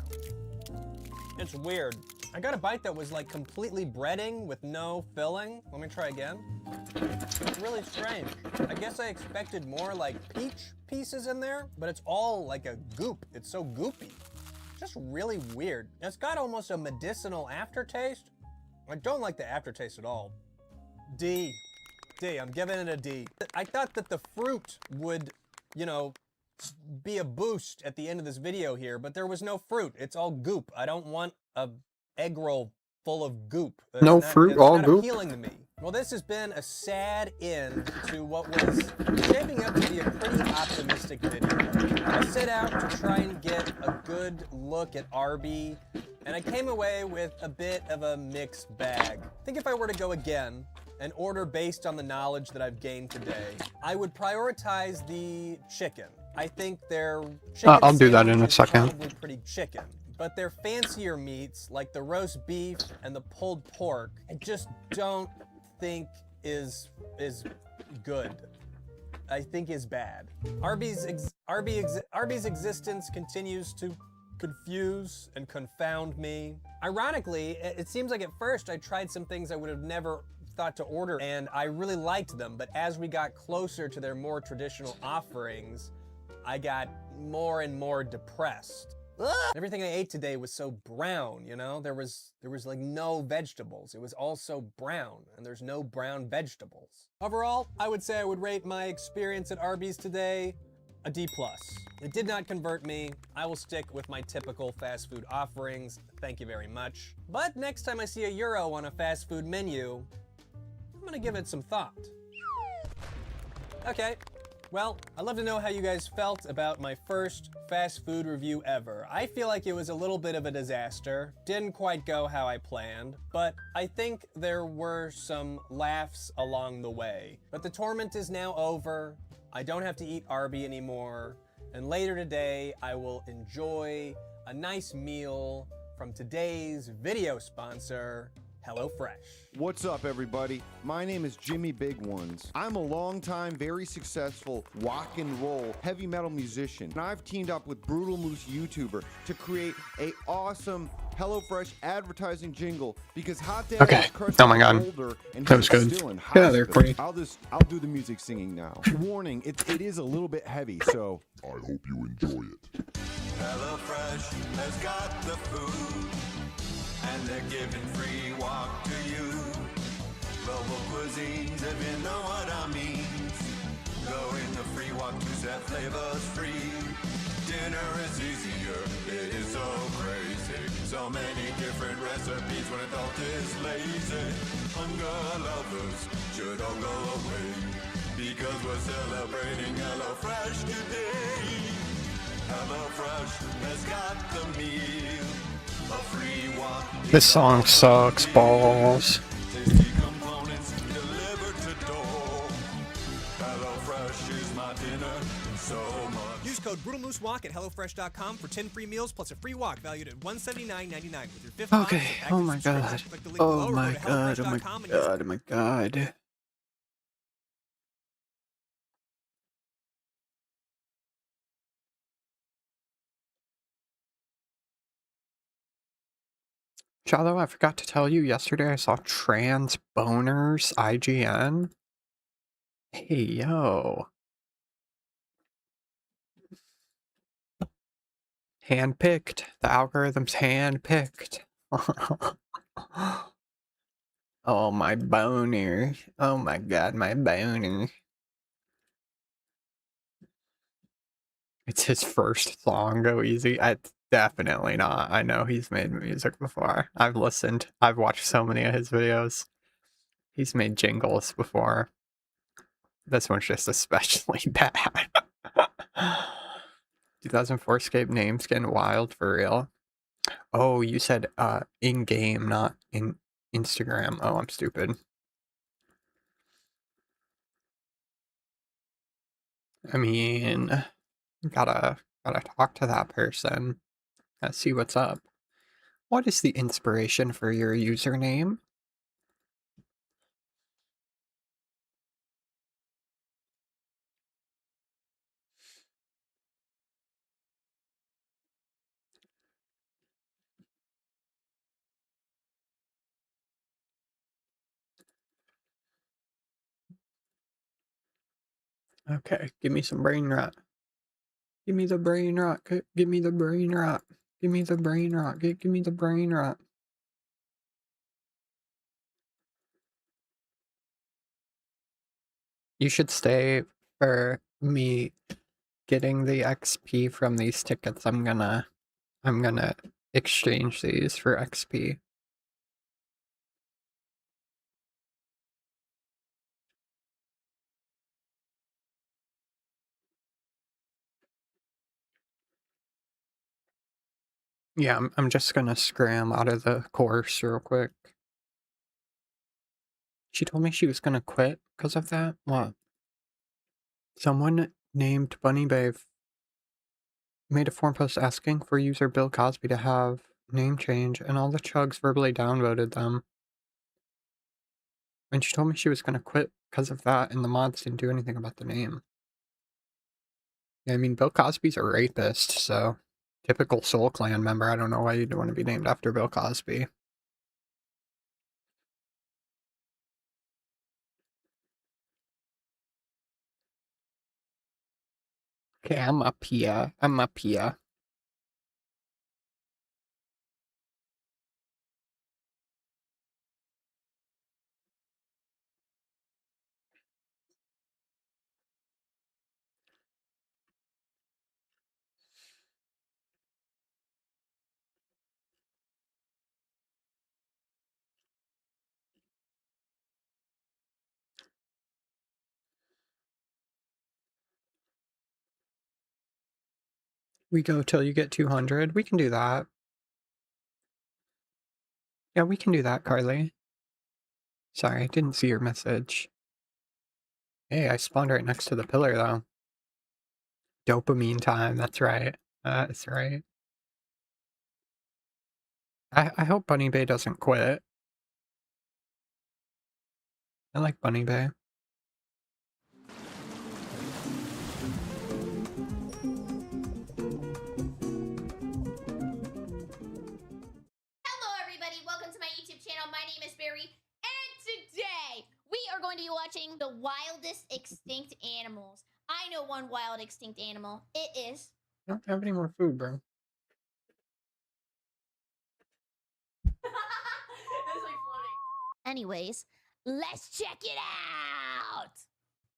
It's weird. I got a bite that was like completely breading with no filling. Let me try again. It's really strange. I guess I expected more like peach pieces in there, but it's all like a goop. It's so goopy. Just really weird. It's got almost a medicinal aftertaste. I don't like the aftertaste at all. D. I'm giving it a D. I thought that the fruit would, you know, be a boost at the end of this video here, but there was no fruit. It's all goop. I don't want a egg roll full of goop. No fruit, all goop. Appealing to me. Well, this has been a sad end to what was shaping up to be a pretty optimistic video. I set out to try and get a good look at Arby and I came away with a bit of a mixed bag. I think if I were to go again and order based on the knowledge that I've gained today, I would prioritize the chicken. I think their chicken I'll do that in a sandwich is second. probably pretty chicken, but their fancier meats like the roast beef and the pulled pork, I just don't think is good. I think is bad. Arby's existence continues to confuse and confound me. Ironically, it seems like at first I tried some things I would have never thought to order and I really liked them, but as we got closer to their more traditional offerings, I got more and more depressed. Everything I ate today was so brown, you know? There was like no vegetables. It was all so brown, and there's no brown vegetables. Overall, I would say I would rate my experience at Arby's today a D+. It did not convert me. I will stick with my typical fast food offerings. Thank you very much. But next time I see a euro on a fast food menu, I'm gonna give it some thought. Okay. Well, I'd love to know how you guys felt about my first fast food review ever. I feel like it was a little bit of a disaster. Didn't quite go how I planned, but I think there were some laughs along the way. But the torment is now over. I don't have to eat Arby anymore. And later today, I will enjoy a nice meal from today's video sponsor, HelloFresh. What's up, everybody? My name is Jimmy Big Ones. I'm a longtime, very successful rock and roll heavy metal musician, and I've teamed up with Brutal Moose YouTuber to create a awesome HelloFresh advertising jingle because Hot Dad Okay. is crushed Oh my God. older and That was he's good. still in Yeah, they're hospice. pretty. I'll do the music singing now. Warning, it is a little bit heavy, so I hope you enjoy it. HelloFresh has got the food, and they're giving free walk to you. Global cuisines, if you know what I mean. Go in the free walk to set flavors free. Dinner is easier, it is so crazy. So many different recipes when adult is lazy. Hunger lovers should all go away, because we're celebrating HelloFresh today. HelloFresh has got the meal, a free walk. This song sucks balls. Tasty components delivered to door. HelloFresh is my dinner so much. Use code BrutalMooseWalk at HelloFresh.com for 10 free meals plus a free walk valued at $179.99 with your fifth box Okay. of Oh active my god. subscription. Click the link Oh below or my go to god. Oh my HelloFresh.com and use god. Oh my god. Shallow, I forgot to tell you, yesterday I saw Trans Boners IGN. Hey, yo. Handpicked. The algorithm's handpicked. Oh, my boner. Oh my god, my boner. It's his first song, Go Easy. Definitely not. I know he's made music before. I've listened. I've watched so many of his videos. He's made jingles before. This one's just especially bad. 2004scape names getting wild for real. Oh, you said in-game, not in Instagram. Oh, I'm stupid. I mean, gotta talk to that person. Gotta see what's up. What is the inspiration for your username? Okay, give me some brain rot. Give me the brain rot. Give me the brain rot. Give me the brain rot. Give me the brain rot. You should stay for me getting the XP from these tickets. I'm gonna exchange these for XP. Yeah, I'm just gonna scram out of the course real quick. She told me she was gonna quit because of that? What? Someone named Bunny Babe made a forum post asking for user Bill Cosby to have name change, and all the chugs verbally downvoted them. And she told me she was gonna quit because of that, and the mods didn't do anything about the name. Yeah, I mean, Bill Cosby's a rapist, so typical Soul Clan member. I don't know why you'd want to be named after Bill Cosby. Okay, I'm up here. I'm up here. We go till you get 200. We can do that. Yeah, we can do that, Carly. Sorry, I didn't see your message. Hey, I spawned right next to the pillar, though. Dopamine time, that's right. That's right. I hope Bunny Bay doesn't quit. I like Bunny Bay. Hello everybody, welcome to my YouTube channel. My name is Barry, and today we are going to be watching the wildest extinct animals. I know one wild extinct animal. It is... I don't have any more food, bro. Anyways, let's check it out!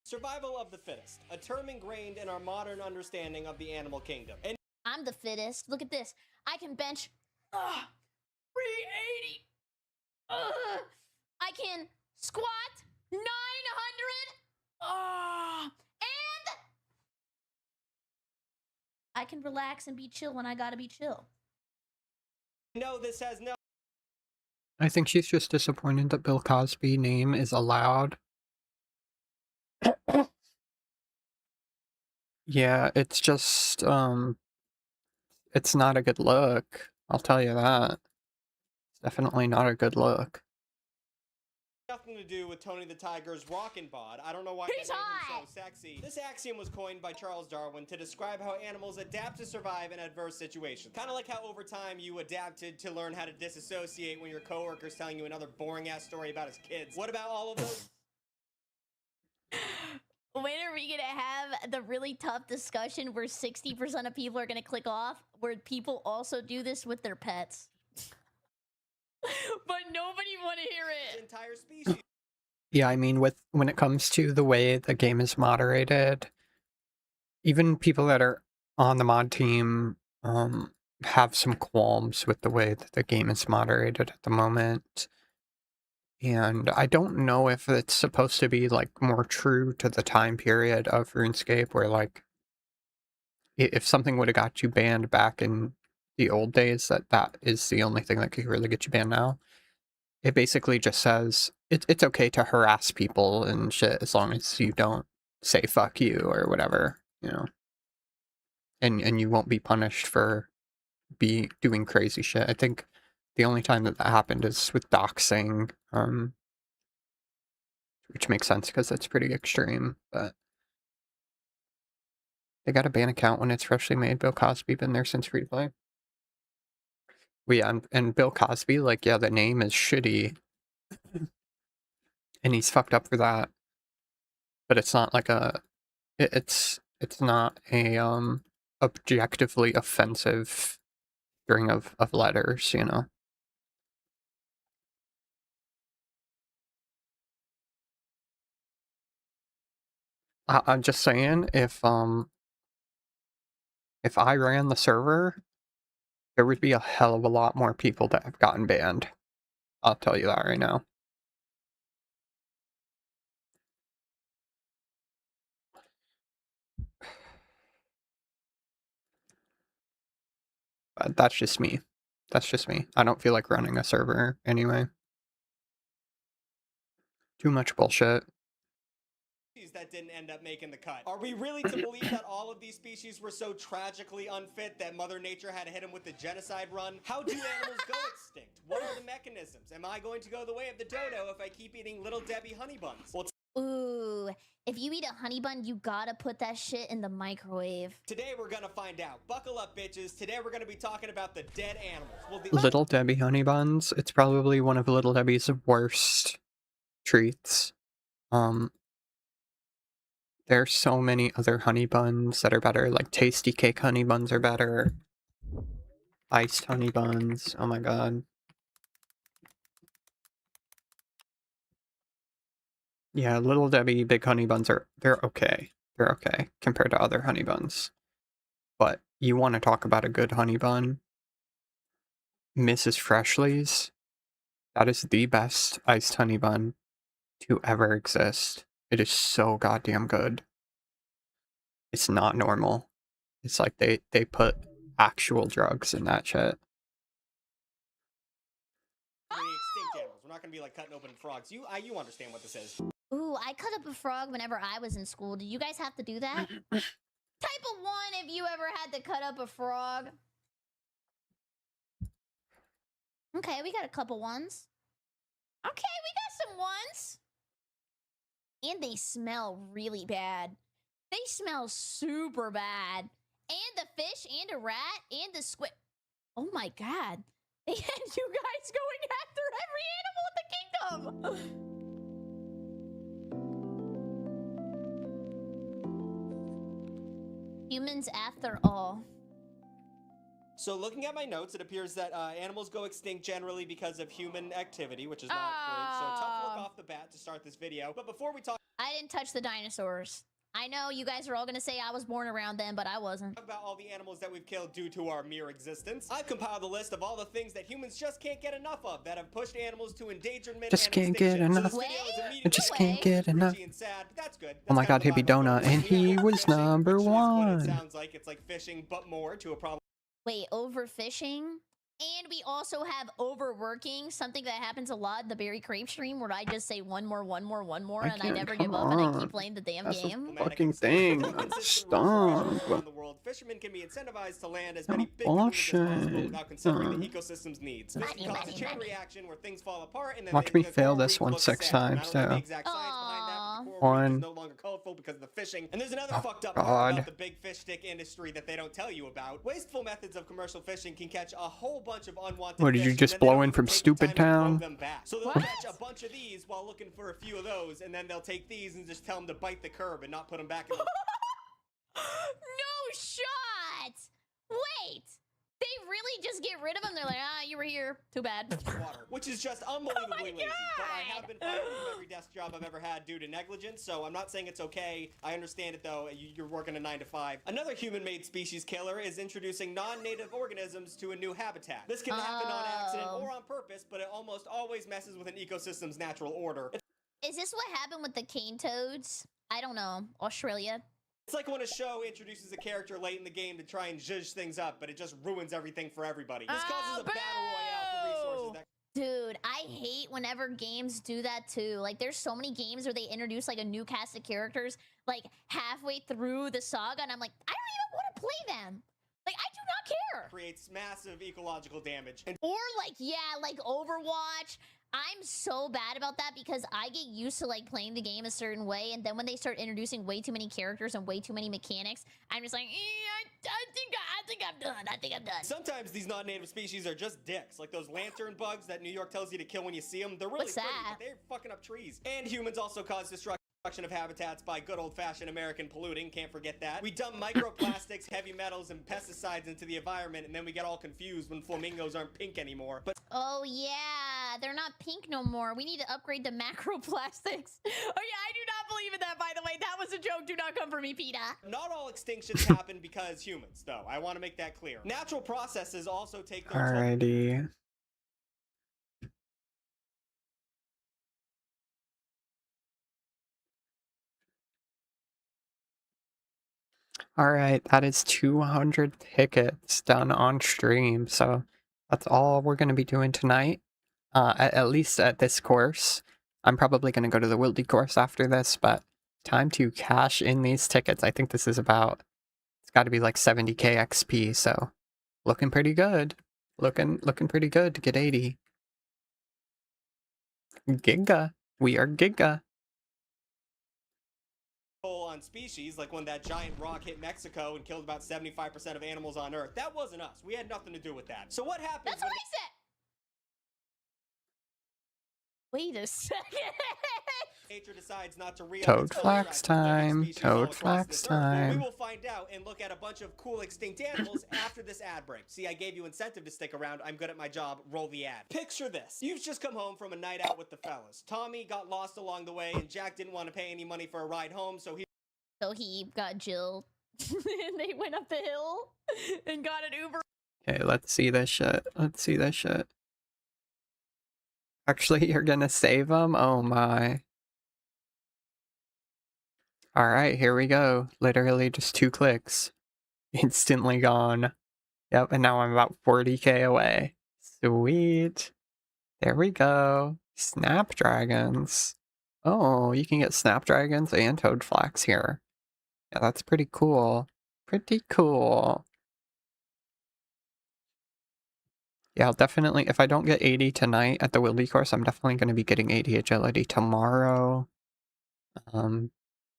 Survival of the fittest, a term ingrained in our modern understanding of the animal kingdom. And I'm the fittest. Look at this. I can bench 380. I can squat 900. And I can relax and be chill when I gotta be chill. no, this has no... I think she's just disappointed that Bill Cosby name is allowed. Yeah, it's just, it's not a good look. I'll tell you that. It's definitely not a good look. Nothing to do with Tony the Tiger's rockin' bod. I don't know why He's that made hot. him so sexy. This axiom was coined by Charles Darwin to describe how animals adapt to survive in adverse situations. Kind of like how over time you adapted to learn how to disassociate when your coworker's telling you another boring-ass story about his kids. What about all of those? When are we gonna have the really tough discussion where 60% of people are gonna click off, where people also do this with their pets? But nobody wanna hear it. Entire species. Yeah, I mean, when it comes to the way the game is moderated, even people that are on the mod team have some qualms with the way that the game is moderated at the moment. And I don't know if it's supposed to be, like, more true to the time period of RuneScape, where, like, if something would have got you banned back in the old days, that is the only thing that could really get you banned now. It basically just says it's okay to harass people and shit as long as you don't say fuck you or whatever, you know. And you won't be punished for doing crazy shit. I think the only time that happened is with doxing, which makes sense because that's pretty extreme, but they got a ban account when it's freshly made. Bill Cosby been there since free to play. Well, yeah, and Bill Cosby, like, yeah, the name is shitty, and he's fucked up for that. But it's not like it's not a objectively offensive string of letters, you know. I'm just saying, if I ran the server, there would be a hell of a lot more people that have gotten banned. I'll tell you that right now. But that's just me. That's just me. I don't feel like running a server anyway. Too much bullshit. That didn't end up making the cut. Are we really to believe that all of these species were so tragically unfit that Mother Nature had to hit them with the genocide run? How do animals go extinct? What are the mechanisms? Am I going to go the way of the dodo if I keep eating Little Debbie honey buns? Well, Ooh, if you eat a honey bun, you gotta put that shit in the microwave. today we're gonna find out. Buckle up, bitches. Today we're gonna be talking about the dead animals. Well, the Little Debbie honey buns. It's probably one of Little Debbie's worst treats. There's so many other honey buns that are better, like Tasty Cake honey buns are better. Iced honey buns, oh my god. Yeah, Little Debbie big honey buns they're okay. They're okay compared to other honey buns. But you want to talk about a good honey bun? Mrs. Freshly's, that is the best iced honey bun to ever exist. It is so goddamn good. It's not normal. It's like they put actual drugs in that shit. extinct animals. We're not gonna be like cutting open frogs. You understand what this is. Ooh, I cut up a frog whenever I was in school. Did you guys have to do that? Type of 1 if you ever had to cut up a frog. Okay, we got a couple ones. Okay, we got some ones. And they smell really bad. They smell super bad. And the fish, and a rat, and the squid. Oh my god. And you guys going after every animal in the kingdom. Humans after all. So looking at my notes, it appears that animals go extinct generally because of human activity, which is not great. So tough look off the bat to start this video. But before we talk... I didn't touch the dinosaurs. I know you guys are all gonna say I was born around them, but I wasn't. Talk about all the animals that we've killed due to our mere existence. I've compiled a list of all the things that humans just can't get enough of that have pushed animals to endangerment Just and can't get extinction. enough. So this video is I immediately just can't get enough. and sad, but that's good. Oh my god, Hippie Donut, and he was number What it one. sounds like. It's like fishing, but more to a problem. Wait, overfishing? And we also have overworking, something that happens a lot in the Berry Crepe stream, where I just say one more, and I never give up, and I keep playing the damn That's game. a fucking thing. Stop. Around the world, fishermen can be incentivized to land as many big foods as possible without considering the ecosystem's needs. This can cause a chain reaction where things fall apart, and then Watch me fail this one 6 times, too. One. No longer colorful because of the fishing. And there's another fucked up God. part about the big fish stick industry that they don't tell you about. Wasteful methods of commercial fishing can catch a whole bunch of unwanted What, did you fish, just and then they blow don't in even from take the Stupid time to throw Town? them back. So they'll catch a bunch of these while looking for a few of those, and then they'll take these and just tell them to bite the curb and not put them back in the... No shot! Wait! They really just get rid of them? They're like, you were here. Too bad. water, which is just unbelievably lazy. But I have been fired from every desk job I've ever had due to negligence, so I'm not saying it's okay. I understand it though. You're working a 9 to 5. Another human-made species killer is introducing non-native organisms to a new habitat. This can happen on accident or on purpose, but it almost always messes with an ecosystem's natural order. Is this what happened with the cane toads? I don't know. Australia. It's like when a show introduces a character late in the game to try and zhuzh things up, but it just ruins everything for everybody. This causes a battle royale for resources that... Dude, I hate whenever games do that too. Like, there's so many games where they introduce like a new cast of characters like halfway through the saga, and I'm like, I don't even want to play them. Like, I do not care. Creates massive ecological damage. Or like, yeah, like Overwatch. I'm so bad about that because I get used to like playing the game a certain way, and then when they start introducing way too many characters and way too many mechanics, I'm just like, I think I'm done. I think I'm done. Sometimes these non-native species are just dicks, like those lantern bugs that New York tells you to kill when you see them. They're really What's pretty, that? but they're fucking up trees. And humans also cause destruction of habitats by good old-fashioned American polluting. Can't forget that. We dump microplastics, heavy metals, and pesticides into the environment, and then we get all confused when flamingos aren't pink anymore. But oh yeah, they're not pink no more. We need to upgrade the macroplastics. Oh yeah, I do not believe in that, by the way. That was a joke. Do not come for me, PETA. not all extinctions happen because humans, though. I want to make that clear. Natural processes also take their toll. Alrighty. Alright, that is 200 tickets done on stream, so That's all we're going to be doing tonight. At least at this course. I'm probably going to go to the Wildy course after this, but time to cash in these tickets. I think this is about, it's got to be like 70k XP, so looking pretty good. Looking pretty good to get 80. Giga. We are Giga. On species, like when that giant rock hit Mexico and killed about 75% of animals on Earth. That wasn't us. We had nothing to do with that. So what happened? That's what I said. Wait a second. Nature decides not to re Toad flax time. Toad flax time. We will find out and look at a bunch of cool extinct animals after this ad break. See, I gave you incentive to stick around. I'm good at my job. Roll the ad. Picture this. You've just come home from a night out with the fellas. Tommy got lost along the way, and Jack didn't want to pay any money for a ride home, so he got Jill. And they went up the hill and got an Uber. Okay, let's see this shit. Let's see this shit. Actually, you're gonna save him? Oh my. Alright, here we go. Literally just 2 clicks. Instantly gone. Yep, and now I'm about 40k away. Sweet. There we go. Snapdragons. Oh, you can get snapdragons and toad flax here. Yeah, that's pretty cool. Pretty cool. Yeah, I'll definitely, if I don't get 80 tonight at the Wildy course, I'm definitely going to be getting 80 agility tomorrow.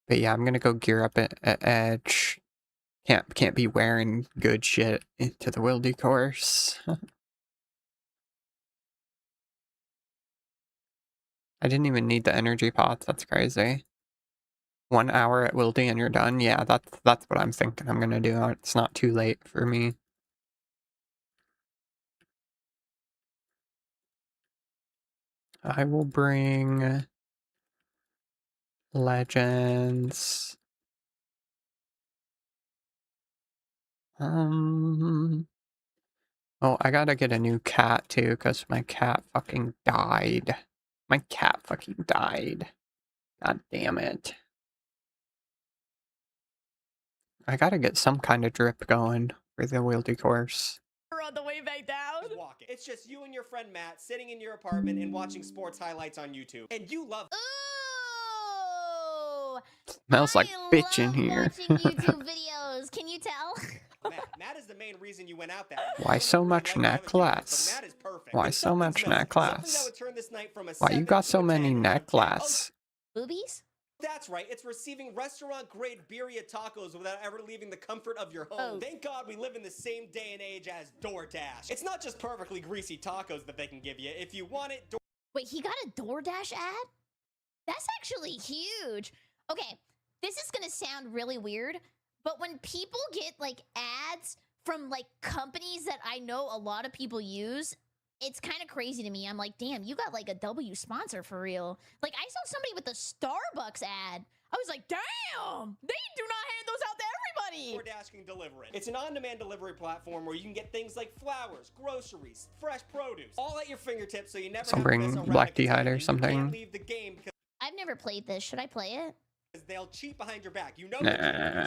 But yeah, I'm going to go gear up at Edge. Can't be wearing good shit into the Wildy course. I didn't even need the energy pots, that's crazy. 1 hour at Wildy and you're done? Yeah, that's what I'm thinking I'm going to do. It's not too late for me. I will bring legends. Oh, I gotta get a new cat too, because my cat fucking died. My cat fucking died. God damn it. I gotta get some kind of drip going for the Wildy course. On the way back down. walking. It's just you and your friend Matt sitting in your apartment and watching sports highlights on YouTube. And you love Ooh! Smells like bitch in here. Watching YouTube videos. Can you tell? Matt is the main reason you went out that night. Why so much necklace? Why so much necklace? Why you got so many necklace? Boobies? That's right, it's receiving restaurant-grade birria tacos without ever leaving the comfort of your home. Oh. Thank God we live in the same day and age as DoorDash. It's not just perfectly greasy tacos that they can give you. If you want it, Wait, he got a DoorDash ad? That's actually huge. Okay, this is gonna sound really weird, but when people get, like, ads from, like, companies that I know a lot of people use, it's kind of crazy to me. I'm like, damn, you got like a W sponsor for real. Like, I saw somebody with a Starbucks ad. I was like, damn, they do not hand those out to everybody. DoorDash can deliver it. It's an on-demand delivery platform where you can get things like flowers, groceries, fresh produce, all at your fingertips, so you never So have to mess bring around Black at Tea the Hide or kitchen. You can't something. leave the game because I've never played this. Should I play it? they'll cheat behind your back. You know Nah. you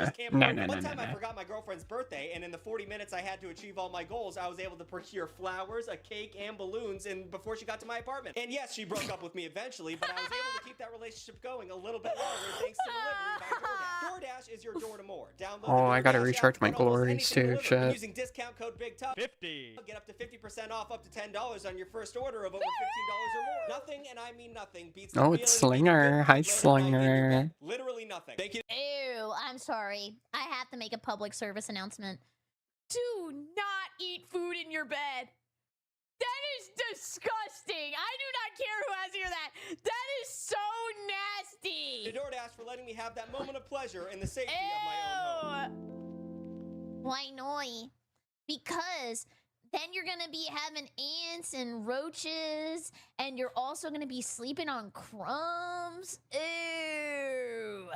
just can't Nah, prove nah, it. One nah, time nah, I nah. forgot my girlfriend's birthday, and in the 40 minutes I had to achieve all my goals, I was able to procure flowers, a cake, and balloons and before she got to my apartment. And yes, she broke up with me eventually, but I was able to keep that relationship going a little bit longer thanks to delivery by DoorDash. DoorDash is your door to more. Download Oh, the I gotta DoorDash recharge app my to get almost glories anything too, delivered. shit. Using discount code BIGTUP, 50. Get up to 50% off up to $10 on your first order of over $15 or more. Nothing, and I mean nothing, beats the Oh, it's feeling of making Slinger. good Hi, food late at night in your Slinger. bed. Literally nothing. Thank you. Ew, I'm sorry. I have to make a public service announcement. Do not eat food in your bed. That is disgusting. I do not care who has to hear that. That is so nasty. To DoorDash for letting me have that moment of pleasure in the safety of my own home. Why noi? Because then you're gonna be having ants and roaches, and you're also gonna be sleeping on crumbs. Ew.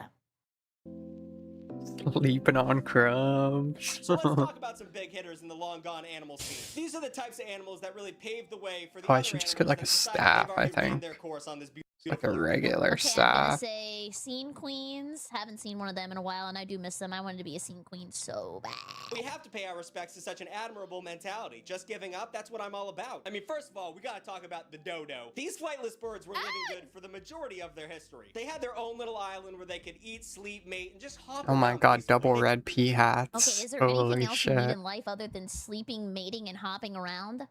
Sleeping on crumbs. So let's talk about some big hitters in the long gone animal scene. These are the types of animals that really paved the way for the Oh, I other should just animals get like a that decided staff, they've I already ran think. their course on this like a regular Okay, I'm gonna staff. say scene queens. Haven't seen one of them in a while, and I do miss them. I wanted to be a scene queen so bad. We have to pay our respects to such an admirable mentality. Just giving up, that's what I'm all about. I mean, first of all, we gotta talk about the dodo. These flightless birds were living good for the majority of their history. They had their own little island where they could eat, sleep, mate, and just hop Oh my around. god, double red pea Okay, hats. is there anything Holy else you need shit. in life other than sleeping, mating, and hopping around?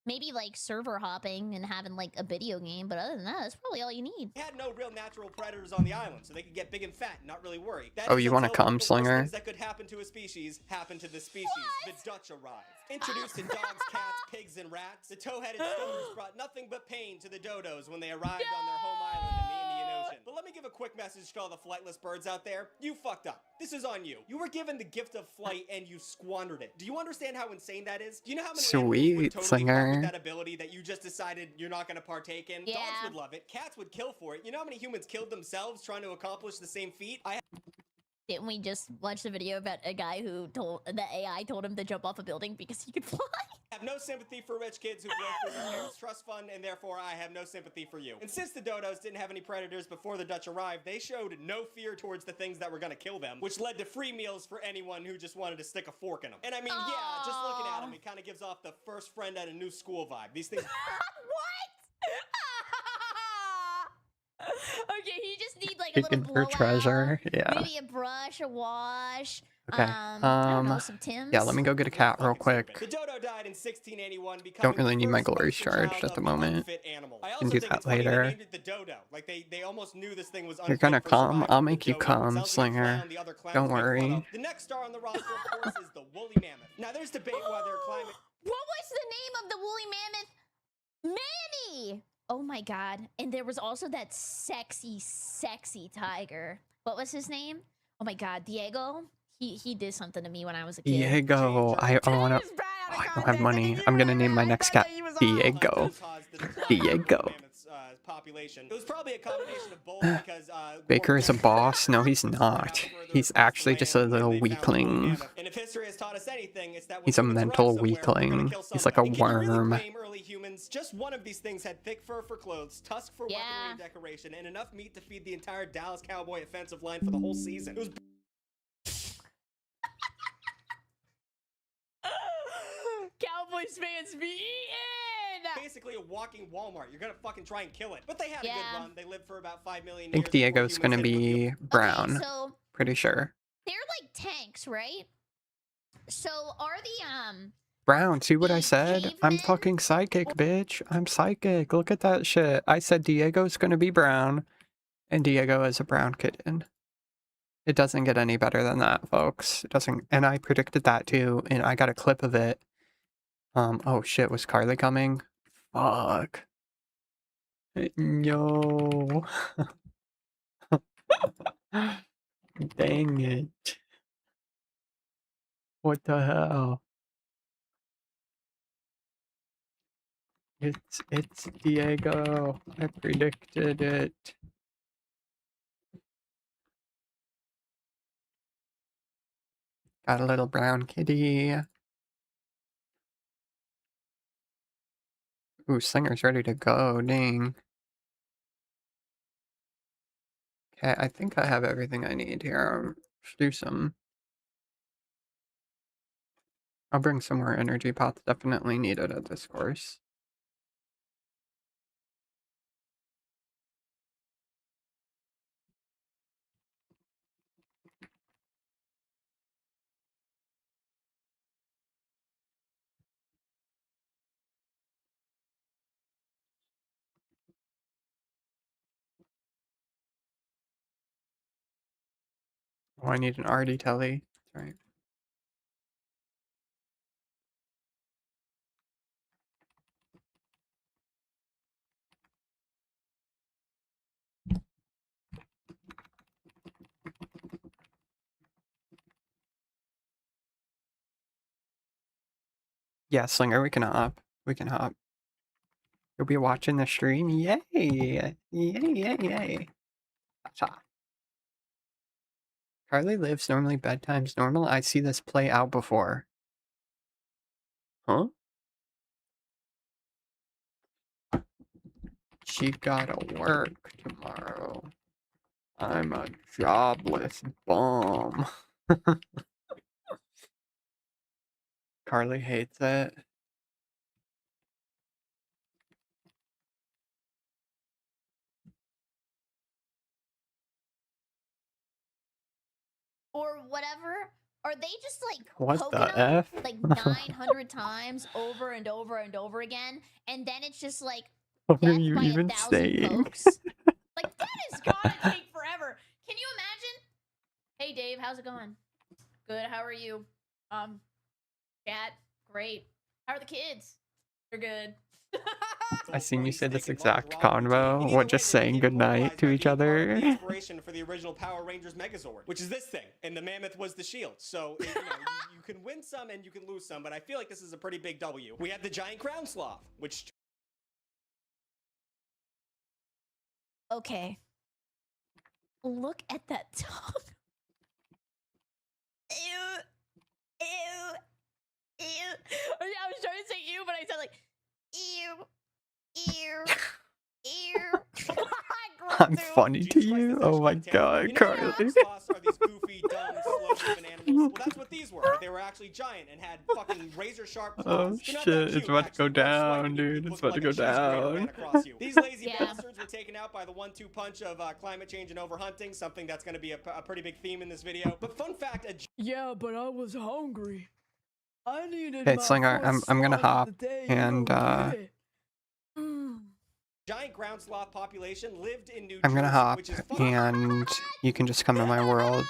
Maybe like server hopping and having like a video game, but other than that, that's probably all you need. They had no real natural predators on the island, so they could get big and fat and not really worry. That Oh, is you want a until cum the worst slinger? things that could happen to a species happen to the species. The Dutch arrived. Introduced to dogs, cats, pigs, and rats, the tow-headed stoners brought nothing but pain to the dodos when they arrived on their home island in the Indian Ocean. But let me give a quick message to all the flightless birds out there. You fucked up. This is on you. You were given the gift of flight and you squandered it. Do you understand how insane that is? Do you know how many animals would Sweet totally fuck with slinger. that ability that you just decided you're not going to partake in? Yeah. Dogs would love it. Cats would kill for it. You know how many humans killed themselves trying to accomplish the same feat? Didn't we just watch the video about a guy who told the AI told him to jump off a building because he could fly? I have no sympathy for rich kids who broke through their parents' trust fund, and therefore I have no sympathy for you. And since the dodos didn't have any predators before the Dutch arrived, they showed no fear towards the things that were going to kill them, which led to free meals for anyone who just wanted to stick a fork in them. And I mean, yeah, just looking at them, it kind of gives off the first friend at a new school vibe. These things. Okay, he just needs like a little Chicken for blowout. treasure. Yeah. Maybe a brush, a wash. Okay. I don't know, some Tims. Yeah, let me go get a cat real quick. The dodo died in 1681, Don't really need my glories charged at the moment. Can do that later. named it the dodo. Like they almost knew this thing was You're gonna come? I'll make you come, Slinger. Don't worry. The next star on the roster, of course, is the woolly mammoth. Now there's debate whether climate. What was the name of the woolly mammoth? Manny! Oh my god. And there was also that sexy, sexy tiger. What was his name? Oh my god, Diego? He did something to me when I was a kid. Diego. I wanna. Oh, I don't have money. I'm gonna name my next cat Diego. Diego. Population. It was probably a combination of both because Baker is a boss? No, he's not. He's actually just a little weakling. and if history has taught us anything, it's that He's a mental weakling. He's like a worm. early humans, just one of these things had thick fur for clothes, tusk for weaponry and decoration, and enough meat to feed the entire Dallas Cowboy offensive line for the whole season. It was Cowboys fans be eating! basically a walking Walmart. You're gonna fucking try and kill it. But they had a good run. They lived for about 5 million I think years. Diego's gonna be brown. so Pretty sure. they're like tanks, right? So are the Brown, see what I said? I'm fucking psychic, bitch. I'm psychic. Look at that shit. I said Diego's gonna be brown, and Diego is a brown kitten. It doesn't get any better than that, folks. It doesn't, and I predicted that too, and I got a clip of it. Oh shit, was Carly coming? Fuck. Yo. Dang it. What the hell? It's Diego. I predicted it. Got a little brown kitty. Ooh, Slinger's ready to go. Dang. Okay, I think I have everything I need here. Let's do some. I'll bring some more energy pots. Definitely needed at this course. Oh, I need an RD telly. That's right. Yeah, Slinger, we can hop. We can hop. You'll be watching the stream? Yay! Yay, yay, yay. Gotcha. Carly lives normally, bedtime's normal. I see this play out before. Huh? She gotta work tomorrow. I'm a jobless bum. Carly hates it. Or whatever. Are they just like What poking the them F? like 900 times over and over and over again, and then it's just like What are death you by even 1,000 saying? pokes? Like that is gotta take forever. Can you imagine? Hey Dave, how's it going? Good. How are you? Chat. Great. How are the kids? They're good. I seen you say this exact convo. What, just saying goodnight to each other? Inspiration for the original Power Rangers Megazord, which is this thing, and the mammoth was the shield. So you can win some and you can lose some, but I feel like this is a pretty big W. We have the giant ground sloth, which Okay. Look at that tongue. Ew. Ew. Ew. I was trying to say ew, but I said like ew. Ew. Ew. I'm funny to you? Oh my god, Carly. sloths are these goofy, dumb, slow-moving animals. Well, that's what these were. But they were actually giant and had fucking razor-sharp claws. Oh shit, it's about to go down, dude. It's about to go down. These lazy bastards were taken out by the 1-2 punch of climate change and overhunting, something that's going to be a pretty big theme in this video. But fun fact, yeah, but I was hungry. I needed Okay, Slinger, I'm gonna hop and giant ground sloth population lived in New I'm gonna Jersey, hop which is and you can just come to my world.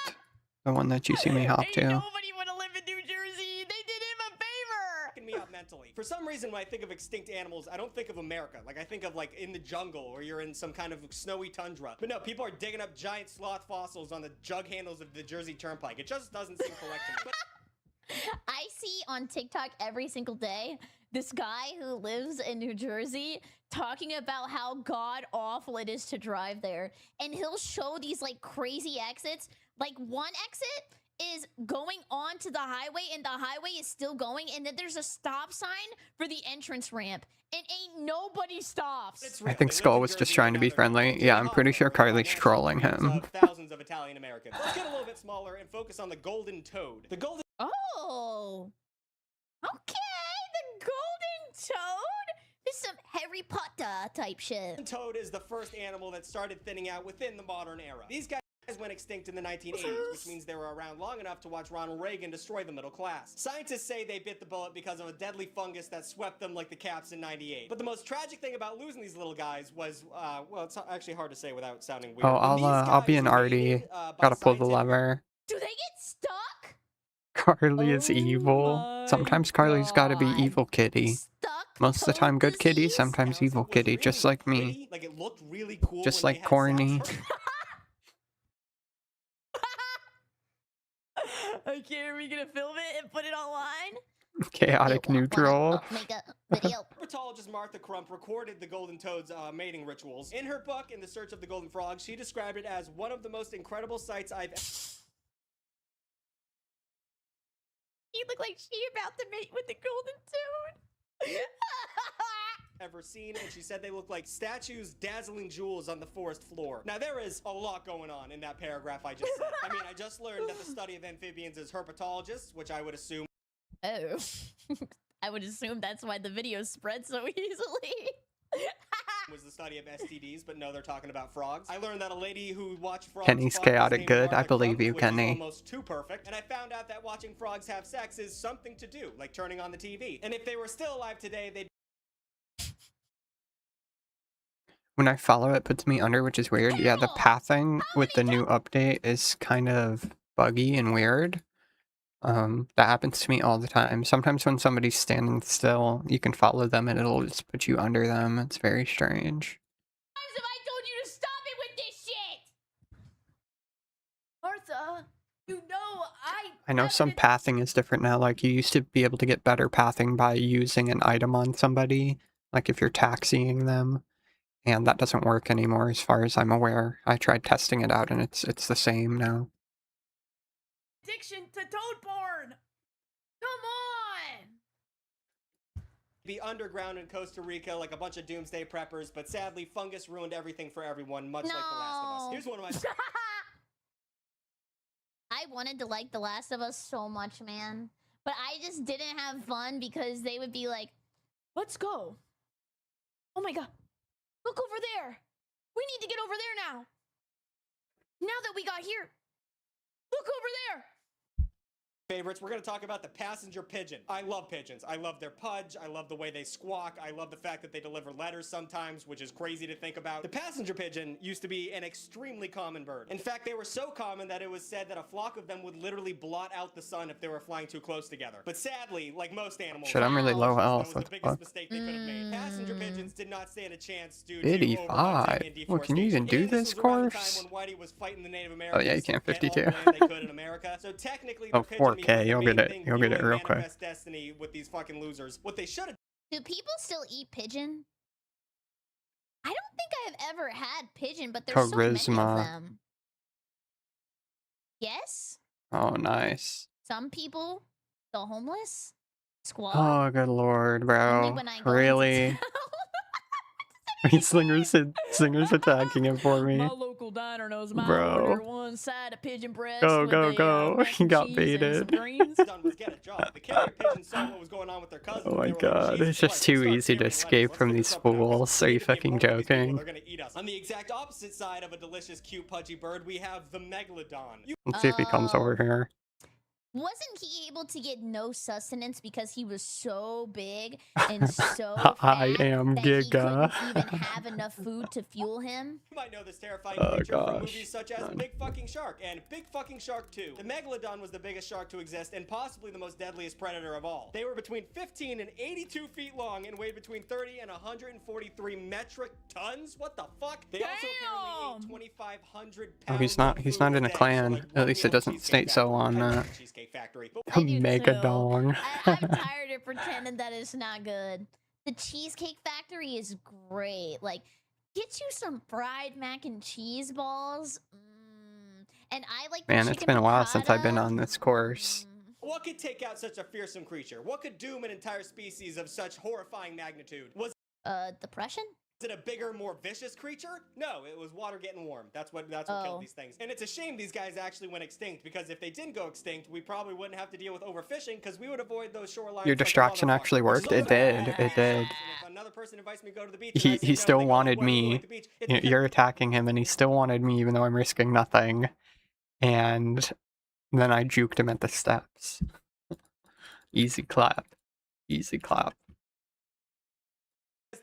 The one that you see me hop to. Nobody want to live in New Jersey. They did him a favor. Me up mentally. For some reason, when I think of extinct animals, I don't think of America. Like, I think of, like, in the jungle, or you're in some kind of snowy tundra. But no, people are digging up giant sloth fossils on the jug handles of the Jersey Turnpike. It just doesn't seem correct to me. I see on TikTok every single day this guy who lives in New Jersey talking about how god awful it is to drive there. And he'll show these like crazy exits. Like one exit is going onto the highway and the highway is still going, and then there's a stop sign for the entrance ramp. And ain't nobody stops. I think Skull was just trying to be friendly. Yeah, I'm pretty sure Carly's trolling him. Thousands of Italian Americans. Let's get a little bit smaller and focus on the golden toad. The golden Oh. Okay, the golden toad? This is some Harry Potter type shit. toad is the first animal that started thinning out within the modern era. These guys went extinct in the 1980s, which means they were around long enough to watch Ronald Reagan destroy the middle class. Scientists say they bit the bullet because of a deadly fungus that swept them like the Caps in '98. But the most tragic thing about losing these little guys was, well, it's actually hard to say without sounding weird. Oh, I'll be an arty. Gotta pull the lever. Do they get stuck? Carly is evil. Sometimes Carly's gotta be evil kitty. Most of the time good kitty, sometimes evil kitty, just like me. Like it looked really cool. Just like corny. Okay, are we gonna film it and put it online? Chaotic neutral. Make a video. Herpetologist Martha Crump recorded the golden toad's mating rituals. In her book, In the Search of the Golden Frog, she described it as one of the most incredible sights I've You look like she about to mate with the golden toad. ever seen, and she said they look like statues dazzling jewels on the forest floor. Now, there is a lot going on in that paragraph I just said. I mean, I just learned that the study of amphibians is herpetologists, which I would assume... Oh. I would assume that's why the videos spread so easily. was the study of STDs, but no, they're talking about frogs. I learned that a lady who watched frogs... Kenny's chaotic good. I believe you, Kenny. Almost too perfect. And I found out that watching frogs have sex is something to do, like turning on the TV. And if they were still alive today, they'd... When I follow, it puts me under, which is weird. Yeah, the pathing with the new update is kind of buggy and weird. That happens to me all the time. Sometimes when somebody's standing still, you can follow them and it'll just put you under them. It's very strange. Times have I told you to stop it with this shit? Martha, you know I know some pathing is different now. Like, you used to be able to get better pathing by using an item on somebody, like if you're taxiing them. And that doesn't work anymore as far as I'm aware. I tried testing it out and it's the same now. Addiction to toad porn! Come on! be underground in Costa Rica like a bunch of doomsday preppers, but sadly, fungus ruined everything for everyone, much like The Last of Us. Here's one of my... I wanted to like The Last of Us so much, man. But I just didn't have fun because they would be like, let's go. Oh my god. Look over there. We need to get over there now. Now that we got here. Look over there. Favorites, we're going to talk about the passenger pigeon. I love pigeons. I love their pudge. I love the way they squawk. I love the fact that they deliver letters sometimes, which is crazy to think about. The passenger pigeon used to be an extremely common bird. In fact, they were so common that it was said that a flock of them would literally blot out the sun if they were flying too close together. But sadly, like most animals, Shit, I'm really low health. that was the biggest mistake they could have made. Passenger pigeons did not stand a chance due to 85. Well, can you even do this course? Oh yeah, you can. 52. So technically, Oh, 4K. You'll get it. You'll get it real quick. Destiny with these fucking losers. What they should have. Do people still eat pigeon? I don't think I have ever had pigeon, but there's so many of them. Yes? Oh, nice. Some people, the homeless squad. Oh, good lord, bro. Really? Slinger's attacking him for me. My local diner knows my Bro. order one side of pigeon breast. Go, with go, the, go. mac He and got cheese and some baited. greens. Oh my god, it's just too easy to escape from these fools. Are you fucking joking? On the exact opposite side of a delicious, cute, pudgy bird, we have the megalodon. Let's see if he comes over here. Wasn't he able to get no sustenance because he was so big and so I fat am that Giga. he couldn't even have enough food to fuel him? You might know this terrifying Oh, creature from gosh. movies such as Big Fucking Shark and Big Fucking Shark 2. The megalodon was the biggest shark to exist and possibly the most deadliest predator of all. They were between 15 and 82 feet long and weighed between 30 and 143 metric tons. What the fuck? They also apparently ate 2,500 Oh, he's not in a clan. At least it doesn't state so on Cheesecake Factory. Mega Dong. I'm tired of pretending that it's not good. The Cheesecake Factory is great. Like, get you some fried mac and cheese balls. And I like the Man, it's been a while since I've been on this course. What could take out such a fearsome creature? What could doom an entire species of such horrifying magnitude? Was depression? it a bigger, more vicious creature? No, it was water getting warm. That's what killed these things. And it's a shame these guys actually went extinct, because if they didn't go extinct, we probably wouldn't have to deal with overfishing, because we would avoid those shorelines. Your distraction actually worked? It did. It did. If another person invites me to go to the beach, He still wanted me. You're attacking him, and he still wanted me, even though I'm risking nothing. And then I juked him at the steps. Easy clap. Easy clap.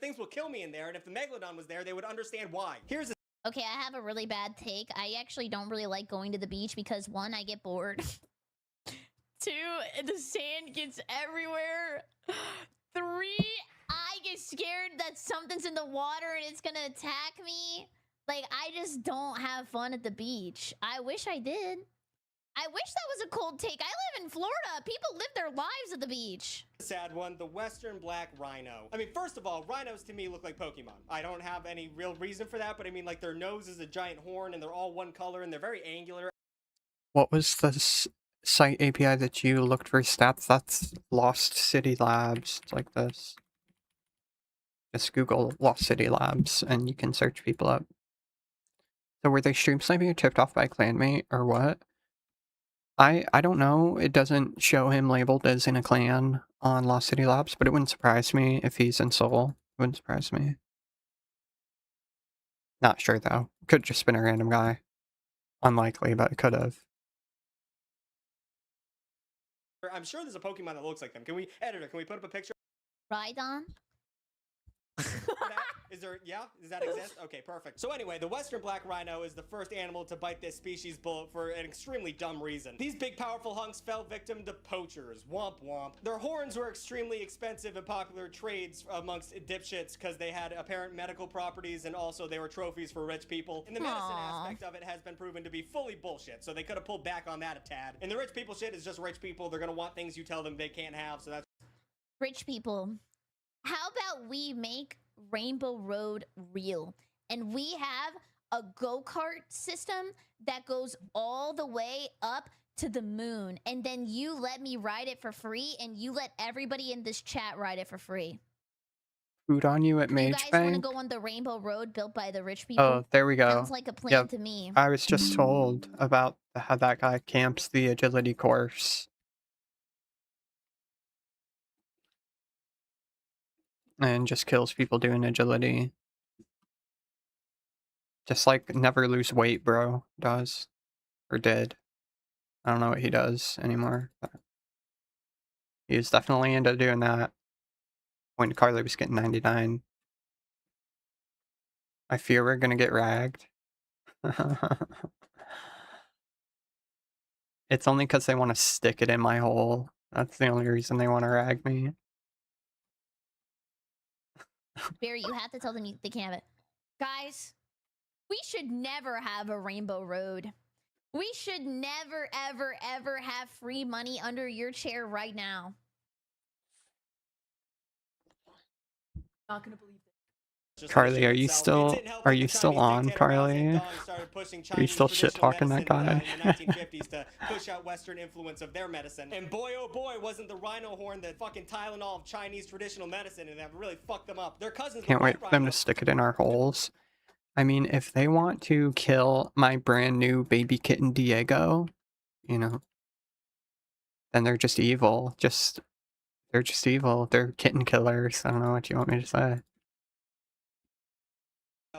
Things will kill me in there, and if the megalodon was there, they would understand why. Here's a Okay, I have a really bad take. I actually don't really like going to the beach because 1, I get bored. 2, the sand gets everywhere. 3, I get scared that something's in the water and it's gonna attack me. Like, I just don't have fun at the beach. I wish I did. I wish that was a cold take. I live in Florida. People live their lives at the beach. sad one, the western black rhino. I mean, first of all, rhinos to me look like Pokemon. I don't have any real reason for that, but I mean, like, their nose is a giant horn and they're all one color and they're very angular. What was the site API that you looked for stats? That's Lost City Labs. It's like this. Just Google Lost City Labs and you can search people up. So were they stream sniping or tipped off by a clanmate or what? I don't know. It doesn't show him labeled as in a clan on Lost City Labs, but it wouldn't surprise me if he's in Seoul. It wouldn't surprise me. Not sure though. Could just been a random guy. Unlikely, but it could have. I'm sure there's a Pokemon that looks like them. Editor, can we put up a picture? Rhydon? Is that exist? Okay, perfect. So anyway, the western black rhino is the first animal to bite this species bullet for an extremely dumb reason. These big powerful hunks fell victim to poachers. Womp womp. Their horns were extremely expensive and popular trades amongst dipshits because they had apparent medical properties and also they were trophies for rich people. And the medicine aspect of it has been proven to be fully bullshit, so they could have pulled back on that a tad. And the rich people shit is just rich people. They're gonna want things you tell them they can't have, so that's... Rich people. How about we make Rainbow Road real? And we have a go-kart system that goes all the way up to the moon. And then you let me ride it for free and you let everybody in this chat ride it for free. Food on you at You Mage guys want to Bank? go on the Rainbow Road built by the rich people? Oh, there we go. Sounds like a plan Yep. to me. I was just told about how that guy camps the agility course. And just kills people doing agility. Just like never lose weight, bro. Does. Or did. I don't know what he does anymore. But he was definitely into doing that. When Carly was getting 99. I fear we're gonna get ragged. It's only because they want to stick it in my hole. That's the only reason they want to rag me. Barry, you have to tell them they can't have it. Guys, we should never have a Rainbow Road. We should never, ever, ever have free money under your chair right now. Not gonna believe Carly, are you still on, Carly? Are you still shit talking that guy? In the 1950s to push out Western influence of their medicine. And boy, oh boy, wasn't the rhino horn the fucking Tylenol of Chinese traditional medicine, and that really fucked them up. Their cousins Can't wait for them to stick it in our holes. I mean, if they want to kill my brand new baby kitten Diego, you know, then they're just evil. They're just evil. They're kitten killers. I don't know what you want me to say.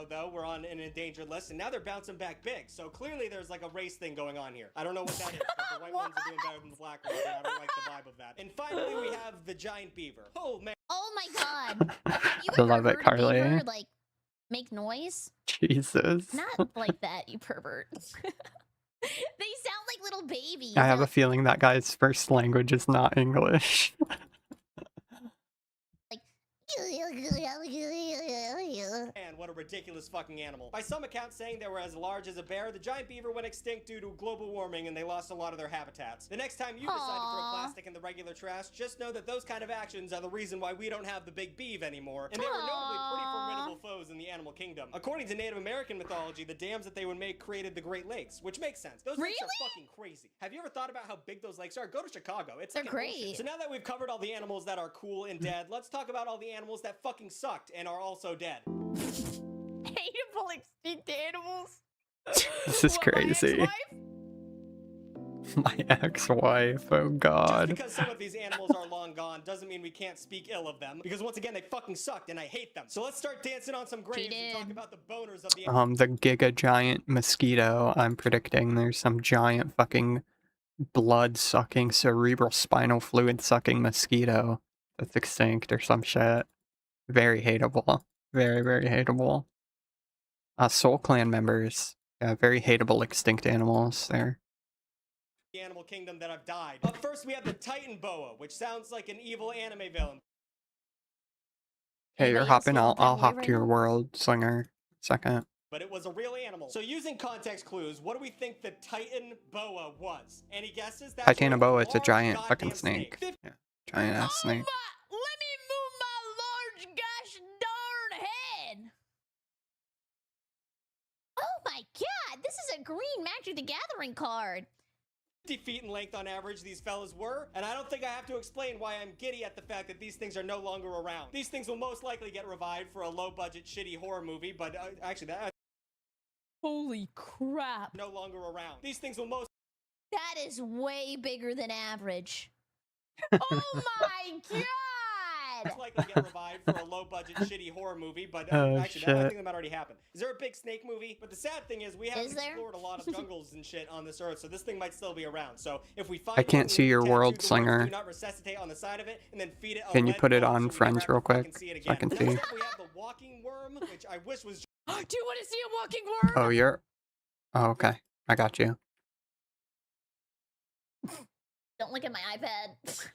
Though we're on an endangered list, and now they're bouncing back big. So clearly there's like a race thing going on here. I don't know what that is, but the white ones are doing better than the black ones, and I don't like the vibe of that. And finally, we have the giant beaver. Oh man! Oh my god! You I love it, heard a Carly. beaver, like, make noise? Jesus. Not like that, you pervert. They sound like little babies. I have a feeling that guy's first language is not English. Man, what a ridiculous fucking animal. By some accounts saying they were as large as a bear, the giant beaver went extinct due to global warming and they lost a lot of their habitats. The next time you decide to throw plastic in the regular trash, just know that those kind of actions are the reason why we don't have the big beav anymore. And they were notably pretty formidable foes in the animal kingdom. According to Native American mythology, the dams that they would make created the Great Lakes, which makes sense. Those lakes are fucking crazy. Have you ever thought about how big those lakes are? Go to Chicago. It's They're like great. bullshit. So now that we've covered all the animals that are cool and dead, let's talk about all the animals that fucking sucked and are also dead. Hateable extinct animals? This is crazy. My ex-wife, oh god. Just because some of these animals are long gone doesn't mean we can't speak ill of them, because once again, they fucking sucked and I hate them. So let's start dancing on some graves and talk about the boners of the The Giga Giant mosquito, I'm predicting there's some giant fucking blood-sucking, cerebral spinal fluid-sucking mosquito that's extinct or some shit. Very hateable. Very, very hateable. Soul Clan members. Yeah, very hateable extinct animals there. animal kingdom that have died. Up first, we have the Titan Boa, which sounds like an evil anime villain. Hey, you're hopping. I'll hop to your world, Slinger. Second. But it was a real animal. So using context clues, what do we think the Titan Boa was? Any guesses? That's Titanoboa, right, it's a large giant goddamn fucking snake. Yeah, giant ass snake. Let me move my large gosh darn head. Oh my god, this is a green Magic the Gathering card. 50 feet in length on average, these fellas were, and I don't think I have to explain why I'm giddy at the fact that these things are no longer around. These things will most likely get revived for a low-budget, shitty horror movie, but actually, that... Holy crap. No longer around. These things will most... That is way bigger than average. Oh my god! Most likely get revived for a low-budget, shitty horror movie, but Oh, actually, I think that might already happen. Is there a big snake movie? But the sad thing is, we haven't explored a lot of jungles and shit on this earth, so this thing might still be around. So if we find I can't see your world, Slinger. do not resuscitate on the side of it, and then feed it a Can you lead put it bulb on so we friends never real fucking quick? see it So I again. can see. Next up, we have the walking worm, which I wish was... Do you want to see a walking worm? Oh, you're... Oh, okay. I got you. Don't look at my iPad.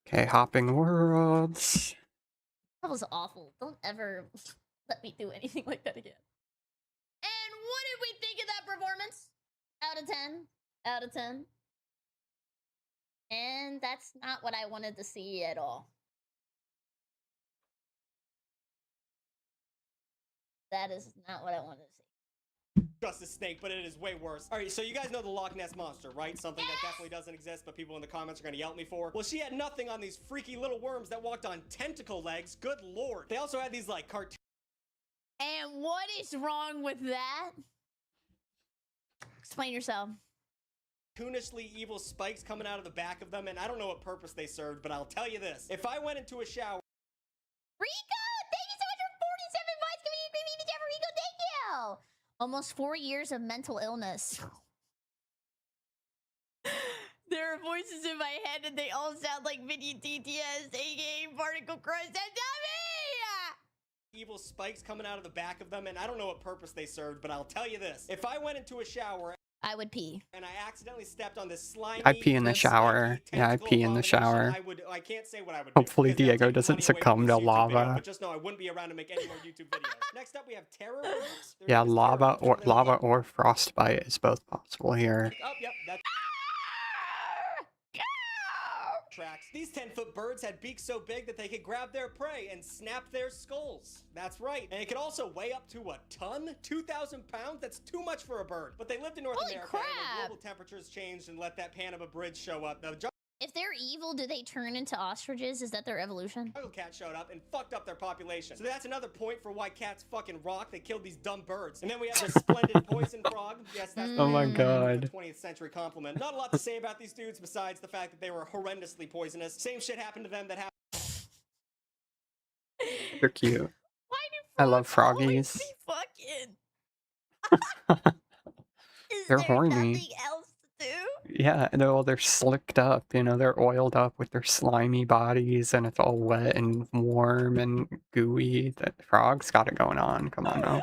Okay, hopping worlds. That was awful. Don't ever let me do anything like that again. And what did we think of that performance? Out of 10? Out of 10? And that's not what I wanted to see at all. That is not what I wanted to see. just a snake, but it is way worse. All right, so you guys know the Loch Ness Monster, right? Something that definitely doesn't exist, but people in the comments are gonna yell at me for. Well, she had nothing on these freaky little worms that walked on tentacle legs. Good lord. They also had these like cartoon. And what is wrong with that? Explain yourself. Cartoonishly evil spikes coming out of the back of them, and I don't know what purpose they served, but I'll tell you this. If I went into a shower... Rico! Thank you so much for 47 months. Community Jeff Rico, thank you! Almost 4 years of mental illness. There are voices in my head and they all sound like mini DTS, aka Particle Crush. That's me! Evil spikes coming out of the back of them, and I don't know what purpose they served, but I'll tell you this. If I went into a shower... I would pee. And I accidentally stepped on this slimy... I pee in the shower. Yeah, I pee in the shower. I can't say what I would Hopefully do, Diego doesn't succumb to lava. but just know I wouldn't be around to make any more YouTube videos. Next up, we have terror. Yeah, lava or frostbite is both possible here. Oh, yep, that's... Tracks. These 10-foot birds had beaks so big that they could grab their prey and snap their skulls. That's right. And it could also weigh up to a ton? 2,000 pounds? That's too much for a bird. But they lived in North America, and when global temperatures changed and let that Panama Bridge show up. If they're evil, do they turn into ostriches? Is that their evolution? Jungle cat showed up and fucked up their population. So that's another point for why cats fucking rock. They killed these dumb birds. And then we have the splendid poison frog. Yes, that's Oh my god. The 20th century compliment. Not a lot to say about these dudes besides the fact that they were horrendously poisonous. Same shit happened to them that happened. They're cute. I love froggies. They're horny. Yeah, and they're slicked up, you know, they're oiled up with their slimy bodies and it's all wet and warm and gooey. That frog's got it going on. Come on now.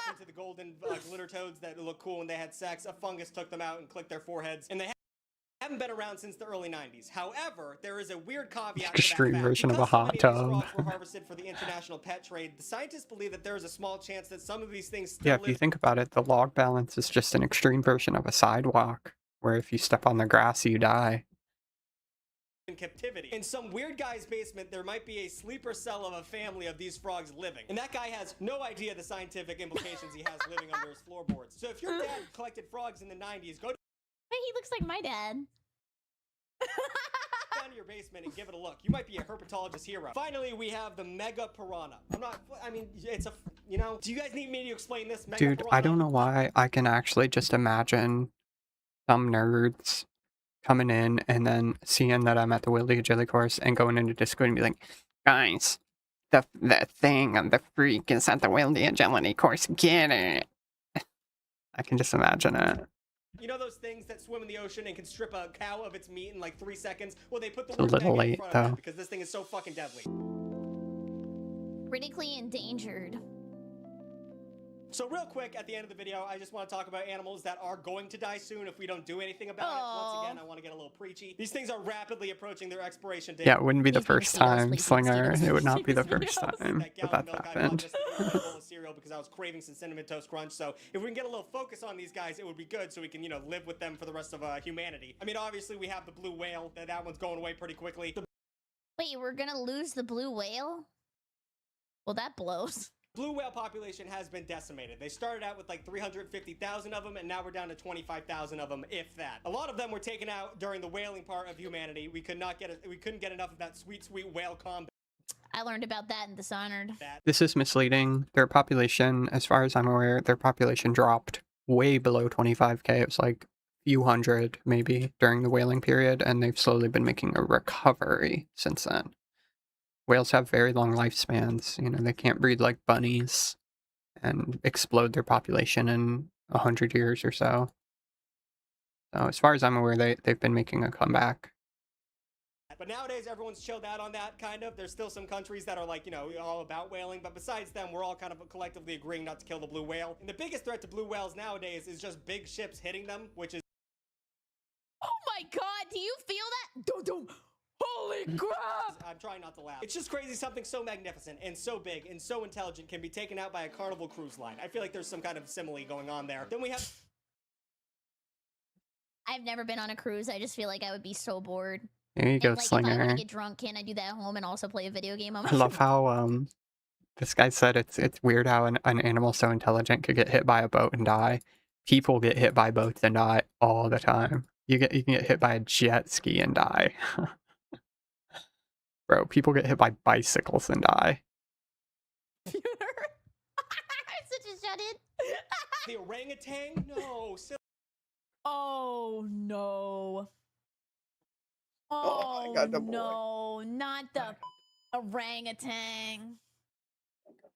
Into the golden glitter toads that look cool when they had sex, a fungus took them out and clicked their foreheads, and they haven't been around since the early 90s. However, there is a weird caveat Extreme version of a hot tub. Were harvested for the international pet trade. The scientists believe that there is a small chance that some of these things still Yeah, if you think about it, the log balance is just an extreme version of a sidewalk, where if you step on the grass, you die. In captivity. In some weird guy's basement, there might be a sleeper cell of a family of these frogs living. And that guy has no idea the scientific implications he has living under his floorboards. So if your dad collected frogs in the 90s, go Hey, he looks like my dad. down to your basement and give it a look. You might be a herpetologist hero. Finally, we have the mega piranha. It's a, you know, do you guys need me to explain this? Mega Dude, piranha? I don't know why I can actually just imagine some nerds coming in and then seeing that I'm at the Willy Agility course and going into Discord and be like, guys, the thing on the freak is at the Willy Agility course, get it. I can just imagine it. You know those things that swim in the ocean and can strip a cow of its meat in like 3 seconds? Well, they put the It's a word little mega in late, front of that though. because this thing is so fucking deadly. Critically endangered. So real quick, at the end of the video, I just want to talk about animals that are going to die soon if we don't do anything about it. Once again, I want to get a little preachy. These things are rapidly approaching their expiration date. Yeah, it wouldn't be the first time, Slinger. It would not be the first time that that's happened. Cereal because I was craving some Cinnamon Toast Crunch. So if we can get a little focus on these guys, it would be good so we can, you know, live with them for the rest of humanity. I mean, obviously we have the blue whale. That one's going away pretty quickly. Wait, we're gonna lose the blue whale? Well, that blows. Blue whale population has been decimated. They started out with like 350,000 of them, and now we're down to 25,000 of them, if that. A lot of them were taken out during the whaling part of humanity. We couldn't get enough of that sweet, sweet whale combat. I learned about that in Dishonored. This is misleading. Their population, as far as I'm aware, their population dropped way below 25k. It was like a few hundred, maybe, during the whaling period, and they've slowly been making a recovery since then. Whales have very long lifespans. You know, they can't breed like bunnies and explode their population in 100 years or so. So as far as I'm aware, they've been making a comeback. But nowadays, everyone's chilled out on that, kind of. There's still some countries that are like, you know, all about whaling. But besides them, we're all kind of collectively agreeing not to kill the blue whale. And the biggest threat to blue whales nowadays is just big ships hitting them, which is... Oh my god, do you feel that? Dum-dum. Holy crap! I'm trying not to laugh. It's just crazy something so magnificent and so big and so intelligent can be taken out by a Carnival cruise line. I feel like there's some kind of simile going on there. Then we have... I've never been on a cruise. I just feel like I would be so bored. There you go, like, Slinger. If I want to get drunk, can I do that at home and also play a video game on my I love how This guy said it's weird how an animal so intelligent could get hit by a boat and die. People get hit by boats and die all the time. You can get hit by a jet ski and die. Bro, people get hit by bicycles and die. I'm such a shut-in. The orangutan? No. Oh no. Oh my God, the boy. No, not the orangutan.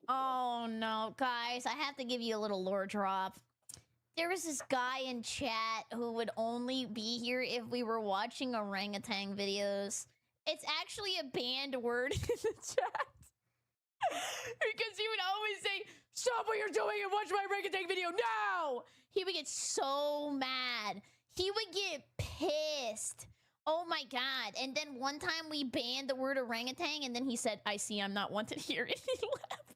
Oh no, guys, I have to give you a little lore drop. There was this guy in chat who would only be here if we were watching orangutan videos. It's actually a banned word in the chat. Because he would always say, "Stop what you're doing and watch my orangutan video now!" He would get so mad. He would get pissed. Oh my God. And then one time we banned the word orangutan, and then he said, "I see I'm not wanted here," and he left.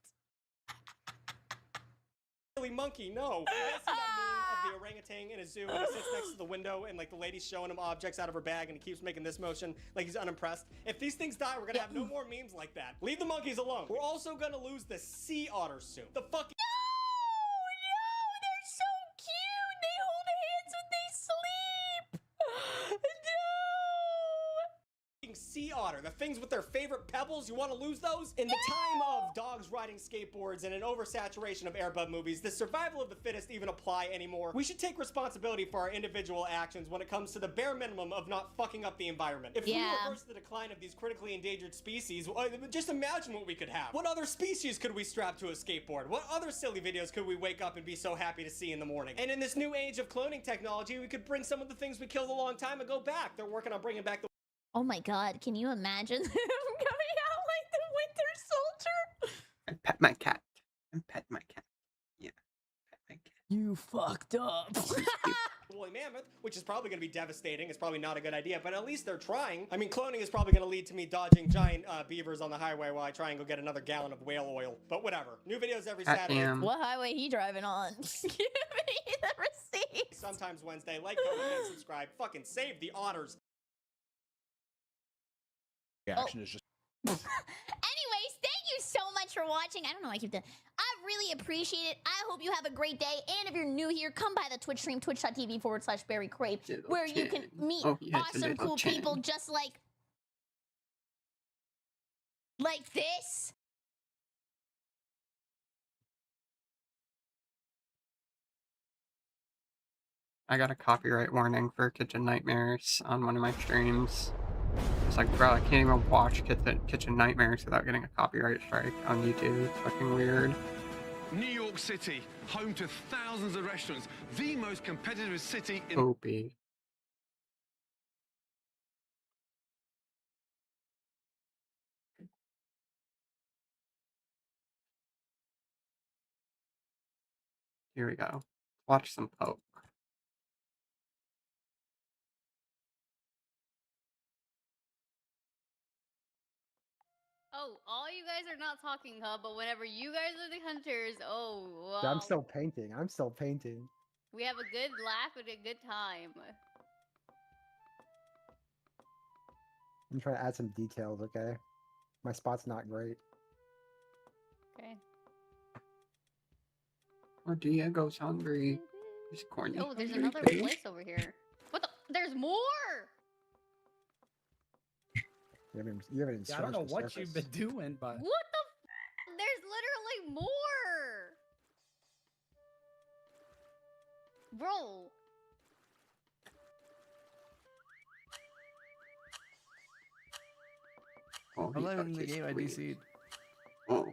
Silly monkey, no. You guys see that meme of the orangutan in a zoo and he sits next to the window and like the lady's showing him objects out of her bag and he keeps making this motion like he's unimpressed? If these things die, we're gonna have no more memes like that. Leave the monkeys alone. We're also gonna lose the sea otter soon. The fucking No, they're so cute. They hold hands when they sleep. No. sea otter, the things with their favorite pebbles, you want to lose those? In the time of dogs riding skateboards and an oversaturation of Air Bud movies, does survival of the fittest even apply anymore? We should take responsibility for our individual actions when it comes to the bare minimum of not fucking up the environment. If we reverse the decline of these critically endangered species, just imagine what we could have. What other species could we strap to a skateboard? What other silly videos could we wake up and be so happy to see in the morning? And in this new age of cloning technology, we could bring some of the things we killed a long time ago back. They're working on bringing back the... Oh my God, can you imagine them coming out like the Winter Soldier? I pet my cat. I pet my cat. Yeah. Pet my cat. You fucked up. woolly mammoth, which is probably going to be devastating. It's probably not a good idea, but at least they're trying. I mean, cloning is probably going to lead to me dodging giant beavers on the highway while I try and go get another gallon of whale oil. But whatever. New videos every Saturday. What highway he driving on? Give me the receipt. Sometimes Wednesday. Like, comment, and subscribe. Fucking save the otters. Action is just... Anyways, thank you so much for watching. I don't know why I keep doing. I really appreciate it. I hope you have a great day. And if you're new here, come by the Twitch stream, twitch.tv/BerryCrape, where you can meet awesome, cool people just like this. I got a copyright warning for Kitchen Nightmares on one of my streams. It's like, bro, I can't even watch Kitchen Nightmares without getting a copyright strike on YouTube. It's fucking weird. New York City, home to thousands of restaurants, the most competitive city in... Opie. Here we go. Watch some poke. Oh, all you guys are not talking, huh? But whenever you guys are the hunters, oh, wow. I'm still painting. I'm still painting. We have a good laugh and a good time. I'm trying to add some details, okay? My spot's not great. Okay. Oh, Diego's hungry. He's corny. Oh, there's another place over here. What the? There's more! You haven't Yeah, I don't know what you've been doing, but... What the? There's literally more! Bro. Oh, I'm letting the game I DC'd. Oh,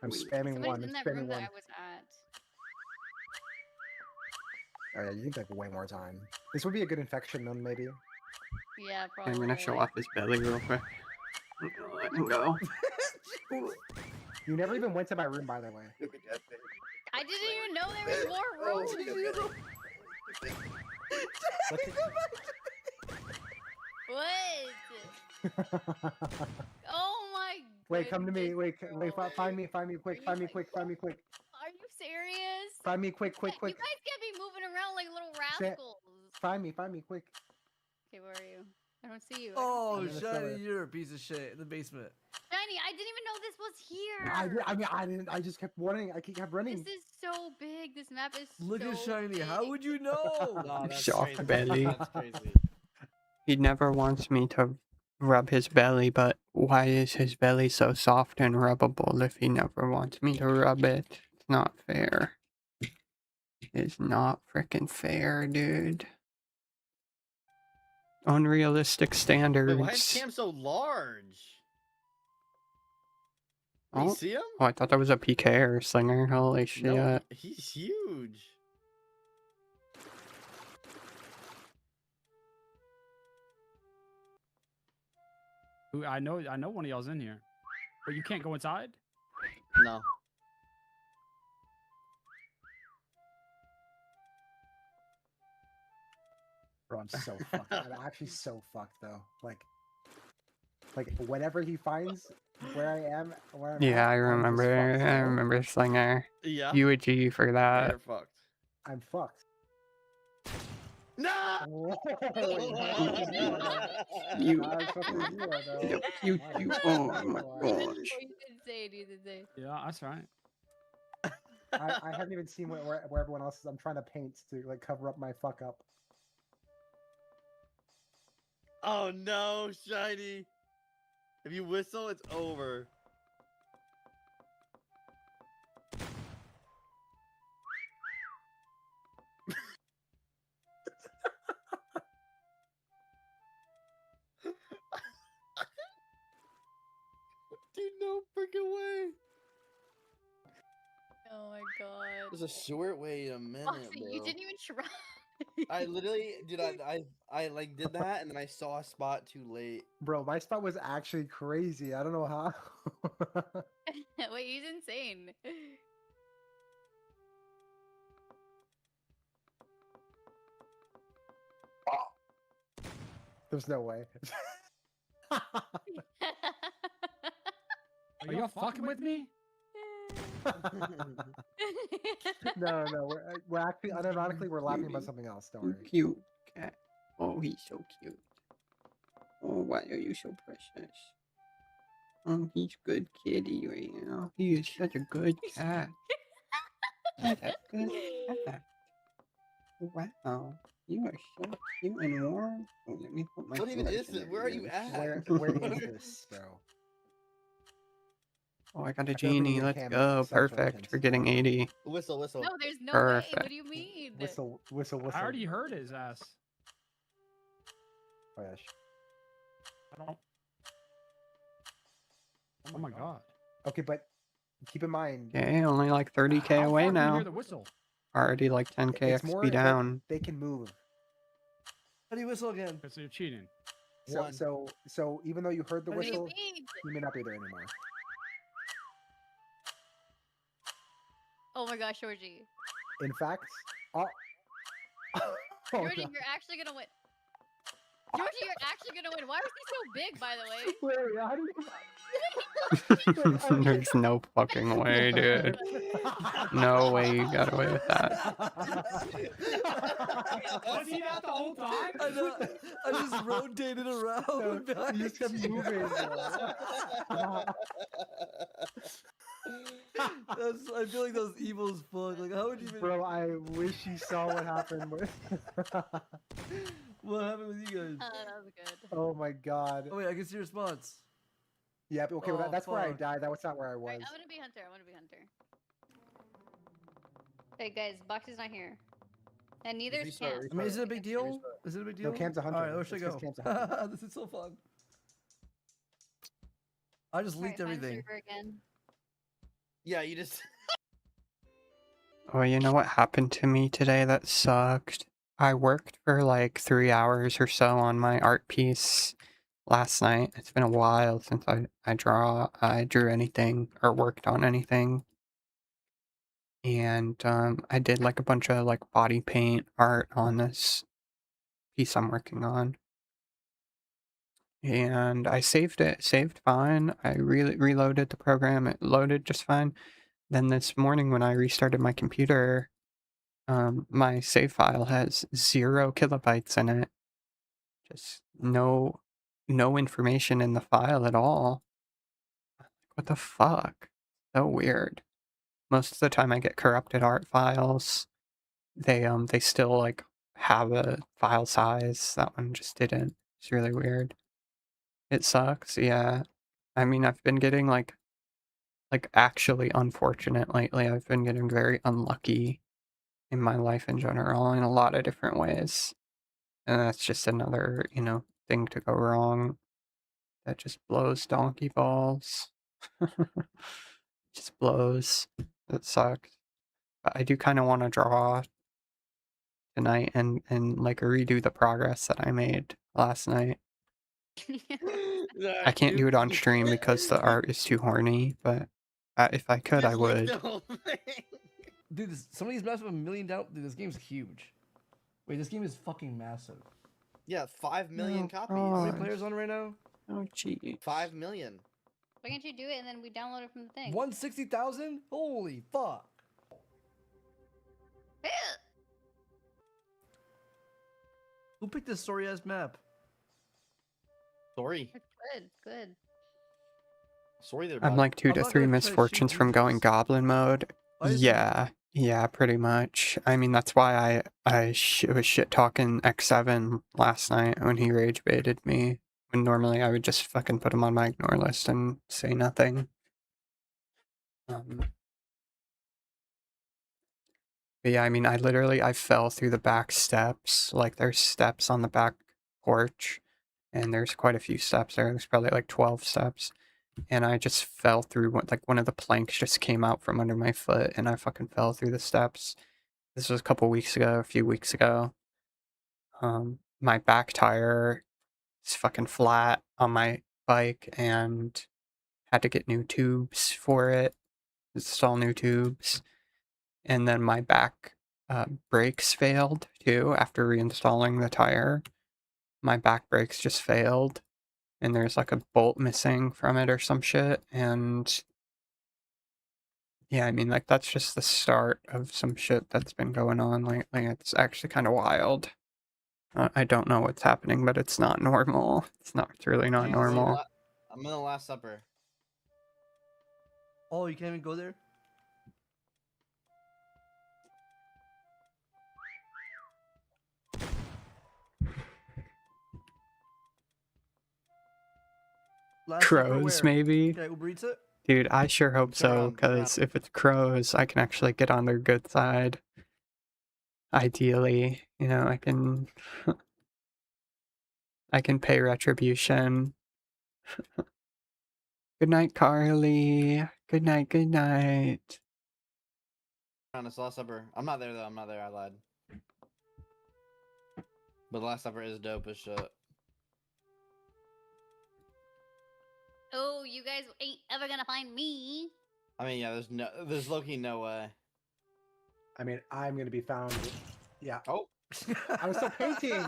I'm spamming Somebody's one. in I'm that spamming room one. that I was at. Oh yeah, you need like way more time. This would be a good infection then, maybe. Yeah, probably. I'm gonna show off his belly real quick. Let him go. You never even went to my room, by the way. I didn't even know there was more rooms. What? Oh my god. Wait, come to me. Wait, find me quick. Find me quick. Are you serious? Find me quick. You guys can't be moving around like little rascals. Find me quick. Okay, where are you? I don't see you. Oh, Shiny, you're a piece of shit in the basement. Shiny, I didn't even know this was here. I didn't. I just kept running. I kept running. This is so big. This map is Look so at Shiny. big. How would you know? Oh, that's Soft crazy. belly. That's crazy. He never wants me to rub his belly, but why is his belly so soft and rubbable if he never wants me to rub it? It's not fair. It's not freaking fair, dude. Unrealistic standards. Wait, why is Cam so large? Do you Oh, see him? oh, I thought that was a PK or slinger. Holy shit. No, he's huge. Ooh, I know one of y'all's in here. But you can't go inside? No. Bro, I'm so fucked. I'm actually so fucked though. Like whenever he finds where I am, where I'm Yeah, at, I I'm just remember. fucked, I bro. remember Slinger. Yeah. You a G for that. You're fucked. I'm fucked. No! You. You. Oh my gosh. Oh, you did say it. You did say it. Yeah, that's right. I haven't even seen where everyone else is. I'm trying to paint to like cover up my fuck up. Oh no, Shiny. If you whistle, it's over. Dude, no freaking way. Oh my god. There's a short way a minute, Foxy, bro. you didn't even try. I literally, dude, I like did that and then I saw a spot too late. Bro, my spot was actually crazy. I don't know how. Wait, he's insane. There's no way. Are y'all fucking with me? No. We're actually unironically we're laughing about something else. Don't worry. Cute cat. Oh, he's so cute. Oh, why are you so precious? Oh, he's good kitty right now. He is such a good cat. Such a good cat. Wow. You are so cute and warm. Oh, let me put my What even flesh is in it? it Where are you again. at? Where is this, bro? Oh, I got a I feel like we need genie. to Let's cam go. sexual Perfect. hints. We're getting 80. Whistle, whistle. No, there's no Perfect. way. What do you mean? Whistle. I already heard his ass. Oh, yeah. I don't. Oh my god. Okay, but keep in mind. Okay, only like 30k How away far can you now. hear the whistle? Already like 10k It's more XP that down. they can move. How do you whistle again? So you're cheating. So even though you heard the What do you whistle, you may not be there anymore. Oh my gosh, Georgie. In fact, oh, Georgie, no. you're actually gonna win. Georgie, you're actually gonna win. Why was he so big, by the way? Wait, how do There's no fucking way, dude. No way you got away with that. Was he that the whole time? I know. I just rotated around. You just kept moving. I feel like that was evil as fuck. Like, how would you even... Bro, I wish you saw what happened. What happened with you guys? That was good. Oh my god. Oh wait, I can see your spots. Yeah, but okay, well, Oh, that's where I fuck. died. That was not where I was. Alright, I wanna be Hunter. I wanna be Hunter. Hey guys, Boxy's not here. And neither is Cam. I mean, is it a big deal? Is it a big deal? No, Cam's a hunter. Alright, where should I It's go? 'cause Cam's a hunter. This is so fun. I just leaked Alright, find everything. server again. Yeah, you just... Oh, you know what happened to me today that sucked? I worked for like 3 hours or so on my art piece last night. It's been a while since I drew anything or worked on anything. And I did like a bunch of like body paint art on this piece I'm working on. And I saved it, saved fine. I reloaded the program, it loaded just fine. Then this morning when I restarted my computer, my save file has 0 kilobytes in it. Just no information in the file at all. what the fuck? So weird. Most of the time I get corrupted art files. They still like have a file size. That one just didn't. It's really weird. It sucks, yeah. I mean, I've been getting like actually unfortunate lately. I've been getting very unlucky in my life in general in a lot of different ways. And that's just another, thing to go wrong. That just blows donkey balls. Just blows. That sucks. But I do kind of want to draw tonight and like redo the progress that I made last night. I can't do it on stream because the art is too horny, but if I could, I would. Dude, some of these maps have $1 million down. Dude, this game's huge. Wait, this game is fucking massive. Yeah, 5 million copies. How many players on right now? Oh, gee. 5 million. Why can't you do it and then we download it from the thing? 160,000? Holy fuck. Who picked this sorry ass map? Sorry. Good, good. Sorry, they're I'm like 2 to 3 misfortunes from going goblin mode. Yeah, pretty much. I mean, that's why I was shit talking X7 last night when he rage baited me. When normally I would just fucking put him on my ignore list and say nothing. But yeah, I mean, I fell through the back steps. Like, there's steps on the back porch, and there's quite a few steps there. There's probably like 12 steps. And I just fell through one of the planks just came out from under my foot, and I fucking fell through the steps. This was a few weeks ago. My back tire is fucking flat on my bike, and had to get new tubes for it. Install new tubes. And then my back brakes failed too after reinstalling the tire. My back brakes just failed. And there's like a bolt missing from it or some shit, and yeah, I mean, like, that's just the start of some shit that's been going on lately. It's actually kind of wild. I don't know what's happening, but it's not normal. It's really not normal. I'm in the Last Supper. Oh, you can't even go there? Crows, maybe? Can I Uber Eats it? Dude, I sure hope so, because if it's crows, I can actually get on their good side. Ideally, I can pay retribution. Good night, Carly. Good night, good night. On this Last Supper. I'm not there though. I'm not there. I lied. But the Last Supper is dope as shit. Oh, you guys ain't ever gonna find me. I mean, yeah, there's low-key no way. I mean, I'm gonna be found. Yeah. Oh. I was still painting.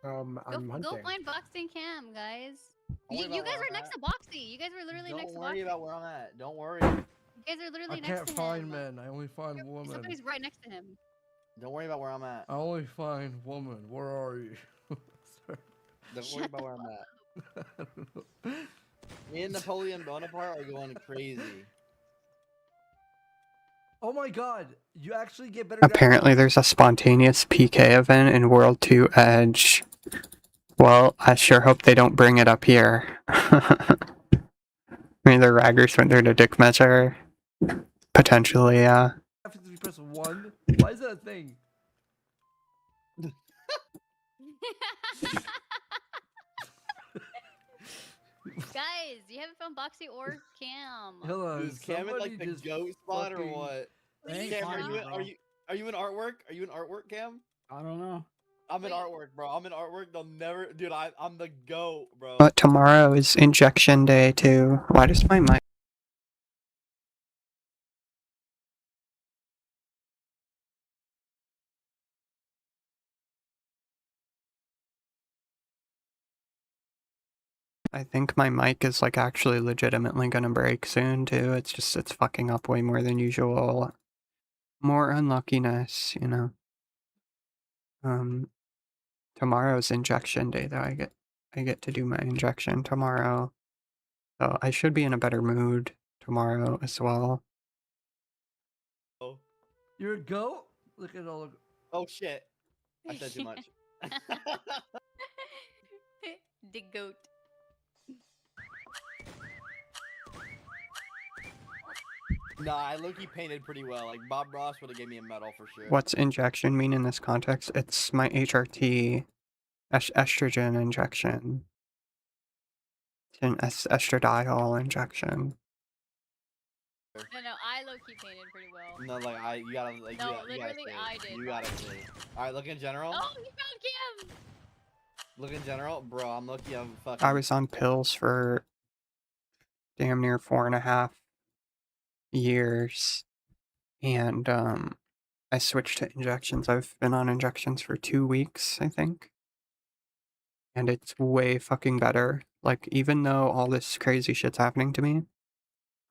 I'm hunting. Go find Boxing Cam, guys. You guys were next to Boxy. You guys were literally next to Boxy. Don't worry about where I'm at. Don't worry. You guys are literally next to him. I can't find men. I only find women. Somebody's right next to him. Don't worry about where I'm at. I only find woman. Where are you? Don't worry about where I'm at. Me and Napoleon Bonaparte are going crazy. Oh my god, you actually get better. Apparently there's a spontaneous PK event in World 2 Edge. Well, I sure hope they don't bring it up here. I mean, the raggers went there to dick measure. Potentially, yeah. After you press 1, why is that a thing? Guys, you haven't found Boxy or Cam. Hello, is Cam in like the goat spot or what? Cam, are you in artwork? Are you in artwork, Cam? I don't know. I'm in artwork, bro. I'm in artwork. They'll never, dude. I'm the goat, bro. But tomorrow is injection day too. Why does my mic? I think my mic is like actually legitimately gonna break soon too. It's fucking up way more than usual. More unluckiness, Tomorrow's injection day, though. I get to do my injection tomorrow. So I should be in a better mood tomorrow as well. Oh. You're a goat? Look at all. Oh shit! I said too much. The goat. Nah, I low-key painted pretty well. Like Bob Ross would have gave me a medal for sure. What's injection mean in this context? It's my HRT, estrogen injection. It's an estradiol injection. No, I low-key painted pretty well. No, like you gotta like No, you gotta literally see. I did. You gotta see. All right, look in general. Oh, you found Kim! Look in general, bro. I'm lucky. I'm fucking. I was on pills for damn near 4.5 years, and I switched to injections. I've been on injections for 2 weeks, I think, and it's way fucking better. Like, even though all this crazy shit's happening to me,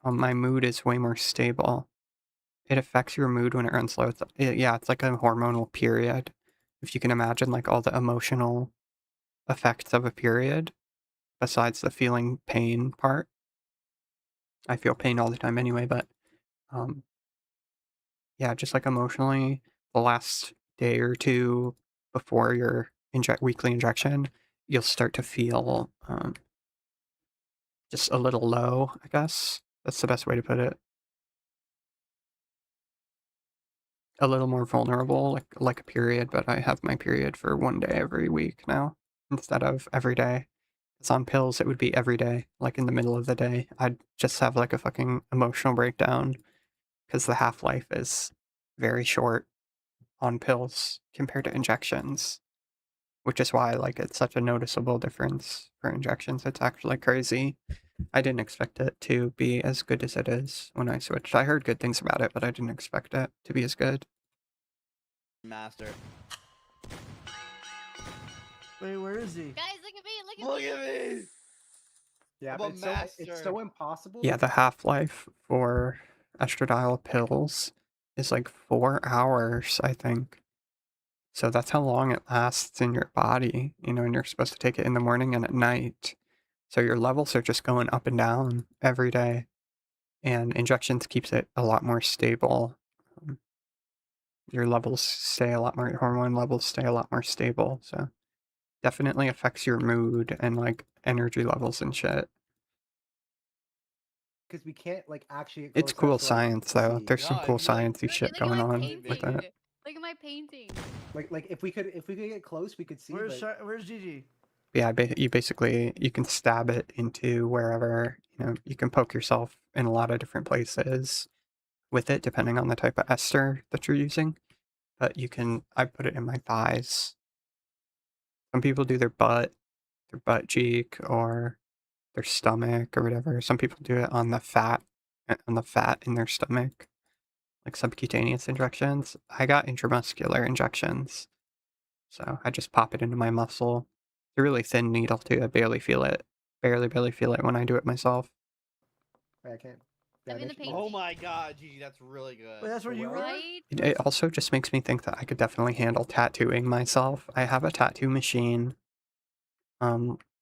my mood is way more stable. It affects your mood when it runs low. Yeah, it's like a hormonal period. If you can imagine, like, all the emotional effects of a period, besides the feeling pain part. I feel pain all the time anyway, but yeah, just like emotionally, the last day or two before your weekly injection, you'll start to feel just a little low, I guess. That's the best way to put it. A little more vulnerable, like a period, but I have my period for 1 day every week now instead of every day. It's on pills, it would be every day, like in the middle of the day. I'd just have like a fucking emotional breakdown because the half-life is very short on pills compared to injections, which is why like it's such a noticeable difference for injections. It's actually crazy. I didn't expect it to be as good as it is when I switched. I heard good things about it, but I didn't expect it to be as good. Master. Wait, where is he? Guys, look at me! Look at me! Yeah, I'm but a master. it's so impossible. Yeah, the half-life for estradiol pills is like 4 hours, I think. So that's how long it lasts in your body, you know, and you're supposed to take it in the morning and at night. So your levels are just going up and down every day. And injections keeps it a lot more stable. Your levels stay a lot more, hormone levels stay a lot more stable. So definitely affects your mood and like energy levels and shit. Because we can't like actually. Get It's close cool enough to, like, science though. see. There's some cool sciencey shit Look at going my on painting. with it. Look at my painting. Like if we could get close, we could see. Where's Gigi? Yeah, you basically, you can stab it into wherever, you know, you can poke yourself in a lot of different places with it, depending on the type of ester that you're using. But you can, I put it in my thighs. Some people do their butt cheek, or their stomach or whatever. Some people do it on the fat in their stomach, like subcutaneous injections. I got intramuscular injections. So I just pop it into my muscle. It's a really thin needle too. I barely feel it. Barely feel it when I do it myself. I can't. I'm in the painting. Oh my god, Gigi, that's really good. Wait, that's where you were? Right? It also just makes me think that I could definitely handle tattooing myself. I have a tattoo machine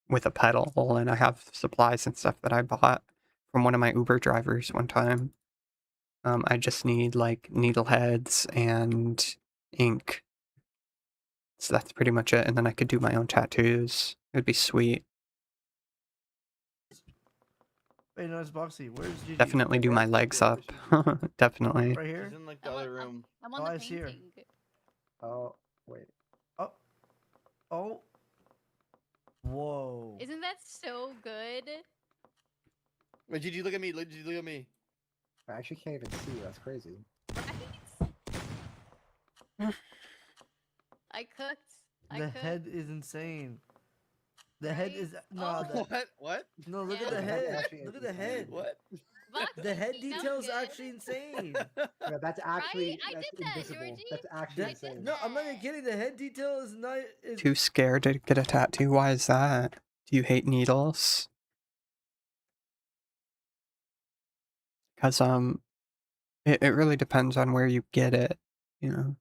with a pedal, and I have supplies and stuff that I bought from one of my Uber drivers one time. I just need like needle heads and ink. So that's pretty much it, and then I could do my own tattoos. It would be sweet. Wait, no, it's Boxy. Where's Gigi? Definitely do my legs up. Definitely. Right here? She's in like the other room. I'm on Oh, the I see her. painting. Oh wait. Oh. Oh. Whoa. Isn't that so good? Wait, Gigi, look at me. Gigi, look at me. I actually can't even see. That's crazy. I cooked. The head is insane. The head is no. Oh. What? No, look at Yeah. the head. Actually, Look at the head. What? The head That was detail is good. actually insane. Yeah, that's actually I that's did that, invisible. Georgie. That's actually That- insane. no, I'm not even kidding. The head detail is not. Is, Too scared to get a tattoo? Why is that? Do you hate needles? Because it really depends on where you get it, you know,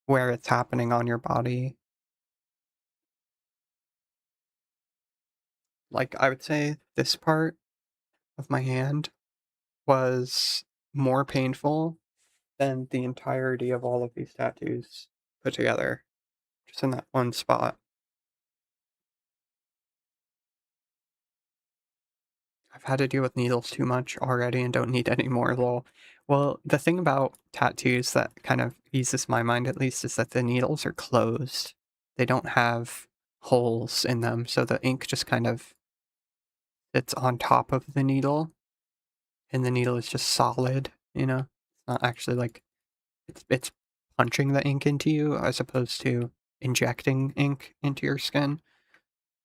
where it's happening on your body. like, I would say this part of my hand was more painful than the entirety of all of these tattoos put together, just in that one spot. I've had to deal with needles too much already and don't need any more, lol. Well, the thing about tattoos that kind of eases my mind at least is that the needles are closed. They don't have holes in them, so the ink just kind of sits on top of the needle, and the needle is just solid, you know? It's not actually like it's punching the ink into you as opposed to injecting ink into your skin.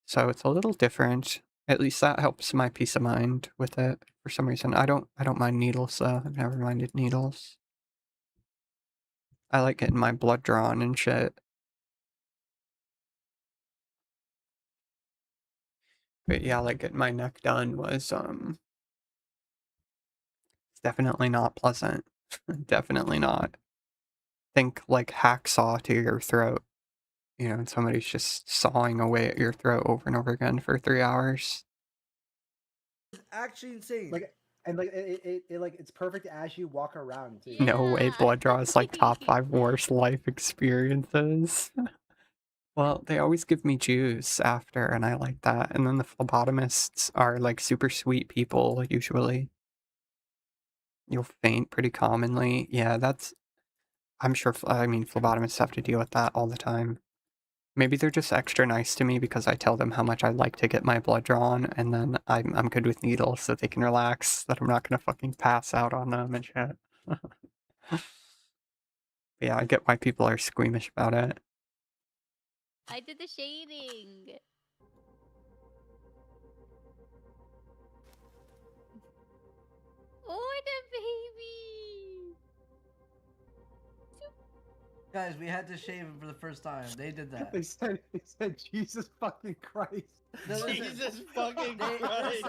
So it's a little different. At least that helps my peace of mind with it for some reason. I don't mind needles though. I've never minded needles. I like getting my blood drawn and shit. But yeah, like getting my neck done was definitely not pleasant. Definitely not. Think like hacksaw to your throat. You know, and somebody's just sawing away at your throat over and over again for 3 hours. It's actually insane. Like, and like it's perfect as you walk around too. No way blood draw is like top 5 worst life experiences. Well, they always give me juice after, and I like that. And then the phlebotomists are like super sweet people, usually. You'll faint pretty commonly. Yeah, that's. I'm sure, I mean, phlebotomists have to deal with that all the time. Maybe they're just extra nice to me because I tell them how much I like to get my blood drawn, and then I'm good with needles so they can relax, that I'm not gonna fucking pass out on them and shit. Yeah, I get why people are squeamish about it. I did the shading. Oh, the baby. Guys, we had to shave him for the first time. They did that. They said Jesus fucking Christ. No, listen, Jesus fucking they, Christ.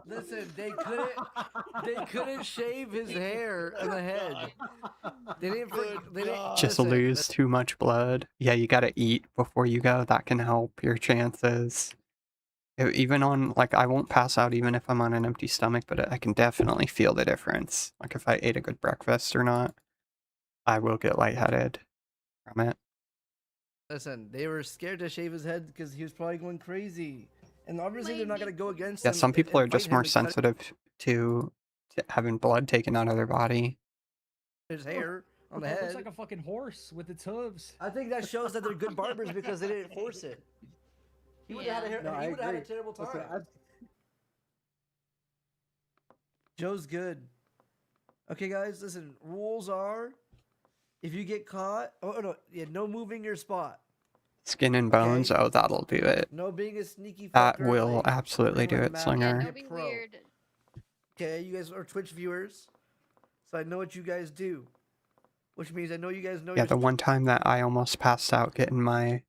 listen, they couldn't shave his hair and the head. They didn't. They didn't. Just listen, lose too much blood. Yeah, you gotta eat before you go. That can help your chances. Even on, like, I won't pass out even if I'm on an empty stomach, but I can definitely feel the difference. Like, if I ate a good breakfast or not, I will get lightheaded from it. Listen, they were scared to shave his head because he was probably going crazy, and obviously they're not gonna go against Yeah, him. some people and are just fight him more because sensitive to having blood taken out of their body. his hair on the It head. looks like a fucking horse with its hooves. I think that shows that they're good barbers because they didn't force it. He would have had, No, I he would have had a agree. terrible time. Listen, Joe's good. Okay, guys, listen. Rules are, if you get caught, no moving your spot. Skin and bones, oh, that'll do it. No being a sneaky That fucker. will like, absolutely do wearing a it, mask, Slinger. be Don't a be pro. weird. Okay, you guys are Twitch viewers, so I know what you guys do. Which means I know you guys know Yeah, your the one time that I almost passed out getting my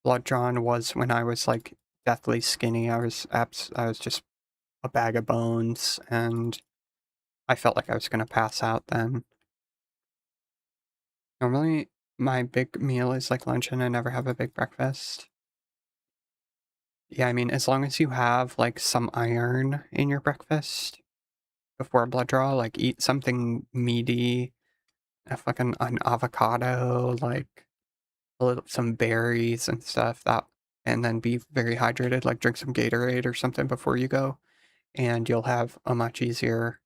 blood drawn was when I was like deathly skinny. I was just a bag of bones, and I felt like I was gonna pass out then. Normally, my big meal is like lunch, and I never have a big breakfast. Yeah, I mean, as long as you have like some iron in your breakfast before a blood draw, like eat something meaty, fucking an avocado, like some berries and stuff, that, and then be very hydrated, like drink some Gatorade or something before you go, and you'll have a much easier,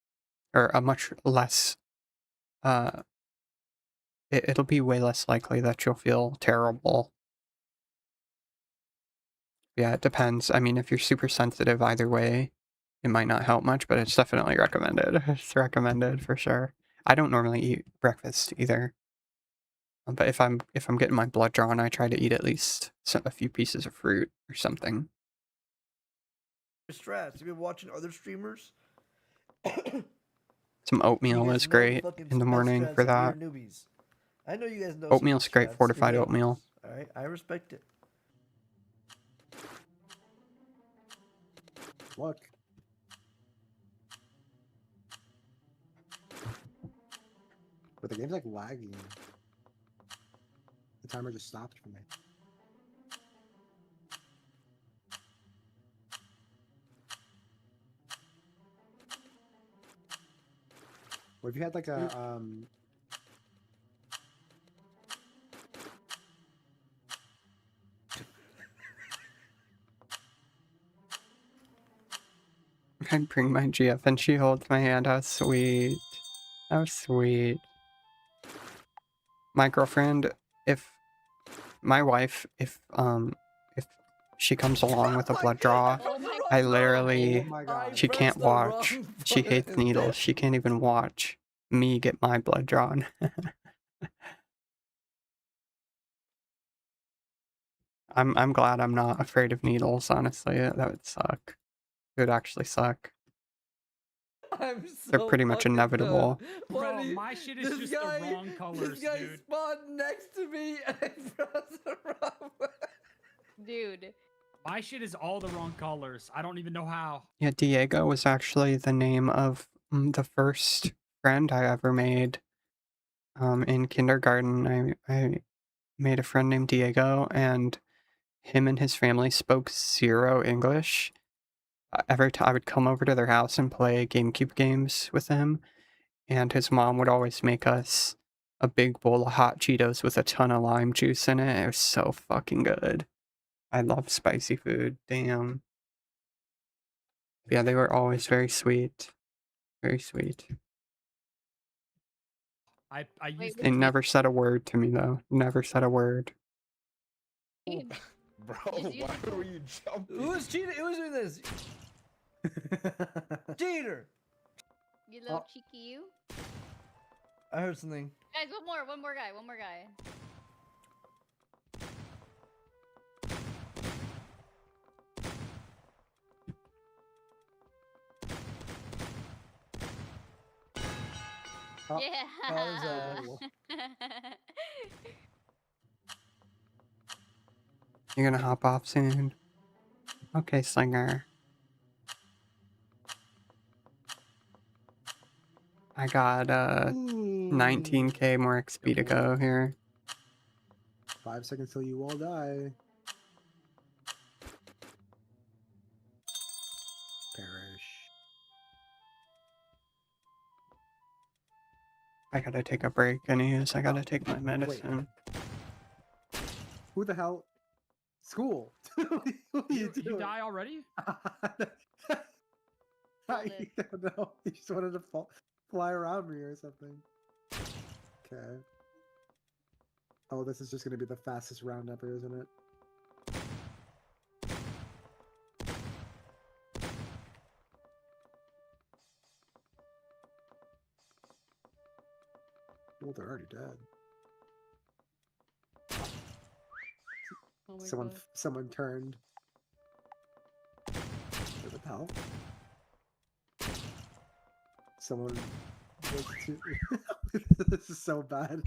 or a much less, it'll be way less likely that you'll feel terrible. Yeah, it depends. I mean, if you're super sensitive either way, it might not help much, but it's definitely recommended. It's recommended for sure. I don't normally eat breakfast either. But if I'm getting my blood drawn, I try to eat at least a few pieces of fruit or something. strats. You've been watching other streamers. Some oatmeal is great in the morning for that. Newbies. I know you guys know. Oatmeal's great, fortified oatmeal. All right, I respect it. Look. But the game's like lagging. The timer just stopped for me. What if you had like a I bring my GF and she holds my hand. How sweet. How sweet. My girlfriend, if my wife, if she comes along with a blood draw, I literally, Oh my God. she can't pressed the wrong watch. She hates button. needles. She can't even watch me get my blood drawn. I'm glad I'm not afraid of needles, honestly. That would suck. It would actually suck. I'm so They're pretty much fucking inevitable. done. Why Bro, do you- my shit is this just guy, the wrong colors, This guy dude. spawned next to me and I pressed the wrong button. Dude. My shit is all the wrong colors. I don't even know how. Yeah, Diego was actually the name of the first friend I ever made. In kindergarten, I made a friend named Diego, and him and his family spoke zero English. Every time I would come over to their house and play GameCube games with him, and his mom would always make us a big bowl of hot Cheetos with a ton of lime juice in it. It was so fucking good. I love spicy food. Damn. Yeah, they were always very sweet. Very sweet. I used They never said a word to me, though. Never said a word. Bro, why were you jumping? Who's cheating? Who's doing this? Cheater! You little cheeky you. I heard something. Guys, one more guy. Oh, Yeah. that was You're gonna hop off soon. Okay, Slinger. I got 19k more XP to go here. 5 seconds till you all die. Perish. I gotta take a break anyways. I gotta take my medicine. Who the hell? School. What are you You doing? die already? I don't know. He just wanted to fly around me or something. Okay. Oh, this is just gonna be the fastest round ever, isn't it? Well, they're already dead. Oh my Someone, God. someone turned. What the hell? Someone. This is so bad.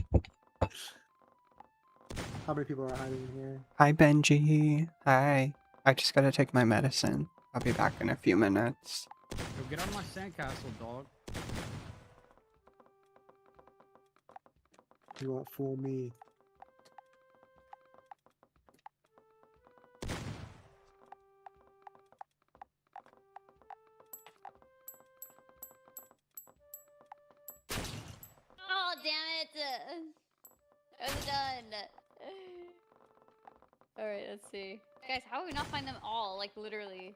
How many people are hiding in here? Hi, Benji. Hi. I just gotta take my medicine. I'll be back in a few minutes. Yo, get out of my sandcastle, dog. You won't fool me. Oh, damn it. I'm done. Alright, let's see. Guys, how do we not find them all? Like, literally.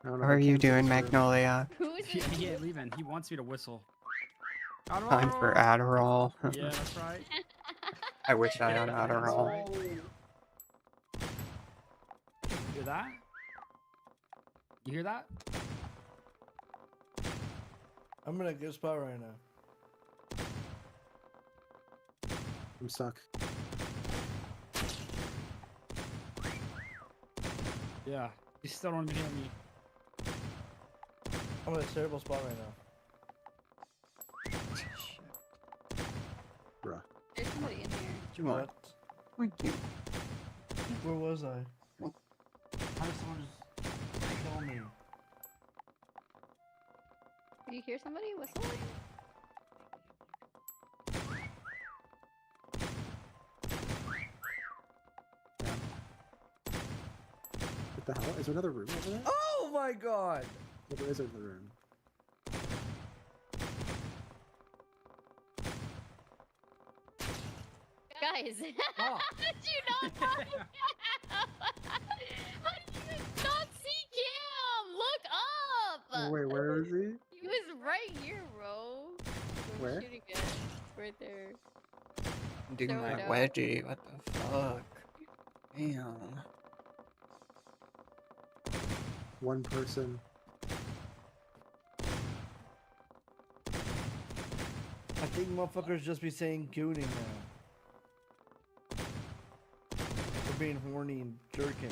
How are you doing, Magnolia? He ain't leaving. He wants me to whistle. Time for Adderall. Yeah, that's right. I wish I had Adderall. Hear that? You hear that? I'm in a good spot right now. I'm stuck. Yeah. You still don't even hear me. I'm in a terrible spot right now. Bruh. There's somebody in here. You want? Thank you. Where was I? How did someone just kill me? Do you hear somebody whistling? What the hell? Is there another room over there? Oh my god! Yeah, there is another room. Guys, how did you not find him? How did you not see Cam? Look up! Wait, where is he? He was right here, bro. Where? Shooting it. Right there. Doing Throw it my out. wedgie. What the fuck? Damn. One person. I think motherfuckers just be saying gooning now. They're being horny and jerking.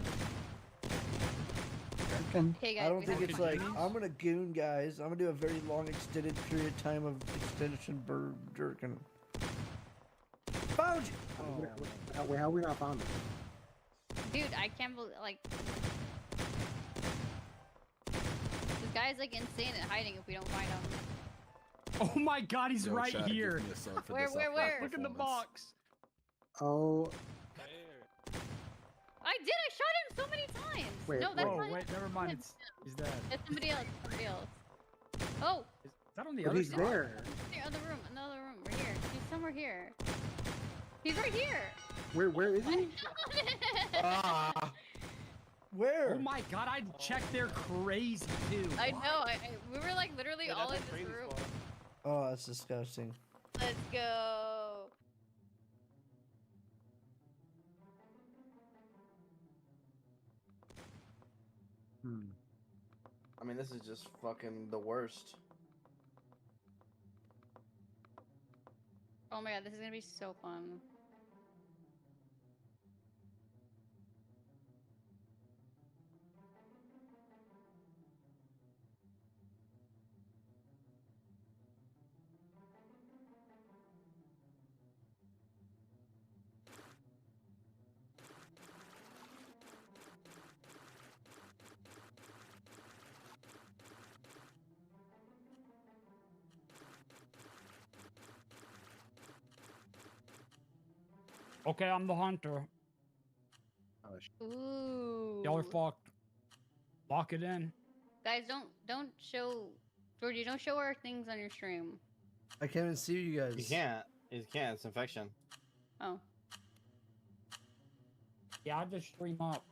Jerking? Hey guys, I don't we think have it's to- like, I'm gonna goon guys. I'm gonna do a very long extended period of time of extension bird jerking. Found you! Oh, Wait, how we not found him? Dude, I can't believe, like... This guy's, like, insane at hiding if we don't find him. Oh my god, he's Yo, right chat, give here. me a song for Where, this where, upload where? Look in the performance. box. Oh, I did, I shot him so many times! Wait, no, that's Oh, not wait, never mind. He's dead. That's somebody else, somebody else. Oh! Is that on the but other he's side? there. The other room, another room, right here. He's somewhere here. He's right here! Where is he? Where? Oh my god, I checked there crazy too. I know, we were like literally all in this room. Oh, that's disgusting. Let's go. I mean, this is just fucking the worst. Oh my god, this is gonna be so fun. Okay, I'm the hunter. Ooh. Y'all are fucked. Lock it in. Guys, don't show Georgie, don't show our things on your stream. I can't even see you guys. You can't. You can't. It's infection. Oh. Yeah, I just stream up.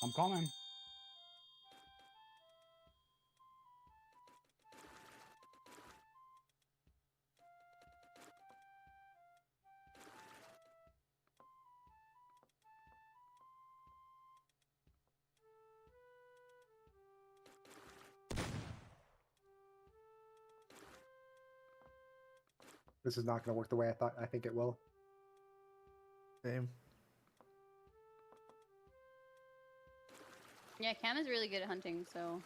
I'm coming. This is not going to work the way I think it will. Same. Yeah, Cam is really good at hunting, so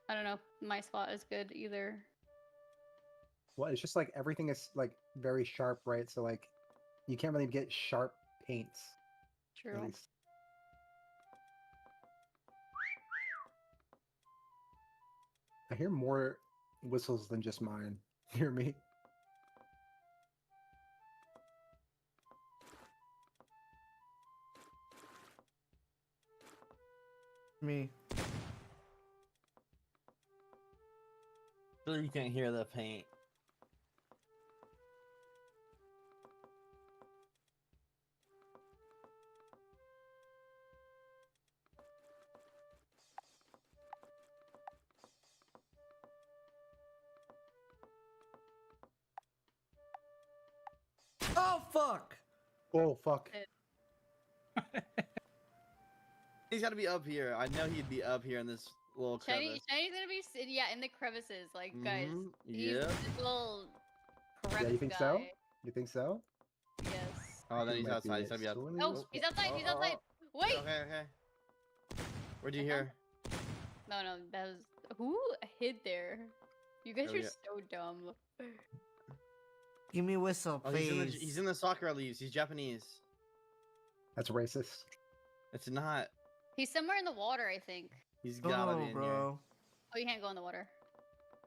I don't know if my spot is good either. Well, it's just like everything is like very sharp, right? So like you can't really get sharp paints. at True. least. I hear more whistles than just mine. You hear me? Me. Really, you can't hear the paint. Oh fuck! Oh fuck! He's got to be up here. I know he'd be up here in this little crevice. Shiny's gonna be yeah in the crevices, like guys. He's Yeah. this little crevice Yeah, you think guy. so? You think so? Yes. Oh, then He he's might outside. be He's gotta be outside. asleep. Oh, he's outside. He's outside. Wait. Okay, okay. Where'd you hear? No, that was who hid there. You guys Oh, are yeah. so dumb. Give me a whistle, Oh, please. he's in the soccer leaves. He's Japanese. That's racist. It's not. He's somewhere in the water, I think. He's gotta be in here. Oh, you can't go in the water.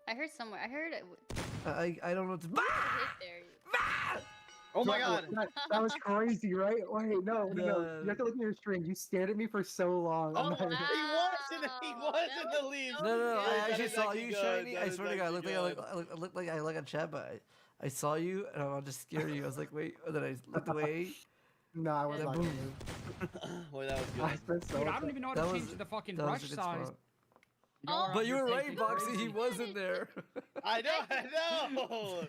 I heard somewhere. I heard it. I don't know what to do. Oh my god! That was crazy, right? Wait, no. You have to look at your string. You stared at me for so long. Oh, I'm like, he was in the leaves. No, I That actually is saw actually you, good. Shiny. That I is swear to God, I actually looked like I look on chat, but I saw you and I wanted to scare you. I was like, wait, and then I looked away. no, I was and not. boom. Boy, that was good. I spent so Dude, I much don't even know how That to was- change the fucking that was brush a good size. spot. Y'all are But out you here were right, thinking Boxy. crazy. He wasn't there. I know.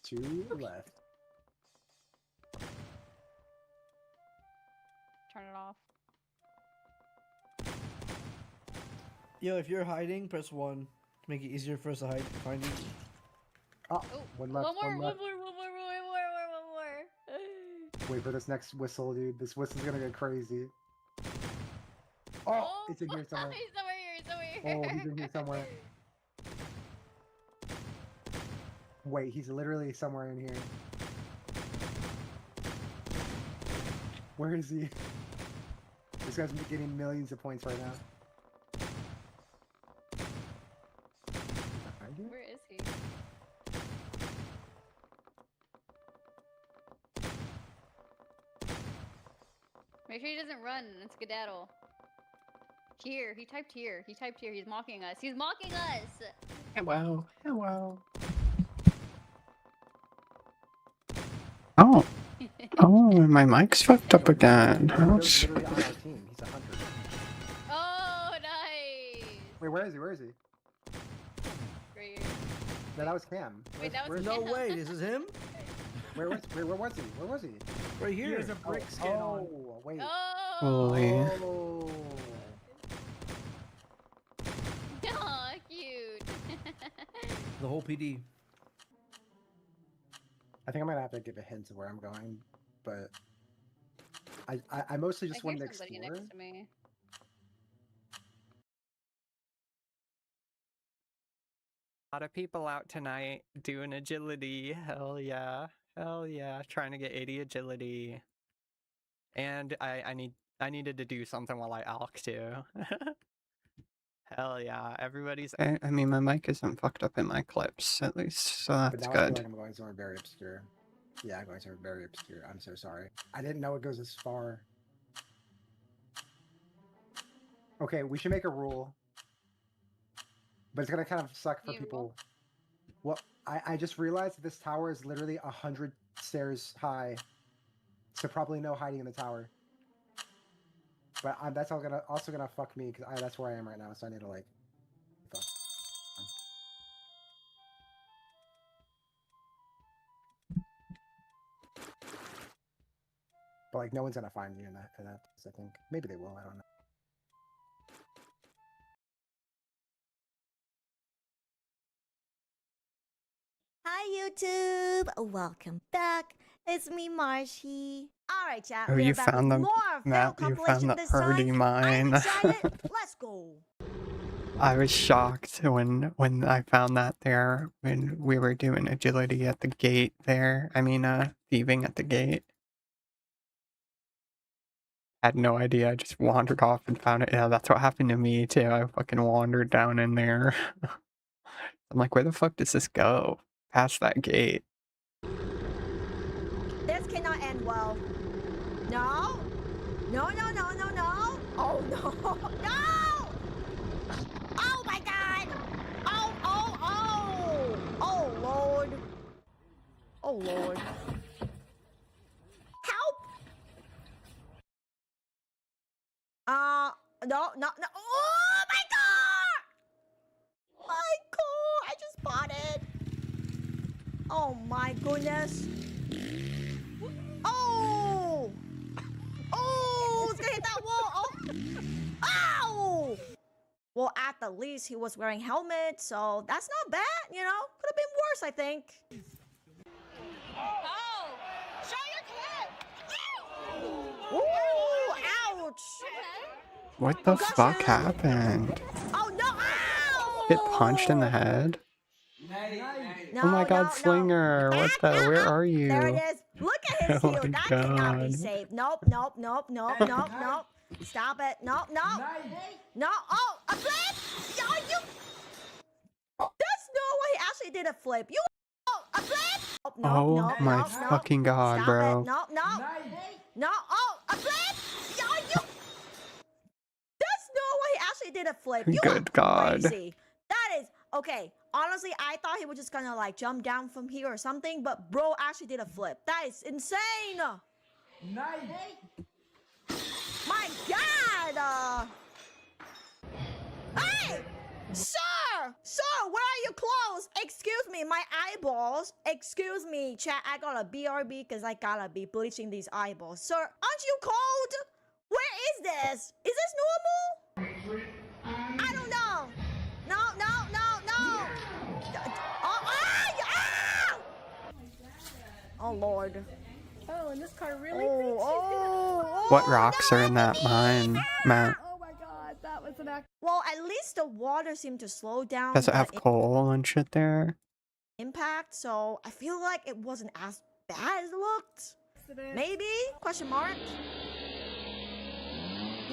Two left. Turn it off. Yo, if you're hiding, press 1 to make it easier for us to find you. Oh, one left. One more. One left. Wait for this next whistle, dude. This whistle's gonna get crazy. Oh, it's in here somewhere. He's somewhere here. He's somewhere here. Oh, he's in here somewhere. Wait, he's literally somewhere in here. Where is he? This guy's getting millions of points right now. Where is he? Make sure he doesn't run and skedaddle. Here, he typed here. He typed here. He's mocking us. He's mocking us! Hello. Hello. Oh. Oh, my mic's fucked up again. He's literally on our team. He's a hunter. Oh, nice! Wait, where is he? Where is he? Right here. No, that was Cam. Wait, that Where was is he? No way, this is him? Where was he? Where was he? Right here. He has a brick skin on. Oh, wait. Holy. Oh. Aw, cute. The whole PD. I think I'm gonna have to give a hint of where I'm going, but I mostly just I wanted hear to somebody explore. next to me. A lot of people out tonight doing agility. Hell yeah. Hell yeah. Trying to get 80 agility. And I needed to do something while I alk too. Hell yeah. Everybody's I mean my mic isn't fucked up in my clips at least, so But that's now I feel good. like I'm going somewhere very obscure. Yeah, I'm going somewhere very obscure. I'm so sorry. I didn't know it goes this far. Okay, we should make a rule. But it's gonna kind of suck for people. Well, I just realized that this tower is literally 100 stairs high. So probably no hiding in the tower. But that's also gonna fuck me because that's where I am right now. So I need to like. Fuck. But like, no one's gonna find you in that. I think maybe they will. I don't know. Hi YouTube! Welcome back. It's me, Marshy. Alright, chat. Oh, we're you back with found the more fail map, you compilation found the this time. party mine. Excited? Let's go. I was shocked when I found that there when we were doing agility at the gate there. I mean thieving at the gate. Had no idea, I just wandered off and found it. Yeah, that's what happened to me too. I fucking wandered down in there. I'm like, where the fuck does this go? Past that gate. This cannot end well. No! No, no, no, no, no! Oh, no! No! Oh, my God! Oh, oh, oh! Oh, Lord. Oh, Lord. Help! No, no, no. Oh, my God! My God! I just bought it. Oh, my goodness. Oh! Oh, it's gonna hit that wall. Oh! Ow! Well, at the least he was wearing helmet, so that's not bad, you know? Could have been worse, I think. Oh! Show your clip! Ooh, ouch! What the fuck happened? Oh no! Ow! Get punched in the head? Oh my god, Slinger! What the? Where are you? There it is. Look at his Oh heel. my That cannot be god. saved. Nope, nope, nope, nope, nope, nope. Stop it. Nope, nope. No. Oh, a flip! Yo, you. There's no way he actually did a flip. You. Oh, a flip! Nope, nope, Oh nope, my nope, fucking god, Stop bro. it. Nope, nope. No. Oh, a flip! Yo, you. There's no way he actually did a flip. You Good are god. crazy. That is okay. Honestly, I thought he was just gonna like jump down from here or something, but bro actually did a flip. That is insane. My god. Hey, sir, where are your clothes? Excuse me, my eyeballs. Excuse me, chat. I got a BRB because I gotta be bleaching these eyeballs. Sir, aren't you cold? Where is this? Is this normal? I don't know. No. Oh Lord. Oh, and this car really What rocks are in that mine, Matt? Oh my god, that was an act. Well, at least the water seemed to slow down Does it the have coal and shit there? impact, so I feel like it wasn't as bad as it looked. Maybe? Question mark?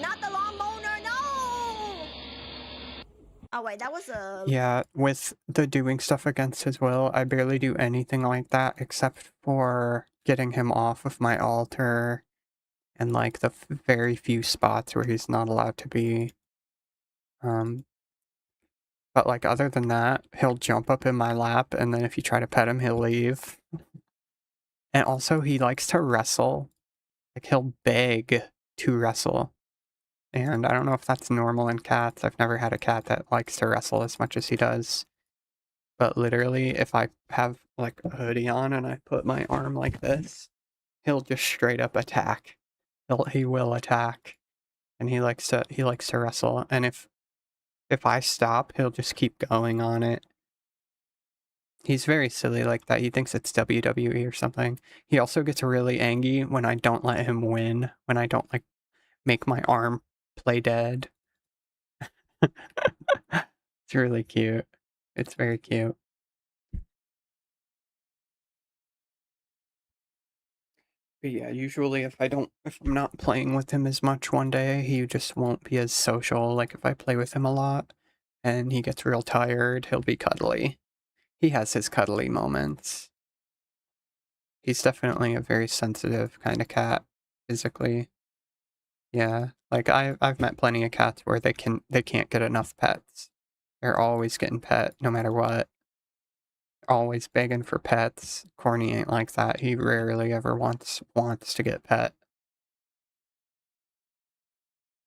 Not the lawn mower, no! Oh wait, that was a... Yeah, with the doing stuff against his will, I barely do anything like that except for getting him off of my altar and like the very few spots where he's not allowed to be. But like other than that, he'll jump up in my lap and then if you try to pet him, he'll leave. And also he likes to wrestle. Like he'll beg to wrestle. And I don't know if that's normal in cats. I've never had a cat that likes to wrestle as much as he does. But literally, if I have like a hoodie on and I put my arm like this, he'll just straight up attack. He will attack. And he likes to wrestle. And if I stop, he'll just keep going on it. He's very silly like that. He thinks it's WWE or something. He also gets really angry when I don't let him win. When I don't like make my arm play dead. It's really cute. It's very cute. But yeah, usually if I'm not playing with him as much one day, he just won't be as social. Like if I play with him a lot and he gets real tired, he'll be cuddly. He has his cuddly moments. He's definitely a very sensitive kind of cat, physically. Yeah, like I've met plenty of cats where they can't get enough pets. They're always getting pet, no matter what. Always begging for pets. Corny ain't like that. He rarely ever wants to get pet.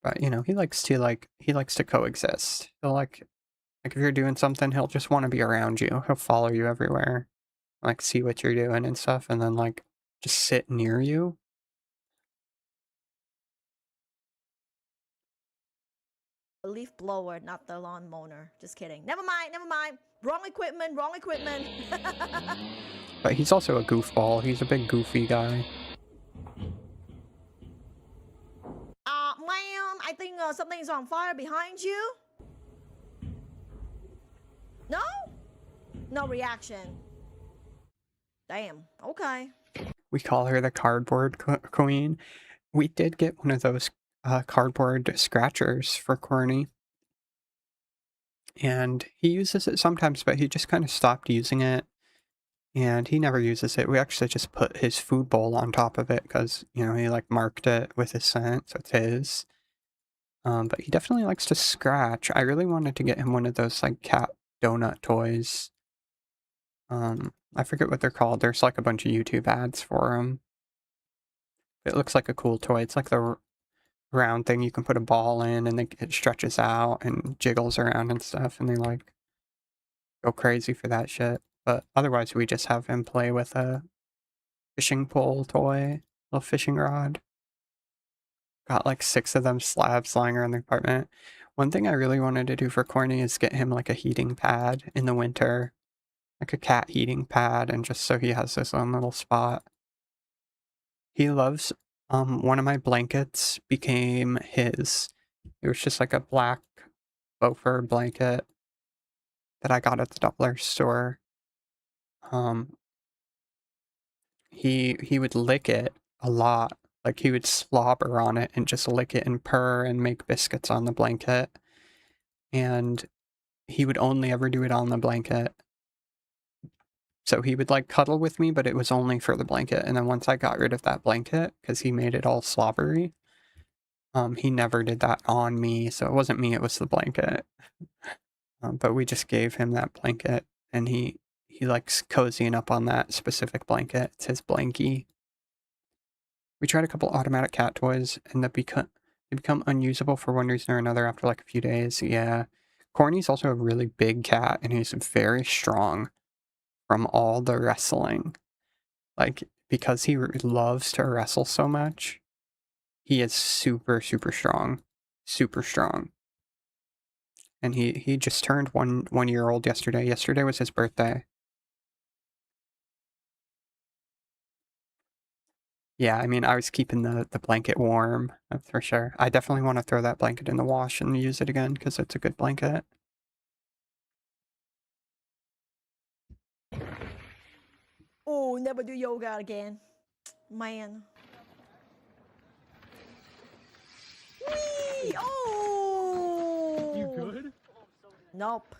But you know, he likes to coexist. He'll like if you're doing something, he'll just want to be around you. He'll follow you everywhere. Like see what you're doing and stuff and then like just sit near you. A leaf blower, not the lawn mower. Just kidding. Never mind. Wrong equipment. But he's also a goofball. He's a big goofy guy. Ma'am, I think something's on fire behind you. No? No reaction. Damn. Okay. We call her the cardboard queen. We did get one of those cardboard scratchers for Corny. And he uses it sometimes, but he just kind of stopped using it. And he never uses it. We actually just put his food bowl on top of it because, you know, he like marked it with his scent, so it's his. But he definitely likes to scratch. I really wanted to get him one of those like cat donut toys. I forget what they're called. There's like a bunch of YouTube ads for them. It looks like a cool toy. It's like the round thing you can put a ball in and it stretches out and jiggles around and stuff and they like go crazy for that shit. But otherwise we just have him play with a fishing pole toy, little fishing rod. Got like 6 of them slabs lying around the apartment. One thing I really wanted to do for Corny is get him like a heating pad in the winter. Like a cat heating pad, and just so he has his own little spot. He loves, one of my blankets became his. It was just like a black faux fur blanket that I got at the dollar store. He would lick it a lot. Like he would slobber on it and just lick it and purr and make biscuits on the blanket. And he would only ever do it on the blanket. So he would like cuddle with me, but it was only for the blanket. And then once I got rid of that blanket, because he made it all slobbery, he never did that on me. So it wasn't me, it was the blanket. But we just gave him that blanket, and he likes cozying up on that specific blanket. It's his blankie. We tried a couple automatic cat toys, and they become unusable for one reason or another after like a few days. Yeah. Corny's also a really big cat, and he's very strong from all the wrestling. Like, because he loves to wrestle so much, he is super, super strong. Super strong. And he just turned 1 year old yesterday. Yesterday was his birthday. Yeah, I mean, I was keeping the blanket warm, that's for sure. I definitely want to throw that blanket in the wash and use it again, because it's a good blanket. Oh, never do yoga again. Man. Whee! Oh! You good? Nope.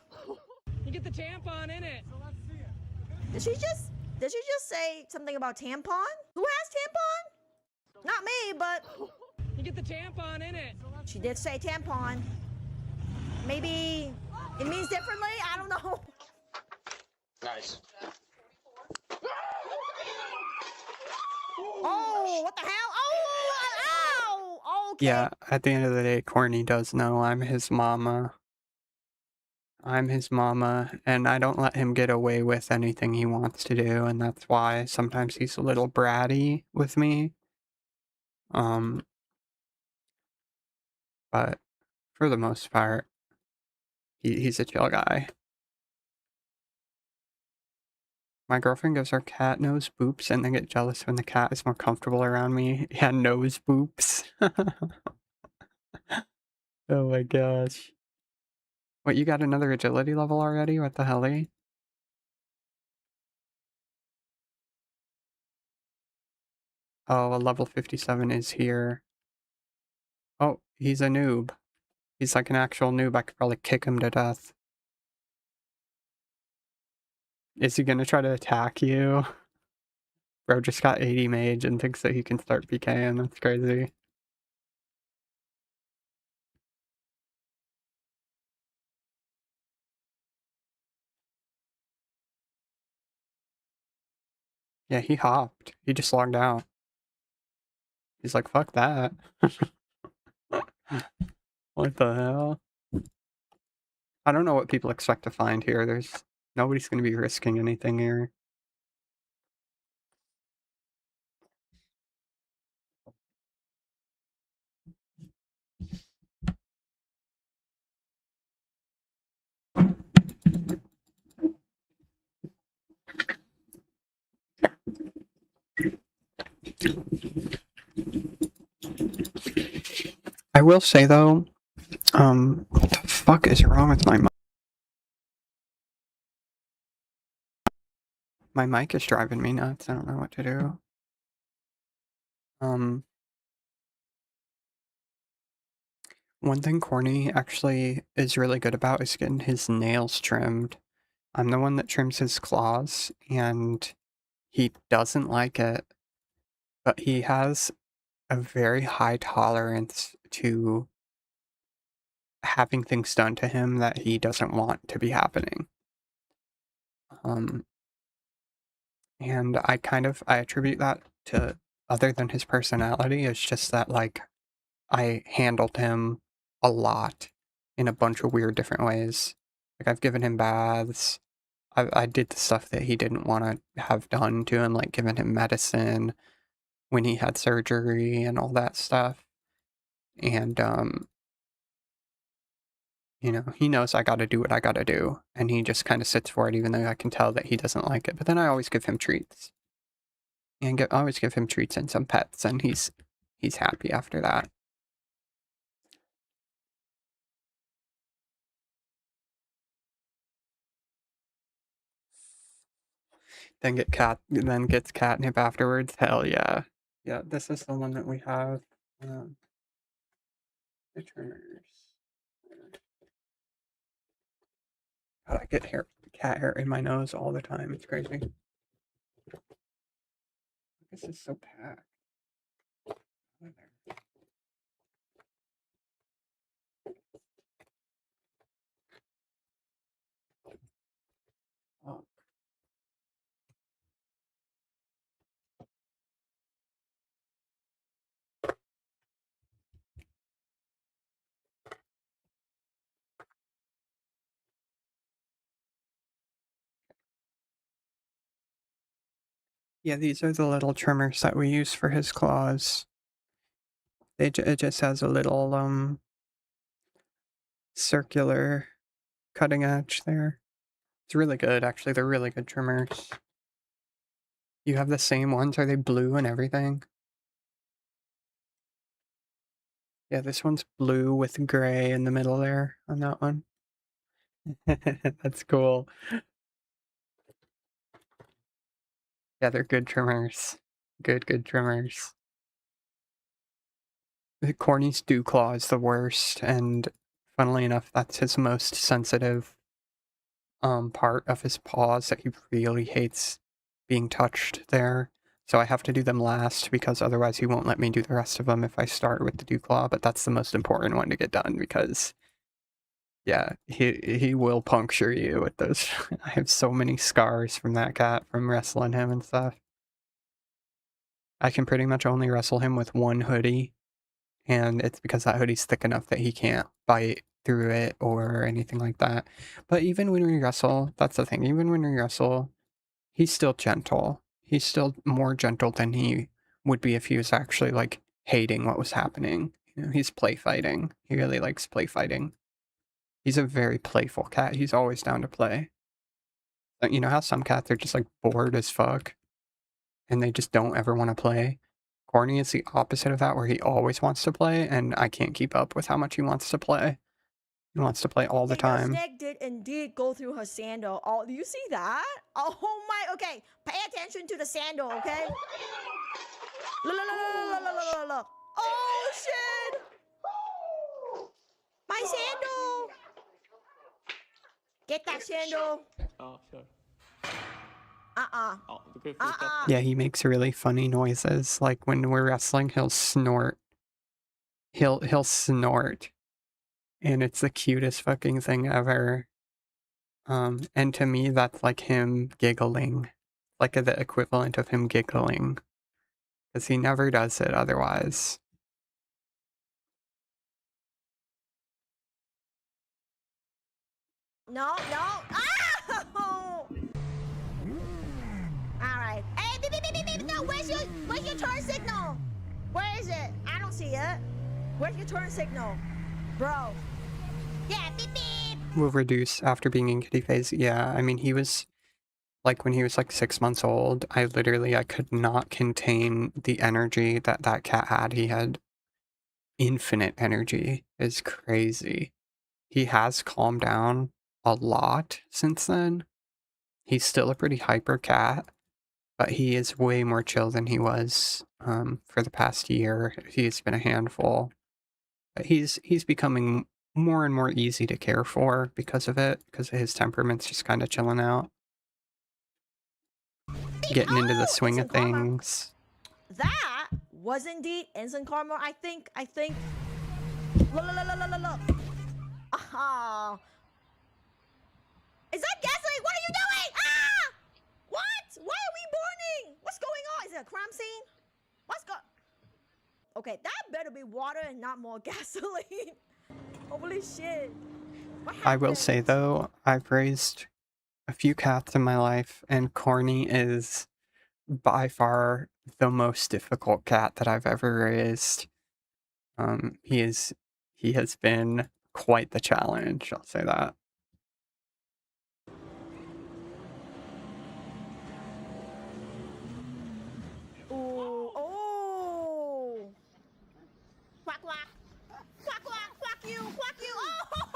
You get the tampon in it. Did she just say something about tampon? Who has tampon? Not me, but You get the tampon in it. she did say tampon. Maybe it means differently? I don't know. Nice. Oh, what the hell? Oh, ow! Okay. Yeah, at the end of the day, Corny does know I'm his mama. I'm his mama, and I don't let him get away with anything he wants to do, and that's why sometimes he's a little bratty with me. But for the most part, he's a chill guy. My girlfriend gives her cat nose boops, and they get jealous when the cat is more comfortable around me. Yeah, nose boops. Oh my gosh. What, you got another agility level already? What the hell? Oh, a level 57 is here. Oh, he's a noob. He's like an actual noob. I could probably kick him to death. Is he gonna try to attack you? Bro just got 80 mage and thinks that he can start PKing. That's crazy. Yeah, he hopped. He just logged out. He's like, fuck that. What the hell? I don't know what people expect to find here. Nobody's gonna be risking anything here. I will say though, what the fuck is wrong with my mic? My mic is driving me nuts. I don't know what to do. One thing Corny actually is really good about is getting his nails trimmed. I'm the one that trims his claws, and he doesn't like it, but he has a very high tolerance to having things done to him that he doesn't want to be happening. And I attribute that to, other than his personality, it's just that, like, I handled him a lot in a bunch of weird different ways. Like, I've given him baths. I did the stuff that he didn't want to have done to him, like giving him medicine when he had surgery and all that stuff. And You know, he knows I gotta do what I gotta do, and he just kind of sits for it, even though I can tell that he doesn't like it. But then I always give him treats, and always give him treats and some pets, and he's happy after that. Then gets catnip afterwards. Hell yeah, yeah. This is the one that we have. The trimmers. God, I get cat hair in my nose all the time. It's crazy. This is so packed. Oh. Yeah, these are the little trimmers that we use for his claws. It just has a little circular cutting edge there. It's really good, actually. They're really good trimmers. You have the same ones? Are they blue and everything? Yeah, this one's blue with gray in the middle there on that one. That's cool. Yeah, they're good trimmers. Good trimmers. The Corny's dew claw is the worst, and funnily enough, that's his most sensitive part of his paws that he really hates being touched there. So I have to do them last because otherwise he won't let me do the rest of them if I start with the dew claw, but that's the most important one to get done because yeah, he will puncture you with those. I have so many scars from that cat from wrestling him and stuff. I can pretty much only wrestle him with one hoodie, and it's because that hoodie's thick enough that he can't bite through it or anything like that. But even when we wrestle, that's the thing, even when we wrestle, he's still gentle. He's still more gentle than he would be if he was actually, like, hating what was happening. You know, he's play fighting. He really likes play fighting. He's a very playful cat. He's always down to play. You know how some cats are just, like, bored as fuck? And they just don't ever want to play? Corny is the opposite of that, where he always wants to play, and I can't keep up with how much he wants to play. He wants to play all the time. The snake did indeed go through her sandal. Oh, do you see that? Oh my, okay. Pay attention to the sandal, okay? Look, look, look, look, look, look, look. Oh, shit. My sandal. Get that sandal. Oh, sure. Yeah, he makes really funny noises. Like when we're wrestling, he'll snort. He'll snort. And it's the cutest fucking thing ever. And to me, that's like him giggling. Like the equivalent of him giggling. Because he never does it otherwise. No, no. Oh! Alright. Hey, beep, beep, beep, beep, beep. No, where's your turn signal? Where is it? I don't see it. Where's your turn signal? Bro. Yeah, beep, beep. Will reduce after being in kitty phase. Yeah, I mean, he was... Like, when he was, like, 6 months old, I could not contain the energy that that cat had. He had infinite energy. It's crazy. He has calmed down a lot since then. He's still a pretty hyper cat, but he is way more chill than he was for the past year. He's been a handful. But he's becoming more and more easy to care for because of it, because his temperament's just kind of chilling out. Getting into the swing of things. That was indeed instant karma. I think. Look. Ah. Is that gasoline? What are you doing? Ah! What? Why are we burning? What's going on? Is it a crime scene? Okay, that better be water and not more gasoline. Holy shit. I will say though, I've raised a few cats in my life, and Corny is by far the most difficult cat that I've ever raised. He has been quite the challenge, I'll say that. Ooh, oh! Quack, quack. Quack, quack, quack you, quack you. Oh!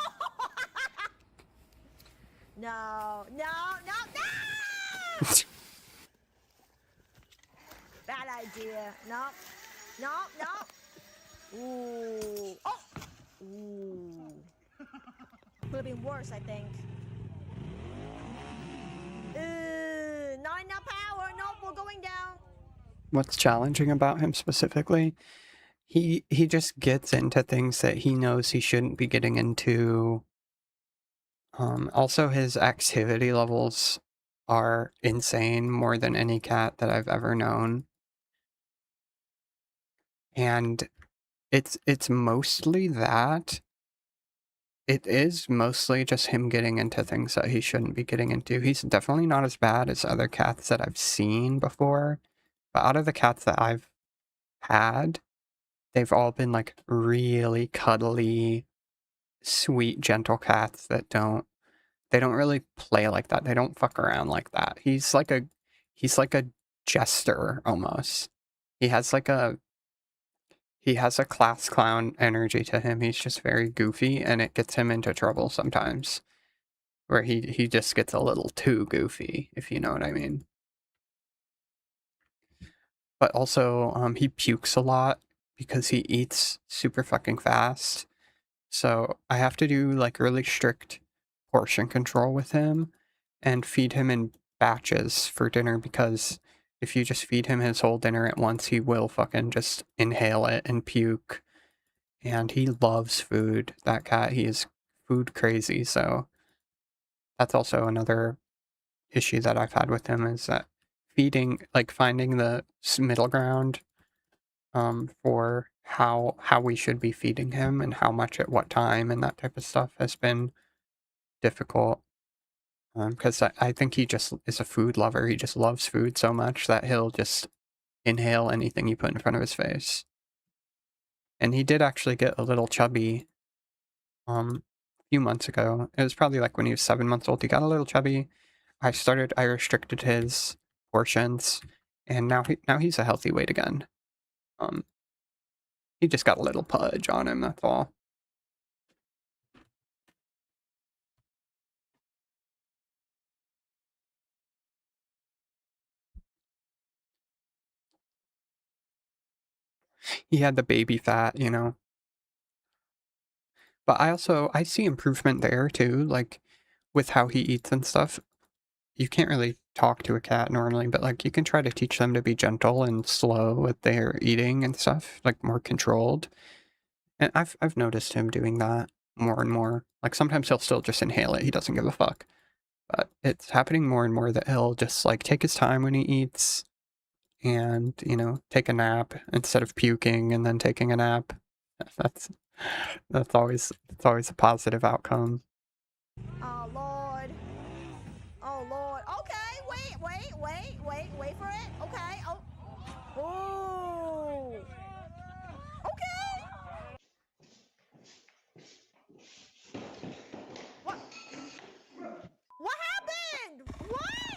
No, no, no, no! Bad idea. No, no, no. Ooh. Oh! Ooh. Could have been worse, I think. Not enough power. Nope, we're going down. What's challenging about him specifically? He just gets into things that he knows he shouldn't be getting into. Also, his activity levels are insane, more than any cat that I've ever known. And it's mostly that. It is mostly just him getting into things that he shouldn't be getting into. He's definitely not as bad as other cats that I've seen before. But out of the cats that I've had, they've all been like really cuddly, sweet, gentle cats that don't really play like that. They don't fuck around like that. He's like a jester almost. He has a class clown energy to him. He's just very goofy, and it gets him into trouble sometimes. Where he just gets a little too goofy, if you know what I mean. But also, he pukes a lot because he eats super fucking fast. So I have to do like really strict portion control with him and feed him in batches for dinner, because if you just feed him his whole dinner at once, he will fucking just inhale it and puke. And he loves food. That cat, he is food crazy. So that's also another issue that I've had with him, is that finding the middle ground for how we should be feeding him and how much at what time and that type of stuff has been difficult. Because I think he just is a food lover. He just loves food so much that he'll just inhale anything you put in front of his face. And he did actually get a little chubby a few months ago. It was probably like when he was 7 months old. He got a little chubby. I restricted his portions, and now he's a healthy weight again. He just got a little pudge on him, that's all. He had the baby fat, you know. But I see improvement there too, like with how he eats and stuff. You can't really talk to a cat normally, but like you can try to teach them to be gentle and slow with their eating and stuff, like more controlled. And I've noticed him doing that more and more. Like sometimes he'll still just inhale it. He doesn't give a fuck. But it's happening more and more that he'll just like take his time when he eats and, you know, take a nap instead of puking and then taking a nap. That's always a positive outcome. Oh, Lord. Oh, Lord. Okay, wait for it. Okay, oh. Oh. Okay. What happened? What?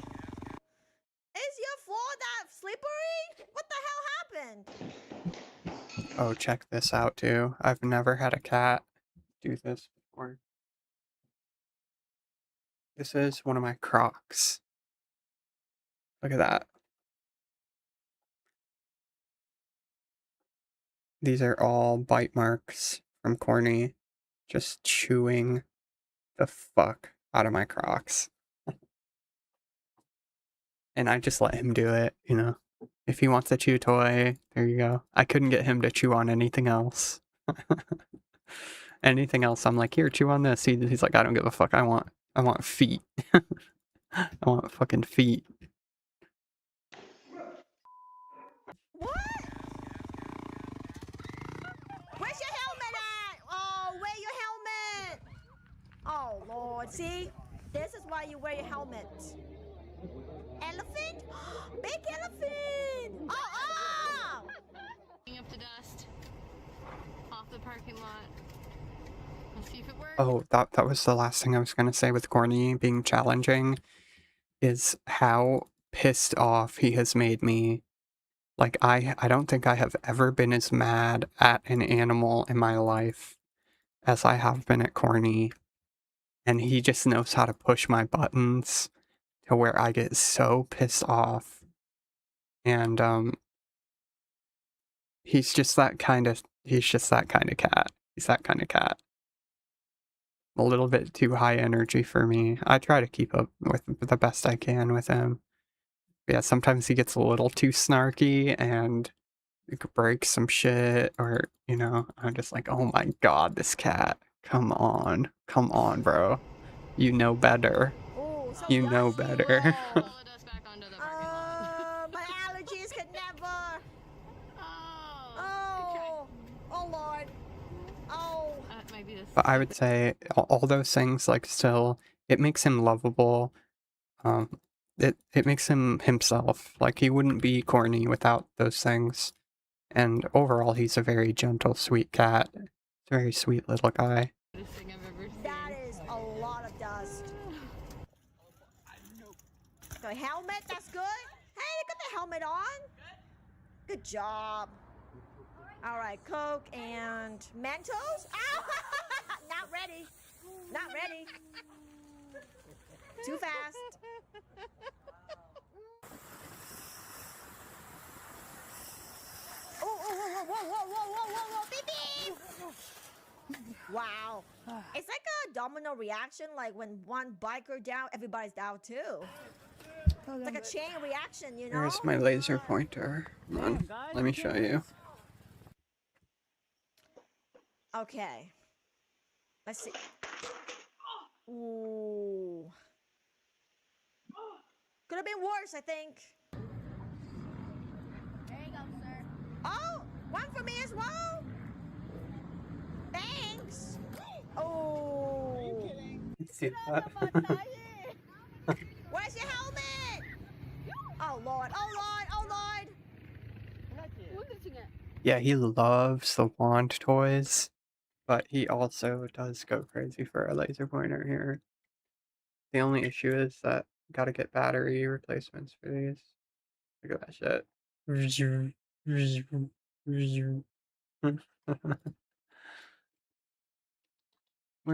Is your floor that slippery? What the hell happened? Oh, check this out too. I've never had a cat do this before. This is one of my Crocs. Look at that. These are all bite marks from Corny just chewing the fuck out of my Crocs. And I just let him do it, you know. If he wants a chew toy, there you go. I couldn't get him to chew on anything else. Anything else, I'm like, here, chew on this. He's like, I don't give a fuck. I want feet. I want fucking feet. What? Where's your helmet at? Oh, wear your helmet. Oh, Lord. See? This is why you wear your helmet. Elephant? Big elephant! Oh! Up the dust off the parking lot. Let's see if it Oh, that was the last thing I was gonna say with Corny being challenging, is how pissed off he has made me. Like, I don't think I have ever been as mad at an animal in my life as I have been at Corny. And he just knows how to push my buttons to where I get so pissed off. And, he's just that kind of cat. He's that kind of cat. A little bit too high energy for me. I try to keep up with the best I can with him. Yeah, sometimes he gets a little too snarky and breaks some shit, or, you know, I'm just like, oh my god, this cat. Come on, bro. You know better. You know better. My allergies can never. Oh, oh Lord. Oh. That might be the But I would say all those things, like, still, it makes him lovable. It makes him himself. Like, he wouldn't be Corny without those things. And overall, he's a very gentle, sweet cat. He's a very sweet little guy. That is a lot of dust. The helmet, that's good. Hey, they got the helmet on. Good job. All right, Coke and Mentos. Ah, not ready. Not ready. Too fast. Oh, whoa, whoa, whoa, whoa, whoa, whoa, whoa, beep, beep. Wow. It's like a domino reaction, like when one biker down, everybody's down too. It's like a chain reaction, you know? Where's my laser pointer? Come on, let me show you. Okay. Let's see. Ooh. Could have been worse, I think. There you go, sir. Oh, one for me as well. Thanks. Oh. Are you kidding? See that? Where's your helmet? Oh Lord, oh Lord, oh Lord. Yeah, he loves the wand toys, but he also does go crazy for a laser pointer here. The only issue is that gotta get battery replacements for these. Look at that shit. Where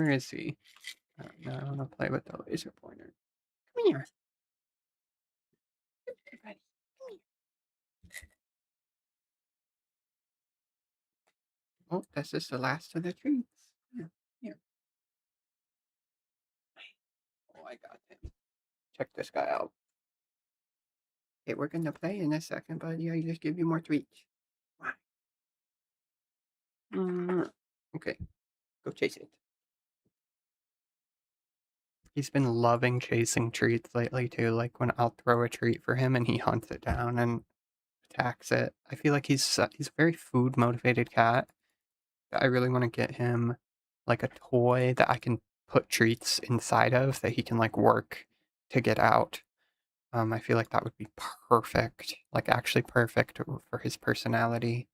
is he? I don't know. I want to play with the laser pointer. Come here. Buddy. Oh, this is the last of the treats. Here, here. Oh, I got him. Check this guy out. Okay, we're gonna play in a second, buddy. I just give you more treats. Okay, go chase it. He's been loving chasing treats lately too. Like when I'll throw a treat for him and he hunts it down and attacks it. I feel like he's a very food motivated cat. I really want to get him like a toy that I can put treats inside of that he can like work to get out. I feel like that would be perfect, like actually perfect for his personality.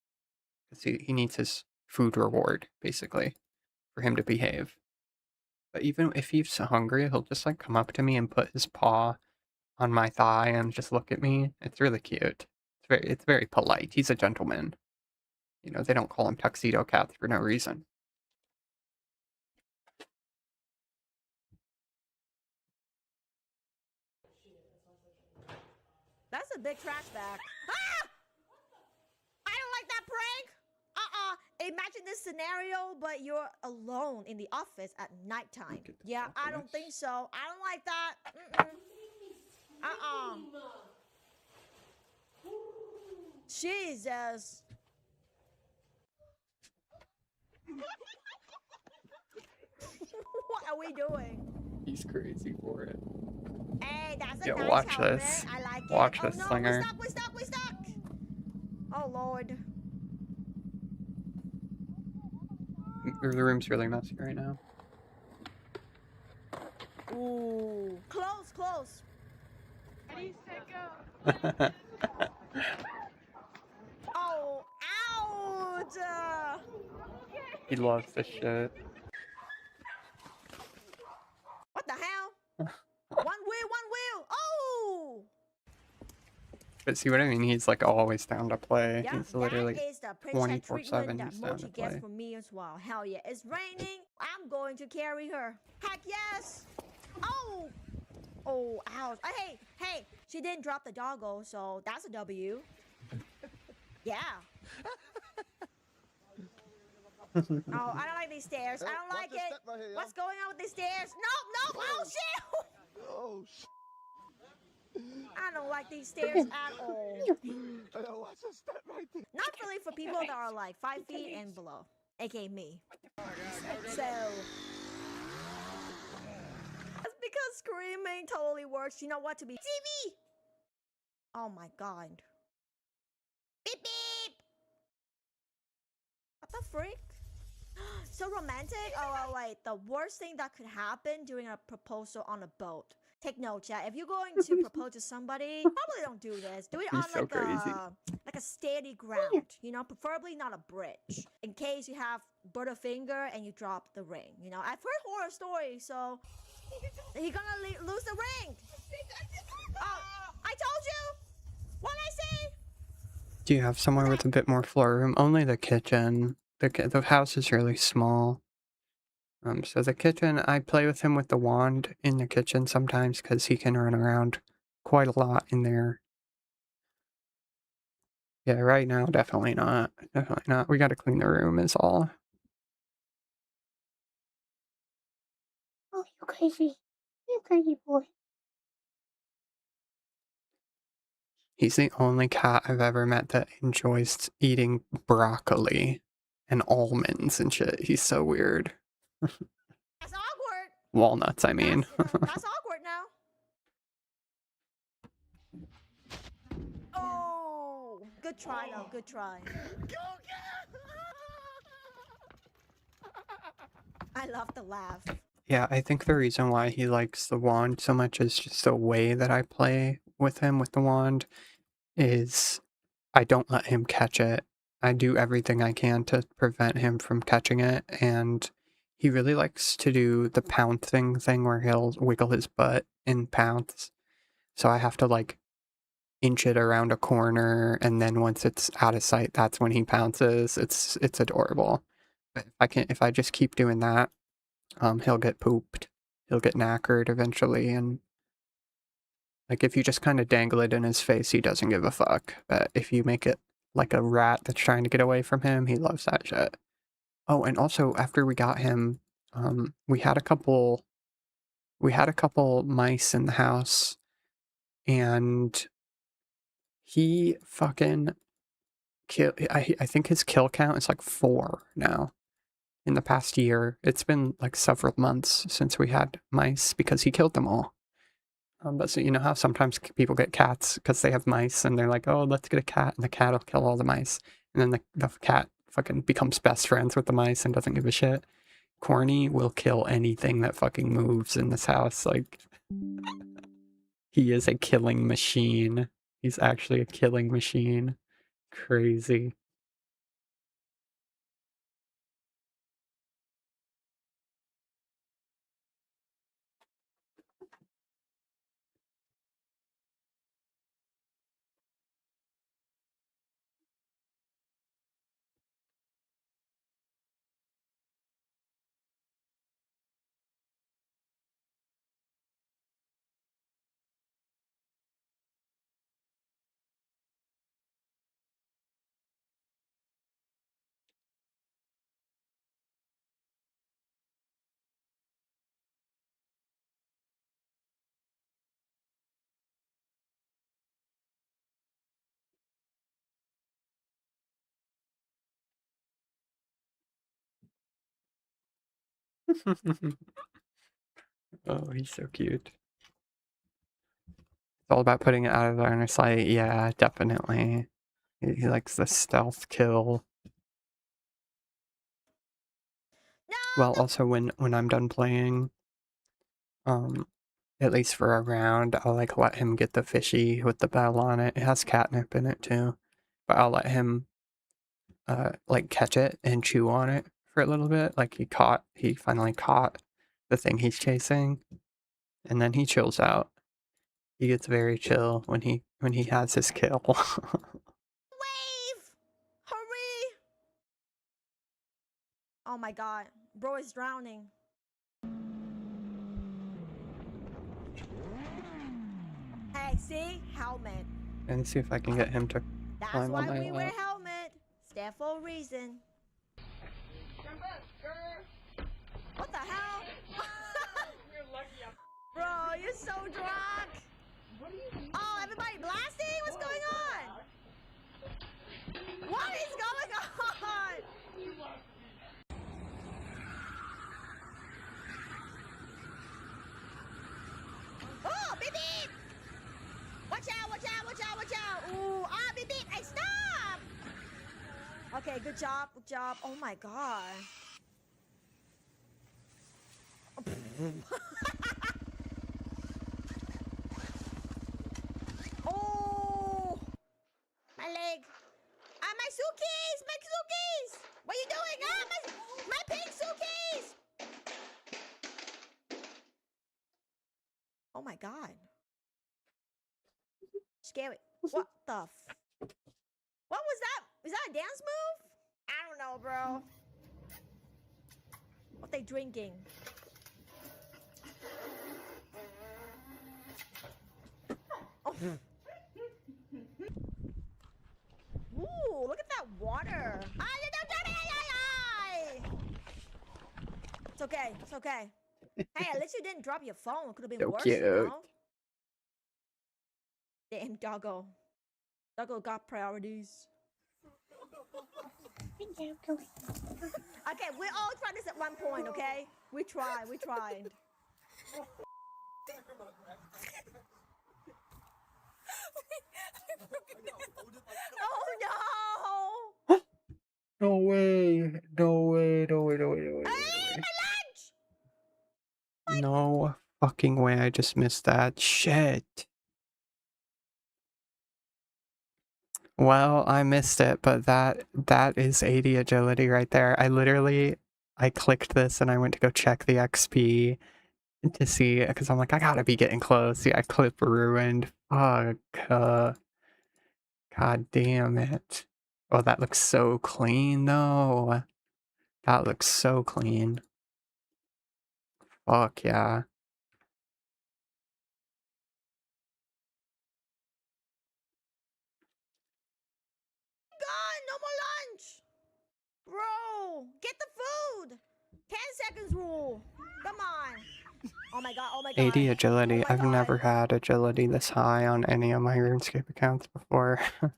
Because he needs his food reward, basically, for him to behave. But even if he's hungry, he'll just like come up to me and put his paw on my thigh and just look at me. It's really cute. It's very polite. He's a gentleman. You know, they don't call him tuxedo cats for no reason. That's a big trash bag. Ah! I don't like that prank. Imagine this scenario, but you're alone in the office at nighttime. Yeah, I don't think so. I don't like that. Jesus. What are we doing? He's crazy for it. Hey, that's a Yo, nice watch helmet. this. I like it. Watch Oh this, no, Slinger. we're stuck. Oh Lord. The room's really messy right now. Ooh, close. Ready, set, go. Oh, ouch! He loves this shit. But see what I mean? He's like always down to play. Yeah, He's literally that is the princess 24/7. treatment that He's down to Mochi gets play. from me as well. Hell yeah, it's raining. I'm going to carry her. Heck yes. Oh, oh, ouch. Hey, she didn't drop the doggo, so that's a W. Yeah. Oh, I don't like these stairs. I don't like it. What's going on with these stairs? No, oh shit. Oh, I don't like these stairs at all. What's a step right there? Not really for people that are like 5 feet and below, aka me. So that's because screaming totally works. You know what? To be TV. Oh my god. Beep beep. What the freak? So romantic? Oh wait, the worst thing that could happen during a proposal on a boat. Take note, chat. If you're going to propose to somebody, probably don't do this. Do it He's on so crazy. like a steady ground, you know, preferably not a bridge. In case you have Butterfinger and you drop the ring, you know. I've heard horror stories, so you're gonna lose the ring. Oh, I told you. What I say? Do you have somewhere with a bit more floor room? Only the kitchen. The house is really small. So the kitchen, I play with him with the wand in the kitchen sometimes because he can run around quite a lot in there. Yeah, right now, definitely not. Definitely not. We gotta clean the room is all. Oh, you crazy. You crazy boy. He's the only cat I've ever met that enjoys eating broccoli and almonds and shit. He's so weird. That's awkward. Walnuts, I mean. That's awkward now. Oh, good try though. Good try. I love the laugh. Yeah, I think the reason why he likes the wand so much is just the way that I play with him with the wand is I don't let him catch it. I do everything I can to prevent him from catching it, and he really likes to do the pouncing thing where he'll wiggle his butt and pounce. So I have to like inch it around a corner, and then once it's out of sight, that's when he pounces. It's adorable. But if I just keep doing that, he'll get pooped. He'll get knackered eventually, and like if you just kind of dangle it in his face, he doesn't give a fuck. But if you make it like a rat that's trying to get away from him, he loves that shit. Oh, and also after we got him, we had a couple mice in the house, and he fucking kill. I think his kill count is like 4 now. In the past year, it's been like several months since we had mice because he killed them all. But so you know how sometimes people get cats because they have mice and they're like, oh, let's get a cat, and the cat will kill all the mice. And then the cat fucking becomes best friends with the mice and doesn't give a shit. Corny will kill anything that fucking moves in this house. Like, he is a killing machine. He's actually a killing machine. Crazy. Oh, he's so cute. It's all about putting it out of line of sight. Yeah, definitely. He likes the stealth kill. Well, also when I'm done playing, at least for a round, I'll like let him get the fishy with the bell on it. It has catnip in it too, but I'll let him like catch it and chew on it for a little bit. Like he finally caught the thing he's chasing, and then he chills out. He gets very chill when he has his kill. Wave! Hurry! Oh my god. Bro is drowning. Hey, see? Helmet. And see if I can get him to That's climb on why my we wear lap. helmet. It's there for a reason. What the hell? Bro, you're so drunk. Oh, everybody blasting? What's going on? What is going on? Oh, beep beep! Watch out, watch out, watch out, watch out! Ooh, ah, beep beep! Hey, stop! Okay, good job, good job. Oh my god. Oh! My leg. Ah, my suitcase! My suitcase! What are you doing? Ah, my pink suitcase! Oh my god. Scary. What the f... What was that? Is that a dance move? I don't know, bro. What they drinking? Oh. Ooh, look at that water. Ah, you don't drop it. It's okay. It's okay. Hey, at least you didn't drop your phone. It could have been So worse, cute. you know? Damn, doggo. Doggo got priorities. Okay, we all tried this at one point, okay? We tried. Oh no! No way. No way. No way. No way. No way. Hey, my lunch! No fucking way. I just missed that. Shit. Well, I missed it, but that is 80 agility right there. I clicked this and I went to go check the XP to see, because I'm like, I gotta be getting close. Yeah, clip ruined. Fuck. God damn it. Oh, that looks so clean though. That looks so clean. Fuck yeah. God, no more lunch! Bro, get the food! 10 seconds rule. Come on. Oh my god, oh my god. 80 agility. Oh my I've god. never had agility this high on any of my RuneScape accounts before. To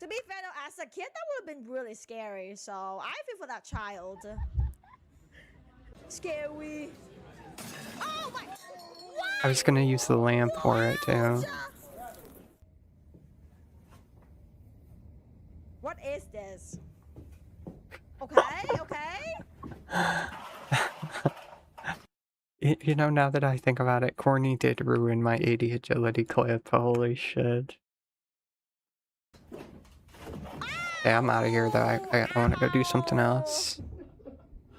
be fair though, as a kid, that would have been really scary. So I feel for that child. Scary. Oh my! What? I was gonna use the lamp for it too. What is this? Okay, okay. You know, now that I think about it, Corny did ruin my 80 agility clip. Holy shit. Yeah, I'm out of here though. I want to go do something else.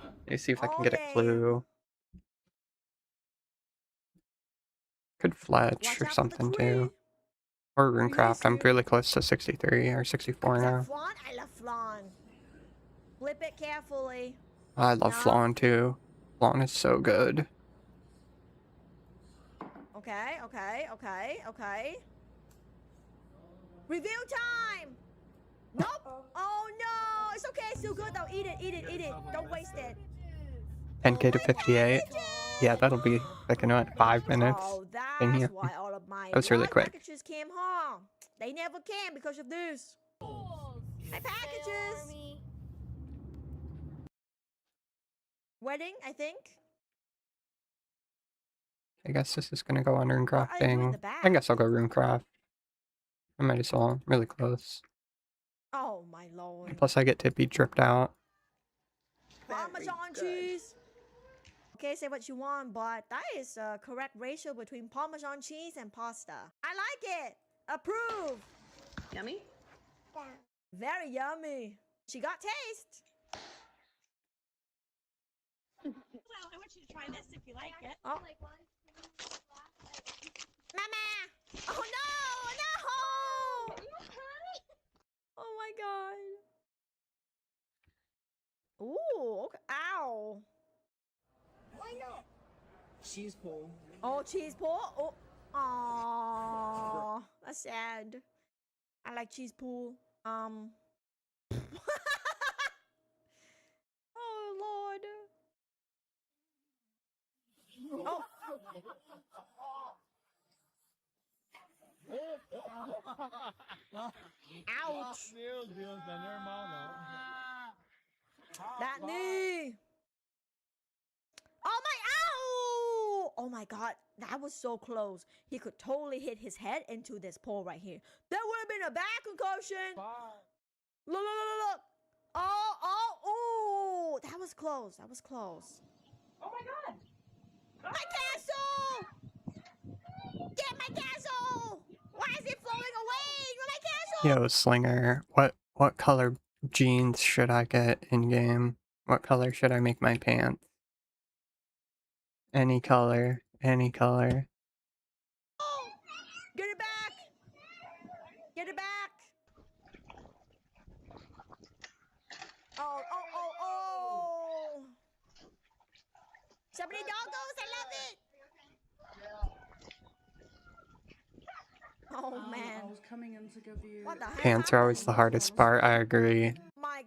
Let me see if I can get a clue. Could Fletch or something too. Or Runecraft. I'm really close to 63 or 64 now. Flan? I love flan. Flip it carefully. I love flan too. Flan is so good. Okay, okay, okay, okay. Review time! Nope! Oh no! It's okay, it's still good though. Eat it, eat it, eat it. Don't waste it. 10k to 58. Yeah, that'll be like in what, 5 minutes. Oh, In that's here. why all of my That was really quick. packages came home. They never came because of this. My packages! Wedding, I think. I guess this is gonna go on are you doing in runecrafting. the back? I guess I'll go runecraft. I might as well. I'm really close. Oh my lord. Plus I get to be dripped out. Parmesan cheese. Okay, say what you want, but that is a correct ratio between Parmesan cheese and pasta. I like it. Approve. Yummy? Very yummy. She got taste. Well, I want you to try this if you like it. Oh. Mama! Oh no! No! Oh my god. Ooh, okay. Ow. Why not? Cheese pull. Oh, cheese pull? Oh, that's sad. I like cheese pool. Oh Lord. Oh. Ouch. Meu Deus, não é normal não. That knee. Oh my, ow! Oh my god, that was so close. He could totally hit his head into this pole right here. That would have been a bad concussion. Look, look, look, look. Oh, that was close. That was close. Oh my god! My castle! Get my castle! Why is it flowing away? My castle! Yo, Slinger, what color jeans should I get in game? What color should I make my pants? Any color, any color. Oh! Get it back! Get it back! Oh! Somebody doggos, I love it! Oh man. I was coming in to give you. What the heck? Pants are always the hardest part, I agree.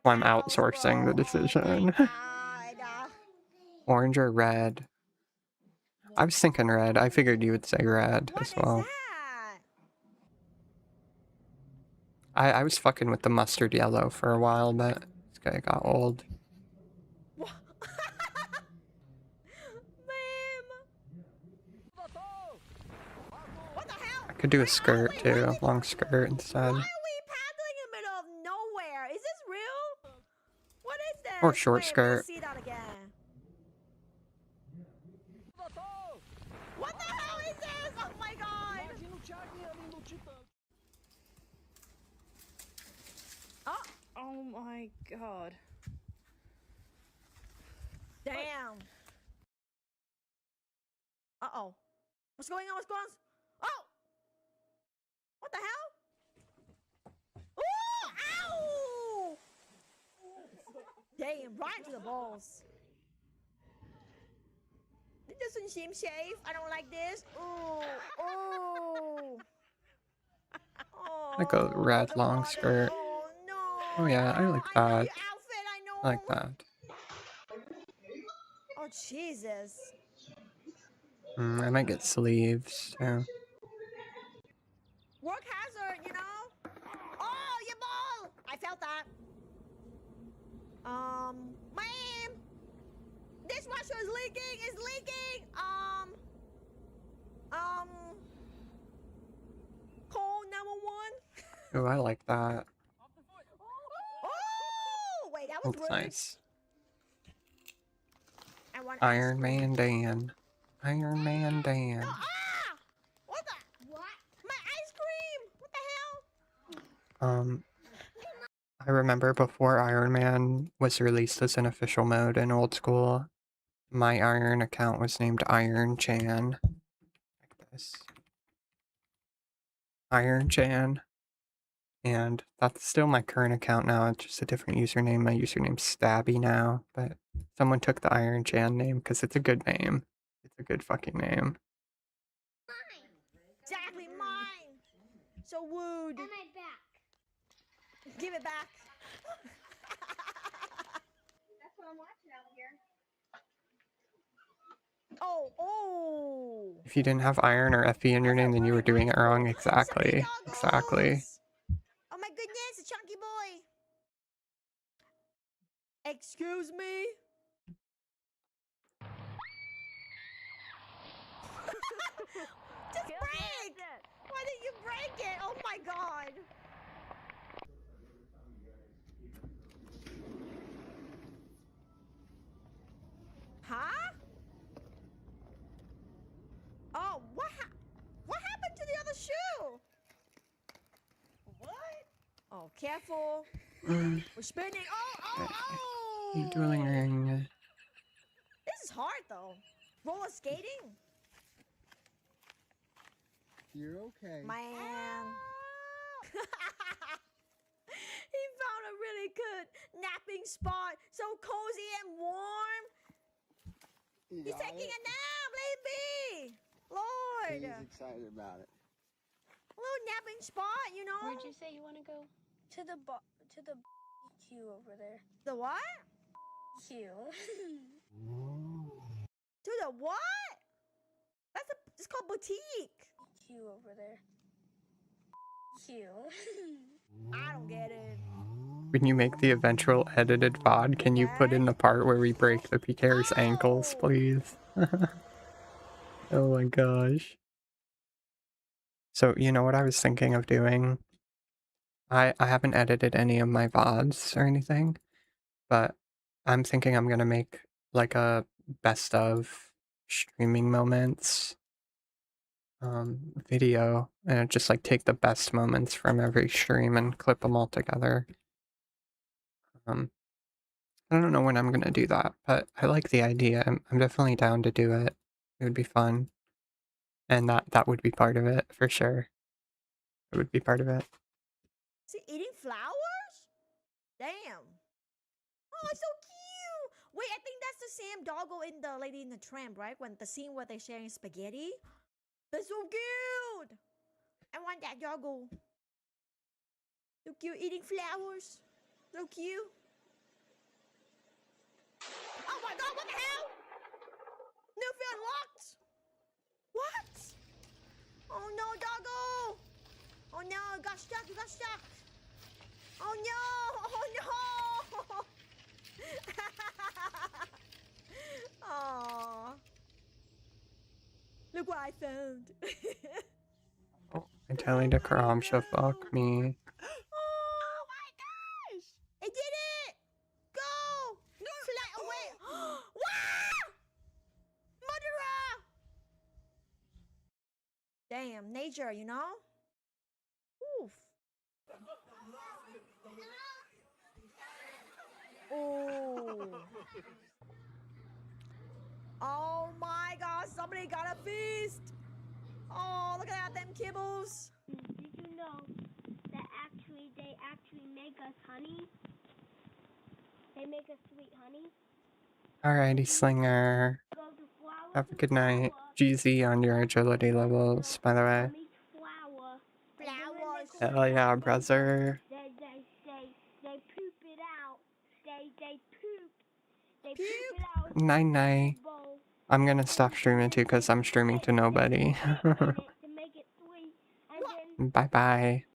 Well, I'm outsourcing the decision. Orange or red? I was thinking red. I figured you would say red as well. I was fucking with the mustard yellow for a while, but this guy got old. I could do a skirt too, long skirt instead. Nowhere. Is this real? What is this? Or short skirt. See that again. What the hell is this? Oh my god. Oh my god. Damn. Uh-oh. What's going on? What's going on? Oh! What the hell? Ooh! Ow! Damn, right into the balls. It doesn't seem safe. I don't like this. Ooh! Oh! Like a red long skirt. Oh yeah, I like that. I like that. Oh, Jesus. I might get sleeves too. Work hazard, you know? Oh, your ball! I felt that. My aim! Dishwasher is leaking! It's leaking! Call 911. Oh, I like that. Oh! Wait, that was That's rude. nice. I want Iron Man Dan. Iron Man Dan. What the? What? My ice cream! What the hell? I remember before Iron Man was released as an official mode in old school, my Iron account was named Iron Chan. Like this. Iron Chan. And that's still my current account now, it's just a different username. My username's Stabby now, but someone took the Iron Chan name because it's a good name. It's a good fucking name. Exactly mine! So wooed. And my back. Give it back. That's what I'm watching out here. Oh! If you didn't have Iron or FE in your name, then you were doing it wrong. Exactly. Exactly. Oh my goodness, a chunky boy! Excuse me? Just break! Why didn't you break it? Oh my god! Huh? Oh, what happened to the other shoe? What? Oh, careful. We're spinning. Oh! You doing? This is hard though. Roller skating? You're okay. Man. He found a really good napping spot. So cozy and warm. You He's got taking it? a nap. Let it be. Lord. He's excited about it. A little napping spot, you know? Where'd you say you want to go? To the queue over there. The what? Queue. To the what? It's called boutique. Queue over there. Queue. I don't get it. When you make the eventual edited VOD, can you put in the part where we break the PK's ankles, please? Oh my gosh. So, you know what I was thinking of doing? I haven't edited any of my VODs or anything, but I'm thinking I'm gonna make like a best of streaming moments video, and just like take the best moments from every stream and clip them all together. I don't know when I'm gonna do that, but I like the idea. I'm definitely down to do it. It would be fun. And that would be part of it, for sure. It would be part of it. Is he eating flowers? Damn. Oh, it's so cute. Wait, I think that's the same doggo in the Lady in the Tramp, right? When the scene where they're sharing spaghetti. That's so cute. I want that doggo. So cute, eating flowers. So cute. Oh my god, what the hell? New field unlocked. What? Oh no, doggo. Oh no, it got stuck, it got stuck. Oh no, oh no. Aww. Look what I found. I tell the Karamsha, fuck me. Oh my gosh! I did it! Go! Fly away! Wow! Murderer! Damn, nature, you know? Oof. Oh. Oh my god, somebody got a feast! Oh, look at them kibbles! Did you know that they actually make us honey? They make us sweet honey. Alrighty, Slinger. Have a good night. GZ on your agility levels, by the way. Flowers. Hell yeah, brother. They poop it out. They poop. They poop it out. Night night. I'm gonna stop streaming too because I'm streaming to nobody. To make it sweet. And then Bye bye.